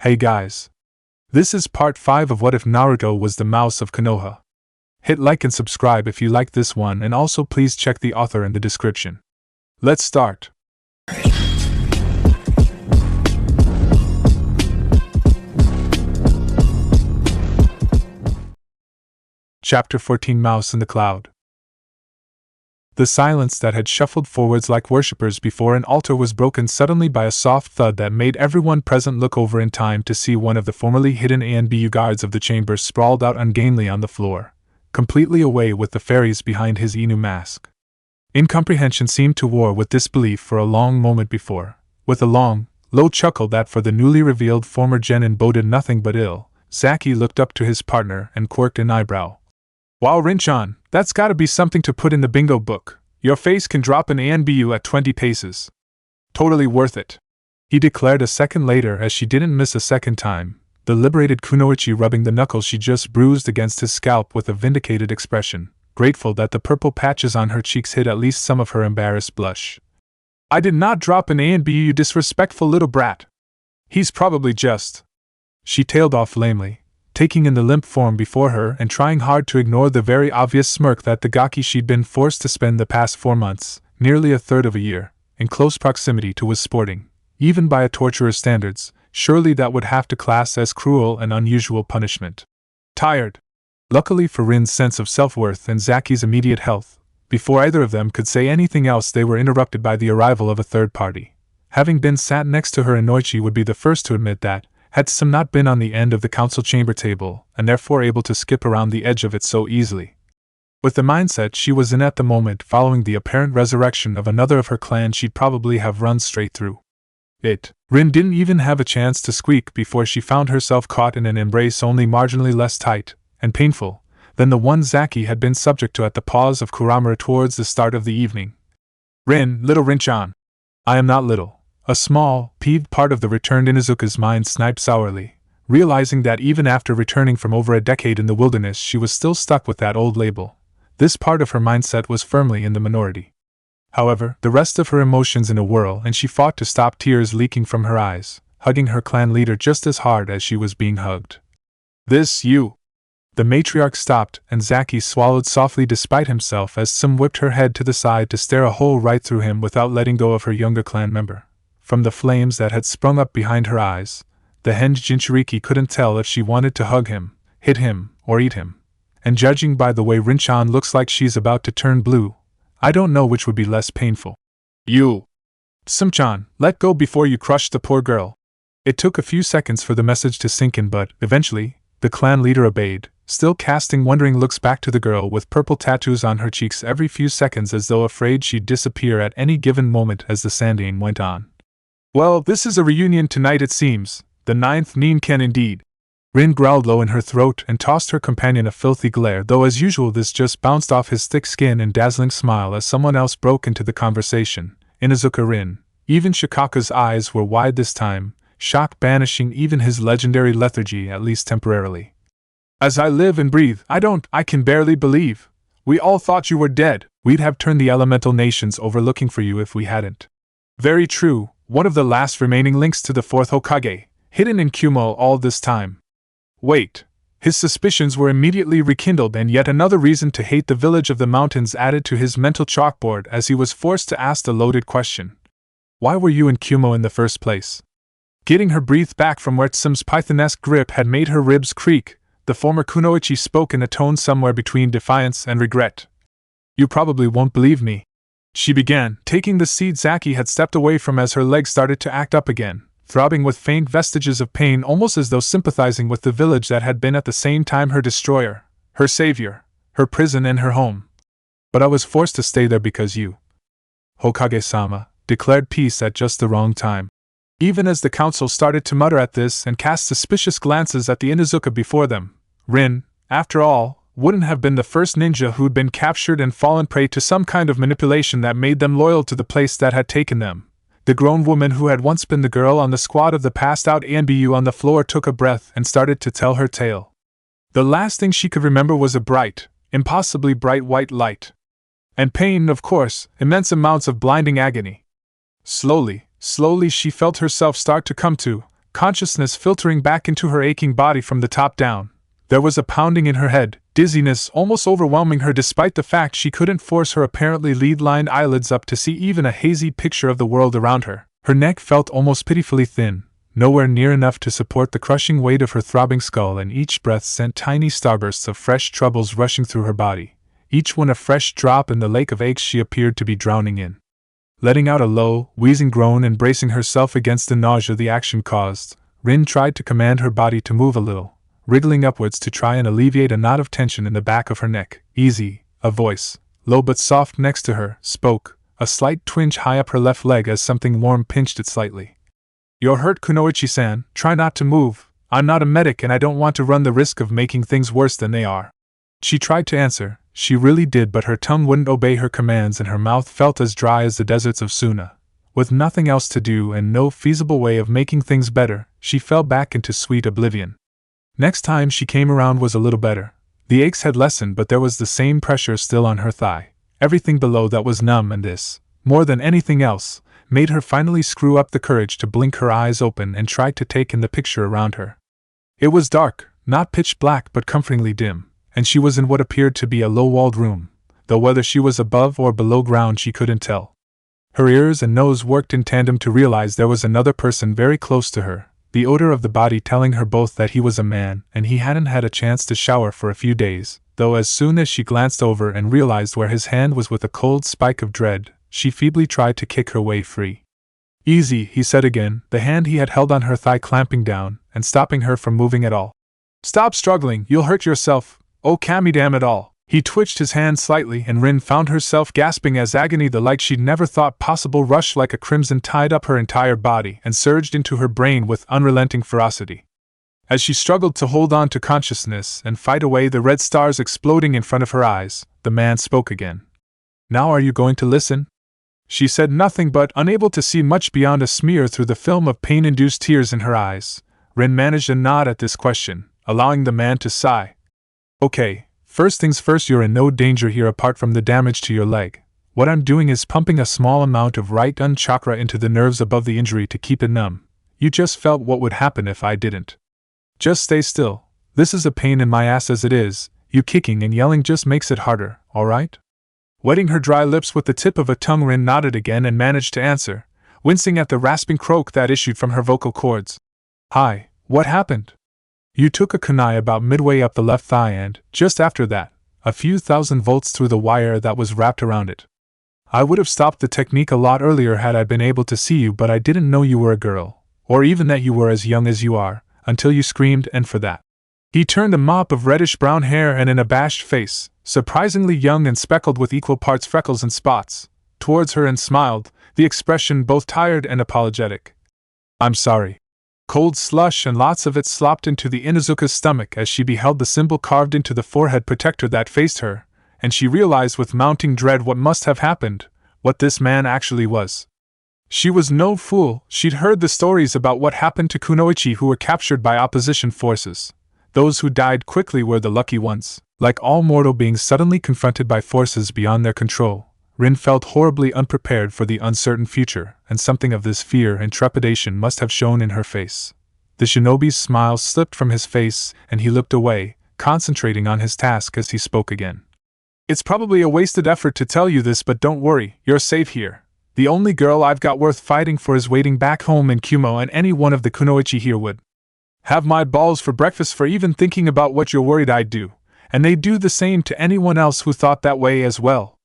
Hey guys. This is part 5 of What If Naruto Was the Mouse of Konoha. Hit like and subscribe if you like this one, and also please check the author in the description. Let's start. Chapter 14, Mouse in the Cloud. The silence that had shuffled forwards like worshippers before an altar was broken suddenly by a soft thud that made everyone present look over in time to see one of the formerly hidden anbu guards of the chamber sprawled out ungainly on the floor, completely away with the fairies behind his Inu mask. Incomprehension seemed to war with disbelief for a long moment before, with a long, low chuckle that for the newly revealed former genin boded nothing but ill. Zaki looked up to his partner and quirked an eyebrow. Wow, Rinchan, that's gotta be something to put in the bingo book. Your face can drop an anbu at 20 paces. Totally worth it, he declared a second later as she didn't miss a second time, the liberated kunoichi rubbing the knuckles she just bruised against his scalp with a vindicated expression, grateful that the purple patches on her cheeks hid at least some of her embarrassed blush. I did not drop an anbu, you disrespectful little brat. He's probably just... She tailed off lamely, taking in the limp form before her and trying hard to ignore the very obvious smirk that the gaki she'd been forced to spend the past 4 months, nearly a third of a year, in close proximity to was sporting, even by a torturer's standards. Surely that would have to class as cruel and unusual punishment. Tired. Luckily for Rin's sense of self-worth and Zaki's immediate health, before either of them could say anything else they were interrupted by the arrival of a third party. Having been sat next to her, Inoichi would be the first to admit that, had some not been on the end of the council chamber table, and therefore able to skip around the edge of it so easily. With the mindset she was in at the moment following the apparent resurrection of another of her clan, she'd probably have run straight through it. Rin didn't even have a chance to squeak before she found herself caught in an embrace only marginally less tight and painful than the one Zaki had been subject to at the pause of Kuramura towards the start of the evening. Rin, little Rinchan. I am not little. A small, peeved part of the returned Inuzuka's mind sniped sourly, realizing that even after returning from over a decade in the wilderness she was still stuck with that old label. This part of her mindset was firmly in the minority. However, the rest of her emotions in a whirl, and she fought to stop tears leaking from her eyes, hugging her clan leader just as hard as she was being hugged. This, you! The matriarch stopped, and Zaki swallowed softly despite himself as Tsum whipped her head to the side to stare a hole right through him without letting go of her younger clan member. From the flames that had sprung up behind her eyes, the henge Jinchuriki couldn't tell if she wanted to hug him, hit him, or eat him. And judging by the way Rinchan looks like she's about to turn blue, I don't know which would be less painful. You! Tsum-chan, let go before you crush the poor girl. It took a few seconds for the message to sink in, but, eventually, the clan leader obeyed, still casting wondering looks back to the girl with purple tattoos on her cheeks every few seconds as though afraid she'd disappear at any given moment as the sandane went on. Well, this is a reunion tonight it seems, the 9th Ninken indeed. Rin growled low in her throat and tossed her companion a filthy glare, though as usual this just bounced off his thick skin and dazzling smile as someone else broke into the conversation. Inuzuka Rin. Even Shikaka's eyes were wide this time, shock banishing even his legendary lethargy at least temporarily. As I live and breathe, I can barely believe. We all thought you were dead. We'd have turned the elemental nations over looking for you if we hadn't. Very true. One of the last remaining links to the 4th Hokage, hidden in Kumo all this time. Wait. His suspicions were immediately rekindled, and yet another reason to hate the village of the mountains added to his mental chalkboard as he was forced to ask the loaded question. Why were you in Kumo in the first place? Getting her breath back from where Tsum's pythonesque grip had made her ribs creak, the former kunoichi spoke in a tone somewhere between defiance and regret. You probably won't believe me, she began, taking the seat Zaki had stepped away from as her legs started to act up again, throbbing with faint vestiges of pain, almost as though sympathizing with the village that had been at the same time her destroyer, her savior, her prison and her home. But I was forced to stay there because you, Hokage-sama, declared peace at just the wrong time. Even as the council started to mutter at this and cast suspicious glances at the Inuzuka before them, Rin, after all, wouldn't have been the first ninja who'd been captured and fallen prey to some kind of manipulation that made them loyal to the place that had taken them. The grown woman who had once been the girl on the squad of the passed-out anbu on the floor took a breath and started to tell her tale. The last thing she could remember was a bright, impossibly bright white light. And pain, of course, immense amounts of blinding agony. Slowly she felt herself start to come to, consciousness filtering back into her aching body from the top down. There was a pounding in her head, dizziness almost overwhelming her despite the fact she couldn't force her apparently lead-lined eyelids up to see even a hazy picture of the world around her. Her neck felt almost pitifully thin, nowhere near enough to support the crushing weight of her throbbing skull, and each breath sent tiny starbursts of fresh troubles rushing through her body, each one a fresh drop in the lake of aches she appeared to be drowning in. Letting out a low, wheezing groan and bracing herself against the nausea the action caused, Rin tried to command her body to move a little, wriggling upwards to try and alleviate a knot of tension in the back of her neck. Easy, a voice, low but soft next to her, spoke, a slight twinge high up her left leg as something warm pinched it slightly. "You're hurt, Kunoichi-san, try not to move. I'm not a medic and I don't want to run the risk of making things worse than they are." She tried to answer, she really did, but her tongue wouldn't obey her commands and her mouth felt as dry as the deserts of Suna. With nothing else to do and no feasible way of making things better, she fell back into sweet oblivion. Next time she came around was a little better. The aches had lessened, but there was the same pressure still on her thigh. Everything below that was numb, and this, more than anything else, made her finally screw up the courage to blink her eyes open and try to take in the picture around her. It was dark, not pitch black but comfortingly dim, and she was in what appeared to be a low-walled room, though whether she was above or below ground she couldn't tell. Her ears and nose worked in tandem to realize there was another person very close to her, the odor of the body telling her both that he was a man and he hadn't had a chance to shower for a few days, though as soon as she glanced over and realized where his hand was with a cold spike of dread, she feebly tried to kick her way free. "Easy," he said again, the hand he had held on her thigh clamping down and stopping her from moving at all. "Stop struggling, you'll hurt yourself. Oh, Kami, damn it all." He twitched his hand slightly and Rin found herself gasping as agony, the like she'd never thought possible, rushed like a crimson tide up her entire body and surged into her brain with unrelenting ferocity. As she struggled to hold on to consciousness and fight away the red stars exploding in front of her eyes, the man spoke again. "Now are you going to listen?" She said nothing, but, unable to see much beyond a smear through the film of pain-induced tears in her eyes, Rin managed a nod at this question, allowing the man to sigh. "Okay. First things first, you're in no danger here apart from the damage to your leg. What I'm doing is pumping a small amount of right-un chakra into the nerves above the injury to keep it numb. You just felt what would happen if I didn't. Just stay still. This is a pain in my ass as it is. You kicking and yelling just makes it harder, alright?" Wetting her dry lips with the tip of a tongue, Rin nodded again and managed to answer, wincing at the rasping croak that issued from her vocal cords. "Hi, what happened?" "You took a kunai about midway up the left thigh and, just after that, a few thousand volts through the wire that was wrapped around it. I would have stopped the technique a lot earlier had I been able to see you, but I didn't know you were a girl, or even that you were as young as you are, until you screamed, and for that." He turned a mop of reddish-brown hair and an abashed face, surprisingly young and speckled with equal parts freckles and spots, towards her and smiled, the expression both tired and apologetic. "I'm sorry." Cold slush and lots of it slopped into the Inuzuka's stomach as she beheld the symbol carved into the forehead protector that faced her, and she realized with mounting dread what must have happened, what this man actually was. She was no fool. She'd heard the stories about what happened to Kunoichi who were captured by opposition forces. Those who died quickly were the lucky ones. Like all mortal beings suddenly confronted by forces beyond their control, Rin felt horribly unprepared for the uncertain future, and something of this fear and trepidation must have shown in her face. The shinobi's smile slipped from his face, and he looked away, concentrating on his task as he spoke again. "It's probably a wasted effort to tell you this, but don't worry, you're safe here. The only girl I've got worth fighting for is waiting back home in Kumo, and any one of the Kunoichi here would have my balls for breakfast for even thinking about what you're worried I'd do, and they'd do the same to anyone else who thought that way as well.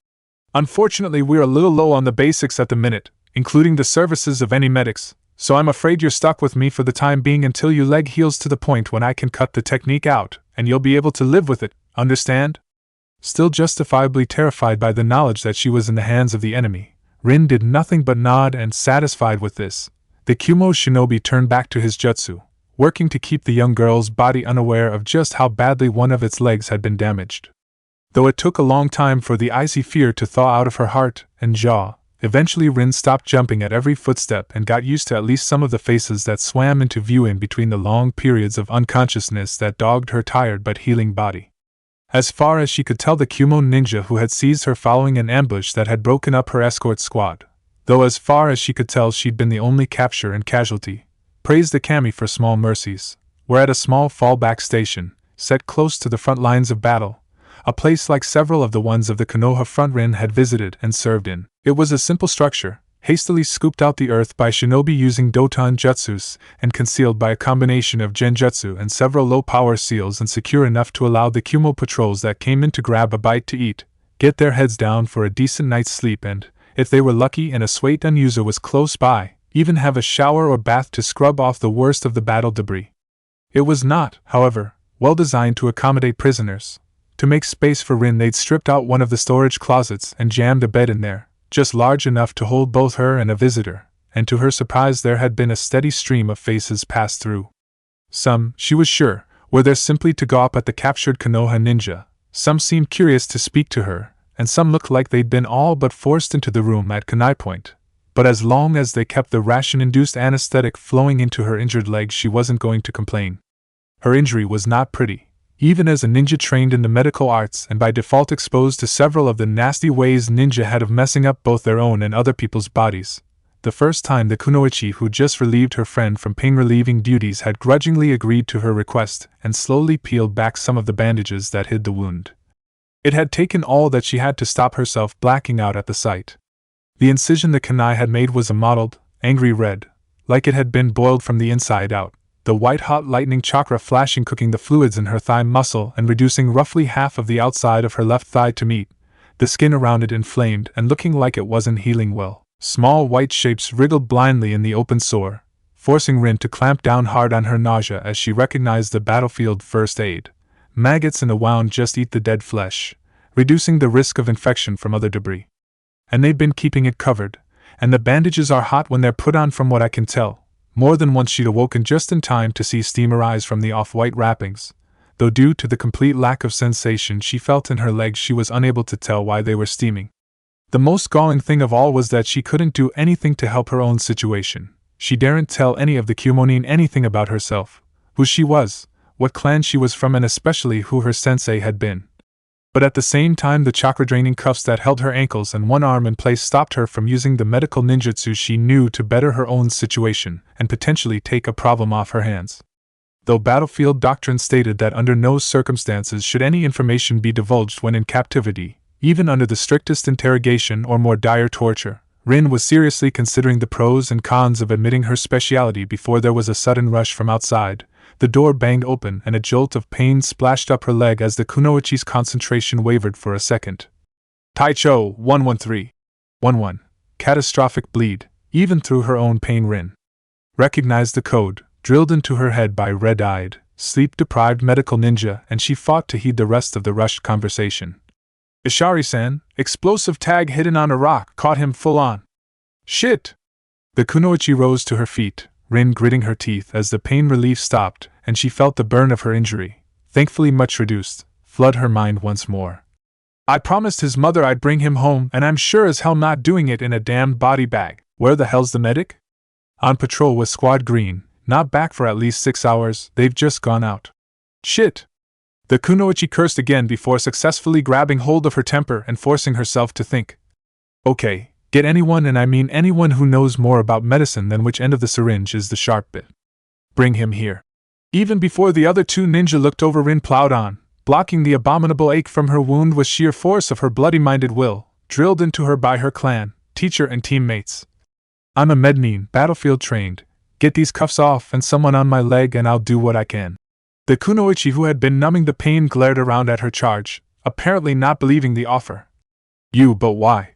Unfortunately, we're a little low on the basics at the minute, including the services of any medics, so I'm afraid you're stuck with me for the time being until your leg heals to the point when I can cut the technique out, and you'll be able to live with it, understand?" Still justifiably terrified by the knowledge that she was in the hands of the enemy, Rin did nothing but nod, and satisfied with this, the Kumo shinobi turned back to his jutsu, working to keep the young girl's body unaware of just how badly one of its legs had been damaged. Though it took a long time for the icy fear to thaw out of her heart and jaw, eventually Rin stopped jumping at every footstep and got used to at least some of the faces that swam into view in between the long periods of unconsciousness that dogged her tired but healing body. As far as she could tell, the Kumo ninja who had seized her following an ambush that had broken up her escort squad, though as far as she could tell she'd been the only capture and casualty, praised the kami for small mercies, were at a small fallback station, set close to the front lines of battle, a place like several of the ones of the Konoha front Rin had visited and served in. It was a simple structure, hastily scooped out the earth by shinobi using Doton jutsus, and concealed by a combination of genjutsu and several low-power seals, and secure enough to allow the Kumo patrols that came in to grab a bite to eat, get their heads down for a decent night's sleep, and, if they were lucky and a Sueten user was close by, even have a shower or bath to scrub off the worst of the battle debris. It was not, however, well designed to accommodate prisoners. To make space for Rin, they'd stripped out one of the storage closets and jammed a bed in there, just large enough to hold both her and a visitor, and to her surprise there had been a steady stream of faces pass through. Some, she was sure, were there simply to gawp at the captured Konoha ninja, some seemed curious to speak to her, and some looked like they'd been all but forced into the room at kunai point. But as long as they kept the ration-induced anesthetic flowing into her injured leg, she wasn't going to complain. Her injury was not pretty. Even as a ninja trained in the medical arts and by default exposed to several of the nasty ways ninja had of messing up both their own and other people's bodies, the first time the kunoichi who just relieved her friend from pain-relieving duties had grudgingly agreed to her request and slowly peeled back some of the bandages that hid the wound. It had taken all that she had to stop herself blacking out at the sight. The incision the kunai had made was a mottled, angry red, like it had been boiled from the inside out, the white-hot lightning chakra flashing, cooking the fluids in her thigh muscle and reducing roughly half of the outside of her left thigh to meat, the skin around it inflamed and looking like it wasn't healing well. Small white shapes wriggled blindly in the open sore, forcing Rin to clamp down hard on her nausea as she recognized the battlefield first aid. Maggots in the wound just eat the dead flesh, reducing the risk of infection from other debris. And they've been keeping it covered, and the bandages are hot when they're put on from what I can tell. More than once she'd awoken just in time to see steam arise from the off-white wrappings, though due to the complete lack of sensation she felt in her legs she was unable to tell why they were steaming. The most galling thing of all was that she couldn't do anything to help her own situation. She daren't tell any of the Kumonin anything about herself, who she was, what clan she was from, and especially who her sensei had been. But at the same time the chakra-draining cuffs that held her ankles and one arm in place stopped her from using the medical ninjutsu she knew to better her own situation and potentially take a problem off her hands. Though battlefield doctrine stated that under no circumstances should any information be divulged when in captivity, even under the strictest interrogation or more dire torture, Rin was seriously considering the pros and cons of admitting her speciality before there was a sudden rush from outside. The door banged open and a jolt of pain splashed up her leg as the kunoichi's concentration wavered for a second. Taicho 113. 11. Catastrophic bleed, even through her own pain. Rin recognized the code, drilled into her head by red-eyed, sleep-deprived medical ninja, and she fought to heed the rest of the rushed conversation. Ishari-san, explosive tag hidden on a rock, caught him full on. Shit! The kunoichi rose to her feet, Rin gritting her teeth as the pain relief stopped and she felt the burn of her injury, thankfully much reduced, flood her mind once more. I promised his mother I'd bring him home, and I'm sure as hell not doing it in a damned body bag. Where the hell's the medic? On patrol with Squad Green, not back for at least 6 hours, they've just gone out. Shit! The kunoichi cursed again before successfully grabbing hold of her temper and forcing herself to think. Okay. Get anyone, and I mean anyone who knows more about medicine than which end of the syringe is the sharp bit. Bring him here. Even before the other two ninja looked over, Rin plowed on, blocking the abominable ache from her wound with sheer force of her bloody-minded will, drilled into her by her clan, teacher and teammates. I'm a mednin, battlefield trained. Get these cuffs off and someone on my leg and I'll do what I can. The kunoichi who had been numbing the pain glared around at her charge, apparently not believing the offer. You, but why?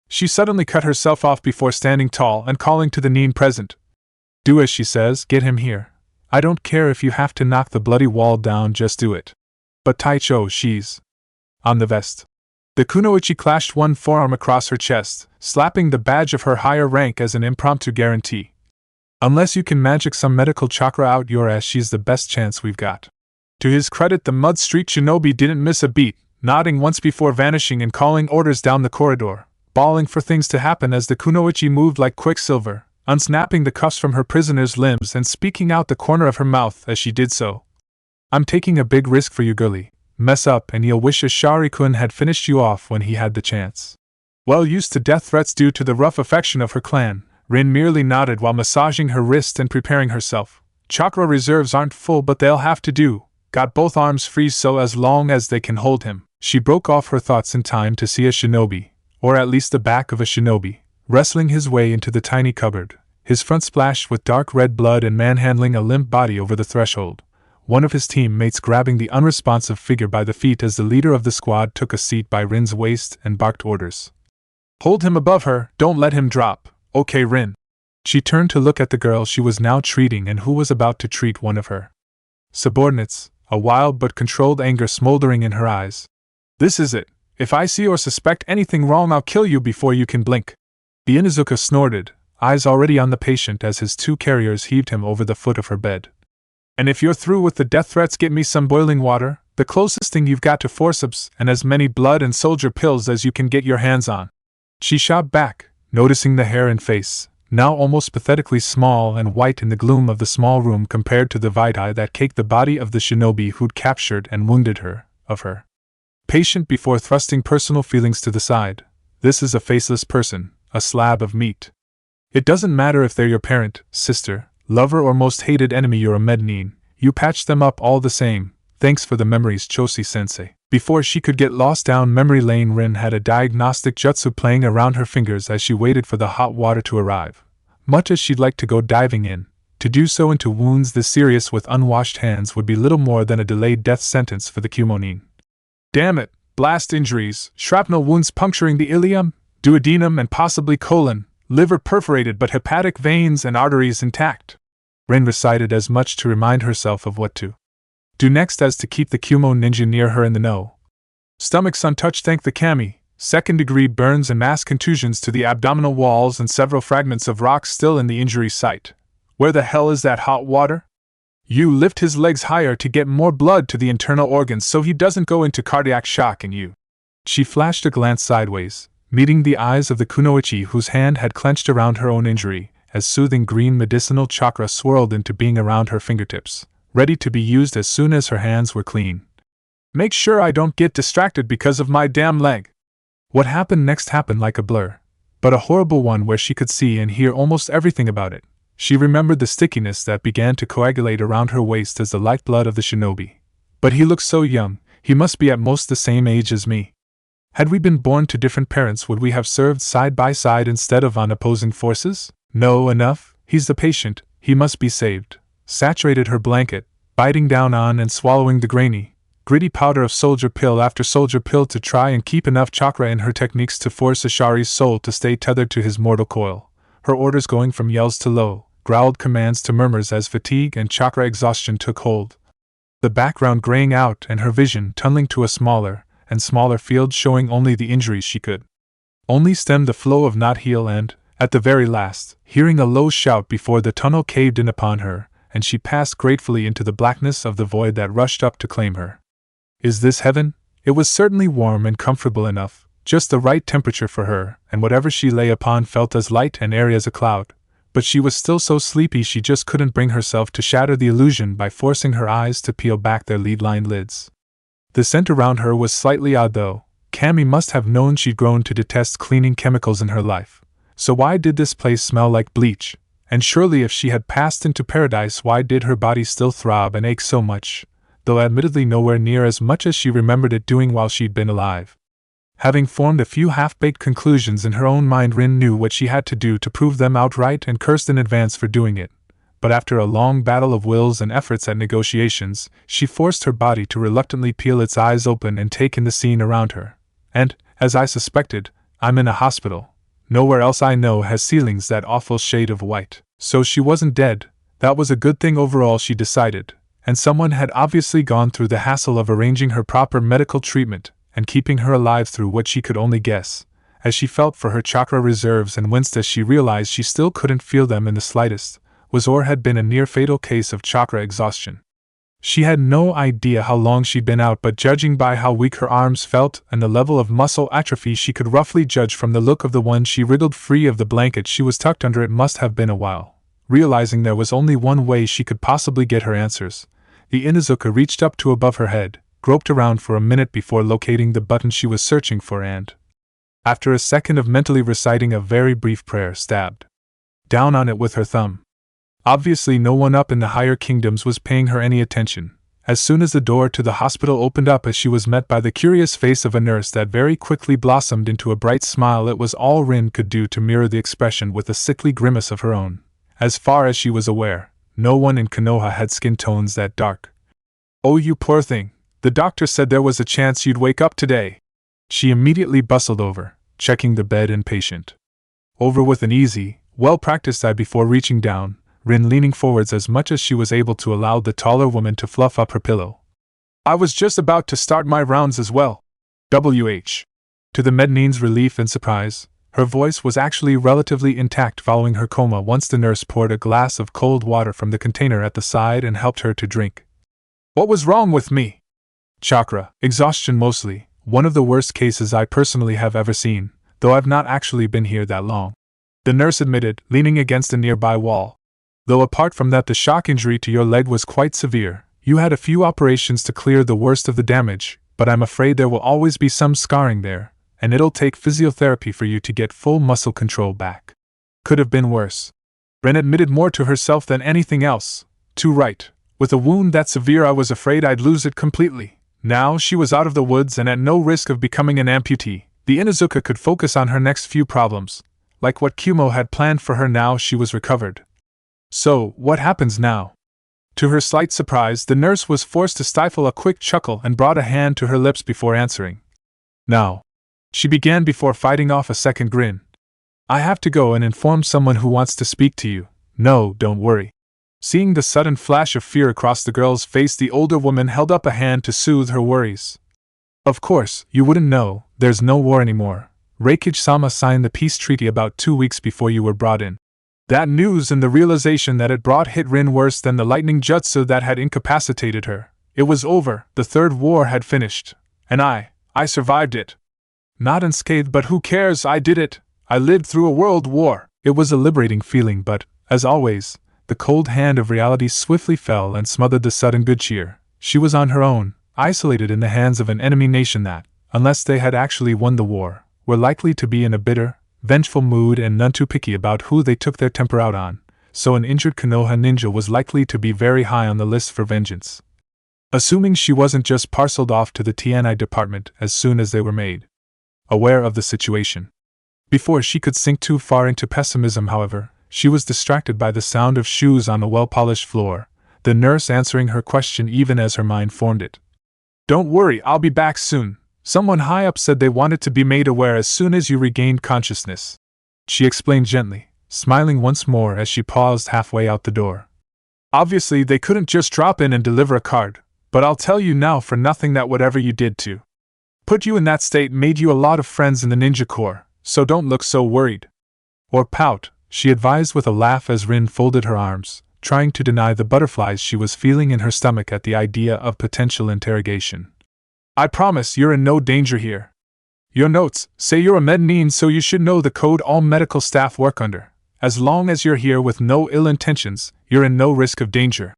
She suddenly cut herself off before standing tall and calling to the nin present. Do as she says, get him here. I don't care if you have to knock the bloody wall down, just do it. But Taicho, she's on the vest. The kunoichi clashed one forearm across her chest, slapping the badge of her higher rank as an impromptu guarantee. Unless you can magic some medical chakra out your ass, she's the best chance we've got. To his credit, the Mud Street shinobi didn't miss a beat, nodding once before vanishing and calling orders down the corridor, bawling for things to happen as the kunoichi moved like quicksilver, unsnapping the cuffs from her prisoner's limbs and speaking out the corner of her mouth as she did so. I'm taking a big risk for you, girlie. Mess up and you'll wish Ishari-kun had finished you off when he had the chance. Well used to death threats due to the rough affection of her clan, Rin merely nodded while massaging her wrist and preparing herself. Chakra reserves aren't full, but they'll have to do. Got both arms free so as long as they can hold him. She broke off her thoughts in time to see a shinobi, or at least the back of a shinobi, wrestling his way into the tiny cupboard, his front splashed with dark red blood and manhandling a limp body over the threshold. One of his teammates grabbing the unresponsive figure by the feet as the leader of the squad took a seat by Rin's waist and barked orders. Hold him above her, don't let him drop. Okay, Rin. She turned to look at the girl she was now treating and who was about to treat one of her subordinates, a wild but controlled anger smoldering in her eyes. This is it. If I see or suspect anything wrong, I'll kill you before you can blink. The Inuzuka snorted, eyes already on the patient as his two carriers heaved him over the foot of her bed. And if you're through with the death threats, get me some boiling water, the closest thing you've got to forceps, and as many blood and soldier pills as you can get your hands on. She shot back, noticing the hair and face, now almost pathetically small and white in the gloom of the small room compared to the vitae that caked the body of the shinobi who'd captured and wounded her, of her patient before thrusting personal feelings to the side. This is a faceless person, a slab of meat. It doesn't matter if they're your parent, sister, lover or most hated enemy, you're a mednin, you patch them up all the same. Thanks for the memories, Choshi-sensei. Before she could get lost down memory lane, Rin had a diagnostic jutsu playing around her fingers as she waited for the hot water to arrive. Much as she'd like to go diving in, to do so into wounds this serious with unwashed hands would be little more than a delayed death sentence for the Kumonin. Damn it, blast injuries, shrapnel wounds puncturing the ileum, duodenum and possibly colon, liver perforated but hepatic veins and arteries intact. Rin recited as much to remind herself of what to do next as to keep the Kumo ninja near her in the know. Stomachs untouched, thank the kami, second-degree burns and mass contusions to the abdominal walls and several fragments of rock still in the injury site. Where the hell is that hot water? You lift his legs higher to get more blood to the internal organs so he doesn't go into cardiac shock and you. She flashed a glance sideways, meeting the eyes of the kunoichi whose hand had clenched around her own injury, as soothing green medicinal chakra swirled into being around her fingertips, ready to be used as soon as her hands were clean. Make sure I don't get distracted because of my damn leg. What happened next happened like a blur, but a horrible one where she could see and hear almost everything about it. She remembered the stickiness that began to coagulate around her waist as the lifeblood of the shinobi. But he looked so young, he must be at most the same age as me. Had we been born to different parents, would we have served side by side instead of on opposing forces? No, enough, he's the patient, he must be saved. Saturated her blanket, biting down on and swallowing the grainy, gritty powder of soldier pill after soldier pill to try and keep enough chakra in her techniques to force Ashari's soul to stay tethered to his mortal coil, her orders going from yells to low, growled commands to murmurs as fatigue and chakra exhaustion took hold. The background graying out and her vision tunneling to a smaller and smaller field showing only the injuries she could only stem the flow of, not heal, and, at the very last, hearing a low shout before the tunnel caved in upon her, and she passed gratefully into the blackness of the void that rushed up to claim her. Is this heaven? It was certainly warm and comfortable enough, just the right temperature for her, and whatever she lay upon felt as light and airy as a cloud. But she was still so sleepy she just couldn't bring herself to shatter the illusion by forcing her eyes to peel back their lead-lined lids. The scent around her was slightly odd though. Cammy must have known she'd grown to detest cleaning chemicals in her life. So why did this place smell like bleach? And surely if she had passed into paradise, why did her body still throb and ache so much, though admittedly nowhere near as much as she remembered it doing while she'd been alive? Having formed a few half-baked conclusions in her own mind, Rin knew what she had to do to prove them outright and cursed in advance for doing it. But after a long battle of wills and efforts at negotiations, she forced her body to reluctantly peel its eyes open and take in the scene around her. And, as I suspected, I'm in a hospital. Nowhere else I know has ceilings that awful shade of white. So she wasn't dead. That was a good thing overall, she decided, and someone had obviously gone through the hassle of arranging her proper medical treatment and keeping her alive through what she could only guess, as she felt for her chakra reserves and winced as she realized she still couldn't feel them in the slightest, was or had been a near-fatal case of chakra exhaustion. She had no idea how long she'd been out, but judging by how weak her arms felt and the level of muscle atrophy she could roughly judge from the look of the one she wriggled free of the blanket she was tucked under, it must have been a while. Realizing there was only one way she could possibly get her answers, the Inuzuka reached up to above her head, groped around for a minute before locating the button she was searching for and, after a second of mentally reciting a very brief prayer, stabbed down on it with her thumb. Obviously no one up in the higher kingdoms was paying her any attention. As soon as the door to the hospital opened up, as she was met by the curious face of a nurse that very quickly blossomed into a bright smile, it was all Rin could do to mirror the expression with a sickly grimace of her own. As far as she was aware, no one in Konoha had skin tones that dark. "Oh, you poor thing, the doctor said there was a chance you'd wake up today." She immediately bustled over, checking the bed and patient. Over with an easy, well-practiced eye before reaching down, Rin leaning forwards as much as she was able to allow the taller woman to fluff up her pillow. "I was just about to start my rounds as well. WH." To the Mednine's relief and surprise, her voice was actually relatively intact following her coma once the nurse poured a glass of cold water from the container at the side and helped her to drink. "What was wrong with me?" "Chakra, exhaustion mostly, one of the worst cases I personally have ever seen, though I've not actually been here that long," the nurse admitted, leaning against a nearby wall. "Though apart from that, the shock injury to your leg was quite severe. You had a few operations to clear the worst of the damage, but I'm afraid there will always be some scarring there, and it'll take physiotherapy for you to get full muscle control back." Could have been worse. Ren admitted more to herself than anything else. Too right. With a wound that severe, I was afraid I'd lose it completely. Now she was out of the woods and at no risk of becoming an amputee. The Inuzuka could focus on her next few problems. Like what Kumo had planned for her, now she was recovered. "So, what happens now?" To her slight surprise, the nurse was forced to stifle a quick chuckle and brought a hand to her lips before answering. "Now," she began before fighting off a second grin, "I have to go and inform someone who wants to speak to you. No, don't worry." Seeing the sudden flash of fear across the girl's face, the older woman held up a hand to soothe her worries. "Of course, you wouldn't know, there's no war anymore. Reikage-sama signed the peace treaty about 2 weeks before you were brought in." That news and the realization that it brought hit Rin worse than the lightning jutsu that had incapacitated her. It was over, the third war had finished. And I survived it. Not unscathed, but who cares, I did it. I lived through a world war. It was a liberating feeling, but, as always, the cold hand of reality swiftly fell and smothered the sudden good cheer. She was on her own, isolated in the hands of an enemy nation that, unless they had actually won the war, were likely to be in a bitter, vengeful mood and none too picky about who they took their temper out on, so an injured Konoha ninja was likely to be very high on the list for vengeance. Assuming she wasn't just parceled off to the TNI department as soon as they were made aware of the situation. Before she could sink too far into pessimism, however, she was distracted by the sound of shoes on a well-polished floor, the nurse answering her question even as her mind formed it. "Don't worry, I'll be back soon. Someone high up said they wanted to be made aware as soon as you regained consciousness," she explained gently, smiling once more as she paused halfway out the door. "Obviously they couldn't just drop in and deliver a card, but I'll tell you now for nothing that whatever you did to put you in that state made you a lot of friends in the ninja corps, so don't look so worried. Or pout," she advised with a laugh as Rin folded her arms, trying to deny the butterflies she was feeling in her stomach at the idea of potential interrogation. "I promise you're in no danger here. Your notes say you're a Mednine, so you should know the code all medical staff work under. As long as you're here with no ill intentions, you're in no risk of danger."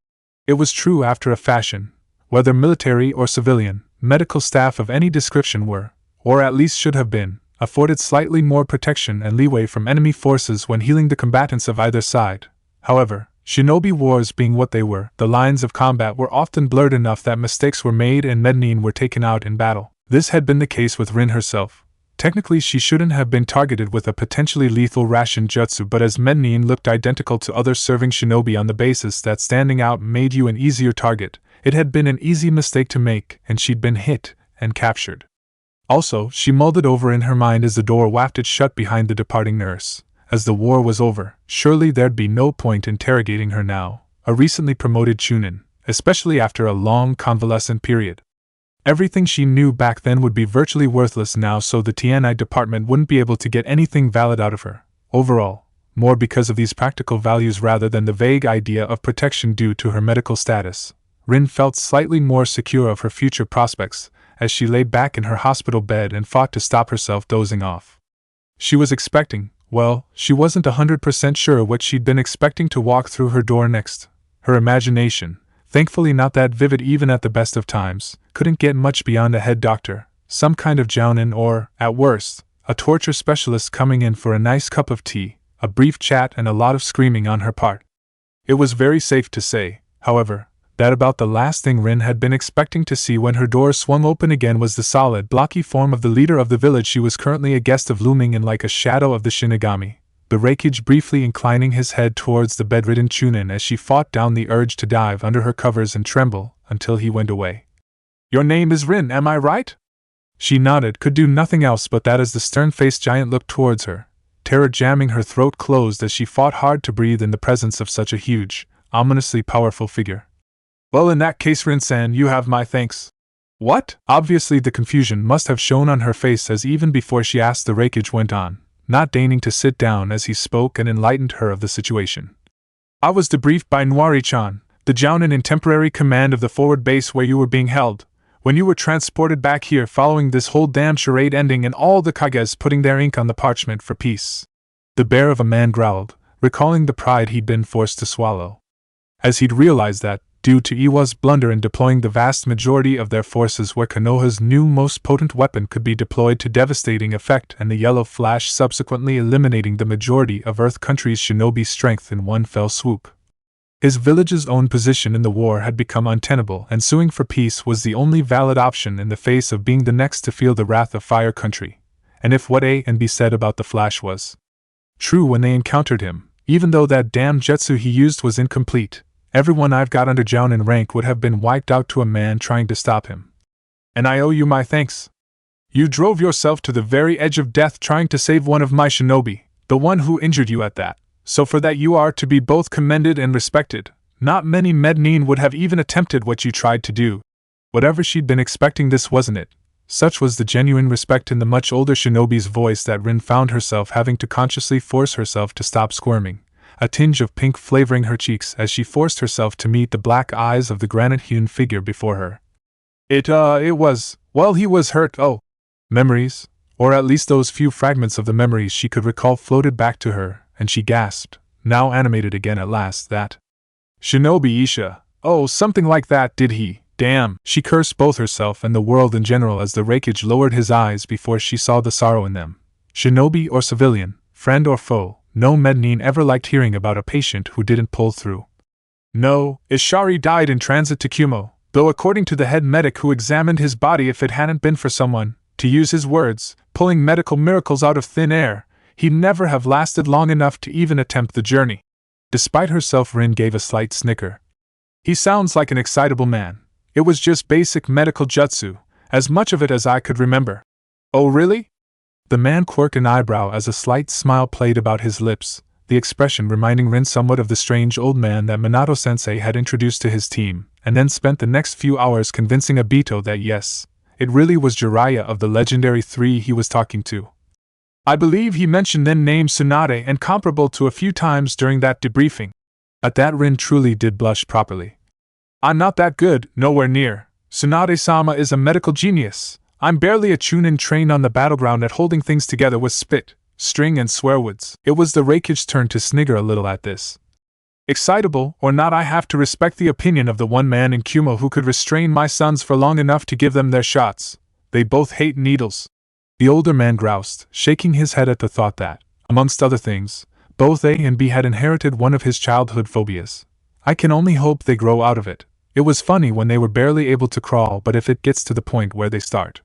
It was true after a fashion. Whether military or civilian, medical staff of any description were, or at least should have been, afforded slightly more protection and leeway from enemy forces when healing the combatants of either side. However, shinobi wars being what they were, the lines of combat were often blurred enough that mistakes were made and Mednine were taken out in battle. This had been the case with Rin herself. Technically she shouldn't have been targeted with a potentially lethal ration jutsu, but as Mednine looked identical to other serving shinobi on the basis that standing out made you an easier target, it had been an easy mistake to make, and she'd been hit and captured. Also, she mulled it over in her mind as the door wafted shut behind the departing nurse. As the war was over, surely there'd be no point interrogating her now, a recently promoted chunin, especially after a long convalescent period. Everything she knew back then would be virtually worthless now, so the TNI department wouldn't be able to get anything valid out of her. Overall, more because of these practical values rather than the vague idea of protection due to her medical status, Rin felt slightly more secure of her future prospects as she lay back in her hospital bed and fought to stop herself dozing off. She was expecting, well, she wasn't 100% sure what she'd been expecting to walk through her door next. Her imagination, thankfully not that vivid even at the best of times, couldn't get much beyond a head doctor, some kind of jounin or, at worst, a torture specialist coming in for a nice cup of tea, a brief chat and a lot of screaming on her part. It was very safe to say, however, that about the last thing Rin had been expecting to see when her door swung open again was the solid, blocky form of the leader of the village she was currently a guest of, looming in like a shadow of the Shinigami, the Reikage briefly inclining his head towards the bedridden Chunin as she fought down the urge to dive under her covers and tremble until he went away. "Your name is Rin, am I right?" She nodded, could do nothing else but that as the stern-faced giant looked towards her, terror jamming her throat closed as she fought hard to breathe in the presence of such a huge, ominously powerful figure. "Well, in that case, Rin-san, you have my thanks." "What?" Obviously the confusion must have shown on her face as even before she asked the Reikage went on, not deigning to sit down as he spoke and enlightened her of the situation. "I was debriefed by Nwari-chan, the Jounin in temporary command of the forward base where you were being held, when you were transported back here following this whole damn charade ending and all the Kages putting their ink on the parchment for peace." The bear of a man growled, recalling the pride he'd been forced to swallow. As he'd realized that, due to Iwa's blunder in deploying the vast majority of their forces where Konoha's new most potent weapon could be deployed to devastating effect and the yellow flash subsequently eliminating the majority of Earth countries' shinobi strength in one fell swoop. His village's own position in the war had become untenable and suing for peace was the only valid option in the face of being the next to feel the wrath of Fire Country, and if what A and B said about the Flash was true when they encountered him, even though that damn jutsu he used was incomplete, everyone I've got under Jounin rank would have been wiped out to a man trying to stop him. And I owe you my thanks. You drove yourself to the very edge of death trying to save one of my shinobi, the one who injured you at that, so for that you are to be both commended and respected. Not many Mednin would have even attempted what you tried to do. Whatever she'd been expecting, this wasn't it. Such was the genuine respect in the much older shinobi's voice that Rin found herself having to consciously force herself to stop squirming, a tinge of pink flavoring her cheeks as she forced herself to meet the black eyes of the granite-hewn figure before her. It was, well, he was hurt, oh. Memories, or at least those few fragments of the memories she could recall floated back to her, and she gasped, now animated again at last, that Shinobi Isha, oh, something like that, did he, damn. She cursed both herself and the world in general as the Reikage lowered his eyes before she saw the sorrow in them. Shinobi or civilian, friend or foe, no Mednin ever liked hearing about a patient who didn't pull through. No, Ishari died in transit to Kumo, though according to the head medic who examined his body, if it hadn't been for someone, to use his words, pulling medical miracles out of thin air, he'd never have lasted long enough to even attempt the journey. Despite herself, Rin gave a slight snicker. He sounds like an excitable man. It was just basic medical jutsu, as much of it as I could remember. Oh really? The man quirked an eyebrow as a slight smile played about his lips, the expression reminding Rin somewhat of the strange old man that Minato-sensei had introduced to his team, and then spent the next few hours convincing Obito that yes, it really was Jiraiya of the legendary three he was talking to. I believe he mentioned then named Tsunade and comparable to a few times during that debriefing. At that, Rin truly did blush properly. I'm not that good, nowhere near. Tsunade-sama is a medical genius. I'm barely a Chunin trained on the battleground at holding things together with spit, string and swearwoods. It was the Reikage's turn to snigger a little at this. Excitable or not, I have to respect the opinion of the one man in Kumo who could restrain my sons for long enough to give them their shots. They both hate needles. The older man groused, shaking his head at the thought that, amongst other things, both A and B had inherited one of his childhood phobias. I can only hope they grow out of it. It was funny when they were barely able to crawl, but if it gets to the point where they start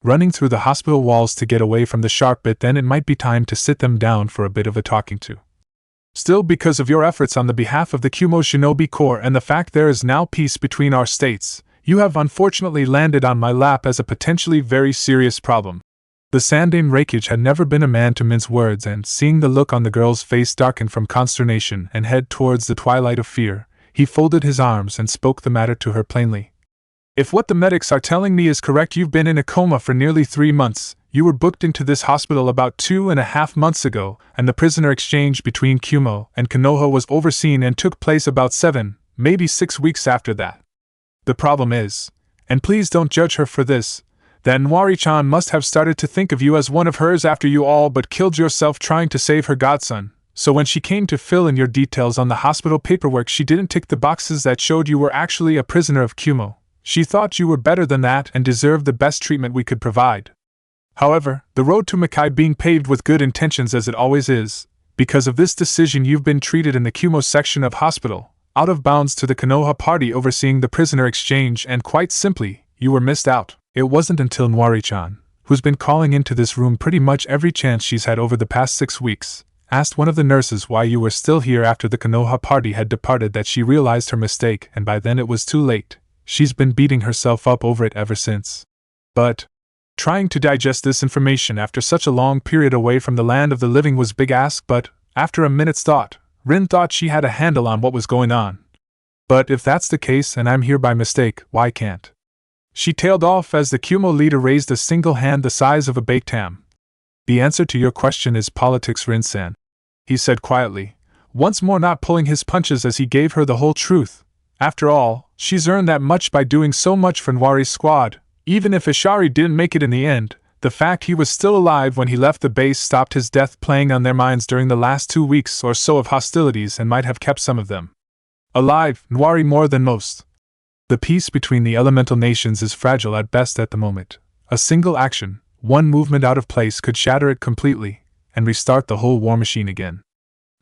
running through the hospital walls to get away from the sharp bit, then it might be time to sit them down for a bit of a talking to. Still, because of your efforts on the behalf of the Kumo Shinobi Corps and the fact there is now peace between our states, you have unfortunately landed on my lap as a potentially very serious problem. The Sandaime Reikage had never been a man to mince words, and seeing the look on the girl's face darken from consternation and head towards the twilight of fear, he folded his arms and spoke the matter to her plainly. If what the medics are telling me is correct, you've been in a coma for nearly 3 months. You were booked into this hospital about 2.5 months ago, and the prisoner exchange between Kumo and Konoha was overseen and took place about 7, maybe 6 weeks after that. The problem is, and please don't judge her for this, that Nwari-chan must have started to think of you as one of hers after you all but killed yourself trying to save her godson. So when she came to fill in your details on the hospital paperwork, she didn't tick the boxes that showed you were actually a prisoner of Kumo. She thought you were better than that and deserved the best treatment we could provide. However, the road to Makai being paved with good intentions as it always is, Because of this decision you've been treated in the Kumo section of hospital, out of bounds to the Konoha party overseeing the prisoner exchange, and quite simply, you were missed out. It wasn't until Nwari-chan, who's been calling into this room pretty much every chance she's had over the past 6 weeks, asked one of the nurses why you were still here after the Konoha party had departed that she realized her mistake, and by then it was too late. She's been beating herself up over it ever since. But trying to digest this information after such a long period away from the land of the living was big ask, but after a minute's thought, Rin thought she had a handle on what was going on. But if that's the case and I'm here by mistake, why can't? She tailed off as the Kumo leader raised a single hand the size of a baked ham. The answer to your question is politics, Rin-san, he said quietly, once more not pulling his punches as he gave her the whole truth. After all, she's earned that much by doing so much for Nwari's squad. Even if Ishari didn't make it in the end, the fact he was still alive when he left the base stopped his death playing on their minds during the last 2 weeks or so of hostilities and might have kept some of them alive, Nwari more than most. The peace between the elemental nations is fragile at best at the moment. A single action, one movement out of place could shatter it completely, and restart the whole war machine again.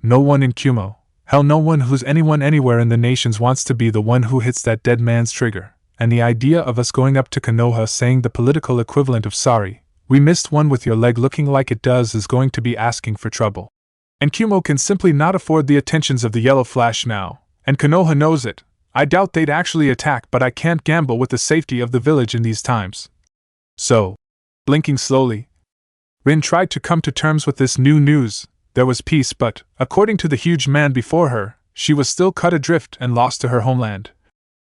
No one in Kumo, hell no one who's anyone anywhere in the nations wants to be the one who hits that dead man's trigger, and the idea of us going up to Konoha saying the political equivalent of sorry, we missed one with your leg looking like it does is going to be asking for trouble. And Kumo can simply not afford the attentions of the Yellow Flash now, and Konoha knows it. I doubt they'd actually attack, but I can't gamble with the safety of the village in these times. So, blinking slowly, Rin tried to come to terms with this new news. There was peace, but, according to the huge man before her, she was still cut adrift and lost to her homeland.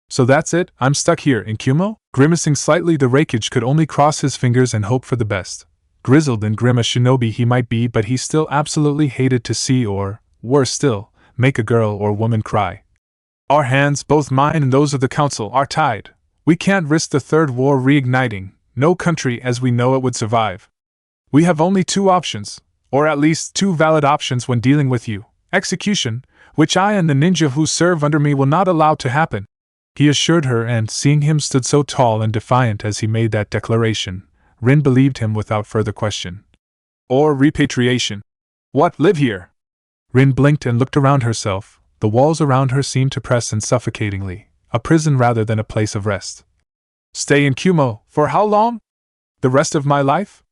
So that's it, I'm stuck here in Kumo? Grimacing slightly, the Raikage could only cross his fingers and hope for the best. Grizzled and grim a shinobi he might be, but he still absolutely hated to see or, worse still, make a girl or woman cry. Our hands, both mine and those of the council, are tied. We can't risk the third war reigniting. No country as we know it would survive. We have only 2 options, or at least 2 valid options when dealing with you. Execution, which I and the ninja who serve under me will not allow to happen, he assured her, and seeing him stood so tall and defiant as he made that declaration, Rin believed him without further question. Or repatriation. What, live here? Rin blinked and looked around herself. The walls around her seemed to press in suffocatingly, a prison rather than a place of rest. Stay in Kumo, for how long? The rest of my life?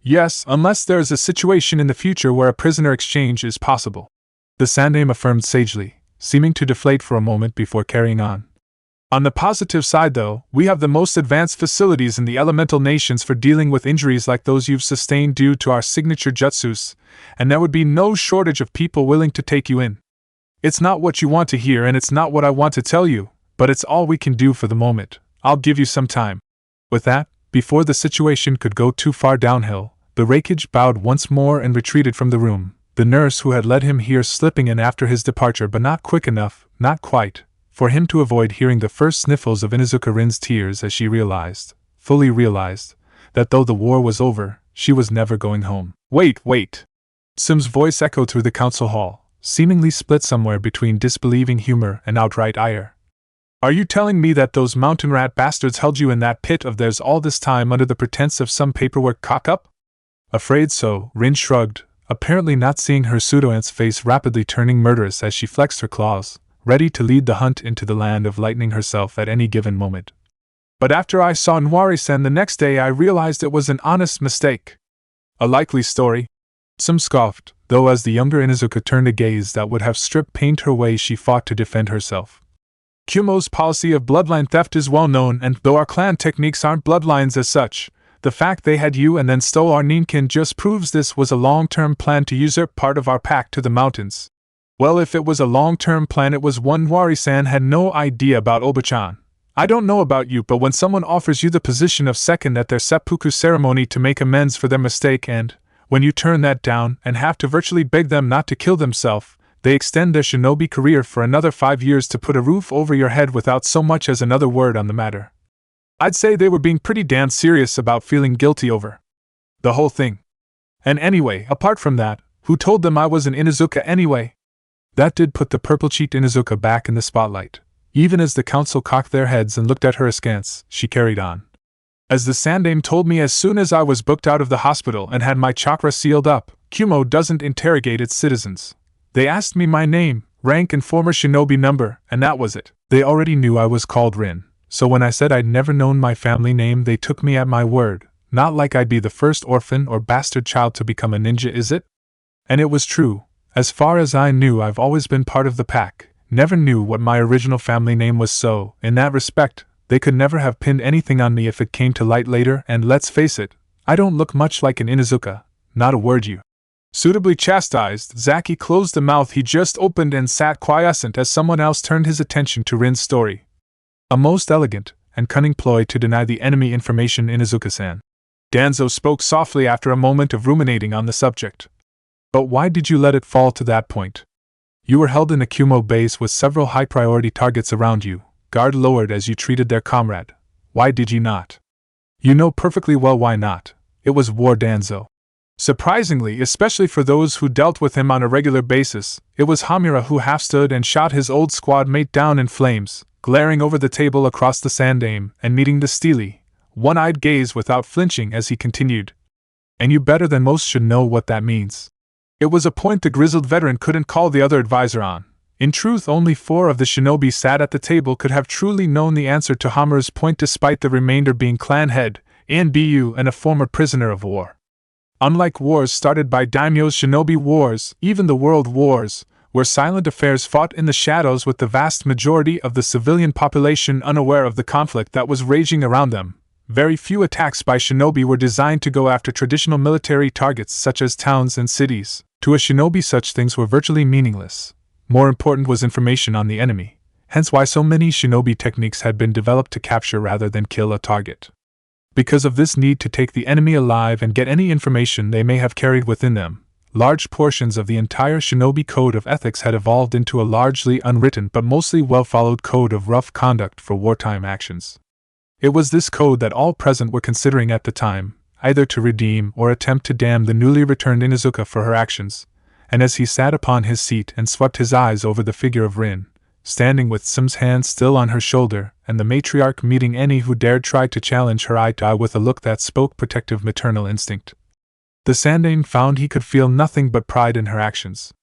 Yes, unless there is a situation in the future where a prisoner exchange is possible, the Sandaime affirmed sagely, seeming to deflate for a moment before carrying on. On the positive side though, we have the most advanced facilities in the elemental nations for dealing with injuries like those you've sustained due to our signature jutsus, and there would be no shortage of people willing to take you in. It's not what you want to hear and it's not what I want to tell you, but it's all we can do for the moment. I'll give you some time. With that, before the situation could go too far downhill, the Raikage bowed once more and retreated from the room, the nurse who had led him here slipping in after his departure, but not quick enough, not quite, for him to avoid hearing the first sniffles of Inuzuka Rin's tears as she fully realized, that though the war was over, she was never going home. Wait! Sim's voice echoed through the council hall, seemingly split somewhere between disbelieving humor and outright ire. Are you telling me that those mountain rat bastards held you in that pit of theirs all this time under the pretense of some paperwork cock-up? Afraid so, Rin shrugged, apparently not seeing her pseudo-aunt's face rapidly turning murderous as she flexed her claws, ready to lead the hunt into the land of lightning herself at any given moment. But after I saw Nwari-san the next day I realized it was an honest mistake. A likely story? Sim scoffed, though as the younger Inuzuka turned a gaze that would have stripped paint her way she fought to defend herself. Kumo's policy of bloodline theft is well known, and though our clan techniques aren't bloodlines as such, the fact they had you and then stole our ninkin just proves this was a long-term plan to usurp part of our pact to the mountains. Well, if it was a long-term plan, it was one Nwari-san had no idea about Obachan. I don't know about you, but when someone offers you the position of second at their seppuku ceremony to make amends for their mistake, and when you turn that down and have to virtually beg them not to kill themselves, they extend their shinobi career for another 5 years to put a roof over your head without so much as another word on the matter. I'd say they were being pretty damn serious about feeling guilty over the whole thing. And anyway, apart from that, who told them I was an Inuzuka anyway? That did put the purple-cheeked Inuzuka back in the spotlight. Even as the council cocked their heads and looked at her askance, she carried on. As the Sandaime told me as soon as I was booked out of the hospital and had my chakra sealed up, Kumo doesn't interrogate its citizens. They asked me my name, rank, and former shinobi number, and that was it. They already knew I was called Rin, so when I said I'd never known my family name, they took me at my word. Not like I'd be the first orphan or bastard child to become a ninja, is it? And it was true. As far as I knew, I've always been part of the pack. Never knew what my original family name was, so, in that respect, they could never have pinned anything on me if it came to light later, and let's face it, I don't look much like an Inuzuka. Not a word you. Suitably chastised, Zaki closed the mouth he just opened and sat quiescent as someone else turned his attention to Rin's story. A most elegant and cunning ploy to deny the enemy information, Inuzuka-san. Danzo spoke softly after a moment of ruminating on the subject. But why did you let it fall to that point? You were held in a Kumo base with several high-priority targets around you, guard lowered as you treated their comrade. Why did you not? You know perfectly well why not. It was war, Danzo. Surprisingly, especially for those who dealt with him on a regular basis, it was Hamura who half stood and shot his old squad mate down in flames, glaring over the table across the sandame and meeting the steely, one-eyed gaze without flinching as he continued. And you better than most should know what that means. It was a point the grizzled veteran couldn't call the other advisor on. In truth, only 4 of the shinobi sat at the table could have truly known the answer to Hamura's point, despite the remainder being clan head, anbu, and a former prisoner of war. Unlike wars started by daimyos, shinobi wars, even the world wars, were silent affairs fought in the shadows with the vast majority of the civilian population unaware of the conflict that was raging around them. Very few attacks by shinobi were designed to go after traditional military targets such as towns and cities. To a shinobi, such things were virtually meaningless. More important was information on the enemy, hence why so many shinobi techniques had been developed to capture rather than kill a target. Because of this need to take the enemy alive and get any information they may have carried within them, large portions of the entire shinobi code of ethics had evolved into a largely unwritten but mostly well-followed code of rough conduct for wartime actions. It was this code that all present were considering at the time, either to redeem or attempt to damn the newly returned Inuzuka for her actions, and as he sat upon his seat and swept his eyes over the figure of Rin, standing with Sim's hand still on her shoulder, and the matriarch meeting any who dared try to challenge her eye to eye with a look that spoke protective maternal instinct, the Sandane found he could feel nothing but pride in her actions.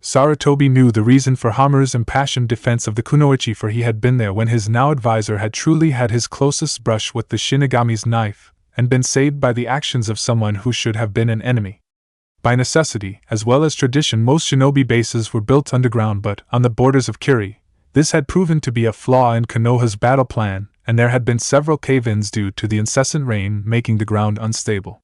Sarutobi knew the reason for Hamura's impassioned defense of the kunoichi, for he had been there when his now advisor had truly had his closest brush with the Shinigami's knife, and been saved by the actions of someone who should have been an enemy. By necessity, as well as tradition, most shinobi bases were built underground, but on the borders of Kiri, this had proven to be a flaw in Konoha's battle plan, and there had been several cave-ins due to the incessant rain making the ground unstable.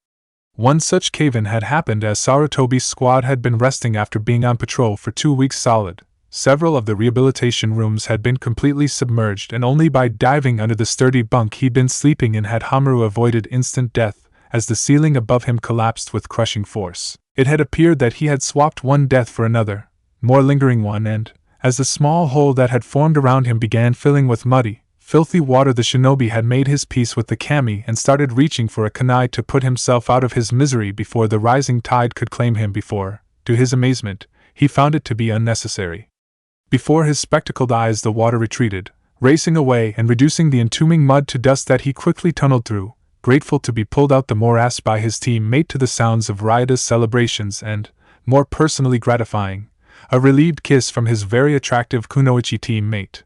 One such cave-in had happened as Sarutobi's squad had been resting after being on patrol for 2 weeks solid. Several of the rehabilitation rooms had been completely submerged, and only by diving under the sturdy bunk he'd been sleeping in had Hamura avoided instant death, as the ceiling above him collapsed with crushing force. It had appeared that he had swapped one death for another, more lingering one, and, as the small hole that had formed around him began filling with muddy, filthy water, the shinobi had made his peace with the kami and started reaching for a kunai to put himself out of his misery before the rising tide could claim him. Before, to his amazement, he found it to be unnecessary. Before his spectacled eyes the water retreated, racing away and reducing the entombing mud to dust that he quickly tunneled through, grateful to be pulled out the morass by his teammate to the sounds of riotous celebrations and, more personally gratifying, a relieved kiss from his very attractive kunoichi teammate.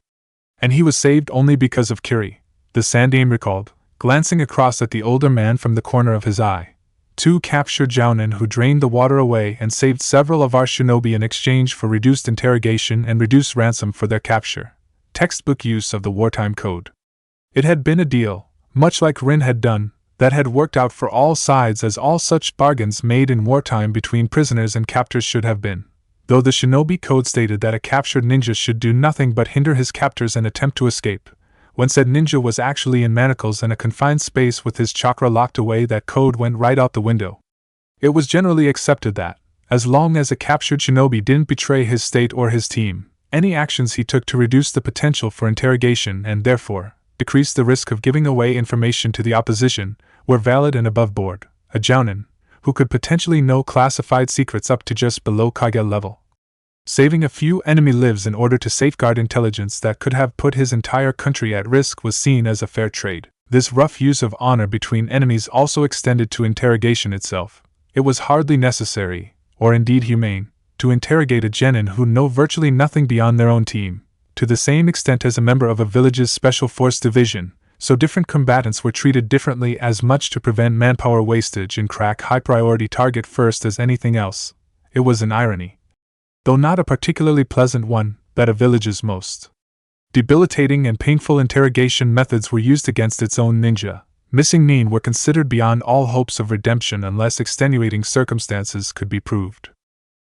And he was saved only because of Kiri, the Sandame recalled, glancing across at the older man from the corner of his eye. 2 captured jounin who drained the water away and saved several of our shinobi in exchange for reduced interrogation and reduced ransom for their capture. Textbook use of the wartime code. It had been a deal, much like Rin had done, that had worked out for all sides, as all such bargains made in wartime between prisoners and captors should have been. Though the shinobi code stated that a captured ninja should do nothing but hinder his captors and attempt to escape, when said ninja was actually in manacles in a confined space with his chakra locked away, that code went right out the window. It was generally accepted that, as long as a captured shinobi didn't betray his state or his team, any actions he took to reduce the potential for interrogation and therefore decrease the risk of giving away information to the opposition were valid and above board. A jounin, who could potentially know classified secrets up to just below Kage level, saving a few enemy lives in order to safeguard intelligence that could have put his entire country at risk, was seen as a fair trade. This rough use of honor between enemies also extended to interrogation itself. It was hardly necessary, or indeed humane, to interrogate a genin who know virtually nothing beyond their own team, to the same extent as a member of a village's special force division, so different combatants were treated differently, as much to prevent manpower wastage and crack high-priority target first as anything else. It was an irony, though not a particularly pleasant one, that a village's most debilitating and painful interrogation methods were used against its own ninja. Missing Nin were considered beyond all hopes of redemption unless extenuating circumstances could be proved.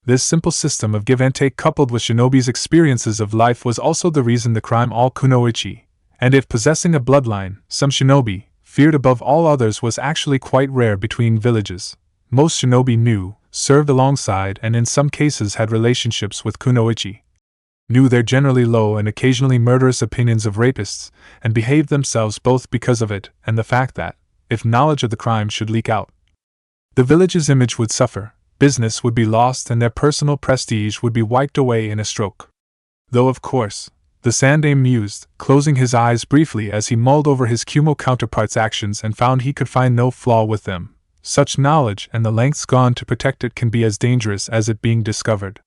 This simple system of give and take coupled with shinobi's experiences of life was also the reason the crime all kunoichi, and if possessing a bloodline, some shinobi, feared above all others, was actually quite rare between villages. Most shinobi knew, served alongside, and in some cases had relationships with kunoichi. Knew their generally low and occasionally murderous opinions of rapists, and behaved themselves both because of it and the fact that, if knowledge of the crime should leak out, the village's image would suffer, business would be lost, and their personal prestige would be wiped away in a stroke. Though of course, the Sandaime mused, closing his eyes briefly as he mulled over his Kumo counterpart's actions and found he could find no flaw with them. Such knowledge and the lengths gone to protect it can be as dangerous as it being discovered.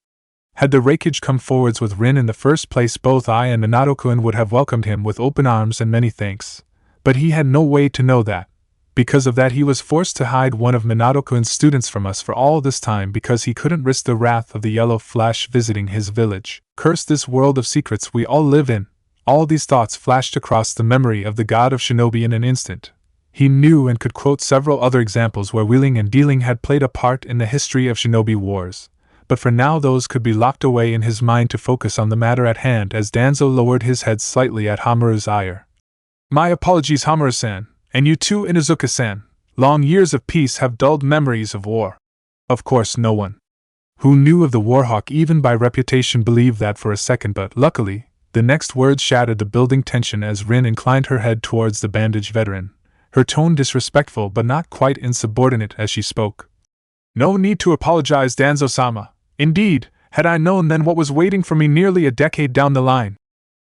Had the Reikage come forwards with Rin in the first place, both I and Minato-kun would have welcomed him with open arms and many thanks. But he had no way to know that. Because of that, he was forced to hide one of Minato-kun's students from us for all this time because he couldn't risk the wrath of the Yellow Flash visiting his village. Curse this world of secrets we all live in. All these thoughts flashed across the memory of the god of shinobi in an instant. He knew and could quote several other examples where wheeling and dealing had played a part in the history of shinobi wars. But for now those could be locked away in his mind to focus on the matter at hand as Danzo lowered his head slightly at Hamaru's ire. My apologies, Hamaru-san, and you too, Inuzuka-san. Long years of peace have dulled memories of war. Of course no one who knew of the Warhawk even by reputation believed that for a second, but luckily, the next words shattered the building tension as Rin inclined her head towards the bandaged veteran, her tone disrespectful but not quite insubordinate as she spoke. No need to apologize, Danzo-sama. Indeed, had I known then what was waiting for me nearly a decade down the line.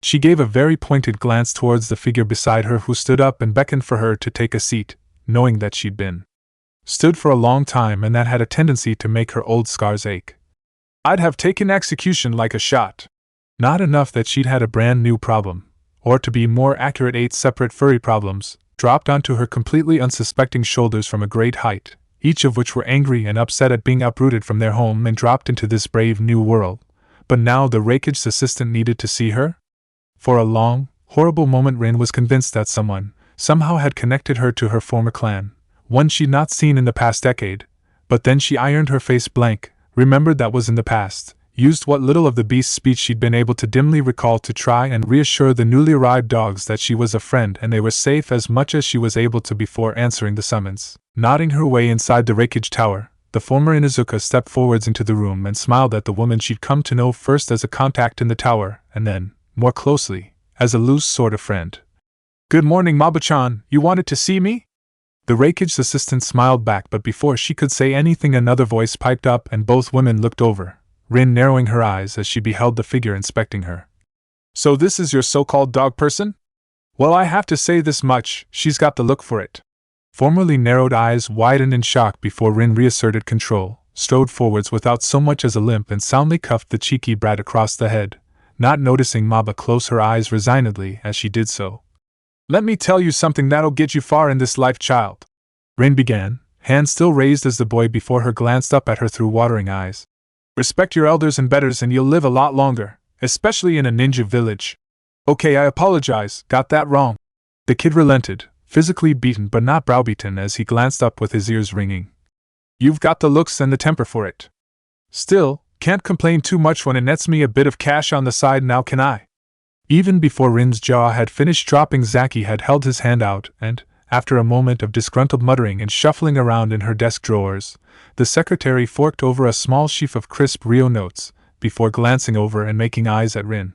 She gave a very pointed glance towards the figure beside her who stood up and beckoned for her to take a seat, knowing that she'd been stood for a long time and that had a tendency to make her old scars ache. I'd have taken execution like a shot. Not enough that she'd had a brand new problem, or to be more accurate 8 separate furry problems, dropped onto her completely unsuspecting shoulders from a great height, each of which were angry and upset at being uprooted from their home and dropped into this brave new world. But now the Reikage's assistant needed to see her? For a long, horrible moment Rin was convinced that someone, somehow had connected her to her former clan, one she'd not seen in the past decade, but then she ironed her face blank, remembered that was in the past, used what little of the beast's speech she'd been able to dimly recall to try and reassure the newly arrived dogs that she was a friend and they were safe as much as she was able to before answering the summons. Nodding her way inside the Reikage tower, the former Inuzuka stepped forwards into the room and smiled at the woman she'd come to know first as a contact in the tower, and then, more closely, as a loose sort of friend. Good morning, Maba-chan, you wanted to see me? The Reikage's assistant smiled back, but before she could say anything another voice piped up and both women looked over, Rin narrowing her eyes as she beheld the figure inspecting her. So this is your so-called dog person? Well, I have to say this much, she's got the look for it. Formerly narrowed eyes widened in shock before Rin reasserted control, strode forwards without so much as a limp and soundly cuffed the cheeky brat across the head, not noticing Maba close her eyes resignedly as she did so. Let me tell you something that'll get you far in this life, child. Rin began, hand still raised as the boy before her glanced up at her through watering eyes. Respect your elders and betters and you'll live a lot longer, especially in a ninja village. Okay, I apologize, got that wrong. The kid relented, physically beaten but not browbeaten as he glanced up with his ears ringing. You've got the looks and the temper for it. Still, can't complain too much when it nets me a bit of cash on the side, now can I? Even before Rin's jaw had finished dropping, Zaki had held his hand out and, after a moment of disgruntled muttering and shuffling around in her desk drawers, the secretary forked over a small sheaf of crisp Rio notes, before glancing over and making eyes at Rin.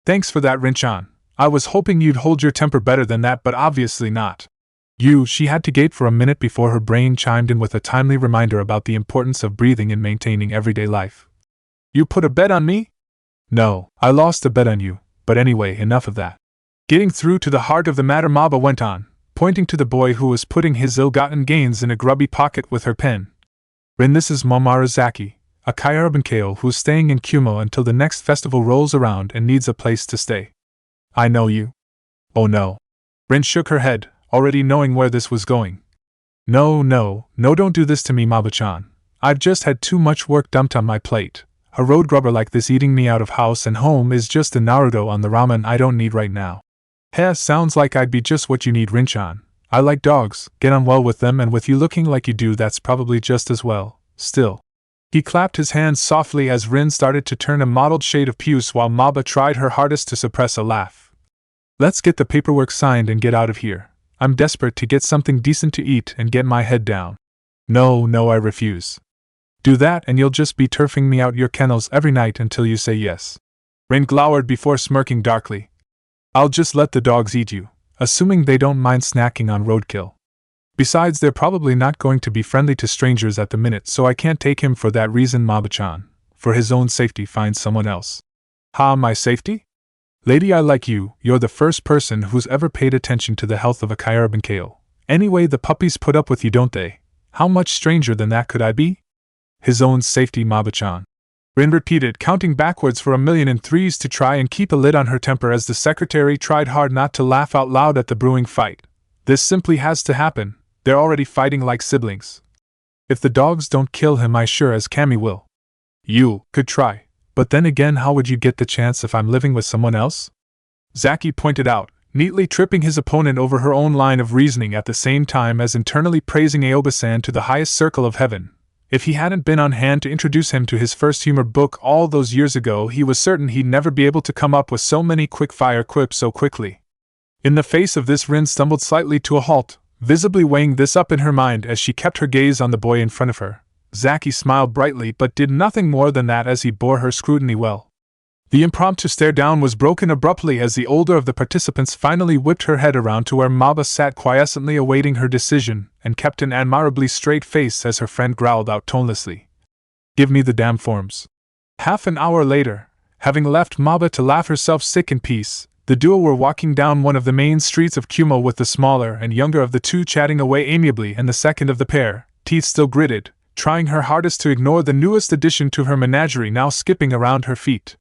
Thanks for that, Rin-chan. I was hoping you'd hold your temper better than that, but obviously not. She had to gape for a minute before her brain chimed in with a timely reminder about the importance of breathing and maintaining everyday life. You put a bet on me? No, I lost a bet on you, but anyway, enough of that. Getting through to the heart of the matter, Maba went on, pointing to the boy who was putting his ill-gotten gains in a grubby pocket with her pen. Rin, this is Mamoru Zaki, a Kyarabankeo who's staying in Kumo until the next festival rolls around and needs a place to stay. I know you. Oh no. Rin shook her head, already knowing where this was going. No, don't do this to me, Maba-chan. I've just had too much work dumped on my plate. A road grubber like this eating me out of house and home is just a Naruto on the ramen I don't need right now. Heh, sounds like I'd be just what you need, Rin-chan. I like dogs, get on well with them, and with you looking like you do, that's probably just as well. Still. He clapped his hands softly as Rin started to turn a mottled shade of puce while Maba tried her hardest to suppress a laugh. Let's get the paperwork signed and get out of here. I'm desperate to get something decent to eat and get my head down. No, I refuse. Do that and you'll just be turfing me out your kennels every night until you say yes. Rin glowered before smirking darkly. I'll just let the dogs eat you, assuming they don't mind snacking on roadkill. Besides, they're probably not going to be friendly to strangers at the minute, so I can't take him for that reason, Maba-chan. For his own safety, find someone else. Ha, my safety? Lady, I like you. You're the first person who's ever paid attention to the health of a Kyarabankeo. Anyway, the puppies put up with you, don't they? How much stranger than that could I be? His own safety, Maba-chan. Rin repeated, counting backwards for 1,000,000 threes to try and keep a lid on her temper as the secretary tried hard not to laugh out loud at the brewing fight. This simply has to happen. They're already fighting like siblings. If the dogs don't kill him, I sure as Cammy will. You could try, but then again, how would you get the chance if I'm living with someone else? Zaki pointed out, neatly tripping his opponent over her own line of reasoning at the same time as internally praising Aoba-san to the highest circle of heaven. If he hadn't been on hand to introduce him to his first humor book all those years ago, he was certain he'd never be able to come up with so many quick-fire quips so quickly. In the face of this, Rin stumbled slightly to a halt, visibly weighing this up in her mind as she kept her gaze on the boy in front of her. Zaki smiled brightly but did nothing more than that as he bore her scrutiny well. The impromptu stare down was broken abruptly as the older of the participants finally whipped her head around to where Maba sat quiescently awaiting her decision and kept an admirably straight face as her friend growled out tonelessly. Give me the damn forms. Half an hour later, having left Maba to laugh herself sick in peace, the duo were walking down one of the main streets of Kumo with the smaller and younger of the two chatting away amiably and the second of the pair, teeth still gritted, trying her hardest to ignore the newest addition to her menagerie now skipping around her feet.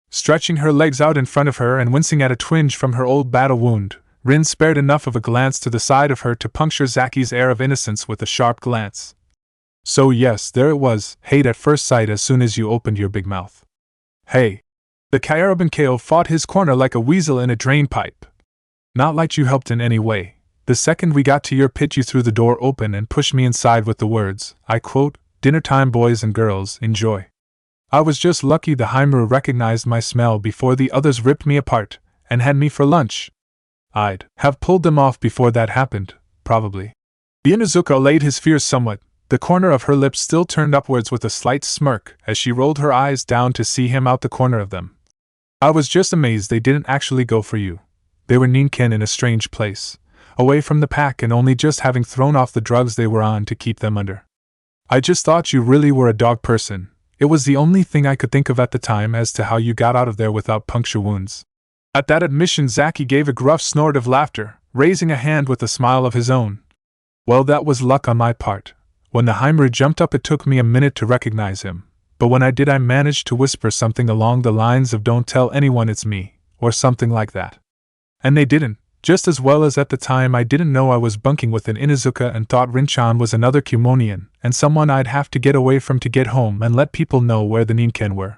Stretching her legs out in front of her and wincing at a twinge from her old battle wound, Rin spared enough of a glance to the side of her to puncture Zaki's air of innocence with a sharp glance. So yes, there it was, hate at first sight as soon as you opened your big mouth. Hey! The Kyarabankeo fought his corner like a weasel in a drain pipe. Not like you helped in any way. The second we got to your pit, you threw the door open and pushed me inside with the words, I quote, "Dinner time, boys and girls, enjoy." I was just lucky the Heimeru recognized my smell before the others ripped me apart and had me for lunch. I'd have pulled them off before that happened, probably. The Inuzuka allayed his fears somewhat, the corner of her lips still turned upwards with a slight smirk as she rolled her eyes down to see him out the corner of them. I was just amazed they didn't actually go for you. They were ninken in a strange place, away from the pack and only just having thrown off the drugs they were on to keep them under. I just thought you really were a dog person. It was the only thing I could think of at the time as to how you got out of there without puncture wounds. At that admission, Zaki gave a gruff snort of laughter, raising a hand with a smile of his own. Well, that was luck on my part. When the Heimeru jumped up, it took me a minute to recognize him. But when I did, I managed to whisper something along the lines of "Don't tell anyone it's me," or something like that. And they didn't, just as well as at the time I didn't know I was bunking with an Inuzuka and thought Rin-chan was another Kumonian, and someone I'd have to get away from to get home and let people know where the ninken were.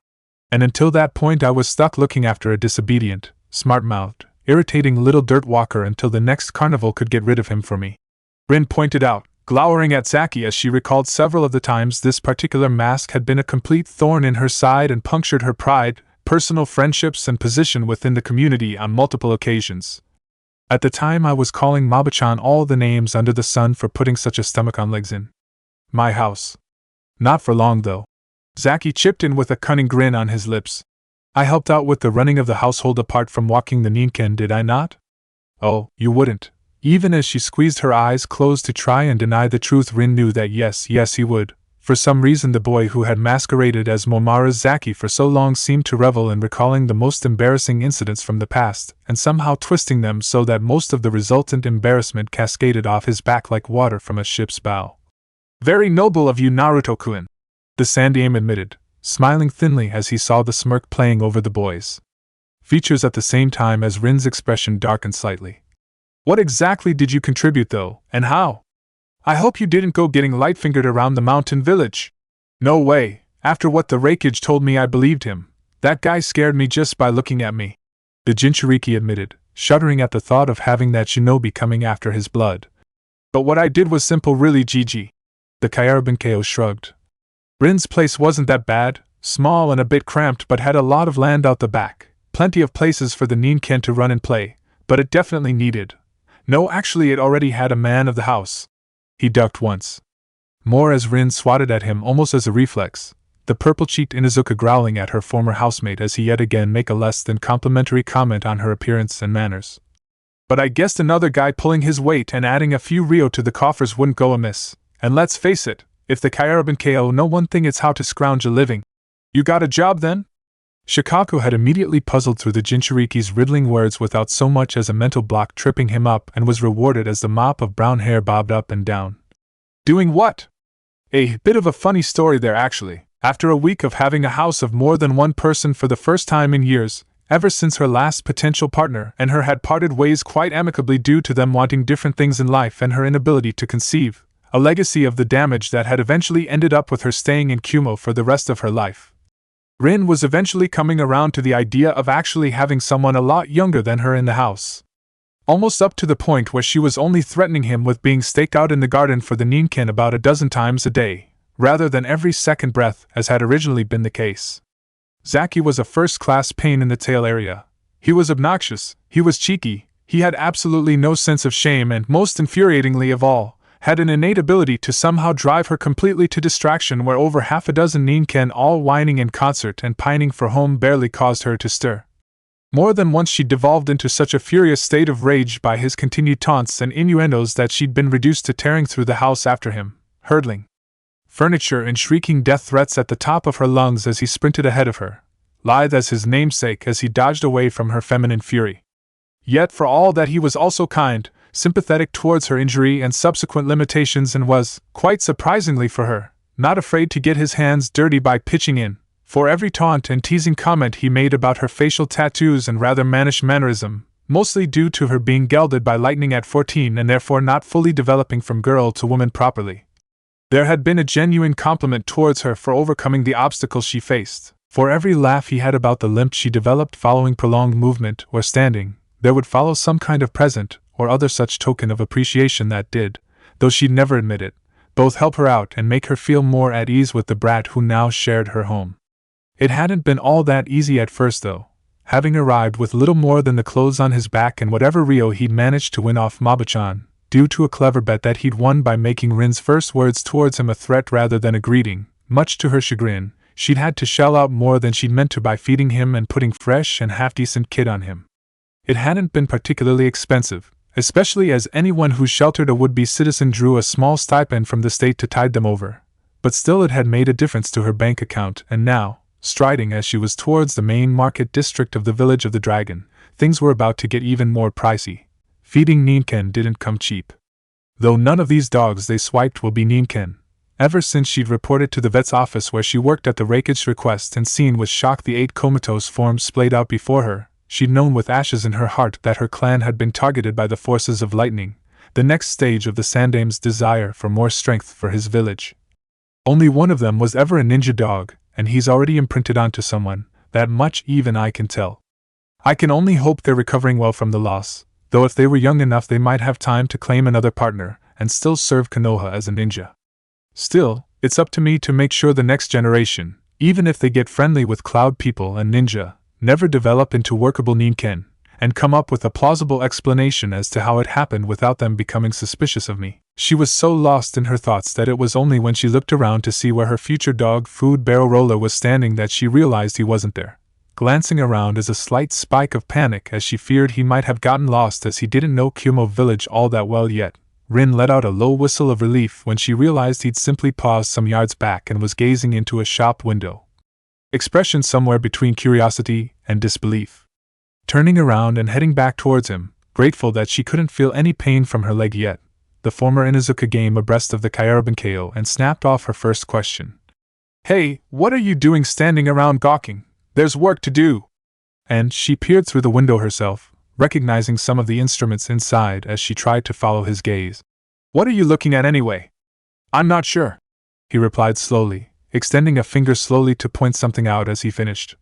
And until that point I was stuck looking after a disobedient, smart-mouthed, irritating little dirt walker until the next carnival could get rid of him for me. Rin pointed out, glowering at Zaki as she recalled several of the times this particular mask had been a complete thorn in her side and punctured her pride, personal friendships and position within the community on multiple occasions. At the time I was calling Maba-chan all the names under the sun for putting such a stomach on legs in my house. Not for long though. Zaki chipped in with a cunning grin on his lips. I helped out with the running of the household apart from walking the ninken, did I not? Oh, you wouldn't. Even as she squeezed her eyes closed to try and deny the truth, Rin knew that yes, he would. For some reason the boy who had masqueraded as Momara's Zaki for so long seemed to revel in recalling the most embarrassing incidents from the past, and somehow twisting them so that most of the resultant embarrassment cascaded off his back like water from a ship's bow. Very noble of you, Naruto-kun. the Sandaime admitted, smiling thinly as he saw the smirk playing over the boy's features at the same time as Rin's expression darkened slightly. What exactly did you contribute though, and how? I hope you didn't go getting light-fingered around the mountain village. No way, after what the Raikage told me I believed him. That guy scared me just by looking at me. The Jinchuriki admitted, shuddering at the thought of having that shinobi coming after his blood. But what I did was simple really, Gigi. The Kyarabenkeo shrugged. Rin's place wasn't that bad, small and a bit cramped but had a lot of land out the back, plenty of places for the Ninken to run and play, but it definitely needed. No, actually it already had a man of the house. He ducked once more as Rin swatted at him almost as a reflex, the purple-cheeked Inuzuka growling at her former housemate as he yet again make a less than complimentary comment on her appearance and manners. But I guessed another guy pulling his weight and adding a few ryo to the coffers wouldn't go amiss, and let's face it, if the Kyarabenkeo know one thing it's how to scrounge a living. You got a job then? Shikaku had immediately puzzled through the Jinchuriki's riddling words without so much as a mental block tripping him up and was rewarded as the mop of brown hair bobbed up and down. Doing what? A bit of a funny story there actually. After a week of having a house of more than one person for the first time in years, ever since her last potential partner and her had parted ways quite amicably due to them wanting different things in life and her inability to conceive, a legacy of the damage that had eventually ended up with her staying in Kumo for the rest of her life. Rin was eventually coming around to the idea of actually having someone a lot younger than her in the house. Almost up to the point where she was only threatening him with being staked out in the garden for the Ninken about a dozen times a day, rather than every second breath as had originally been the case. Zaki was a first-class pain in the tail area. He was obnoxious, he was cheeky, he had absolutely no sense of shame and, most infuriatingly of all, had an innate ability to somehow drive her completely to distraction where over half a dozen Ninken all whining in concert and pining for home barely caused her to stir. More than once she devolved into such a furious state of rage by his continued taunts and innuendos that she'd been reduced to tearing through the house after him, hurtling furniture and shrieking death threats at the top of her lungs as he sprinted ahead of her, lithe as his namesake as he dodged away from her feminine fury. Yet for all that he was also kind, sympathetic towards her injury and subsequent limitations and was, quite surprisingly for her, not afraid to get his hands dirty by pitching in, for every taunt and teasing comment he made about her facial tattoos and rather mannish mannerism, mostly due to her being gelded by lightning at 14 and therefore not fully developing from girl to woman properly. There had been a genuine compliment towards her for overcoming the obstacles she faced. For every laugh he had about the limp she developed following prolonged movement or standing, there would follow some kind of present or other such token of appreciation that did, though she'd never admit it, both help her out and make her feel more at ease with the brat who now shared her home. It hadn't been all that easy at first though, having arrived with little more than the clothes on his back and whatever ryo he'd managed to win off Mabuchan, due to a clever bet that he'd won by making Rin's first words towards him a threat rather than a greeting. Much to her chagrin, she'd had to shell out more than she'd meant to by feeding him and putting fresh and half-decent kid on him. It hadn't been particularly expensive, especially as anyone who sheltered a would-be citizen drew a small stipend from the state to tide them over, but still it had made a difference to her bank account, and now, striding as she was towards the main market district of the village of the dragon, things were about to get even more pricey. Feeding Ninken didn't come cheap. Though none of these dogs they swiped will be Ninken. Ever since she'd reported to the vet's office where she worked at the Raikage's request and seen with shock the 8 comatose forms splayed out before her, she'd known with ashes in her heart that her clan had been targeted by the forces of lightning, the next stage of the Sandaime's desire for more strength for his village. Only one of them was ever a ninja dog, and he's already imprinted onto someone, that much even I can tell. I can only hope they're recovering well from the loss, though if they were young enough they might have time to claim another partner, and still serve Konoha as a ninja. Still, it's up to me to make sure the next generation, even if they get friendly with cloud people and ninja, never develop into workable Ninken, and come up with a plausible explanation as to how it happened without them becoming suspicious of me. She was so lost in her thoughts that it was only when she looked around to see where her future dog food barrel roller was standing that she realized he wasn't there. Glancing around as a slight spike of panic as she feared he might have gotten lost as he didn't know Kumo village all that well yet, Rin let out a low whistle of relief when she realized he'd simply paused some yards back and was gazing into a shop window. Expression somewhere between curiosity and disbelief. Turning around and heading back towards him, grateful that she couldn't feel any pain from her leg yet, the former Inuzuka came abreast of the Kyarabenkeo and snapped off her first question. Hey, what are you doing standing around gawking? There's work to do. And she peered through the window herself, recognizing some of the instruments inside as she tried to follow his gaze. What are you looking at anyway? I'm not sure, he replied slowly, extending a finger slowly to point something out as he finished.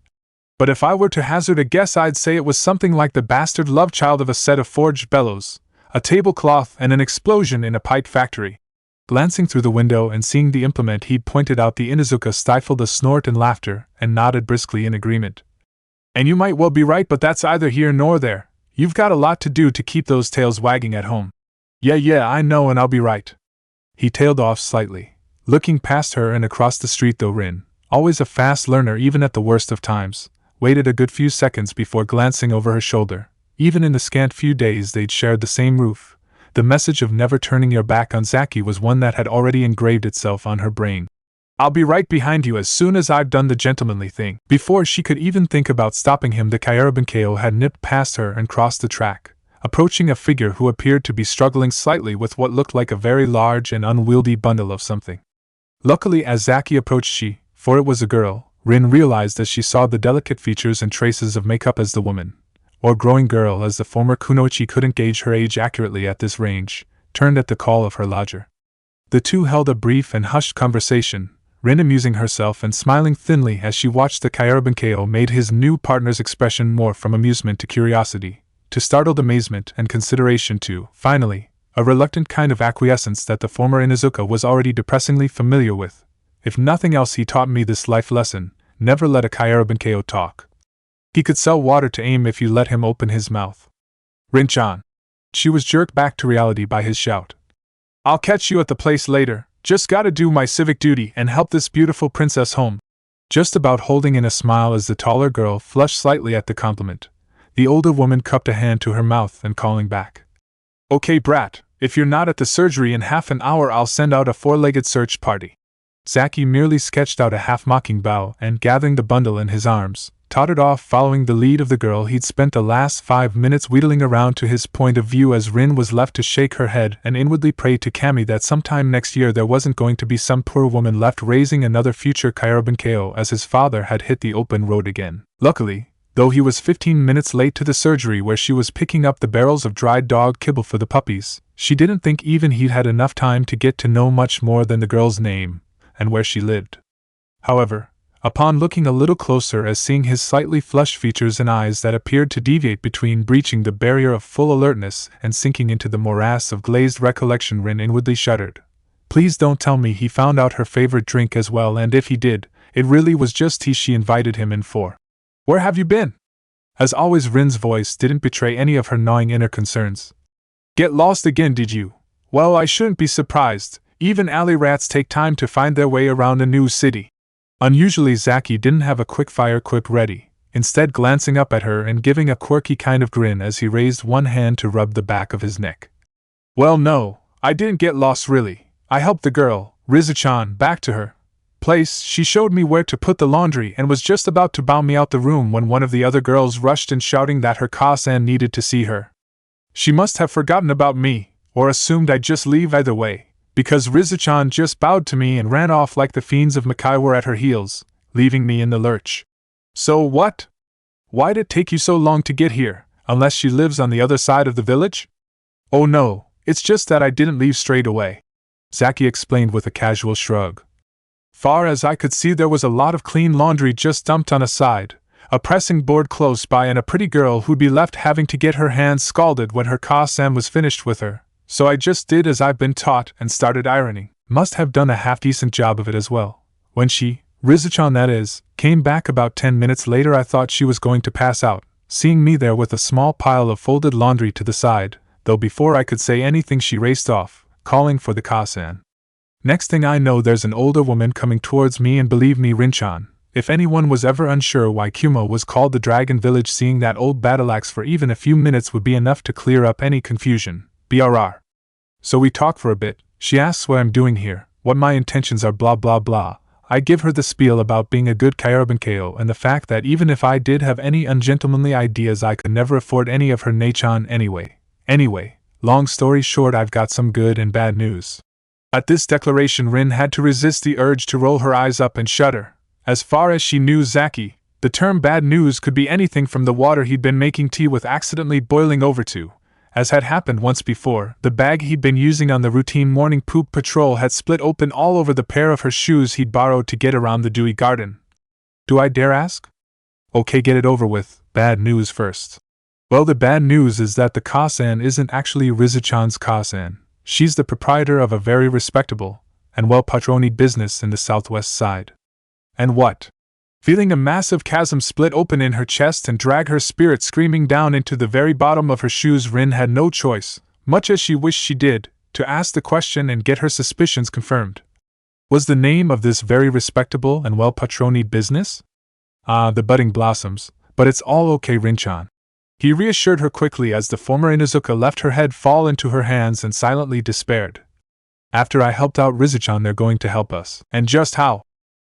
But if I were to hazard a guess, I'd say it was something like the bastard love child of a set of forged bellows, a tablecloth, and an explosion in a pipe factory. Glancing through the window and seeing the implement he'd pointed out, the Inuzuka stifled a snort in laughter and nodded briskly in agreement. And you might well be right, but that's either here nor there. You've got a lot to do to keep those tails wagging at home. Yeah, I know, and I'll be right. He tailed off slightly, looking past her and across the street, though Rin, always a fast learner even at the worst of times, waited a good few seconds before glancing over her shoulder. Even in the scant few days they'd shared the same roof, the message of never turning your back on Zaki was one that had already engraved itself on her brain. I'll be right behind you as soon as I've done the gentlemanly thing. Before she could even think about stopping him, the Kyarabankeo had nipped past her and crossed the track, approaching a figure who appeared to be struggling slightly with what looked like a very large and unwieldy bundle of something. Luckily, as Zaki approached, for it was a girl, Rin realized as she saw the delicate features and traces of makeup as the woman, or growing girl, as the former kunoichi couldn't gauge her age accurately at this range, turned at the call of her lodger. The two held a brief and hushed conversation, Rin amusing herself and smiling thinly as she watched the Kyarabankeo made his new partner's expression more from amusement to curiosity, to startled amazement and consideration to, finally, a reluctant kind of acquiescence that the former Inuzuka was already depressingly familiar with. If nothing else, he taught me this life lesson: never let a Kyarabankeo talk. He could sell water to aim if you let him open his mouth. Rin-chan. She was jerked back to reality by his shout. I'll catch you at the place later. Just gotta do my civic duty and help this beautiful princess home. Just about holding in a smile as the taller girl flushed slightly at the compliment, the older woman cupped a hand to her mouth and calling back. Okay, brat, if you're not at the surgery in half an hour, I'll send out a four-legged search party. Zaki merely sketched out a half-mocking bow and, gathering the bundle in his arms, tottered off following the lead of the girl he'd spent the last 5 minutes wheedling around to his point of view, as Rin was left to shake her head and inwardly pray to Kami that sometime next year there wasn't going to be some poor woman left raising another future Kyarabankeo, as his father had hit the open road again. Luckily, though he was 15 minutes late to the surgery where she was picking up the barrels of dried dog kibble for the puppies, she didn't think even he'd had enough time to get to know much more than the girl's name and where she lived. However, upon looking a little closer, as seeing his slightly flushed features and eyes that appeared to deviate between breaching the barrier of full alertness and sinking into the morass of glazed recollection, Rin inwardly shuddered. Please don't tell me he found out her favorite drink as well, and if he did, it really was just tea she invited him in for. Where have you been? As always, Rin's voice didn't betray any of her gnawing inner concerns. Get lost again, did you? Well, I shouldn't be surprised. Even alley rats take time to find their way around a new city. Unusually, Zaki didn't have a quick-fire quip ready, instead glancing up at her and giving a quirky kind of grin as he raised one hand to rub the back of his neck. Well, no, I didn't get lost really. I helped the girl, Rizu-chan, back to her place. She showed me where to put the laundry and was just about to bow me out the room when one of the other girls rushed in shouting that her Ka-san needed to see her. She must have forgotten about me, or assumed I'd just leave either way, because Rizu-chan just bowed to me and ran off like the fiends of Makai were at her heels, leaving me in the lurch. So what? Why'd it take you so long to get here, unless she lives on the other side of the village? Oh no, it's just that I didn't leave straight away, Zaki explained with a casual shrug. Far as I could see, there was a lot of clean laundry just dumped on a side, a pressing board close by, and a pretty girl who'd be left having to get her hands scalded when her Ka-san was finished with her. So I just did as I've been taught and started ironing. Must have done a half-decent job of it as well. When she, Rizu-chan that is, came back about 10 minutes later, I thought she was going to pass out, seeing me there with a small pile of folded laundry to the side, though before I could say anything she raced off, calling for the Ka-san. Next thing I know, there's an older woman coming towards me, and believe me, Rin-chan, if anyone was ever unsure why Kumo was called the Dragon Village, seeing that old battle axe for even a few minutes would be enough to clear up any confusion. BRR. So we talk for a bit. She asks what I'm doing here, what my intentions are, blah blah blah. I give her the spiel about being a good Kyarabankeo and the fact that even if I did have any ungentlemanly ideas, I could never afford any of her Nechan anyway. Anyway, long story short, I've got some good and bad news. At this declaration, Rin had to resist the urge to roll her eyes up and shudder. As far as she knew Zaki, the term bad news could be anything from the water he'd been making tea with accidentally boiling over to. As had happened once before, the bag he'd been using on the routine morning poop patrol had split open all over the pair of her shoes he'd borrowed to get around the dewy garden. Do I dare ask? Okay, get it over with. Bad news first. Well, the bad news is that the Ka-san isn't actually Rizuchan's Ka-san. She's the proprietor of a very respectable and well-patronied business in the southwest side. And what? Feeling a massive chasm split open in her chest and drag her spirit screaming down into the very bottom of her shoes, Rin had no choice, much as she wished she did, to ask the question and get her suspicions confirmed. Was the name of this very respectable and well-patronied business? The Budding Blossoms, but it's all okay, Rin-chan. He reassured her quickly as the former Inuzuka left her head fall into her hands and silently despaired. After I helped out Rizuchan, they're going to help us. And just how?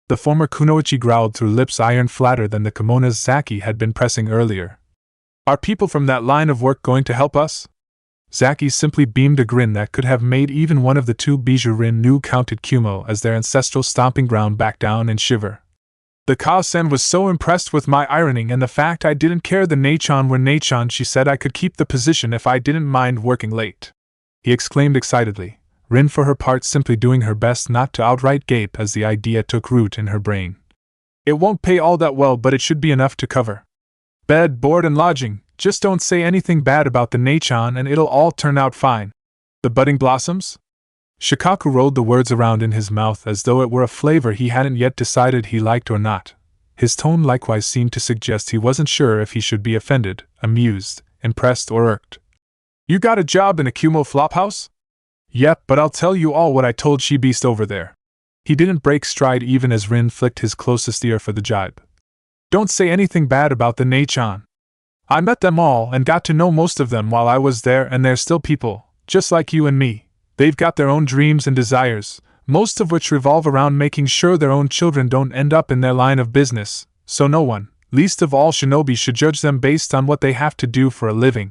The former Kunoichi growled through lips iron flatter than the kimonos Zaki had been pressing earlier. Are people from that line of work going to help us? Zaki simply beamed a grin that could have made even one of the two Bijou Rin knew counted Kumo as their ancestral stomping ground back down and shiver. The Ka-sen was so impressed with my ironing and the fact I didn't care the Neichan were Neichan, she said I could keep the position if I didn't mind working late. He exclaimed excitedly, Rin for her part simply doing her best not to outright gape as the idea took root in her brain. It won't pay all that well, but it should be enough to cover bed, board, and lodging. Just don't say anything bad about the Neichan and it'll all turn out fine. The Budding Blossoms? Shikaku rolled the words around in his mouth as though it were a flavor he hadn't yet decided he liked or not. His tone likewise seemed to suggest he wasn't sure if he should be offended, amused, impressed, or irked. You got a job in a Kumo flophouse? Yep, but I'll tell you all what I told She-Beast over there. He didn't break stride even as Rin flicked his closest ear for the jibe. Don't say anything bad about the Neichan. I met them all and got to know most of them while I was there, and they're still people, just like you and me. They've got their own dreams and desires, most of which revolve around making sure their own children don't end up in their line of business, so no one, least of all shinobi, should judge them based on what they have to do for a living.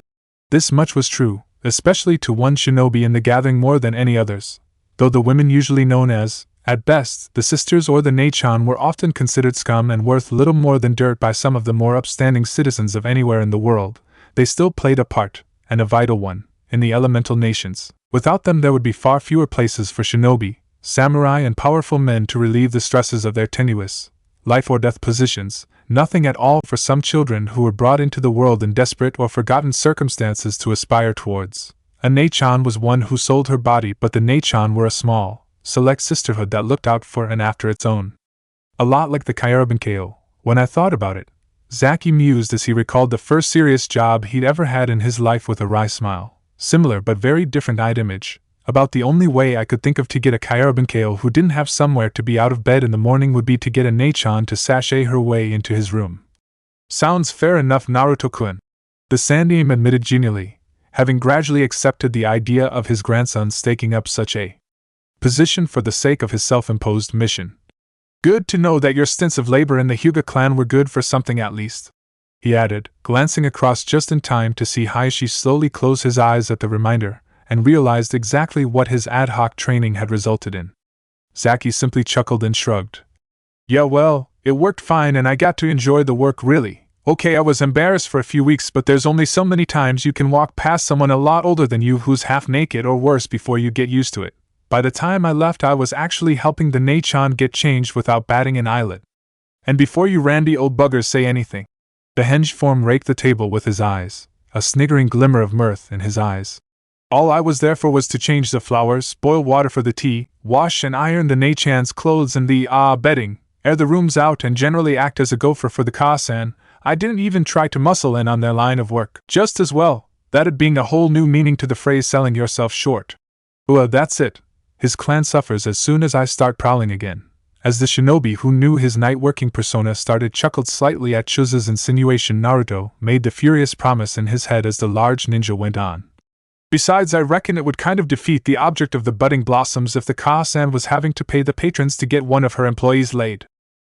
This much was true, especially to one shinobi in the gathering more than any others, though the women usually known as, at best, the sisters or the Neichan were often considered scum and worth little more than dirt by some of the more upstanding citizens of anywhere in the world. They still played a part, and a vital one, in the elemental nations. Without them there would be far fewer places for shinobi, samurai, and powerful men to relieve the stresses of their tenuous, life-or-death positions, nothing at all for some children who were brought into the world in desperate or forgotten circumstances to aspire towards. A Neichan was one who sold her body, but the Neichan were a small, select sisterhood that looked out for and after its own. A lot like the Kairabankeo. When I thought about it, Zaki mused as he recalled the first serious job he'd ever had in his life with a wry smile. Similar but very different-eyed image. About the only way I could think of to get a Kairabankeo who didn't have somewhere to be out of bed in the morning would be to get a Neichan to sashay her way into his room. Sounds fair enough, Naruto-kun. The Sandaime admitted genially, having gradually accepted the idea of his grandson staking up such a position for the sake of his self-imposed mission. Good to know that your stints of labor in the Hyuga clan were good for something at least, he added, glancing across just in time to see Hayashi slowly close his eyes at the reminder, and realized exactly what his ad hoc training had resulted in. Zaki simply chuckled and shrugged. Yeah, well, it worked fine and I got to enjoy the work really. Okay, I was embarrassed for a few weeks, but there's only so many times you can walk past someone a lot older than you who's half naked or worse before you get used to it. By the time I left, I was actually helping the Neichan get changed without batting an eyelid. And before you randy old buggers say anything. The henge form raked the table with his eyes, a sniggering glimmer of mirth in his eyes. All I was there for was to change the flowers, boil water for the tea, wash and iron the Neichan's clothes and the bedding, air the rooms out, and generally act as a gopher for the Ka-san. I didn't even try to muscle in on their line of work. Just as well, that'd being a whole new meaning to the phrase selling yourself short. Well, that's it. His clan suffers as soon as I start prowling again. As the shinobi who knew his night-working persona started chuckled slightly at Chuza's insinuation, Naruto made the furious promise in his head as the large ninja went on. Besides, I reckon it would kind of defeat the object of the Budding Blossoms if the Ka-san was having to pay the patrons to get one of her employees laid.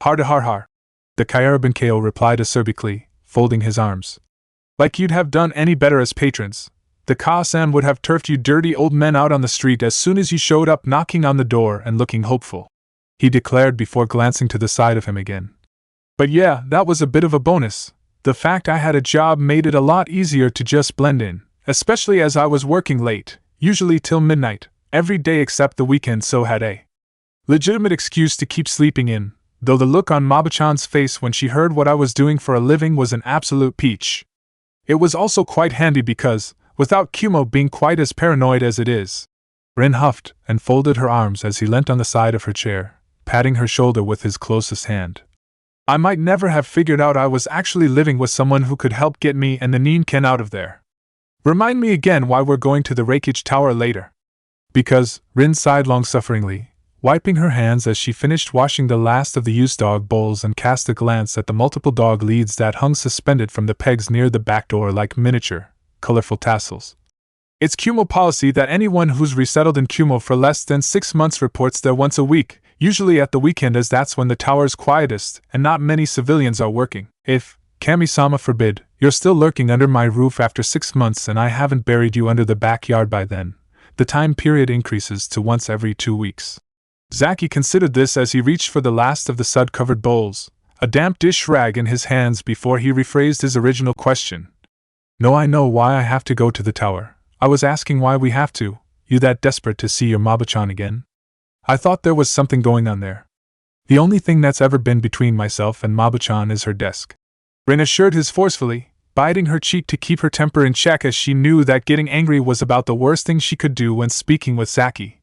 Har. The Kairabankeo replied acerbically, folding his arms. Like you'd have done any better as patrons. the Ka-san would have turfed you dirty old men out on the street as soon as you showed up knocking on the door and looking hopeful," he declared before glancing to the side of him again. "But yeah, that was a bit of a bonus. The fact I had a job made it a lot easier to just blend in, especially as I was working late, usually till midnight, every day except the weekend, so had a legitimate excuse to keep sleeping in, though the look on Maba-chan's face when she heard what I was doing for a living was an absolute peach. It was also quite handy because, without Kumo being quite as paranoid as it is," Rin huffed and folded her arms as he leant on the side of her chair, patting her shoulder with his closest hand, "I might never have figured out I was actually living with someone who could help get me and the Ninken out of there. Remind me again why we're going to the Reikage Tower later." "Because," Rin sighed long-sufferingly, wiping her hands as she finished washing the last of the used dog bowls and cast a glance at the multiple dog leads that hung suspended from the pegs near the back door like miniature, colorful tassels. "It's Kumo policy that anyone who's resettled in Kumo for less than 6 months reports there once a week, usually at the weekend as that's when the tower's quietest and not many civilians are working. If, Kami-sama forbid, you're still lurking under my roof after 6 months and I haven't buried you under the backyard by then, the time period increases to once every 2 weeks. Zaki considered this as he reached for the last of the sud-covered bowls, a damp dish rag in his hands before he rephrased his original question. "No, I know why I have to go to the tower. I was asking why we have to. You that desperate to see your Maba-chan again? I thought there was something going on there. The only thing that's ever been between myself and Maba-chan is her desk," Rin assured his forcefully, biting her cheek to keep her temper in check as she knew that getting angry was about the worst thing she could do when speaking with Zaki.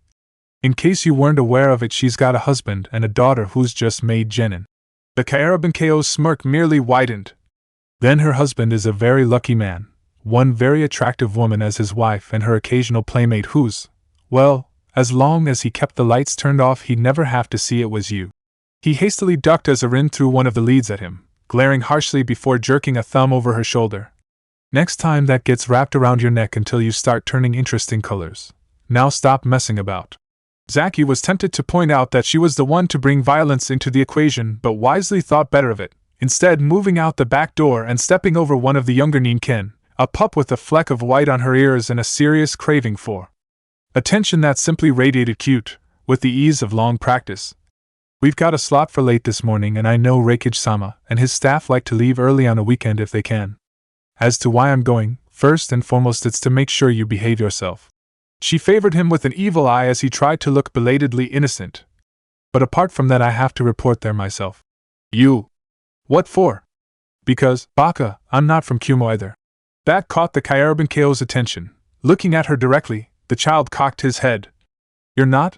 "In case you weren't aware of it, she's got a husband and a daughter who's just made genin." The Kaerabankeo's smirk merely widened. "Then her husband is a very lucky man, one very attractive woman as his wife and her occasional playmate who's, well, as long as he kept the lights turned off he'd never have to see it was you." He hastily ducked as Rin threw one of the leads at him, glaring harshly before jerking a thumb over her shoulder. "Next time that gets wrapped around your neck until you start turning interesting colors. Now stop messing about." Zaki was tempted to point out that she was the one to bring violence into the equation, but wisely thought better of it, instead moving out the back door and stepping over one of the younger Ninken, a pup with a fleck of white on her ears and a serious craving for attention that simply radiated cute, with the ease of long practice. "We've got a slot for late this morning and I know Reikage-sama and his staff like to leave early on a weekend if they can. As to why I'm going, first and foremost it's to make sure you behave yourself." She favored him with an evil eye as he tried to look belatedly innocent. "But apart from that I have to report there myself." "You? What for?" "Because, Baka, I'm not from Kumo either." That caught the Kaerabankeo's attention. Looking at her directly, the child cocked his head. "You're not?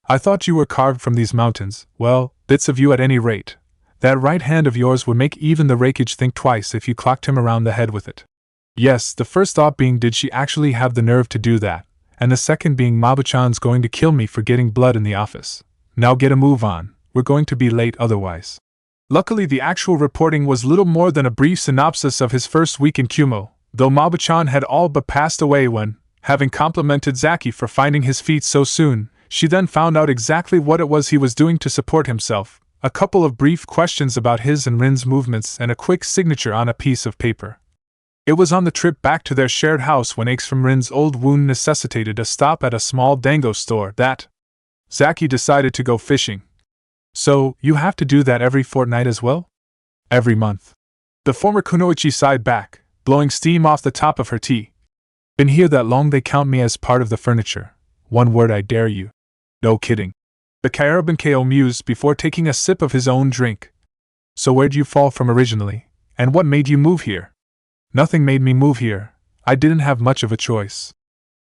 I thought you were carved from these mountains. Well, bits of you at any rate. That right hand of yours would make even the Reikage think twice if you clocked him around the head with it." Yes, the first thought being did she actually have the nerve to do that, and the second being Maba-chan's going to kill me for getting blood in the office. Now get a move on, we're going to be late otherwise. Luckily the actual reporting was little more than a brief synopsis of his first week in Kumo, though Maba-chan had all but passed away when, having complimented Zaki for finding his feet so soon, she then found out exactly what it was he was doing to support himself, a couple of brief questions about his and Rin's movements and a quick signature on a piece of paper. It was on the trip back to their shared house when aches from Rin's old wound necessitated a stop at a small dango store that Zaki decided to go fishing. "So, you have to do that every fortnight as well?" "Every month." The former kunoichi sighed back, blowing steam off the top of her tea. "Been here that long they count me as part of the furniture. One word I dare you." "No kidding." The Kaerabankeo mused before taking a sip of his own drink. "So where'd you fall from originally, and what made you move here?" "Nothing made me move here. I didn't have much of a choice,"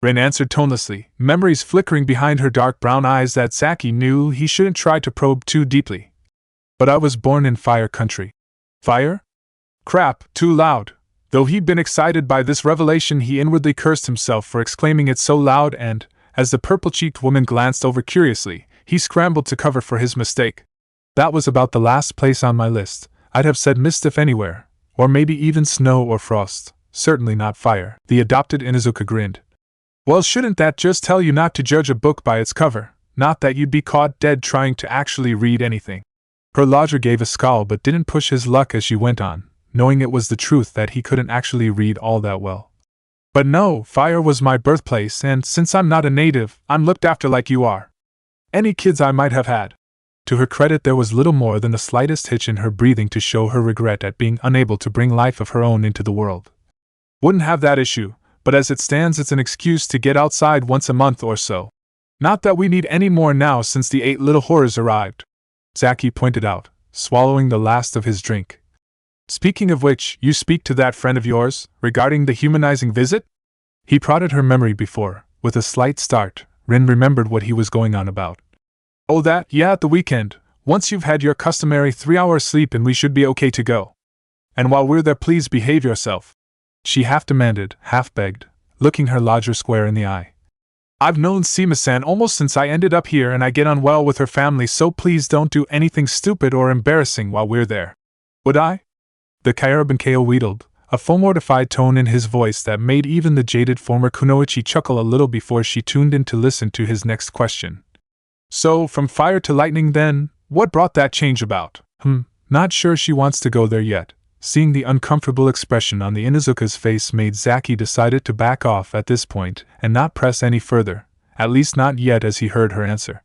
Rin answered tonelessly, memories flickering behind her dark brown eyes that Zaki knew he shouldn't try to probe too deeply. "But I was born in fire country." "Fire? Crap, too loud." Though he'd been excited by this revelation, he inwardly cursed himself for exclaiming it so loud and, as the purple-cheeked woman glanced over curiously, he scrambled to cover for his mistake. "That was about the last place on my list. I'd have said mist if anywhere. Or maybe even snow or frost, certainly not fire." The adopted Inuzuka grinned. "Well, shouldn't that just tell you not to judge a book by its cover, not that you'd be caught dead trying to actually read anything?" Her lodger gave a scowl but didn't push his luck as she went on, knowing it was the truth that he couldn't actually read all that well. But no, Fire was my birthplace, and since I'm not a native, I'm looked after like you are. Any kids I might have had. To her credit, there was little more than the slightest hitch in her breathing to show her regret at being unable to bring life of her own into the world. Wouldn't have that issue, but as it stands, it's an excuse to get outside once a month or so. Not that we need any more now since the 8 little horrors arrived, Zaki pointed out, swallowing the last of his drink. Speaking of which, you speak to that friend of yours, regarding the humanizing visit? He prodded her memory before, with a slight start, Rin remembered what he was going on about. Oh that, yeah, at the weekend. Once you've had your customary 3-hour sleep and we should be okay to go. And while we're there, please behave yourself. She half demanded, half begged, looking her lodger square in the eye. I've known Sima-san almost since I ended up here and I get on well with her family, so please don't do anything stupid or embarrassing while we're there. Would I? The Kyarabankeo wheedled, a full mortified tone in his voice that made even the jaded former kunoichi chuckle a little before she tuned in to listen to his next question. So, from fire to lightning then, what brought that change about? Not sure she wants to go there yet. Seeing the uncomfortable expression on the Inuzuka's face made Zaki decided to back off at this point and not press any further, at least not yet, as he heard her answer.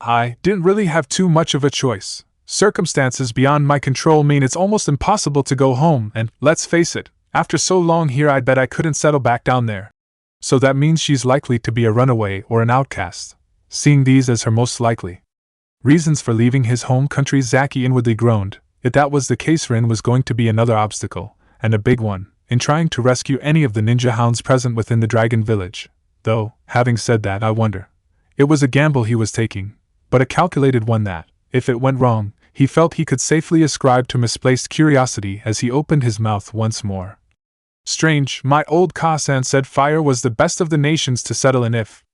I didn't really have too much of a choice. Circumstances beyond my control mean it's almost impossible to go home, and, let's face it, after so long here I'd bet I couldn't settle back down there. So that means she's likely to be a runaway or an outcast, seeing these as her most likely reasons for leaving his home country. Zaki inwardly groaned. If that was the case, Rin was going to be another obstacle, and a big one, in trying to rescue any of the ninja hounds present within the dragon village. Though, having said that, I wonder. It was a gamble he was taking, but a calculated one that, if it went wrong, he felt he could safely ascribe to misplaced curiosity as he opened his mouth once more. Strange, my old Ka-san said fire was the best of the nations to settle in if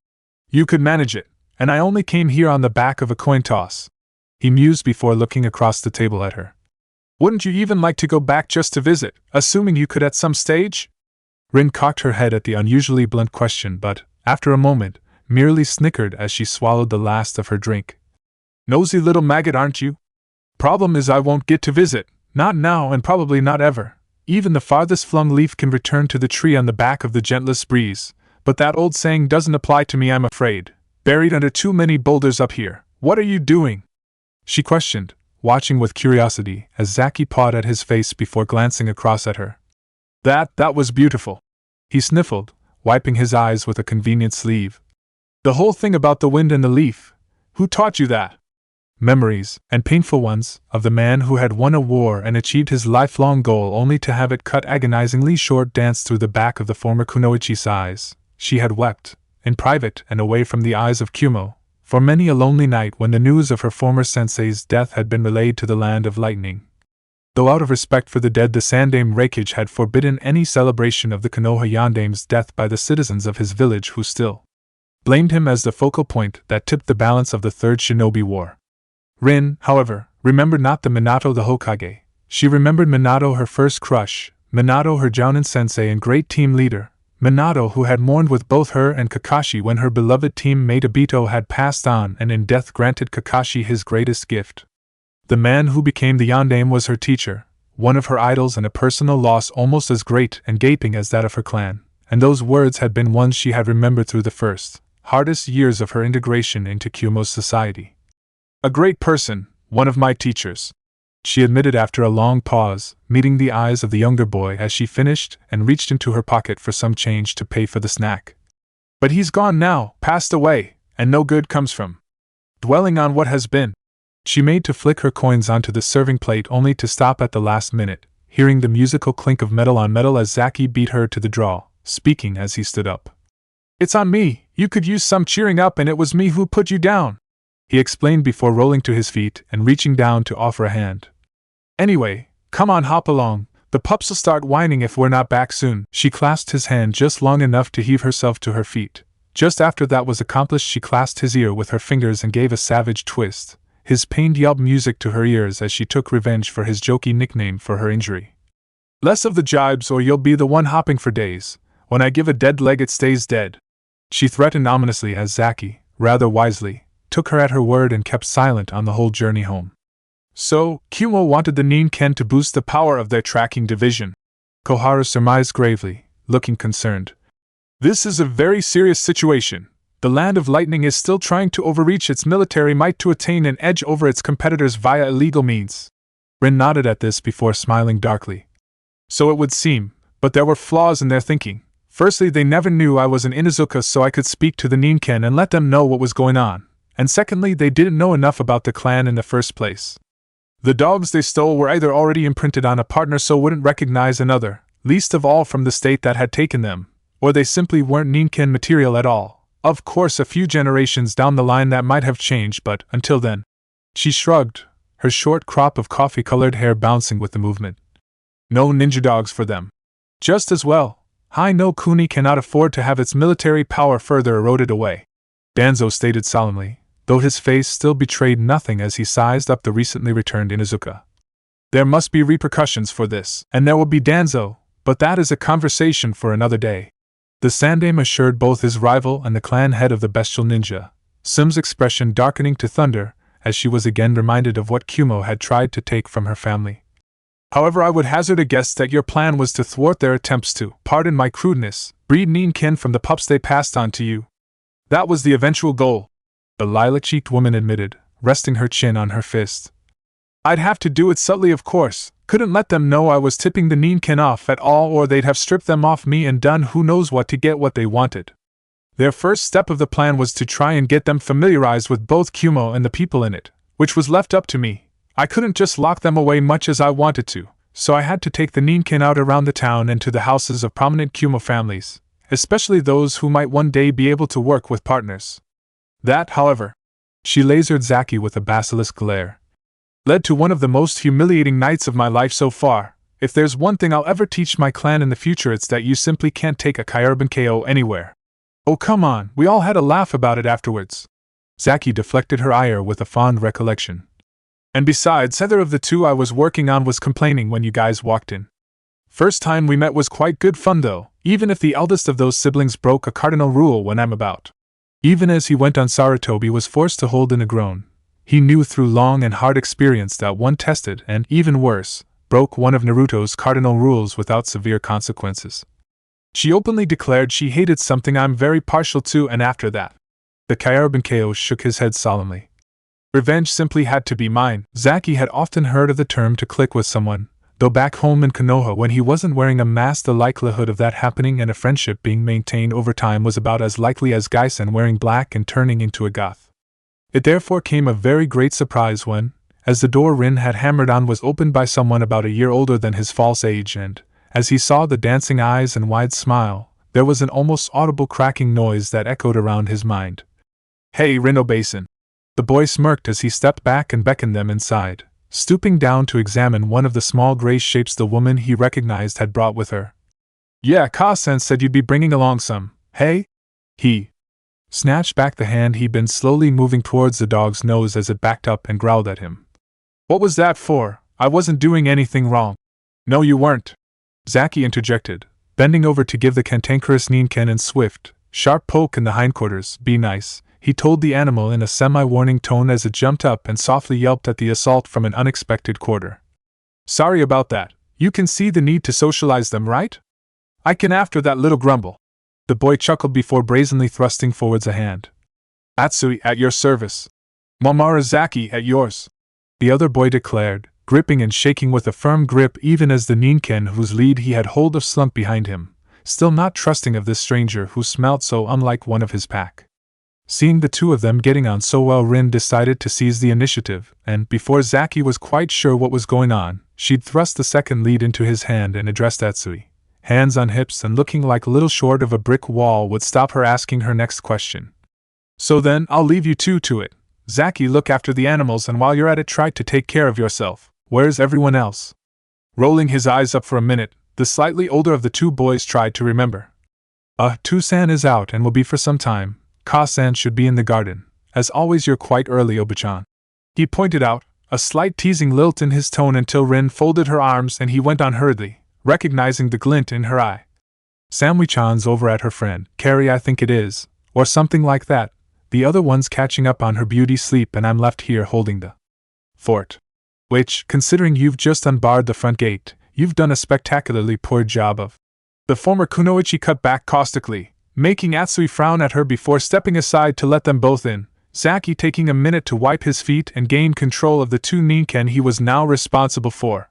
you could manage it, and I only came here on the back of a coin toss. He mused before looking across the table at her. Wouldn't you even like to go back just to visit, assuming you could at some stage? Rin cocked her head at the unusually blunt question, but, after a moment, merely snickered as she swallowed the last of her drink. Nosy little maggot, aren't you? Problem is I won't get to visit, not now and probably not ever. Even the farthest flung leaf can return to the tree on the back of the gentlest breeze, but that old saying doesn't apply to me, I'm afraid. Buried under too many boulders up here. What are you doing? She questioned, watching with curiosity as Zaki pawed at his face before glancing across at her. That was beautiful. He sniffled, wiping his eyes with a convenient sleeve. The whole thing about the wind and the leaf. Who taught you that? Memories, and painful ones, of the man who had won a war and achieved his lifelong goal only to have it cut agonizingly short danced through the back of the former kunoichi's eyes. She had wept, in private and away from the eyes of Kumo, for many a lonely night when the news of her former sensei's death had been relayed to the land of lightning. Though out of respect for the dead, the Sandame Reikage had forbidden any celebration of the Konoha Yandame's death by the citizens of his village, who still blamed him as the focal point that tipped the balance of the Third Shinobi War. Rin, however, remembered not the Minato the Hokage. She remembered Minato, her first crush, Minato, her Jounin sensei and great team leader, Minato, who had mourned with both her and Kakashi when her beloved teammate Obito had passed on and in death granted Kakashi his greatest gift. The man who became the Yandame was her teacher, one of her idols, and a personal loss almost as great and gaping as that of her clan, and those words had been ones she had remembered through the first, hardest years of her integration into Kumo's society. A great person, one of my teachers, she admitted after a long pause, meeting the eyes of the younger boy as she finished and reached into her pocket for some change to pay for the snack. But he's gone now, passed away, and no good comes from dwelling on what has been. She made to flick her coins onto the serving plate only to stop at the last minute, hearing the musical clink of metal on metal as Zaki beat her to the draw, speaking as he stood up. It's on me, you could use some cheering up, and it was me who put you down, he explained before rolling to his feet and reaching down to offer a hand. Anyway, come on, hop along, the pups'll start whining if we're not back soon. She clasped his hand just long enough to heave herself to her feet. Just after that was accomplished, she clasped his ear with her fingers and gave a savage twist, his pained yelp music to her ears as she took revenge for his jokey nickname for her injury. Less of the jibes or you'll be the one hopping for days. When I give a dead leg it stays dead, she threatened ominously as Zaki, rather wisely, took her at her word and kept silent on the whole journey home. So, Kumo wanted the Nin-Ken to boost the power of their tracking division, Koharu surmised gravely, looking concerned, This is a very serious situation. The Land of Lightning is still trying to overreach its military might to attain an edge over its competitors via illegal means. Rin nodded at this before smiling darkly. So it would seem, but there were flaws in their thinking. Firstly, they never knew I was an Inuzuka so I could speak to the Ninken and let them know what was going on. And secondly, they didn't know enough about the clan in the first place. The dogs they stole were either already imprinted on a partner so wouldn't recognize another, least of all from the state that had taken them, or they simply weren't Ninken material at all. Of course, a few generations down the line that might have changed, but until then. She shrugged, her short crop of coffee-colored hair bouncing with the movement. No ninja dogs for them. Just as well, Hai no Kuni cannot afford to have its military power further eroded away. Danzo stated solemnly, though his face still betrayed nothing as he sized up the recently returned Inuzuka. There must be repercussions for this, and there will be Danzo, but that is a conversation for another day. The Sandaime assured both his rival and the clan head of the bestial ninja, Sim's expression darkening to thunder, as she was again reminded of what Kumo had tried to take from her family. However, I would hazard a guess that your plan was to thwart their attempts to, pardon my crudeness, breed Ninken from the pups they passed on to you. That was the eventual goal, the lilac-cheeked woman admitted, resting her chin on her fist. I'd have to do it subtly, of course. Couldn't let them know I was tipping the Ninken off at all, or they'd have stripped them off me and done who knows what to get what they wanted. Their first step of the plan was to try and get them familiarized with both Kumo and the people in it, which was left up to me. I couldn't just lock them away much as I wanted to, so I had to take the Ninken out around the town and to the houses of prominent Kumo families, especially those who might one day be able to work with partners. That, however, she lasered Zaki with a basilisk glare, led to one of the most humiliating nights of my life so far. If there's one thing I'll ever teach my clan in the future, it's that you simply can't take a Kyurban KO anywhere. Oh come on, we all had a laugh about it afterwards. Zaki deflected her ire with a fond recollection. And besides, either of the two I was working on was complaining when you guys walked in. First time we met was quite good fun though, even if the eldest of those siblings broke a cardinal rule when I'm about. Even as he went on, Sarutobi was forced to hold in a groan. He knew through long and hard experience that one tested and, even worse, broke one of Naruto's cardinal rules without severe consequences. She openly declared she hated something I'm very partial to, and after that, the Kyurban KO shook his head solemnly. Revenge simply had to be mine. Zaki had often heard of the term to click with someone, though back home in Konoha when he wasn't wearing a mask the likelihood of that happening and a friendship being maintained over time was about as likely as Gaisen wearing black and turning into a goth. It therefore came a very great surprise when, as the door Rin had hammered on was opened by someone about a year older than his false age and, as he saw the dancing eyes and wide smile, there was an almost audible cracking noise that echoed around his mind. Hey, Rino-Basin! The boy smirked as he stepped back and beckoned them inside, stooping down to examine one of the small gray shapes the woman he recognized had brought with her. Yeah, Ka-sen said you'd be bringing along some, hey? He snatched back the hand he'd been slowly moving towards the dog's nose as it backed up and growled at him. What was that for? I wasn't doing anything wrong. No, you weren't, Zaki interjected, bending over to give the cantankerous Ninken a swift, sharp poke in the hindquarters. Be nice, he told the animal in a semi-warning tone as it jumped up and softly yelped at the assault from an unexpected quarter. Sorry about that. You can see the need to socialize them, right? I can after that little grumble. The boy chuckled before brazenly thrusting forwards a hand. Atsui, at your service. Mamoru Zaki, at yours. The other boy declared, gripping and shaking with a firm grip even as the Ninken whose lead he had hold of slumped behind him, still not trusting of this stranger who smelt so unlike one of his pack. Seeing the two of them getting on so well, Rin decided to seize the initiative, and, before Zaki was quite sure what was going on, she'd thrust the second lead into his hand and addressed Atsui. Hands on hips and looking like little short of a brick wall would stop her asking her next question. So then, I'll leave you two to it. Zaki, look after the animals, and while you're at it try to take care of yourself. Where's everyone else? Rolling his eyes up for a minute, the slightly older of the two boys tried to remember. Tusan is out and will be for some time. Ka-san should be in the garden. As always, you're quite early, Oba-chan. He pointed out, a slight teasing lilt in his tone until Rin folded her arms and he went on hurriedly, recognizing the glint in her eye. Samui-chan's over at her friend, Carrie I think it is, or something like that. The other one's catching up on her beauty sleep and I'm left here holding the fort. Which, considering you've just unbarred the front gate, you've done a spectacularly poor job of. The former Kunoichi cut back caustically, making Atsui frown at her before stepping aside to let them both in, Zaki taking a minute to wipe his feet and gain control of the two ninken he was now responsible for.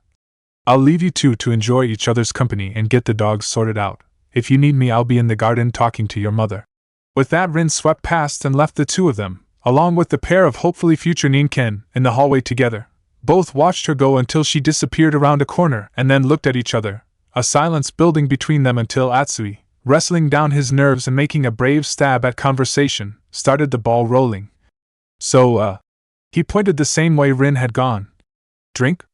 I'll leave you two to enjoy each other's company and get the dogs sorted out. If you need me, I'll be in the garden talking to your mother. With that, Rin swept past and left the two of them, along with the pair of hopefully future ninken, in the hallway together. Both watched her go until she disappeared around a corner and then looked at each other, a silence building between them until Atsui, wrestling down his nerves and making a brave stab at conversation, started the ball rolling. So, he pointed the same way Rin had gone. Drink?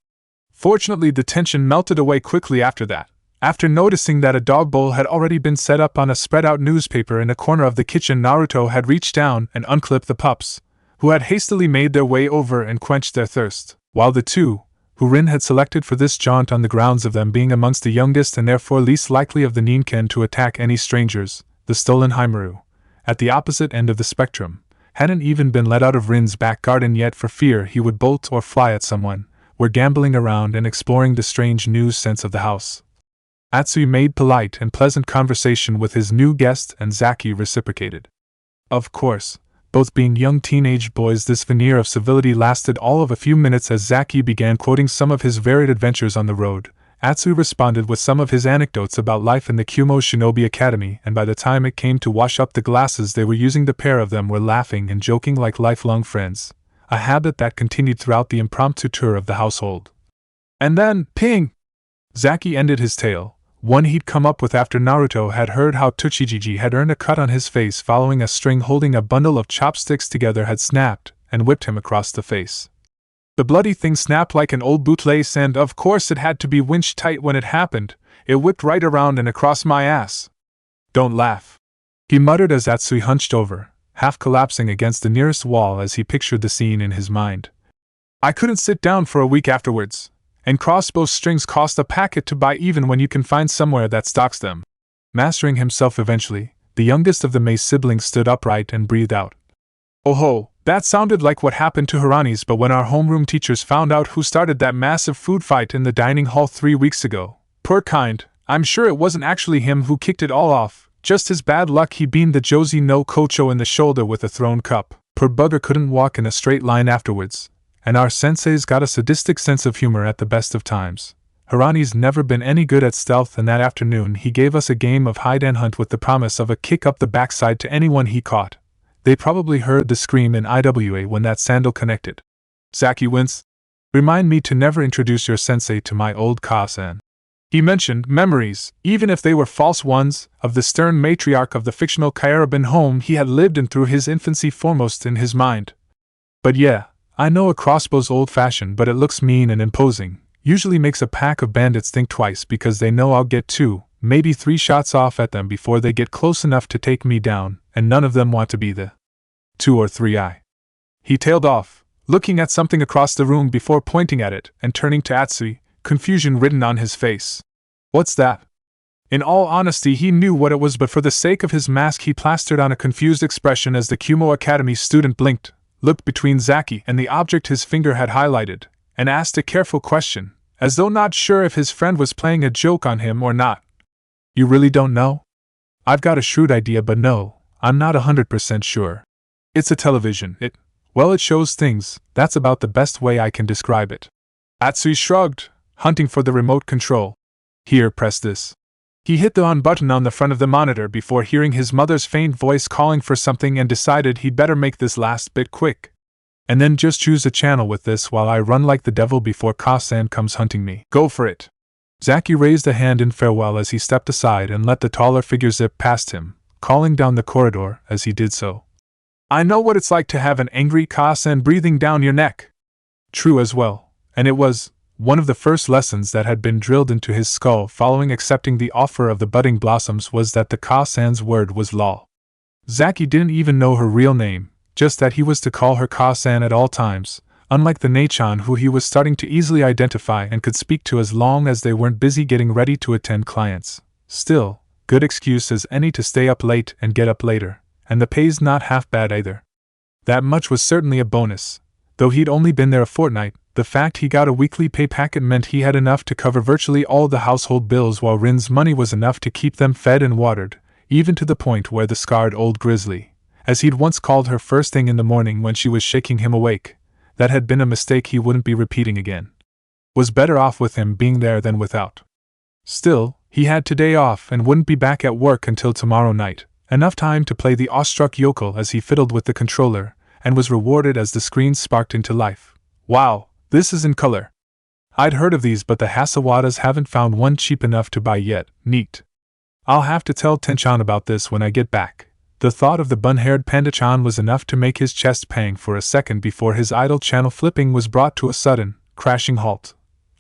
Fortunately, the tension melted away quickly after that, after noticing that a dog bowl had already been set up on a spread-out newspaper in a corner of the kitchen. Naruto had reached down and unclipped the pups, who had hastily made their way over and quenched their thirst, while the two, who Rin had selected for this jaunt on the grounds of them being amongst the youngest and therefore least likely of the ninken to attack any strangers, the stolen Haimaru, at the opposite end of the spectrum, hadn't even been let out of Rin's back garden yet for fear he would bolt or fly at someone, were gambling around and exploring the strange new sense of the house. Atsui made polite and pleasant conversation with his new guest and Zaki reciprocated. Of course, both being young teenage boys, this veneer of civility lasted all of a few minutes as Zaki began quoting some of his varied adventures on the road. Atsui responded with some of his anecdotes about life in the Kumo Shinobi Academy, and by the time it came to wash up the glasses they were using, the pair of them were laughing and joking like lifelong friends, a habit that continued throughout the impromptu tour of the household. And then, ping! Zaki ended his tale, one he'd come up with after Naruto had heard how Tochijiji had earned a cut on his face following a string holding a bundle of chopsticks together had snapped and whipped him across the face. The bloody thing snapped like an old bootlace, and of course it had to be winched tight when it happened. It whipped right around and across my ass. Don't laugh, he muttered as Atsui hunched over, half collapsing against the nearest wall as he pictured the scene in his mind. I couldn't sit down for a week afterwards, and crossbow strings cost a packet to buy even when you can find somewhere that stocks them. Mastering himself eventually, the youngest of the Mei siblings stood upright and breathed out. Oh ho, that sounded like what happened to Hirani's, but when our homeroom teachers found out who started that massive food fight in the dining hall 3 weeks ago, poor kind, I'm sure it wasn't actually him who kicked it all off, just his bad luck he beamed the Josie no Kocho in the shoulder with a thrown cup. Poor bugger couldn't walk in a straight line afterwards, and our sensei's got a sadistic sense of humor at the best of times. Hirani's never been any good at stealth, and that afternoon he gave us a game of hide and hunt with the promise of a kick up the backside to anyone he caught. They probably heard the scream in IWA when that sandal connected. Zaki winced. Remind me to never introduce your sensei to my old Ka-san. He mentioned memories, even if they were false ones, of the stern matriarch of the fictional Kairabin home he had lived in through his infancy foremost in his mind. But yeah, I know a crossbow's old-fashioned, but it looks mean and imposing. Usually makes a pack of bandits think twice because they know I'll get 2, maybe 3 shots off at them before they get close enough to take me down, and none of them want to be the 2 or 3. He tailed off, looking at something across the room before pointing at it and turning to Atsui, confusion written on his face. What's that? In all honesty, he knew what it was, but for the sake of his mask he plastered on a confused expression as the Kumo Academy student blinked, looked between Zaki and the object his finger had highlighted, and asked a careful question, as though not sure if his friend was playing a joke on him or not. You really don't know? I've got a shrewd idea, but no, I'm not 100% sure. It's a television. It shows things. That's about the best way I can describe it. Atsui shrugged, hunting for the remote control. Here, press this. He hit the on button on the front of the monitor before hearing his mother's faint voice calling for something and decided he'd better make this last bit quick. And then just choose a channel with this while I run like the devil before Ka-san comes hunting me. Go for it. Zaki raised a hand in farewell as he stepped aside and let the taller figure zip past him, calling down the corridor as he did so. I know what it's like to have an angry Ka-san breathing down your neck. True as well, and it was one of the first lessons that had been drilled into his skull following accepting the offer of the budding blossoms was that the Ka-san's word was law. Zaki didn't even know her real name, just that he was to call her Ka-san at all times, unlike the Neichan who he was starting to easily identify and could speak to as long as they weren't busy getting ready to attend clients. Still, good excuse as any to stay up late and get up later, and the pay's not half bad either. That much was certainly a bonus. Though he'd only been there a fortnight, the fact he got a weekly pay packet meant he had enough to cover virtually all the household bills while Rin's money was enough to keep them fed and watered, even to the point where the scarred old grizzly, as he'd once called her first thing in the morning when she was shaking him awake, that had been a mistake he wouldn't be repeating again. Was better off with him being there than without. Still, he had today off and wouldn't be back at work until tomorrow night, enough time to play the awestruck yokel as he fiddled with the controller, and was rewarded as the screen sparked into life. Wow, this is in color. I'd heard of these, but the Hasawadas haven't found one cheap enough to buy yet. Neat. I'll have to tell Tenchan about this when I get back. The thought of the bun-haired Panda-chan was enough to make his chest pang for a second before his idle channel flipping was brought to a sudden, crashing halt.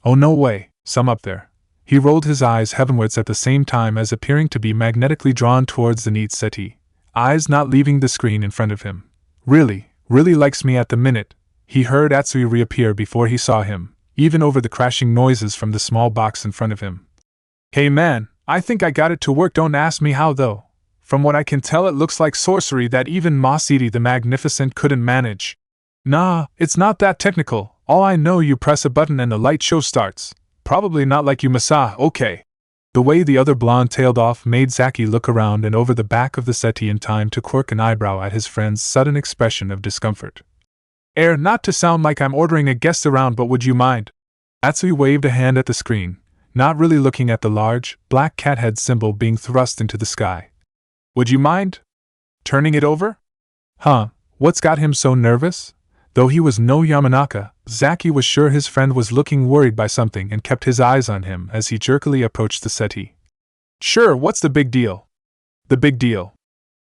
Oh no way, some up there. He rolled his eyes heavenwards at the same time as appearing to be magnetically drawn towards the neat settee, eyes not leaving the screen in front of him. Really likes me at the minute. He heard Atsui reappear before he saw him, even over the crashing noises from the small box in front of him. Hey man, I think I got it to work, don't ask me how though. From what I can tell it looks like sorcery that even Masidi the Magnificent couldn't manage. Nah, it's not that technical, all I know you press a button and the light show starts. Probably not like you Masa, okay. The way the other blonde tailed off made Zaki look around and over the back of the settee in time to quirk an eyebrow at his friend's sudden expression of discomfort. Not to sound like I'm ordering a guest around, but would you mind? Atsui waved a hand at the screen, not really looking at the large, black cat head symbol being thrust into the sky. Would you mind turning it over? Huh, what's got him so nervous? Though he was no Yamanaka, Zaki was sure his friend was looking worried by something and kept his eyes on him as he jerkily approached the settee. Sure, what's the big deal? The big deal.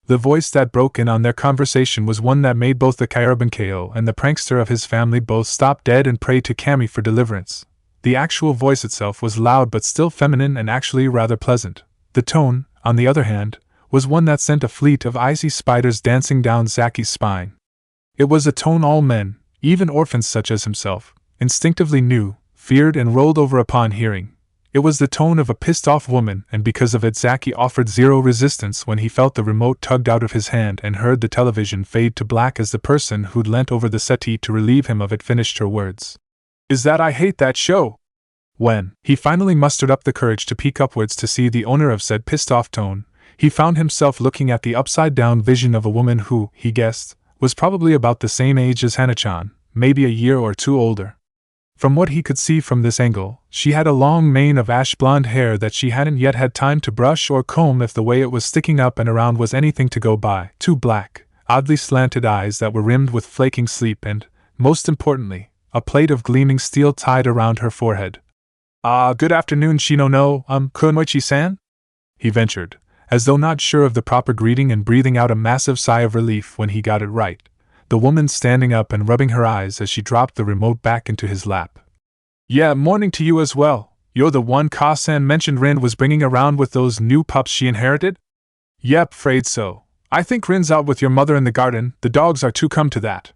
The voice that broke in on their conversation was one that made both the Kyurban KO and the prankster of his family both stop dead and pray to Kami for deliverance. The actual voice itself was loud but still feminine and actually rather pleasant. The tone, on the other hand, was one that sent a fleet of icy spiders dancing down Zaki's spine. It was a tone all men, even orphans such as himself, instinctively knew, feared and rolled over upon hearing. It was the tone of a pissed-off woman, and because of it Zaki offered zero resistance when he felt the remote tugged out of his hand and heard the television fade to black as the person who'd leant over the settee to relieve him of it finished her words. Is that I hate that show? When he finally mustered up the courage to peek upwards to see the owner of said pissed-off tone, he found himself looking at the upside-down vision of a woman who, he guessed, was probably about the same age as Hana-chan, maybe a year or two older. From what he could see from this angle, she had a long mane of ash-blonde hair that she hadn't yet had time to brush or comb if the way it was sticking up and around was anything to go by, two black, oddly slanted eyes that were rimmed with flaking sleep and, most importantly, a plate of gleaming steel tied around her forehead. Good afternoon Shino no, Kunoichi-san? He ventured, as though not sure of the proper greeting and breathing out a massive sigh of relief when he got it right, the woman standing up and rubbing her eyes as she dropped the remote back into his lap. Yeah, morning to you as well. You're the one Ka-san mentioned Rin was bringing around with those new pups she inherited? Yep, afraid so. I think Rin's out with your mother in the garden, the dogs are too come to that.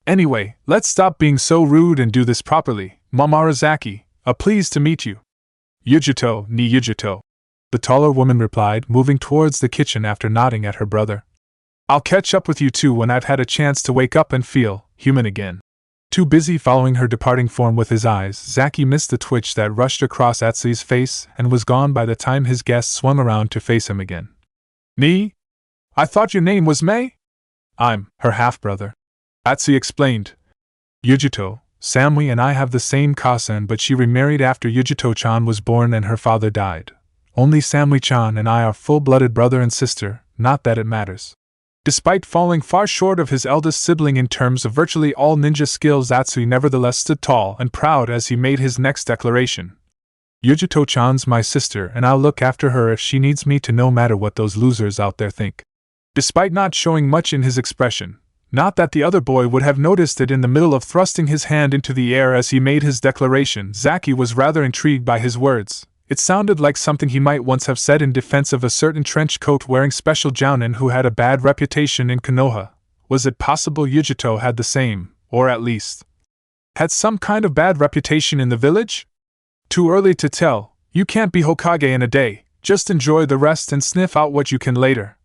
Anyway, let's stop being so rude and do this properly. Mamarazaki, pleased to meet you. Yujito, ni Yujito. The taller woman replied, moving towards the kitchen after nodding at her brother. I'll catch up with you two when I've had a chance to wake up and feel human again. Too busy following her departing form with his eyes, Zaki missed the twitch that rushed across Atsui's face and was gone by the time his guest swung around to face him again. Ni? I thought your name was Mei? I'm her half-brother. Atsui explained. Yujito, Samui and I have the same Ka-san, but she remarried after Yujito-chan was born and her father died. Only Samui-chan and I are full-blooded brother and sister, not that it matters. Despite falling far short of his eldest sibling in terms of virtually all ninja skills, Atsui nevertheless stood tall and proud as he made his next declaration. Yujito-chan's my sister and I'll look after her if she needs me to, no matter what those losers out there think. Despite not showing much in his expression, not that the other boy would have noticed it in the middle of thrusting his hand into the air as he made his declaration, Zaki was rather intrigued by his words. It sounded like something he might once have said in defense of a certain trench coat-wearing special jounin who had a bad reputation in Konoha. Was it possible Yujito had the same, or at least had some kind of bad reputation in the village? Too early to tell. You can't be Hokage in a day. Just enjoy the rest and sniff out what you can later.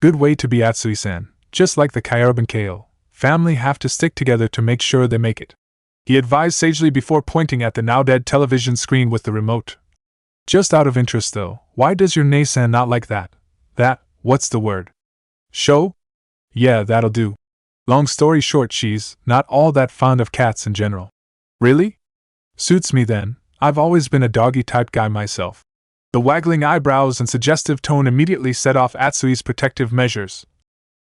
Good way to be, Atsui-san. Just like the Kyurban KO. Family have to stick together to make sure they make it. He advised sagely before pointing at the now-dead television screen with the remote. Just out of interest though, why does your Nei-san not like that? What's the word? Show? Yeah, that'll do. Long story short, she's not all that fond of cats in general. Really? Suits me then, I've always been a doggy-type guy myself. The waggling eyebrows and suggestive tone immediately set off Atsui's protective measures.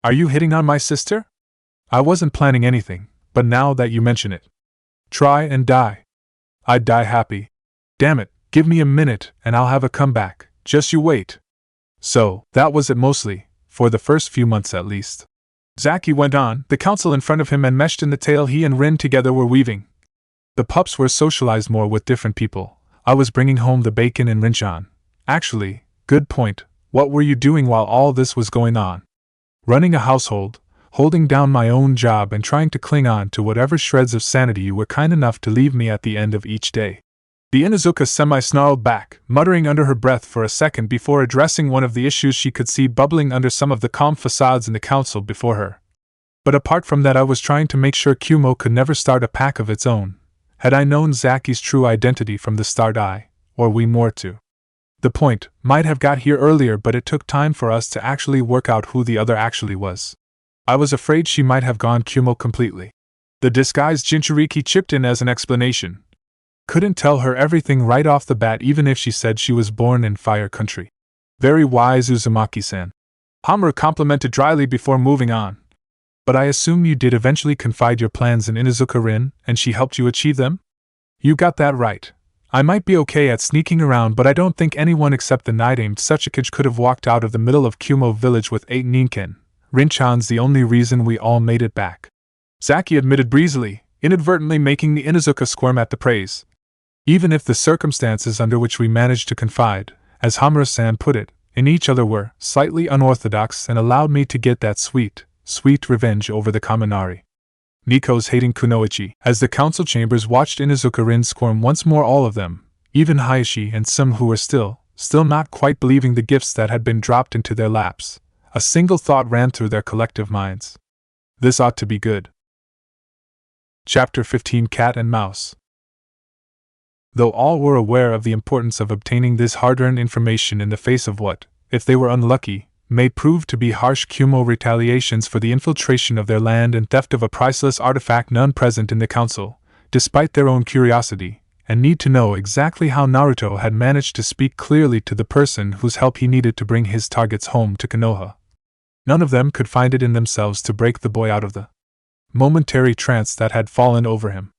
Are you hitting on my sister? I wasn't planning anything, but now that you mention it. Try and die. I'd die happy. Damn it, give me a minute and I'll have a comeback, just you wait. So, that was it mostly, for the first few months at least. Zaki went on, the council in front of him enmeshed in the tale he and Rin together were weaving. The pups were socialized more with different people. I was bringing home the bacon and Rinchan. Actually, good point, what were you doing while all this was going on? Running a household, holding down my own job and trying to cling on to whatever shreds of sanity you were kind enough to leave me at the end of each day. The Inuzuka semi-snarled back, muttering under her breath for a second before addressing one of the issues she could see bubbling under some of the calm facades in the council before her. But apart from that, I was trying to make sure Kumo could never start a pack of its own. Had I known Zaki's true identity from the start, or we more to the point, might have got here earlier, but it took time for us to actually work out who the other actually was. I was afraid she might have gone Kumo completely. The disguised Jinchuriki chipped in as an explanation. Couldn't tell her everything right off the bat even if she said she was born in Fire Country. Very wise, Uzumaki-san. Hamura complimented dryly before moving on. But I assume you did eventually confide your plans in Inuzuka Rin, and she helped you achieve them? You got that right. I might be okay at sneaking around, but I don't think anyone except the knight-aimed Suchikage could have walked out of the middle of Kumo village with 8 ninken. Rinchan's the only reason we all made it back. Zaki admitted breezily, inadvertently making the Inuzuka squirm at the praise. Even if the circumstances under which we managed to confide, as Hamura-san put it, in each other were slightly unorthodox and allowed me to get that sweet revenge over the Kaminari. Nico's hating kunoichi. As the council chambers watched Inuzuka Rin squirm once more, all of them, even Hayashi and some who were still not quite believing the gifts that had been dropped into their laps, a single thought ran through their collective minds. This ought to be good. Chapter 15 Cat and Mouse. Though all were aware of the importance of obtaining this hard-earned information in the face of what, if they were unlucky, may prove to be harsh Kumo retaliations for the infiltration of their land and theft of a priceless artifact, none present in the council, despite their own curiosity, and need to know exactly how Naruto had managed to speak clearly to the person whose help he needed to bring his targets home to Konoha. None of them could find it in themselves to break the boy out of the momentary trance that had fallen over him.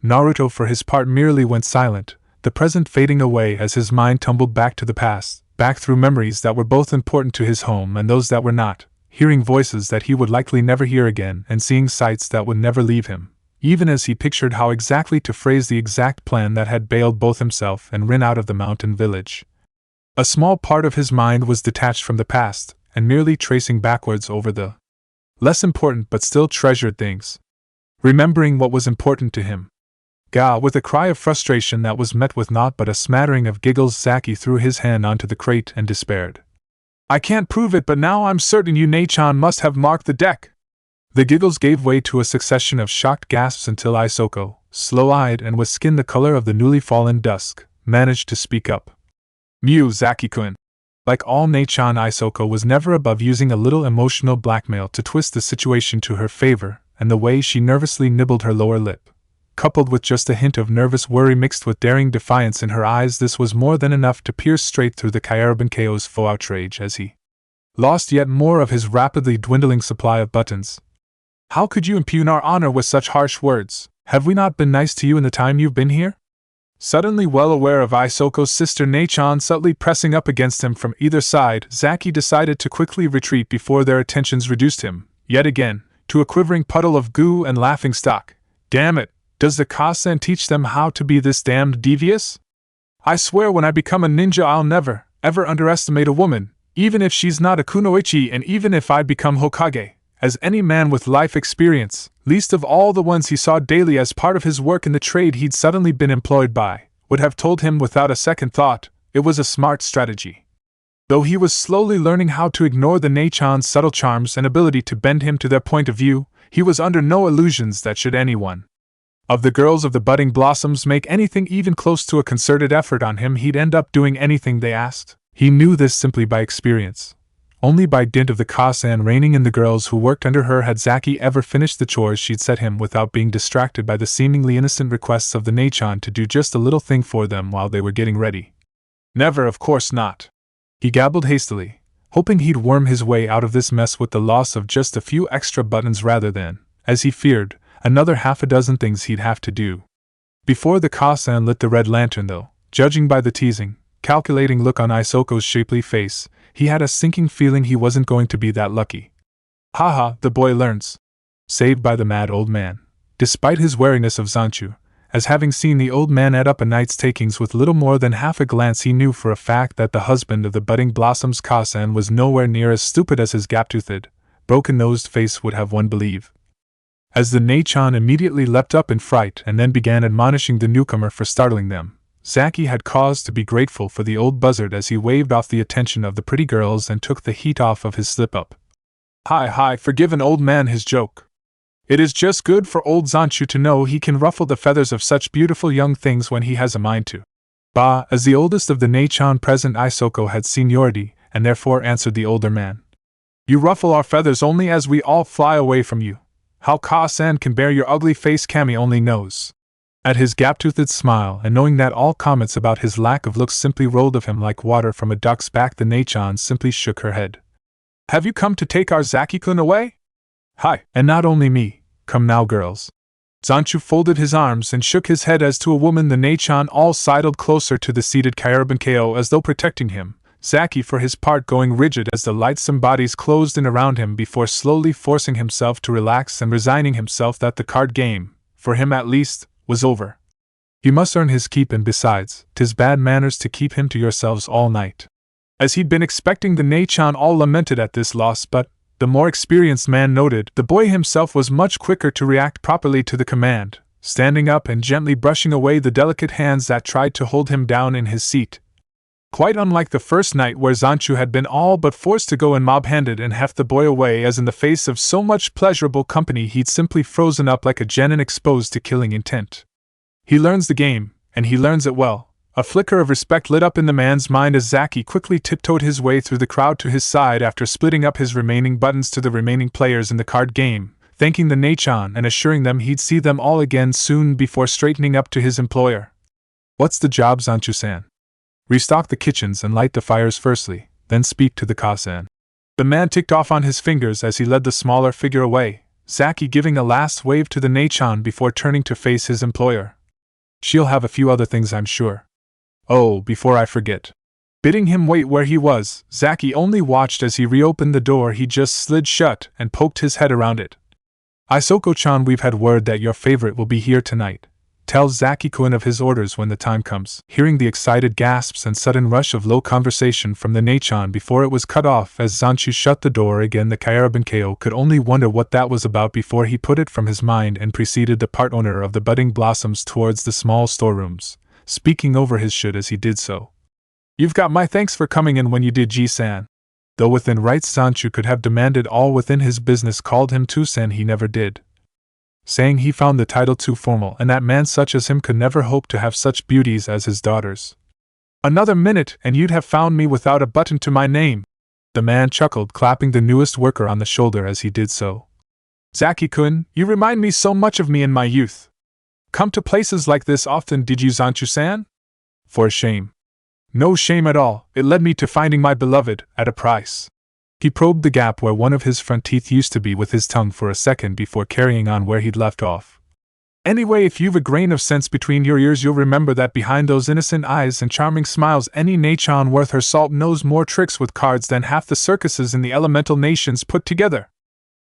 Naruto for his part merely went silent, the present fading away as his mind tumbled back to the past, back through memories that were both important to his home and those that were not, hearing voices that he would likely never hear again and seeing sights that would never leave him, even as he pictured how exactly to phrase the exact plan that had bailed both himself and Rin out of the mountain village. A small part of his mind was detached from the past, and merely tracing backwards over the less important but still treasured things, remembering what was important to him. Gah, with a cry of frustration that was met with naught but a smattering of giggles, Zaki threw his hand onto the crate and despaired. I can't prove it, but now I'm certain you Nei-chan must have marked the deck. The giggles gave way to a succession of shocked gasps until Isoko, slow-eyed and with skin the color of the newly fallen dusk, managed to speak up. Mew, Zaki-kun. Like all Nei-chan, Isoko was never above using a little emotional blackmail to twist the situation to her favor, and the way she nervously nibbled her lower lip, coupled with just a hint of nervous worry mixed with daring defiance in her eyes, this was more than enough to pierce straight through the Kairabankeo's faux outrage as he lost yet more of his rapidly dwindling supply of buttons. How could you impugn our honor with such harsh words? Have we not been nice to you in the time you've been here? Suddenly well aware of Isoko's sister Nei-chan subtly pressing up against him from either side, Zaki decided to quickly retreat before their attentions reduced him, yet again, to a quivering puddle of goo and laughing stock. Damn it! Does the Kasen teach them how to be this damned devious? I swear when I become a ninja I'll never, ever underestimate a woman, even if she's not a kunoichi, and even if I become Hokage, as any man with life experience, least of all the ones he saw daily as part of his work in the trade he'd suddenly been employed by, would have told him without a second thought, it was a smart strategy. Though he was slowly learning how to ignore the Nei-chan's subtle charms and ability to bend him to their point of view, he was under no illusions that should anyone of the girls of the budding blossoms make anything even close to a concerted effort on him, he'd end up doing anything they asked. He knew this simply by experience. Only by dint of the Kasan reigning in the girls who worked under her had Zaki ever finished the chores she'd set him without being distracted by the seemingly innocent requests of the Nachan to do just a little thing for them while they were getting ready. Never, of course not. He gabbled hastily, hoping he'd worm his way out of this mess with the loss of just a few extra buttons rather than, as he feared, another half a dozen things he'd have to do. Before the Kasan lit the red lantern, though, judging by the teasing, calculating look on Isoko's shapely face, he had a sinking feeling he wasn't going to be that lucky. Haha, the boy learns. Saved by the mad old man, despite his wariness of Zanchu, as having seen the old man add up a night's takings with little more than half a glance, he knew for a fact that the husband of the budding blossoms Kasan was nowhere near as stupid as his gap-toothed, broken-nosed face would have one believe. As the Nachan immediately leapt up in fright and then began admonishing the newcomer for startling them, Zaki had cause to be grateful for the old buzzard as he waved off the attention of the pretty girls and took the heat off of his slip-up. Hi, forgive an old man his joke. It is just good for old Zanchu to know he can ruffle the feathers of such beautiful young things when he has a mind to. Bah, as the oldest of the Nachan present, Isoko had seniority, and therefore answered the older man. You ruffle our feathers only as we all fly away from you. How Ka-san can bear your ugly face Kami only knows. At his gap-toothed smile, and knowing that all comments about his lack of looks simply rolled of him like water from a duck's back, the Nachan simply shook her head. Have you come to take our Zaki-kun away? Hi, and not only me. Come now, girls. Zanchu folded his arms and shook his head as to a woman. The Nachan all sidled closer to the seated Kyurban Ko as though protecting him, Zaki for his part going rigid as the lightsome bodies closed in around him before slowly forcing himself to relax and resigning himself that the card game, for him at least, was over. He must earn his keep, and besides, 'tis bad manners to keep him to yourselves all night. As he'd been expecting, the Nachan all lamented at this loss, but, the more experienced man noted, the boy himself was much quicker to react properly to the command, standing up and gently brushing away the delicate hands that tried to hold him down in his seat. Quite unlike the first night where Zanchu had been all but forced to go in mob-handed and heft the boy away, as in the face of so much pleasurable company he'd simply frozen up like a genin exposed to killing intent. He learns the game, and he learns it well. A flicker of respect lit up in the man's mind as Zaki quickly tiptoed his way through the crowd to his side after splitting up his remaining buttons to the remaining players in the card game, thanking the Nachan and assuring them he'd see them all again soon before straightening up to his employer. What's the job, Zanchu-san? Restock the kitchens and light the fires firstly, then speak to the Kasan. The man ticked off on his fingers as he led the smaller figure away, Zaki giving a last wave to the Nachan before turning to face his employer. She'll have a few other things, I'm sure. Oh, before I forget. Bidding him wait where he was, Zaki only watched as he reopened the door he just slid shut and poked his head around it. Isoko-chan, we've had word that your favorite will be here tonight. Tell Zaki-kun of his orders when the time comes. Hearing the excited gasps and sudden rush of low conversation from the Nachan before it was cut off as Zanchu shut the door again, the Kyurban Ko could only wonder what that was about before he put it from his mind and preceded the part owner of the budding blossoms towards the small storerooms, speaking over his should as he did so. You've got my thanks for coming in when you did, Ji-san. Though within rights Zanchu could have demanded all within his business called him to-san, he never did, saying he found the title too formal and that man such as him could never hope to have such beauties as his daughters. Another minute and you'd have found me without a button to my name. The man chuckled, clapping the newest worker on the shoulder as he did so. Zaki-kun, you remind me so much of me in my youth. Come to places like this often, did you, Zanchu-san? For shame. No shame at all, it led me to finding my beloved, at a price. He probed the gap where one of his front teeth used to be with his tongue for a second before carrying on where he'd left off. Anyway, if you've a grain of sense between your ears, you'll remember that behind those innocent eyes and charming smiles, any Nachan worth her salt knows more tricks with cards than half the circuses in the elemental nations put together.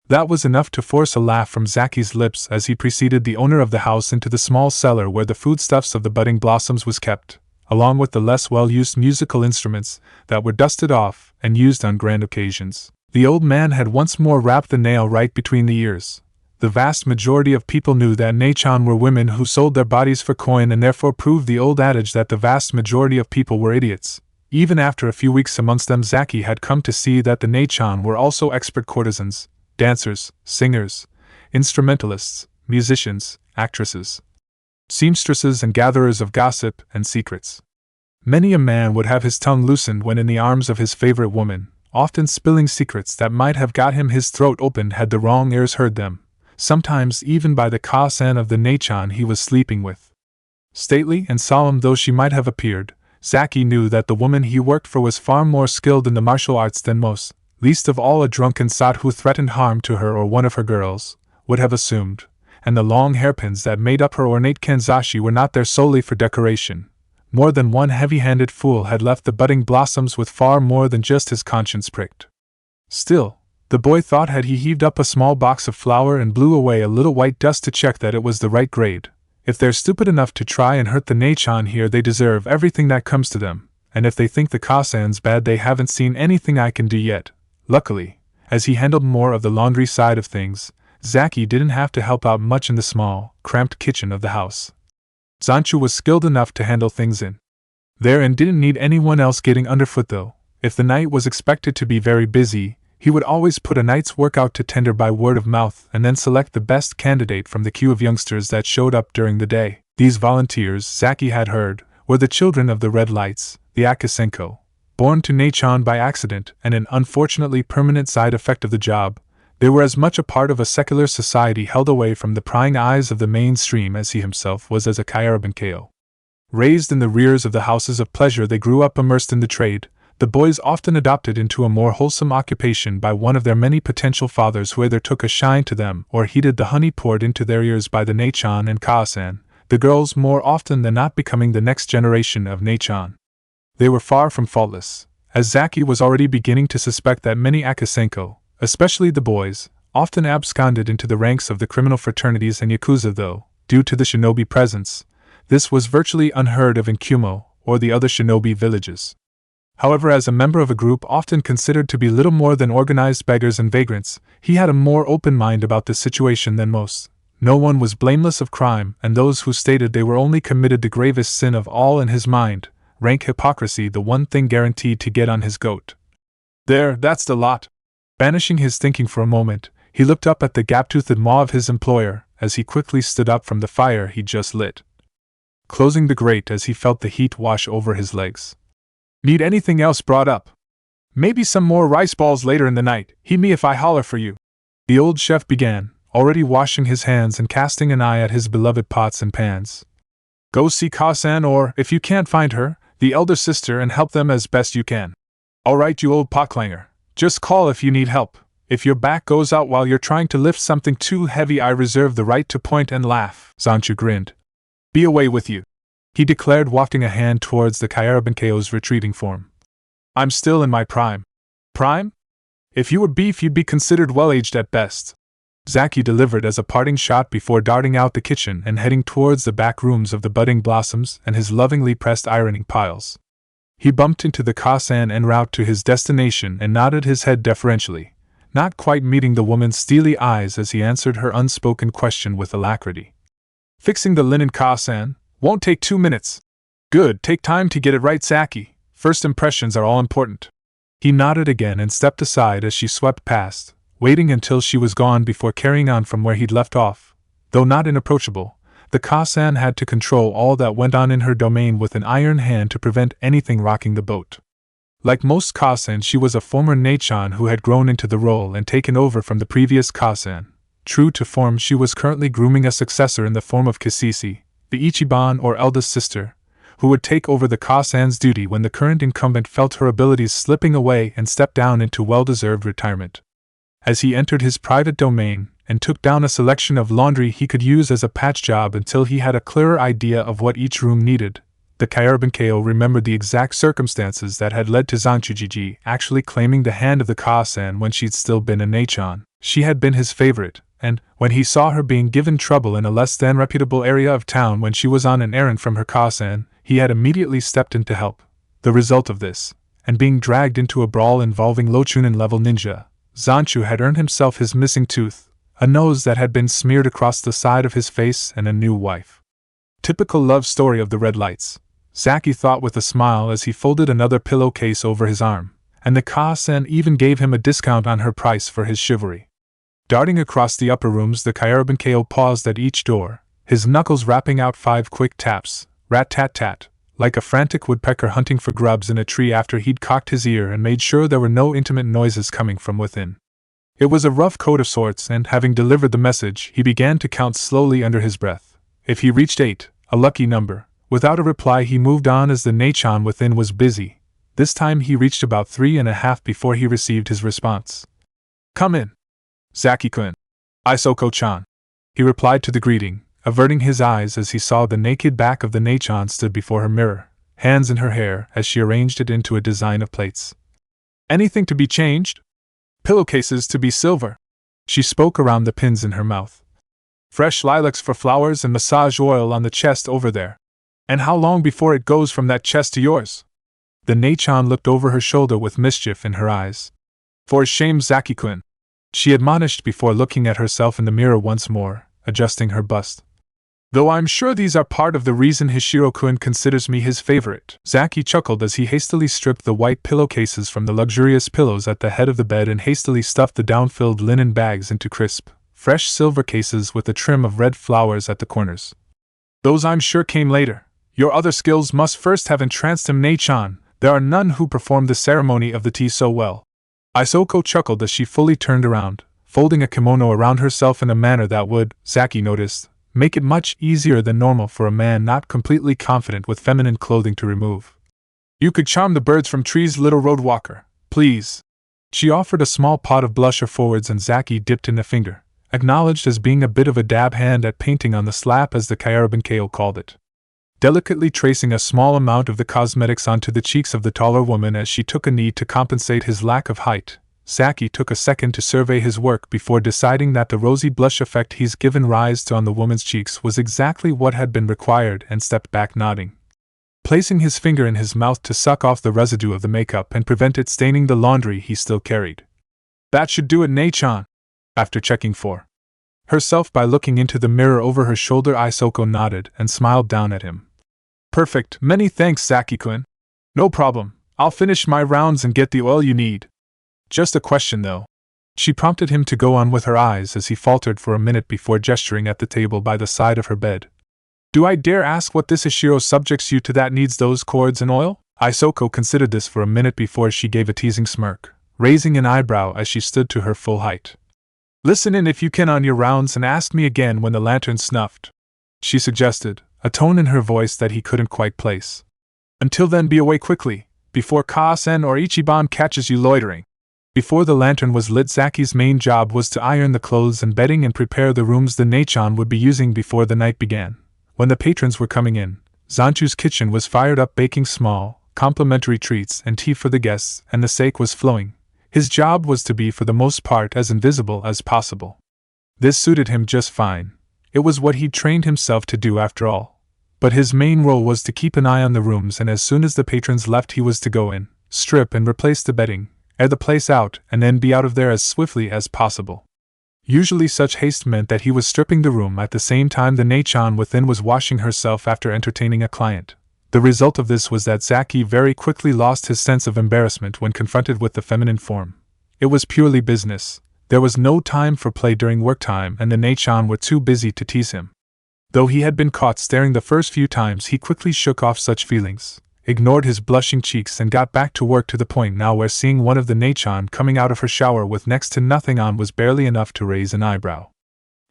That was enough to force a laugh from Zaki's lips as he preceded the owner of the house into the small cellar where the foodstuffs of the budding blossoms was kept, along with the less well-used musical instruments that were dusted off and used on grand occasions. The old man had once more rapped the nail right between the ears. The vast majority of people knew that Nachan were women who sold their bodies for coin, and therefore proved the old adage that the vast majority of people were idiots. Even after a few weeks amongst them, Zaki had come to see that the Nachan were also expert courtesans, dancers, singers, instrumentalists, musicians, actresses, seamstresses, and gatherers of gossip and secrets. Many a man would have his tongue loosened when in the arms of his favorite woman, often spilling secrets that might have got him his throat opened had the wrong ears heard them, sometimes even by the Ka-san of the Nachan he was sleeping with. Stately and solemn though she might have appeared, Zaki knew that the woman he worked for was far more skilled in the martial arts than most, least of all a drunken sot who threatened harm to her or one of her girls, would have assumed, and the long hairpins that made up her ornate kanzashi were not there solely for decoration. More than one heavy-handed fool had left the budding blossoms with far more than just his conscience pricked. Still, the boy thought had he heaved up a small box of flour and blew away a little white dust to check that it was the right grade. If they're stupid enough to try and hurt the Nachan here, they deserve everything that comes to them, and if they think the Ka-san's bad, they haven't seen anything I can do yet. Luckily, as he handled more of the laundry side of things, Zaki didn't have to help out much in the small, cramped kitchen of the house. Zanchu was skilled enough to handle things in there and didn't need anyone else getting underfoot though. If the night was expected to be very busy, he would always put a night's work out to tender by word of mouth and then select the best candidate from the queue of youngsters that showed up during the day. These volunteers, Zaki had heard, were the children of the Red Lights, the Akasenko, born to Nachan by accident and an unfortunately permanent side effect of the job. They were as much a part of a secular society held away from the prying eyes of the mainstream as he himself was as a Kairabankeo. Raised in the rears of the houses of pleasure, they grew up immersed in the trade, the boys often adopted into a more wholesome occupation by one of their many potential fathers who either took a shine to them or heeded the honey poured into their ears by the Nachan and Ka-san, the girls more often than not becoming the next generation of Nachan. They were far from faultless, as Zaki was already beginning to suspect that many Akasenko, especially the boys, often absconded into the ranks of the criminal fraternities and yakuza though, due to the shinobi presence, this was virtually unheard of in Kumo or the other shinobi villages. However, as a member of a group often considered to be little more than organized beggars and vagrants, he had a more open mind about this situation than most. No one was blameless of crime, and those who stated they were only committed the gravest sin of all in his mind, rank hypocrisy the one thing guaranteed to get on his goat. There, that's the lot. Banishing his thinking for a moment, he looked up at the gap-toothed maw of his employer as he quickly stood up from the fire he'd just lit, closing the grate as he felt the heat wash over his legs. Need anything else brought up? Maybe some more rice balls later in the night, heed me if I holler for you. The old chef began, already washing his hands and casting an eye at his beloved pots and pans. Go see Ka-san or, if you can't find her, the elder sister and help them as best you can. All right, you old potclanger. Just call if you need help. If your back goes out while you're trying to lift something too heavy, I reserve the right to point and laugh. Zanchu grinned. Be away with you, he declared, wafting a hand towards the Kairabankeo's retreating form. I'm still in my prime. Prime? If you were beef, you'd be considered well-aged at best, Zaki delivered as a parting shot before darting out the kitchen and heading towards the back rooms of the budding blossoms and his lovingly pressed ironing piles. He bumped into the Ka-san en route to his destination and nodded his head deferentially, not quite meeting the woman's steely eyes as he answered her unspoken question with alacrity. Fixing the linen, Ka-san? Won't take 2 minutes. Good, take time to get it right, Zaki. First impressions are all important. He nodded again and stepped aside as she swept past, waiting until she was gone before carrying on from where he'd left off. Though not inapproachable, the Ka-san had to control all that went on in her domain with an iron hand to prevent anything rocking the boat. Like most Ka-san, she was a former Nachan who had grown into the role and taken over from the previous Ka-san. True to form, she was currently grooming a successor in the form of Kasisi, the Ichiban or eldest sister, who would take over the Ka-san's duty when the current incumbent felt her abilities slipping away and stepped down into well-deserved retirement. As he entered his private domain and took down a selection of laundry he could use as a patch job until he had a clearer idea of what each room needed, the Kairabankeo remembered the exact circumstances that had led to Zanchujiji actually claiming the hand of the Ka-san when she'd still been a Nachan. She had been his favorite, and, when he saw her being given trouble in a less than reputable area of town when she was on an errand from her Ka-san, he had immediately stepped in to help. The result of this, and being dragged into a brawl involving low-chunin-level ninja, Zanchu had earned himself his missing tooth, a nose that had been smeared across the side of his face, and a new wife. Typical love story of the Red Lights, Zaki thought with a smile as he folded another pillowcase over his arm, and the Ka-san even gave him a discount on her price for his chivalry. Darting across the upper rooms, the Kairabankeo paused at each door, his knuckles rapping out 5 quick taps, rat-tat-tat, like a frantic woodpecker hunting for grubs in a tree after he'd cocked his ear and made sure there were no intimate noises coming from within. It was a rough code of sorts, and having delivered the message, he began to count slowly under his breath. If he reached 8, a lucky number, without a reply he moved on as the Nachan within was busy. This time he reached about 3.5 before he received his response. "Come in, Zaki-kun. Isoko-chan," he replied to the greeting, averting his eyes as he saw the naked back of the Nachan stood before her mirror, hands in her hair as she arranged it into a design of plaits. "Anything to be changed? Pillowcases to be silver." She spoke around the pins in her mouth. "Fresh lilacs for flowers and massage oil on the chest over there. And how long before it goes from that chest to yours?" The Nachan looked over her shoulder with mischief in her eyes. "For shame, Zaki-kun," she admonished before looking at herself in the mirror once more, adjusting her bust. "Though I'm sure these are part of the reason Hishiro-kun considers me his favorite." Zaki chuckled as he hastily stripped the white pillowcases from the luxurious pillows at the head of the bed and hastily stuffed the down-filled linen bags into crisp, fresh silver cases with a trim of red flowers at the corners. "Those I'm sure came later. Your other skills must first have entranced him, Nachan. There are none who perform the ceremony of the tea so well." Isoko chuckled as she fully turned around, folding a kimono around herself in a manner that would, Zaki noticed, make it much easier than normal for a man not completely confident with feminine clothing to remove. "You could charm the birds from trees, little roadwalker, please." She offered a small pot of blusher forwards and Zaki dipped in a finger, acknowledged as being a bit of a dab hand at painting on the slap as the Kyarabankeo called it. Delicately tracing a small amount of the cosmetics onto the cheeks of the taller woman as she took a knee to compensate his lack of height, Zaki took a second to survey his work before deciding that the rosy blush effect he's given rise to on the woman's cheeks was exactly what had been required and stepped back nodding. Placing his finger in his mouth to suck off the residue of the makeup and prevent it staining the laundry he still carried. "That should do it, Nachan." After checking for herself by looking into the mirror over her shoulder, Isoko nodded and smiled down at him. "Perfect, many thanks, Zaki-kun. No problem, I'll finish my rounds and get the oil you need. Just a question though." She prompted him to go on with her eyes as he faltered for a minute before gesturing at the table by the side of her bed. "Do I dare ask what this Ishiro subjects you to that needs those cords and oil?" Isoko considered this for a minute before she gave a teasing smirk, raising an eyebrow as she stood to her full height. "Listen in if you can on your rounds and ask me again when the lantern's snuffed," she suggested, a tone in her voice that he couldn't quite place. "Until then, be away quickly, before Ka-sen or Ichiban catches you loitering." Before the lantern was lit, Zaki's main job was to iron the clothes and bedding and prepare the rooms the Nachan would be using before the night began. When the patrons were coming in, Zanchu's kitchen was fired up baking small, complimentary treats and tea for the guests, and the sake was flowing. His job was to be for the most part as invisible as possible. This suited him just fine. It was what he'd trained himself to do after all. But his main role was to keep an eye on the rooms, and as soon as the patrons left he was to go in, strip and replace the bedding, air the place out, and then be out of there as swiftly as possible. Usually such haste meant that he was stripping the room at the same time the Nachan within was washing herself after entertaining a client. The result of this was that Zaki very quickly lost his sense of embarrassment when confronted with the feminine form. It was purely business. There was no time for play during work time, and the Nachan were too busy to tease him. Though he had been caught staring the first few times, he quickly shook off such feelings, ignored his blushing cheeks, and got back to work, to the point now where seeing one of the Nachan coming out of her shower with next to nothing on was barely enough to raise an eyebrow.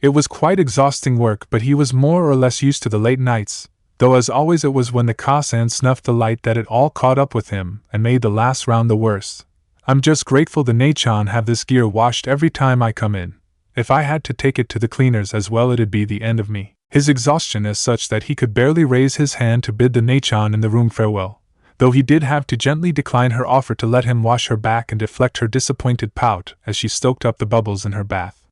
It was quite exhausting work, but he was more or less used to the late nights, though as always it was when the Ka-san snuffed the light that it all caught up with him and made the last round the worst. "I'm just grateful the Nachan have this gear washed every time I come in. If I had to take it to the cleaners as well, it'd be the end of me." His exhaustion is such that he could barely raise his hand to bid the Nachan in the room farewell, though he did have to gently decline her offer to let him wash her back and deflect her disappointed pout as she stoked up the bubbles in her bath.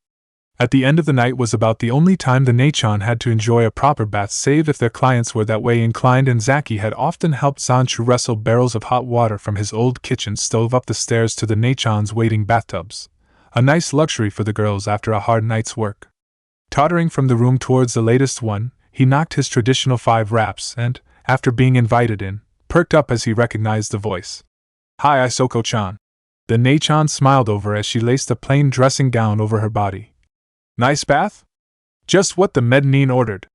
At the end of the night was about the only time the Nachan had to enjoy a proper bath, save if their clients were that way inclined, and Zaki had often helped Zanchu wrestle barrels of hot water from his old kitchen stove up the stairs to the Nachan's waiting bathtubs, a nice luxury for the girls after a hard night's work. Tottering from the room towards the latest one, he knocked his traditional 5 raps and, after being invited in, perked up as he recognized the voice. "Hi, Isoko-chan." The Nachan smiled over as she laced a plain dressing gown over her body. "Nice bath?" "Just what the mezzanine ordered."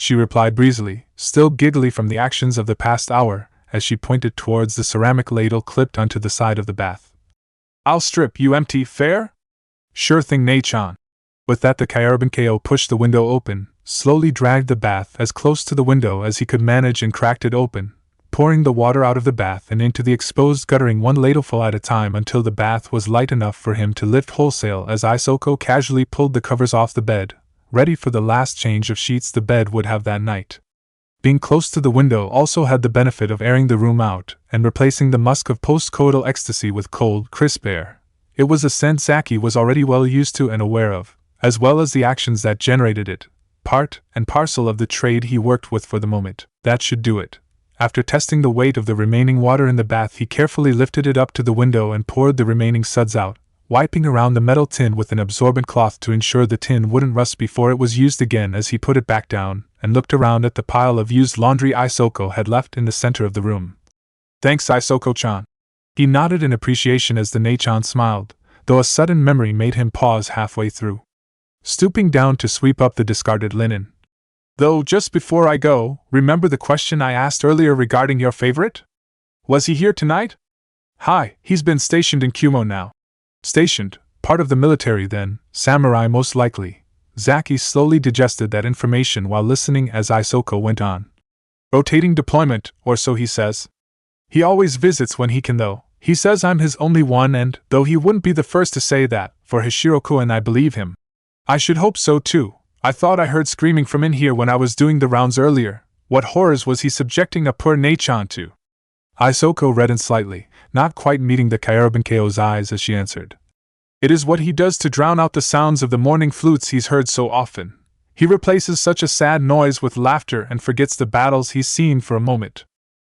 she replied breezily, still giggly from the actions of the past hour, as she pointed towards the ceramic ladle clipped onto the side of the bath. I'll strip you empty, fair? Sure thing, Nei-chan. With that, the Kyarabin-ko pushed the window open, slowly dragged the bath as close to the window as he could manage and cracked it open, pouring the water out of the bath and into the exposed guttering one ladleful at a time until the bath was light enough for him to lift wholesale as Isoko casually pulled the covers off the bed, ready for the last change of sheets the bed would have that night. Being close to the window also had the benefit of airing the room out and replacing the musk of post-coital ecstasy with cold, crisp air. It was a scent Zaki was already well used to and aware of, as well as the actions that generated it, part and parcel of the trade he worked with for the moment. That should do it. After testing the weight of the remaining water in the bath, he carefully lifted it up to the window and poured the remaining suds out, wiping around the metal tin with an absorbent cloth to ensure the tin wouldn't rust before it was used again as he put it back down, and looked around at the pile of used laundry Isoko had left in the center of the room. Thanks, Isoko-chan. He nodded in appreciation as the Nei-chan smiled, though a sudden memory made him pause halfway through. Stooping down to sweep up the discarded linen. Though, just before I go, remember the question I asked earlier regarding your favorite? Was he here tonight? Hi, he's been stationed in Kumo now. Stationed, part of the military then, samurai most likely. Zaki slowly digested that information while listening as Isoko went on. Rotating deployment, or so he says. He always visits when he can though. He says I'm his only one and, though he wouldn't be the first to say that, for Hashiroko and I believe him. I should hope so too. I thought I heard screaming from in here when I was doing the rounds earlier. What horrors was he subjecting a poor Nei-chan to? Isoko reddened slightly, not quite meeting the Kyarabin-ko's eyes as she answered. It is what he does to drown out the sounds of the morning flutes he's heard so often. He replaces such a sad noise with laughter and forgets the battles he's seen for a moment.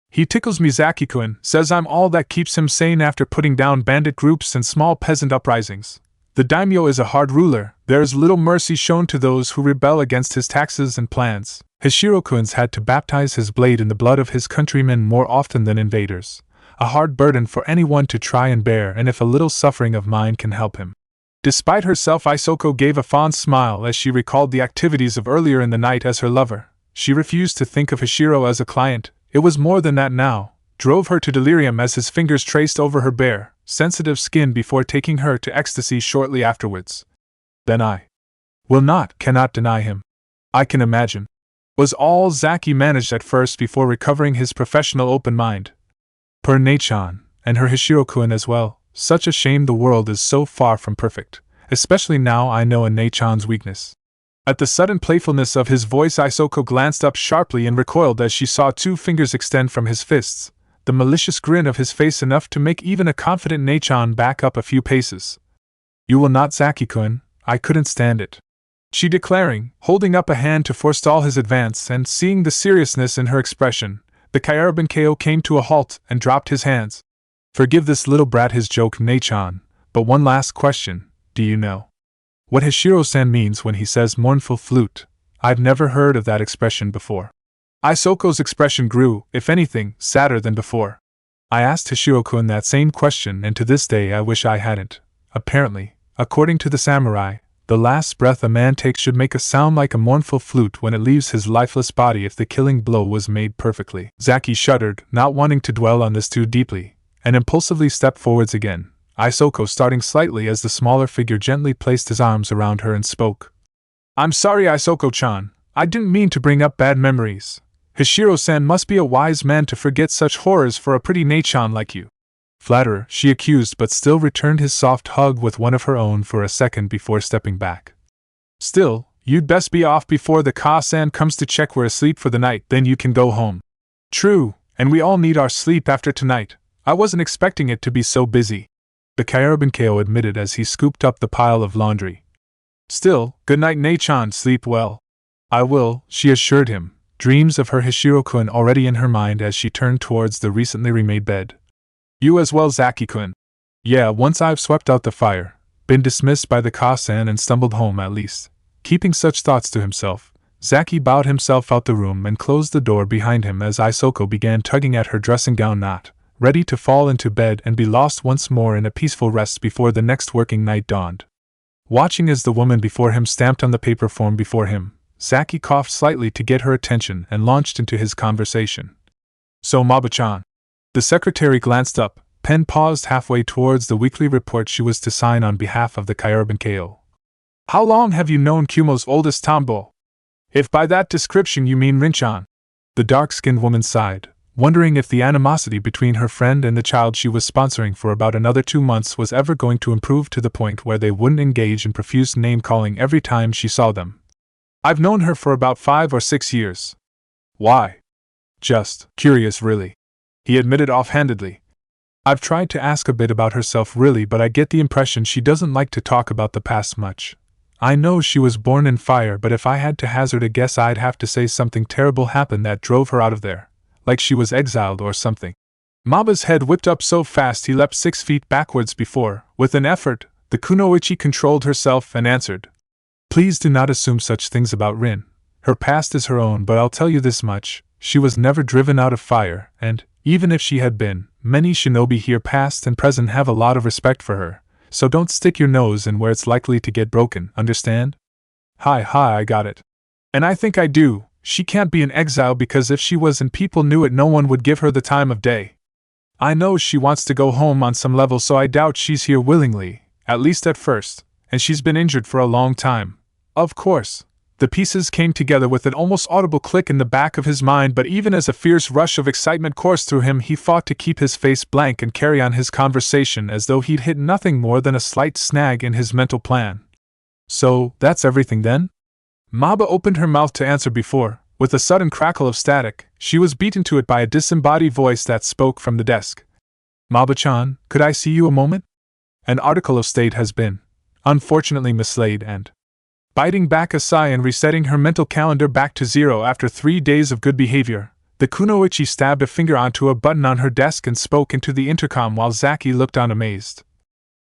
He tickles me, Zaki-kun, says I'm all that keeps him sane after putting down bandit groups and small peasant uprisings. The daimyo is a hard ruler, there is little mercy shown to those who rebel against his taxes and plans. Hashiroko-kun's had to baptize his blade in the blood of his countrymen more often than invaders. A hard burden for anyone to try and bear, and if a little suffering of mine can help him. Despite herself, Isoko gave a fond smile as she recalled the activities of earlier in the night as her lover. She refused to think of Hashiro as a client. It was more than that now, drove her to delirium as his fingers traced over her bare, sensitive skin before taking her to ecstasy shortly afterwards. Then I cannot deny him. I can imagine. Was all Zaki managed at first before recovering his professional open mind. Per Nei-chan, and her Hashiro-kun as well, such a shame the world is so far from perfect, especially now I know a Nei-chan's weakness. At the sudden playfulness of his voice, Isoko glanced up sharply and recoiled as she saw 2 fingers extend from his fists, the malicious grin of his face enough to make even a confident Nei-chan back up a few paces. You will not, Zaki-kun, I couldn't stand it. She declaring, holding up a hand to forestall his advance, and seeing the seriousness in her expression, the Kyarabin-ko came to a halt and dropped his hands. Forgive this little brat his joke, Nei-chan, but one last question, do you know what Hashiro-san means when he says mournful flute? I've never heard of that expression before. Isoko's expression grew, if anything, sadder than before. I asked Hashiro-kun that same question, and to this day I wish I hadn't. Apparently, according to the samurai, the last breath a man takes should make a sound like a mournful flute when it leaves his lifeless body if the killing blow was made perfectly. Zaki shuddered, not wanting to dwell on this too deeply, and impulsively stepped forwards again, Isoko starting slightly as the smaller figure gently placed his arms around her and spoke. I'm sorry, Isoko-chan, I didn't mean to bring up bad memories. Hashiro-san must be a wise man to forget such horrors for a pretty Nei-chan like you. Flatterer, she accused, but still returned his soft hug with one of her own for a second before stepping back. Still, you'd best be off before the Ka-san comes to check we're asleep for the night, then you can go home. True, and we all need our sleep after tonight. I wasn't expecting it to be so busy, the Kyarabin-ko admitted as he scooped up the pile of laundry. Still, good night, Nei-chan, sleep well. I will, she assured him, dreams of her Hashiro-kun already in her mind as she turned towards the recently remade bed. You as well, Zaki-kun. Yeah, once I've swept out the fire, been dismissed by the Ka-san and stumbled home at least. Keeping such thoughts to himself, Zaki bowed himself out the room and closed the door behind him as Isoko began tugging at her dressing gown knot, ready to fall into bed and be lost once more in a peaceful rest before the next working night dawned. Watching as the woman before him stamped on the paper form before him, Zaki coughed slightly to get her attention and launched into his conversation. So Maba-chan. The secretary glanced up, pen paused halfway towards the weekly report she was to sign on behalf of the Kyurban KO. How long have you known Kumo's oldest tomboy? If by that description you mean Rin-chan. The dark-skinned woman sighed, wondering if the animosity between her friend and the child she was sponsoring for about another 2 months was ever going to improve to the point where they wouldn't engage in profuse name-calling every time she saw them. I've known her for about 5 or 6 years. Why? Just curious, really, he admitted offhandedly. I've tried to ask a bit about herself really, but I get the impression she doesn't like to talk about the past much. I know she was born in fire, but if I had to hazard a guess, I'd have to say something terrible happened that drove her out of there, like she was exiled or something. Maba's head whipped up so fast he leapt 6 feet backwards before, with an effort, the kunoichi controlled herself and answered. Please do not assume such things about Rin. Her past is her own, but I'll tell you this much, she was never driven out of fire, and, even if she had been, many shinobi here past and present have a lot of respect for her. So don't stick your nose in where it's likely to get broken, understand? Hi, I got it. And I think I do. She can't be in exile because if she was and people knew it, no one would give her the time of day. I know she wants to go home on some level, so I doubt she's here willingly, at least at first, and she's been injured for a long time. Of course. The pieces came together with an almost audible click in the back of his mind, but even as a fierce rush of excitement coursed through him, he fought to keep his face blank and carry on his conversation as though he'd hit nothing more than a slight snag in his mental plan. So, that's everything then? Maba opened her mouth to answer before, with a sudden crackle of static, she was beaten to it by a disembodied voice that spoke from the desk. Maba-chan, could I see you a moment? An article of state has been, unfortunately, mislaid and... Biting back a sigh and resetting her mental calendar back to 0 after 3 days of good behavior, the kunoichi stabbed a finger onto a button on her desk and spoke into the intercom while Zaki looked on amazed.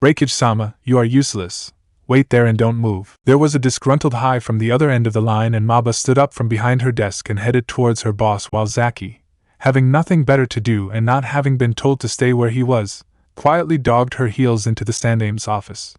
Reikage-sama, you are useless. Wait there and don't move. There was a disgruntled hi from the other end of the line, and Maba stood up from behind her desk and headed towards her boss while Zaki, having nothing better to do and not having been told to stay where he was, quietly dogged her heels into the Sandame's office.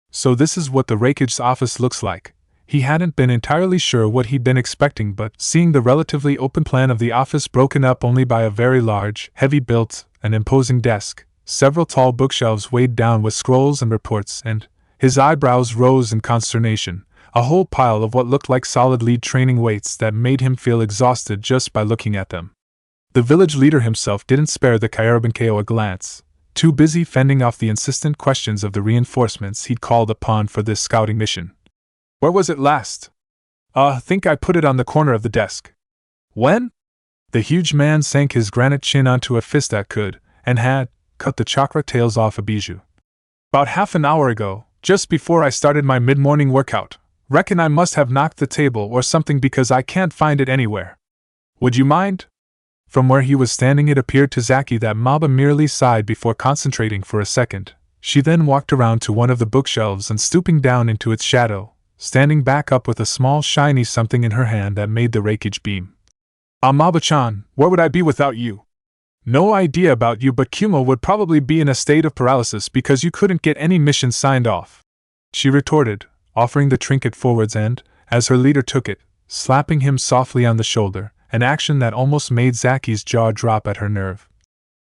So this is what the Reikage's office looks like. He hadn't been entirely sure what he'd been expecting, but seeing the relatively open plan of the office broken up only by a very large, heavy-built, and imposing desk, several tall bookshelves weighed down with scrolls and reports, and his eyebrows rose in consternation, a whole pile of what looked like solid lead training weights that made him feel exhausted just by looking at them. The village leader himself didn't spare the Kyurban KO a glance, too busy fending off the insistent questions of the reinforcements he'd called upon for this scouting mission. Where was it last? Think I put it on the corner of the desk. When? The huge man sank his granite chin onto a fist that could, and had, cut the chakra tails off a bijou. About half an hour ago, just before I started my mid-morning workout. Reckon I must have knocked the table or something because I can't find it anywhere. Would you mind? From where he was standing, it appeared to Zaki that Maba merely sighed before concentrating for a second. She then walked around to one of the bookshelves and, stooping down into its shadow, standing back up with a small shiny something in her hand that made the Reikage beam. Maba-chan, where would I be without you? No idea about you, but Kumo would probably be in a state of paralysis because you couldn't get any missions signed off, she retorted, offering the trinket forwards and, as her leader took it, slapping him softly on the shoulder, an action that almost made Zaki's jaw drop at her nerve.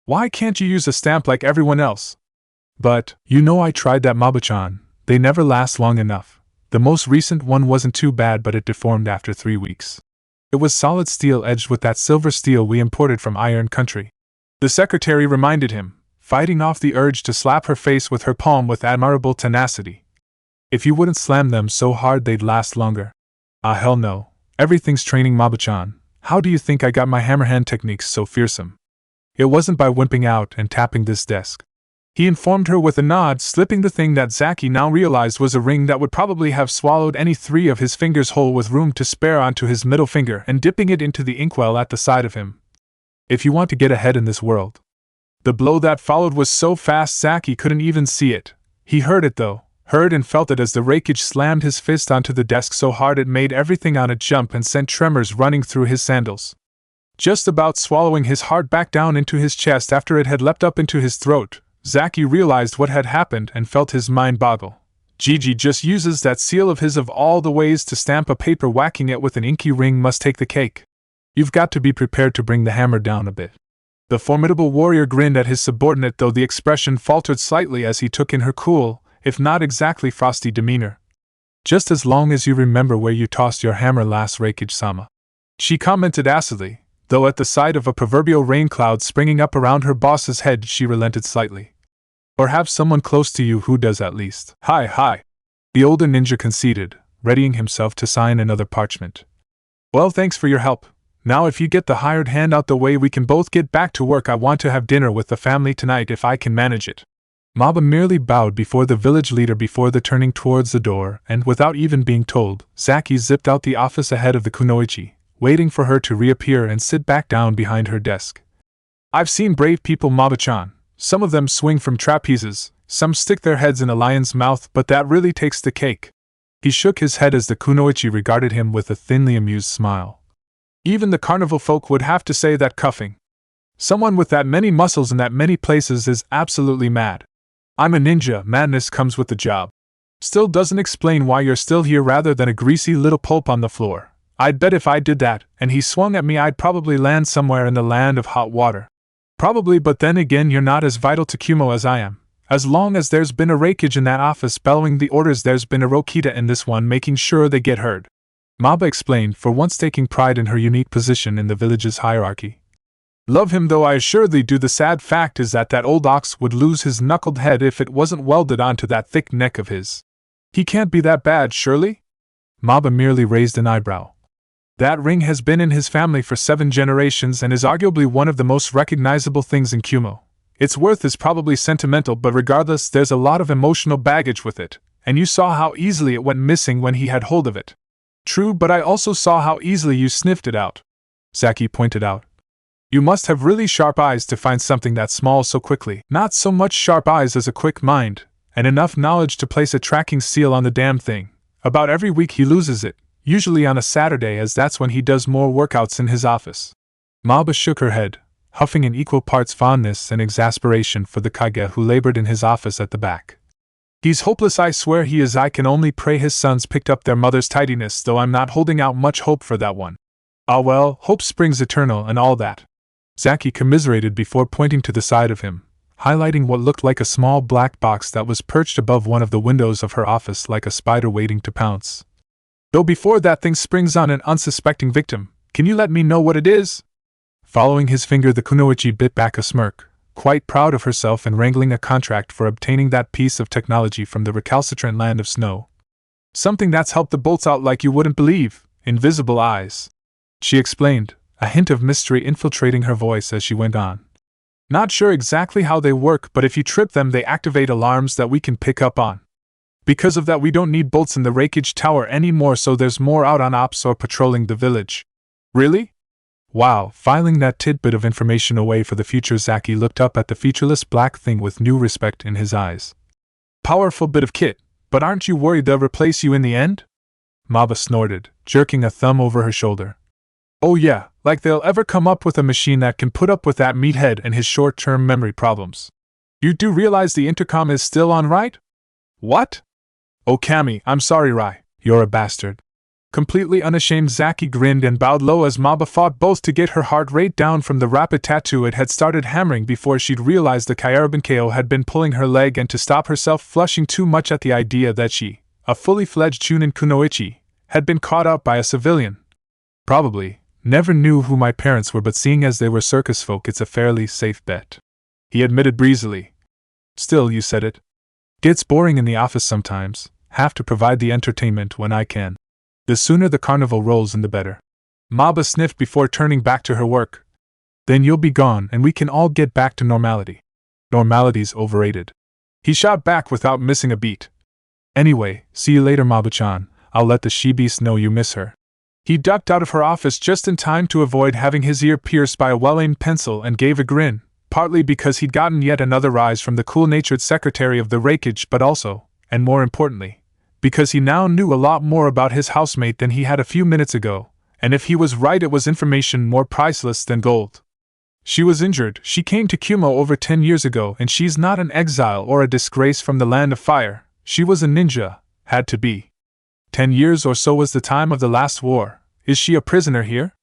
Why can't you use a stamp like everyone else? But, you know, I tried that, Maba-chan. They never last long enough. The most recent one wasn't too bad, but it deformed after 3 weeks. It was solid steel edged with that silver steel we imported from Iron Country. The secretary reminded him, fighting off the urge to slap her face with her palm with admirable tenacity. If you wouldn't slam them so hard they'd last longer. Hell no. Everything's training, Maba-chan. How do you think I got my hammerhand techniques so fearsome? It wasn't by wimping out and tapping this desk. He informed her with a nod, slipping the thing that Zaki now realized was a ring that would probably have swallowed any 3 of his fingers whole with room to spare onto his middle finger, and dipping it into the inkwell at the side of him. If you want to get ahead in this world. The blow that followed was so fast Zaki couldn't even see it. He heard it though, heard and felt it as the Reikage slammed his fist onto the desk so hard it made everything on it jump and sent tremors running through his sandals. Just about swallowing his heart back down into his chest after it had leapt up into his throat, Zaki realized what had happened and felt his mind boggle. Gigi just uses that seal of his. Of all the ways to stamp a paper, whacking it with an inky ring must take the cake. You've got to be prepared to bring the hammer down a bit. The formidable warrior grinned at his subordinate, though the expression faltered slightly as he took in her cool, if not exactly frosty demeanor. Just as long as you remember where you tossed your hammer last, Reikage-sama, she commented acidly, though at the sight of a proverbial rain cloud springing up around her boss's head she relented slightly. Or have someone close to you who does at least. Hi. The older ninja conceded, readying himself to sign another parchment. Well, thanks for your help. Now if you get the hired hand out the way, we can both get back to work. I want to have dinner with the family tonight if I can manage it. Maba merely bowed before the village leader before turning towards the door, and without even being told, Zaki zipped out the office ahead of the kunoichi, waiting for her to reappear and sit back down behind her desk. I've seen brave people, Maba-chan. Some of them swing from trapezes, some stick their heads in a lion's mouth, but that really takes the cake. He shook his head as the kunoichi regarded him with a thinly amused smile. Even the carnival folk would have to say that cuffing someone with that many muscles in that many places is absolutely mad. I'm a ninja, madness comes with the job. Still doesn't explain why you're still here rather than a greasy little pulp on the floor. I'd bet if I did that, and he swung at me, I'd probably land somewhere in the land of hot water. Probably, but then again, you're not as vital to Kumo as I am. As long as there's been a Reikage in that office bellowing the orders, there's been a Rokita in this one making sure they get heard. Maba explained, for once taking pride in her unique position in the village's hierarchy. Love him though I assuredly do. The sad fact is that old ox would lose his knuckled head if it wasn't welded onto that thick neck of his. He can't be that bad, surely? Maba merely raised an eyebrow. That ring has been in his family for 7 generations and is arguably one of the most recognizable things in Kumo. Its worth is probably sentimental, but regardless, there's a lot of emotional baggage with it, and you saw how easily it went missing when he had hold of it. True, but I also saw how easily you sniffed it out, Zaki pointed out. You must have really sharp eyes to find something that small so quickly. Not so much sharp eyes as a quick mind, and enough knowledge to place a tracking seal on the damn thing. About every week he loses it. Usually on a Saturday, as that's when he does more workouts in his office. Maba shook her head, huffing in equal parts fondness and exasperation for the kage who labored in his office at the back. He's hopeless, I swear he is. I can only pray his sons picked up their mother's tidiness, though I'm not holding out much hope for that one. Ah well, hope springs eternal and all that. Zaki commiserated before pointing to the side of him, highlighting what looked like a small black box that was perched above one of the windows of her office like a spider waiting to pounce. Though before that thing springs on an unsuspecting victim, can you let me know what it is? Following his finger, the kunoichi bit back a smirk, quite proud of herself in wrangling a contract for obtaining that piece of technology from the recalcitrant land of snow. Something that's helped the bolts out like you wouldn't believe. Invisible eyes, she explained, a hint of mystery infiltrating her voice as she went on. Not sure exactly how they work, but if you trip them, they activate alarms that we can pick up on. Because of that, we don't need bolts in the Reikage Tower anymore, so there's more out on ops or patrolling the village. Really? Wow. Filing that tidbit of information away for the future, Zaki looked up at the featureless black thing with new respect in his eyes. Powerful bit of kit, but aren't you worried they'll replace you in the end? Maba snorted, jerking a thumb over her shoulder. Oh yeah, like they'll ever come up with a machine that can put up with that meathead and his short-term memory problems. You do realize the intercom is still on, right? What? Oh Kami, I'm sorry, Rai, you're a bastard. Completely unashamed, Zaki grinned and bowed low as Maba fought both to get her heart rate down from the rapid tattoo it had started hammering before she'd realized the Kyaraban-ko had been pulling her leg, and to stop herself flushing too much at the idea that she, a fully fledged Chunin kunoichi, had been caught up by a civilian. Probably. Never knew who my parents were, but seeing as they were circus folk, it's a fairly safe bet, he admitted breezily. Still, you said it. Gets boring in the office sometimes. Have to provide the entertainment when I can. The sooner the carnival rolls in the better. Maba sniffed before turning back to her work. Then you'll be gone and we can all get back to normality. Normality's overrated, he shot back without missing a beat. Anyway, see you later, Maba-chan. I'll let the she-beast know you miss her. He ducked out of her office just in time to avoid having his ear pierced by a well-aimed pencil and gave a grin, partly because he'd gotten yet another rise from the cool-natured secretary of the Reikage, but also, and more importantly, because he now knew a lot more about his housemate than he had a few minutes ago, and if he was right, it was information more priceless than gold. She was injured. She came to Kumo over 10 years ago, and she's not an exile or a disgrace from the land of fire. She was a ninja, had to be. 10 years or so was the time of the last war. Is she a prisoner here?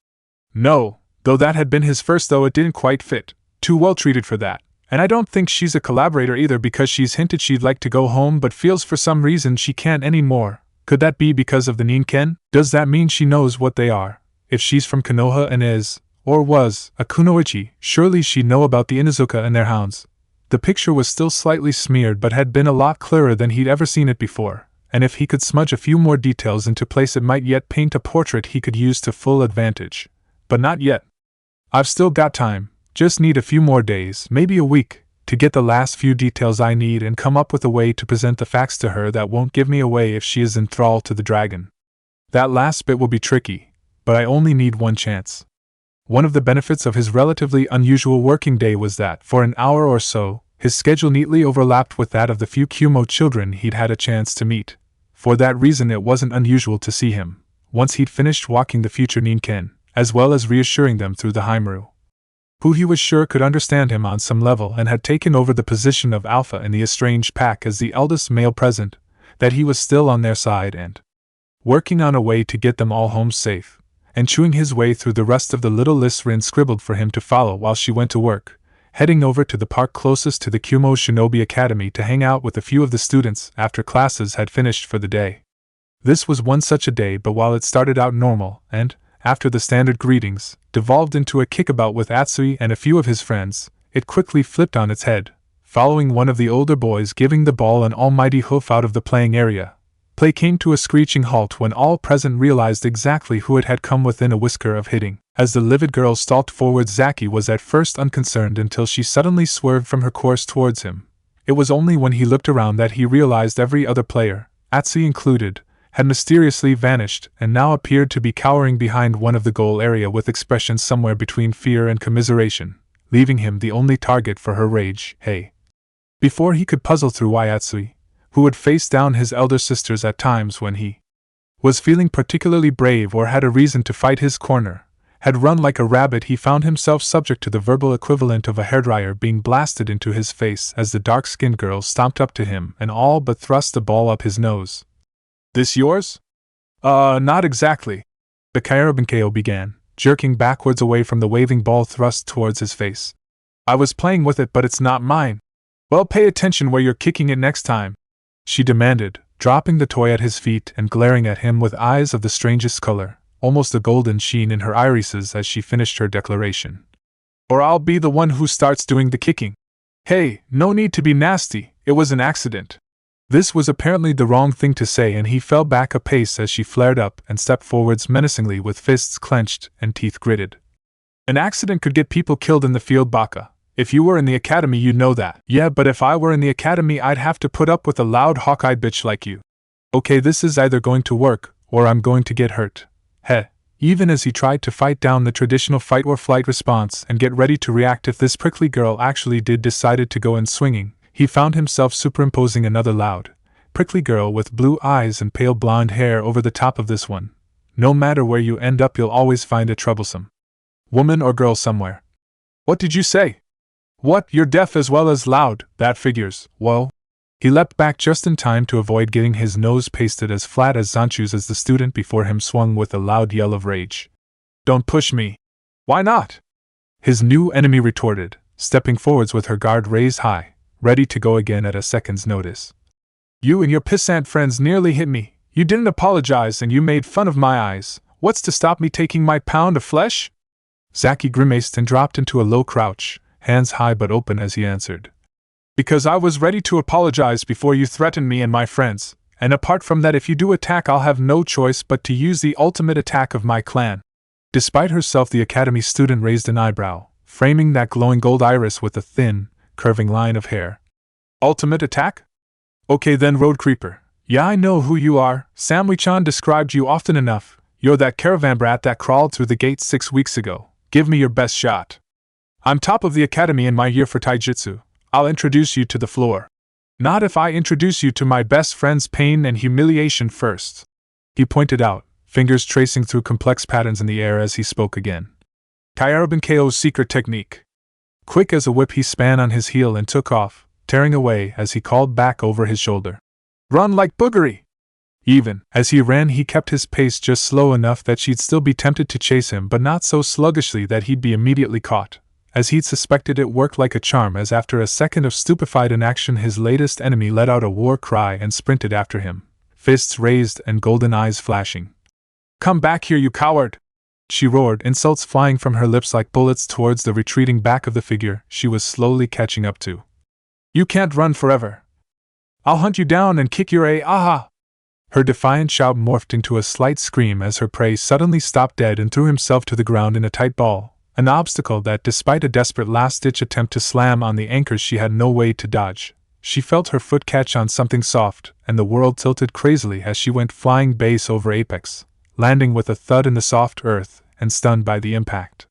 No, though that had been his first, though it didn't quite fit. Too well treated for that. And I don't think she's a collaborator either, because she's hinted she'd like to go home but feels for some reason she can't anymore. Could that be because of the Ninken? Does that mean she knows what they are? If she's from Konoha and is, or was, a kunoichi, surely she'd know about the Inuzuka and their hounds. The picture was still slightly smeared but had been a lot clearer than he'd ever seen it before, and if he could smudge a few more details into place it might yet paint a portrait he could use to full advantage. But not yet. I've still got time, just need a few more days, maybe a week, to get the last few details I need and come up with a way to present the facts to her that won't give me away if she is enthralled to the dragon. That last bit will be tricky, but I only need one chance. One of the benefits of his relatively unusual working day was that, for an hour or so, his schedule neatly overlapped with that of the few Kumo children he'd had a chance to meet. For that reason it wasn't unusual to see him, once he'd finished walking the future Ninken, as well as reassuring them through the Haimaru, who he was sure could understand him on some level and had taken over the position of alpha in the estranged pack as the eldest male present, that he was still on their side and working on a way to get them all home safe, and chewing his way through the rest of the little lists Rin scribbled for him to follow while she went to work, heading over to the park closest to the Kumo Shinobi Academy to hang out with a few of the students after classes had finished for the day. This was one such a day, but while it started out normal and, after the standard greetings, devolved into a kickabout with Atsui and a few of his friends, it quickly flipped on its head, following one of the older boys giving the ball an almighty hoof out of the playing area. Play came to a screeching halt when all present realized exactly who it had come within a whisker of hitting. As the livid girl stalked forward, Zaki was at first unconcerned until she suddenly swerved from her course towards him. It was only when he looked around that he realized every other player, Atsui included, had mysteriously vanished and now appeared to be cowering behind one of the goal area with expressions somewhere between fear and commiseration, leaving him the only target for her rage. Hey! Before he could puzzle through why Atsui, who would face down his elder sisters at times when he was feeling particularly brave or had a reason to fight his corner, had run like a rabbit, he found himself subject to the verbal equivalent of a hairdryer being blasted into his face as the dark-skinned girl stomped up to him and all but thrust the ball up his nose. "This yours?" Not exactly," the Kairabankeo began, jerking backwards away from the waving ball thrust towards his face. "I was playing with it, but it's not mine." "Well, pay attention where you're kicking it next time," she demanded, dropping the toy at his feet and glaring at him with eyes of the strangest color, almost a golden sheen in her irises as she finished her declaration. "Or I'll be the one who starts doing the kicking." "Hey, no need to be nasty, it was an accident." This was apparently the wrong thing to say, and he fell back a pace as she flared up and stepped forwards menacingly with fists clenched and teeth gritted. "An accident could get people killed in the field, Baka. If you were in the academy, you'd know that." "Yeah, but if I were in the academy, I'd have to put up with a loud hawk-eyed bitch like you." "Okay, this is either going to work, or I'm going to get hurt." Heh. Even as he tried to fight down the traditional fight-or-flight response and get ready to react if this prickly girl actually decided to go in swinging, he found himself superimposing another loud, prickly girl with blue eyes and pale blonde hair over the top of this one. No matter where you end up, you'll always find a troublesome woman or girl somewhere. "What did you say?" "What, you're deaf as well as loud, that figures." "Whoa." He leapt back just in time to avoid getting his nose pasted as flat as Zanchu's as the student before him swung with a loud yell of rage. "Don't push me." "Why not?" his new enemy retorted, stepping forwards with her guard raised high, ready to go again at a second's notice. "You and your pissant friends nearly hit me. You didn't apologize and you made fun of my eyes. What's to stop me taking my pound of flesh?" Zaki grimaced and dropped into a low crouch, hands high but open as he answered. "Because I was ready to apologize before you threatened me and my friends, and apart from that, if you do attack, I'll have no choice but to use the ultimate attack of my clan." Despite herself, the academy student raised an eyebrow, framing that glowing gold iris with a thin, curving line of hair. "Ultimate attack? Okay then, Road Creeper. Yeah, I know who you are. Samui-chan described you often enough. You're that caravan brat that crawled through the gate 6 weeks ago. Give me your best shot. I'm top of the academy in my year for taijutsu. I'll introduce you to the floor. Not if I introduce you to my best friend's pain and humiliation first," he pointed out, fingers tracing through complex patterns in the air as he spoke again. Kairabankeo's secret technique. Quick as a whip, he span on his heel and took off, tearing away as he called back over his shoulder. Run like boogery! Even as he ran, he kept his pace just slow enough that she'd still be tempted to chase him, but not so sluggishly that he'd be immediately caught. As he'd suspected, it worked like a charm, as after a second of stupefied inaction, his latest enemy let out a war cry and sprinted after him, fists raised and golden eyes flashing. Come back here, you coward! She roared, insults flying from her lips like bullets towards the retreating back of the figure she was slowly catching up to. You can't run forever. I'll hunt you down and kick your aha! Her defiant shout morphed into a slight scream as her prey suddenly stopped dead and threw himself to the ground in a tight ball, an obstacle that, despite a desperate last-ditch attempt to slam on the anchors, she had no way to dodge. She felt her foot catch on something soft, and the world tilted crazily as she went flying base over apex, landing with a thud in the soft earth and stunned by the impact.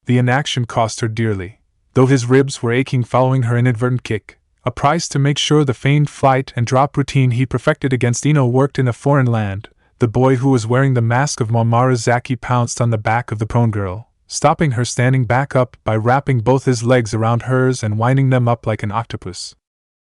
The inaction cost her dearly, though his ribs were aching following her inadvertent kick. A price to make sure the feigned flight and drop routine he perfected against Ino worked in a foreign land. The boy who was wearing the mask of Momara Zaki pounced on the back of the prone girl, stopping her standing back up by wrapping both his legs around hers and winding them up like an octopus.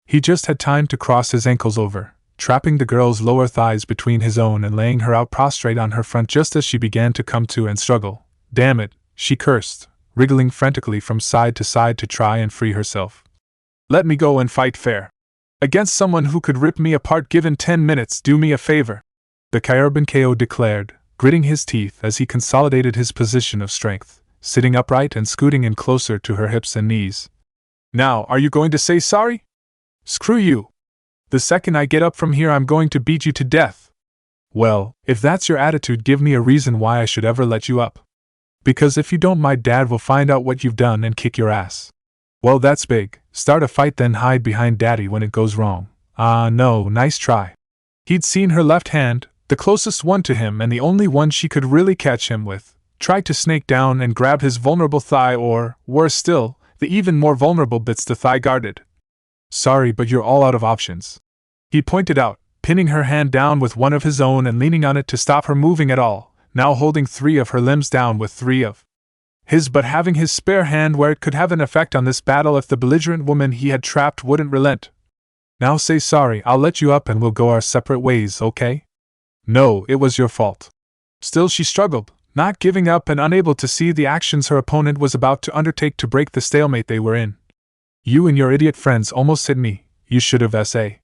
He just had time to cross his ankles over, trapping the girl's lower thighs between his own and laying her out prostrate on her front just as she began to come to and struggle. Damn it, she cursed, wriggling frantically from side to side to try and free herself. Let me go and fight fair. Against someone who could rip me apart given 10 minutes, do me a favor. The Kyurban KO declared, gritting his teeth as he consolidated his position of strength, sitting upright and scooting in closer to her hips and knees. Now, are you going to say sorry? Screw you. The second I get up from here, I'm going to beat you to death. Well, if that's your attitude, give me a reason why I should ever let you up. Because if you don't, my dad will find out what you've done and kick your ass. Well, that's big. Start a fight, then hide behind daddy when it goes wrong. Ah, no, nice try. He'd seen her left hand, the closest one to him and the only one she could really catch him with, try to snake down and grab his vulnerable thigh, or, worse still, the even more vulnerable bits the thigh guarded. Sorry, but you're all out of options. He pointed out, pinning her hand down with one of his own and leaning on it to stop her moving at all, now holding 3 of her limbs down with 3 of his, but having his spare hand where it could have an effect on this battle if the belligerent woman he had trapped wouldn't relent. Now say sorry, I'll let you up and we'll go our separate ways, okay? No, it was your fault. Still she struggled, not giving up and unable to see the actions her opponent was about to undertake to break the stalemate they were in. You and your idiot friends almost hit me, you should have S.A.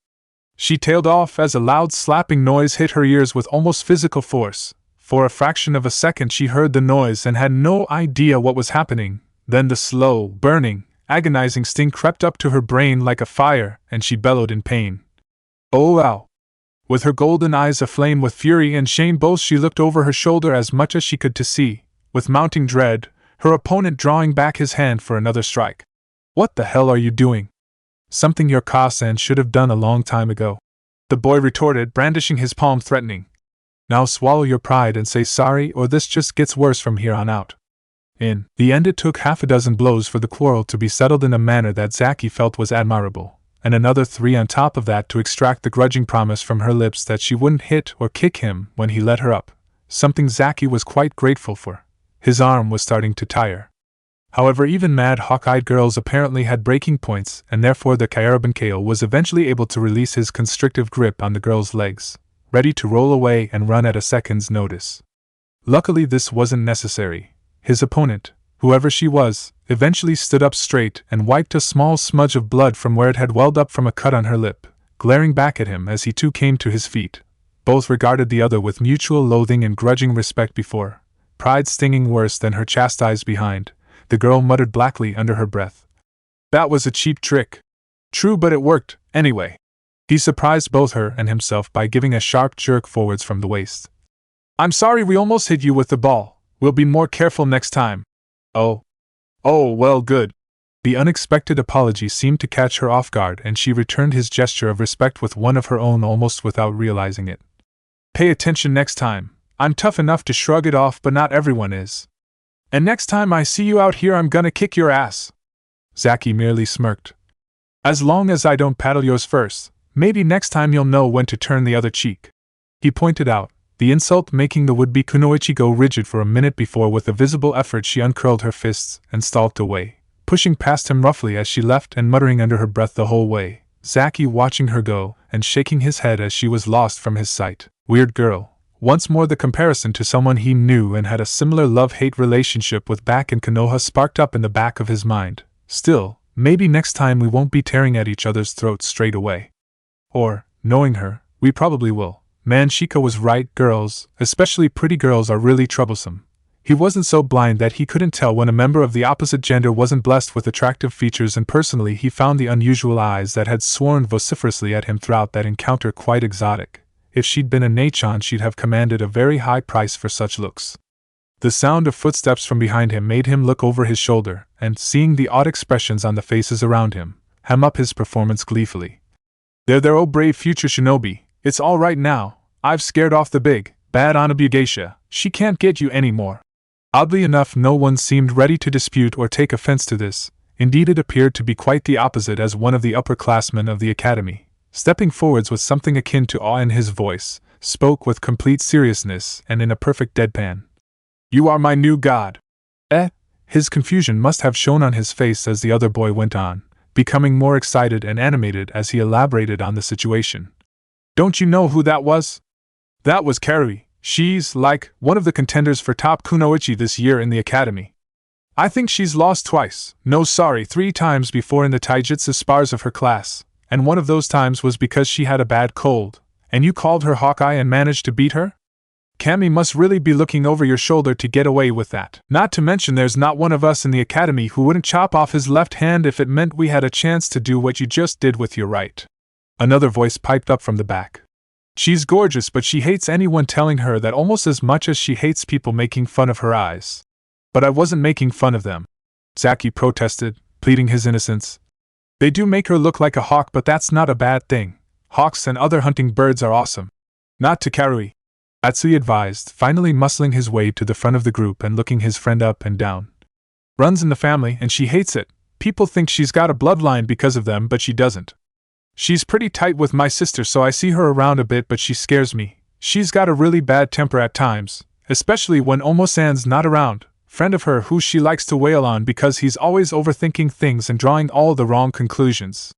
She tailed off as a loud slapping noise hit her ears with almost physical force. For a fraction of a second she heard the noise and had no idea what was happening. Then the slow, burning, agonizing sting crept up to her brain like a fire, and she bellowed in pain. Oh wow! With her golden eyes aflame with fury and shame both, she looked over her shoulder as much as she could to see, with mounting dread, her opponent drawing back his hand for another strike. What the hell are you doing? Something your Kasan should have done a long time ago. The boy retorted, brandishing his palm threatening. Now swallow your pride and say sorry, or this just gets worse from here on out. In the end, it took 6 blows for the quarrel to be settled in a manner that Zaki felt was admirable, and another 3 on top of that to extract the grudging promise from her lips that she wouldn't hit or kick him when he let her up, something Zaki was quite grateful for. His arm was starting to tire. However, even mad hawk-eyed girls apparently had breaking points, and therefore the Kyurban KO was eventually able to release his constrictive grip on the girl's legs, ready to roll away and run at a second's notice. Luckily this wasn't necessary. His opponent, whoever she was, eventually stood up straight and wiped a small smudge of blood from where it had welled up from a cut on her lip, glaring back at him as he too came to his feet. Both regarded the other with mutual loathing and grudging respect before, pride stinging worse than her chastised behind. The girl muttered blackly under her breath. That was a cheap trick. True, but it worked, anyway. He surprised both her and himself by giving a sharp jerk forwards from the waist. I'm sorry we almost hit you with the ball. We'll be more careful next time. Oh, well, good. The unexpected apology seemed to catch her off guard, and she returned his gesture of respect with one of her own almost without realizing it. Pay attention next time. I'm tough enough to shrug it off, but not everyone is. And next time I see you out here, I'm gonna kick your ass. Zaki merely smirked. As long as I don't paddle yours first. Maybe next time you'll know when to turn the other cheek. He pointed out, the insult making the would-be kunoichi go rigid for a minute before with a visible effort she uncurled her fists and stalked away, pushing past him roughly as she left and muttering under her breath the whole way. Zaki, watching her go, and shaking his head as she was lost from his sight. Weird girl. Once more the comparison to someone he knew and had a similar love-hate relationship with back in Konoha sparked up in the back of his mind. Still, maybe next time we won't be tearing at each other's throats straight away. Or, knowing her, we probably will. Man, Shika was right, girls, especially pretty girls, are really troublesome. He wasn't so blind that he couldn't tell when a member of the opposite gender wasn't blessed with attractive features, and personally he found the unusual eyes that had sworn vociferously at him throughout that encounter quite exotic. If she'd been a Nachan, she'd have commanded a very high price for such looks. The sound of footsteps from behind him made him look over his shoulder, and, seeing the odd expressions on the faces around him, hem up his performance gleefully. There, oh brave future shinobi, it's all right now. I've scared off the big, bad Anbu geisha. She can't get you anymore. Oddly enough, no one seemed ready to dispute or take offense to this. Indeed, it appeared to be quite the opposite, as one of the upperclassmen of the academy, stepping forwards with something akin to awe in his voice, spoke with complete seriousness and in a perfect deadpan. You are my new god. His confusion must have shown on his face as the other boy went on, becoming more excited and animated as he elaborated on the situation. Don't you know who that was? That was Karui. She's, like, one of the contenders for top kunoichi this year in the academy. I think she's lost twice, 3 times before in the taijutsu spars of her class, and one of those times was because she had a bad cold, and you called her Hawkeye and managed to beat her? Kami must really be looking over your shoulder to get away with that. Not to mention there's not one of us in the academy who wouldn't chop off his left hand if it meant we had a chance to do what you just did with your right. Another voice piped up from the back. She's gorgeous, but she hates anyone telling her that almost as much as she hates people making fun of her eyes. But I wasn't making fun of them, Zaki protested, pleading his innocence. They do make her look like a hawk, but that's not a bad thing. Hawks and other hunting birds are awesome. Not to Karui, Atsui advised, finally muscling his way to the front of the group and looking his friend up and down. Runs in the family, and she hates it. People think she's got a bloodline because of them, but she doesn't. She's pretty tight with my sister, so I see her around a bit, but she scares me. She's got a really bad temper at times, especially when Omo-san's not around, friend of her who she likes to wail on because he's always overthinking things and drawing all the wrong conclusions.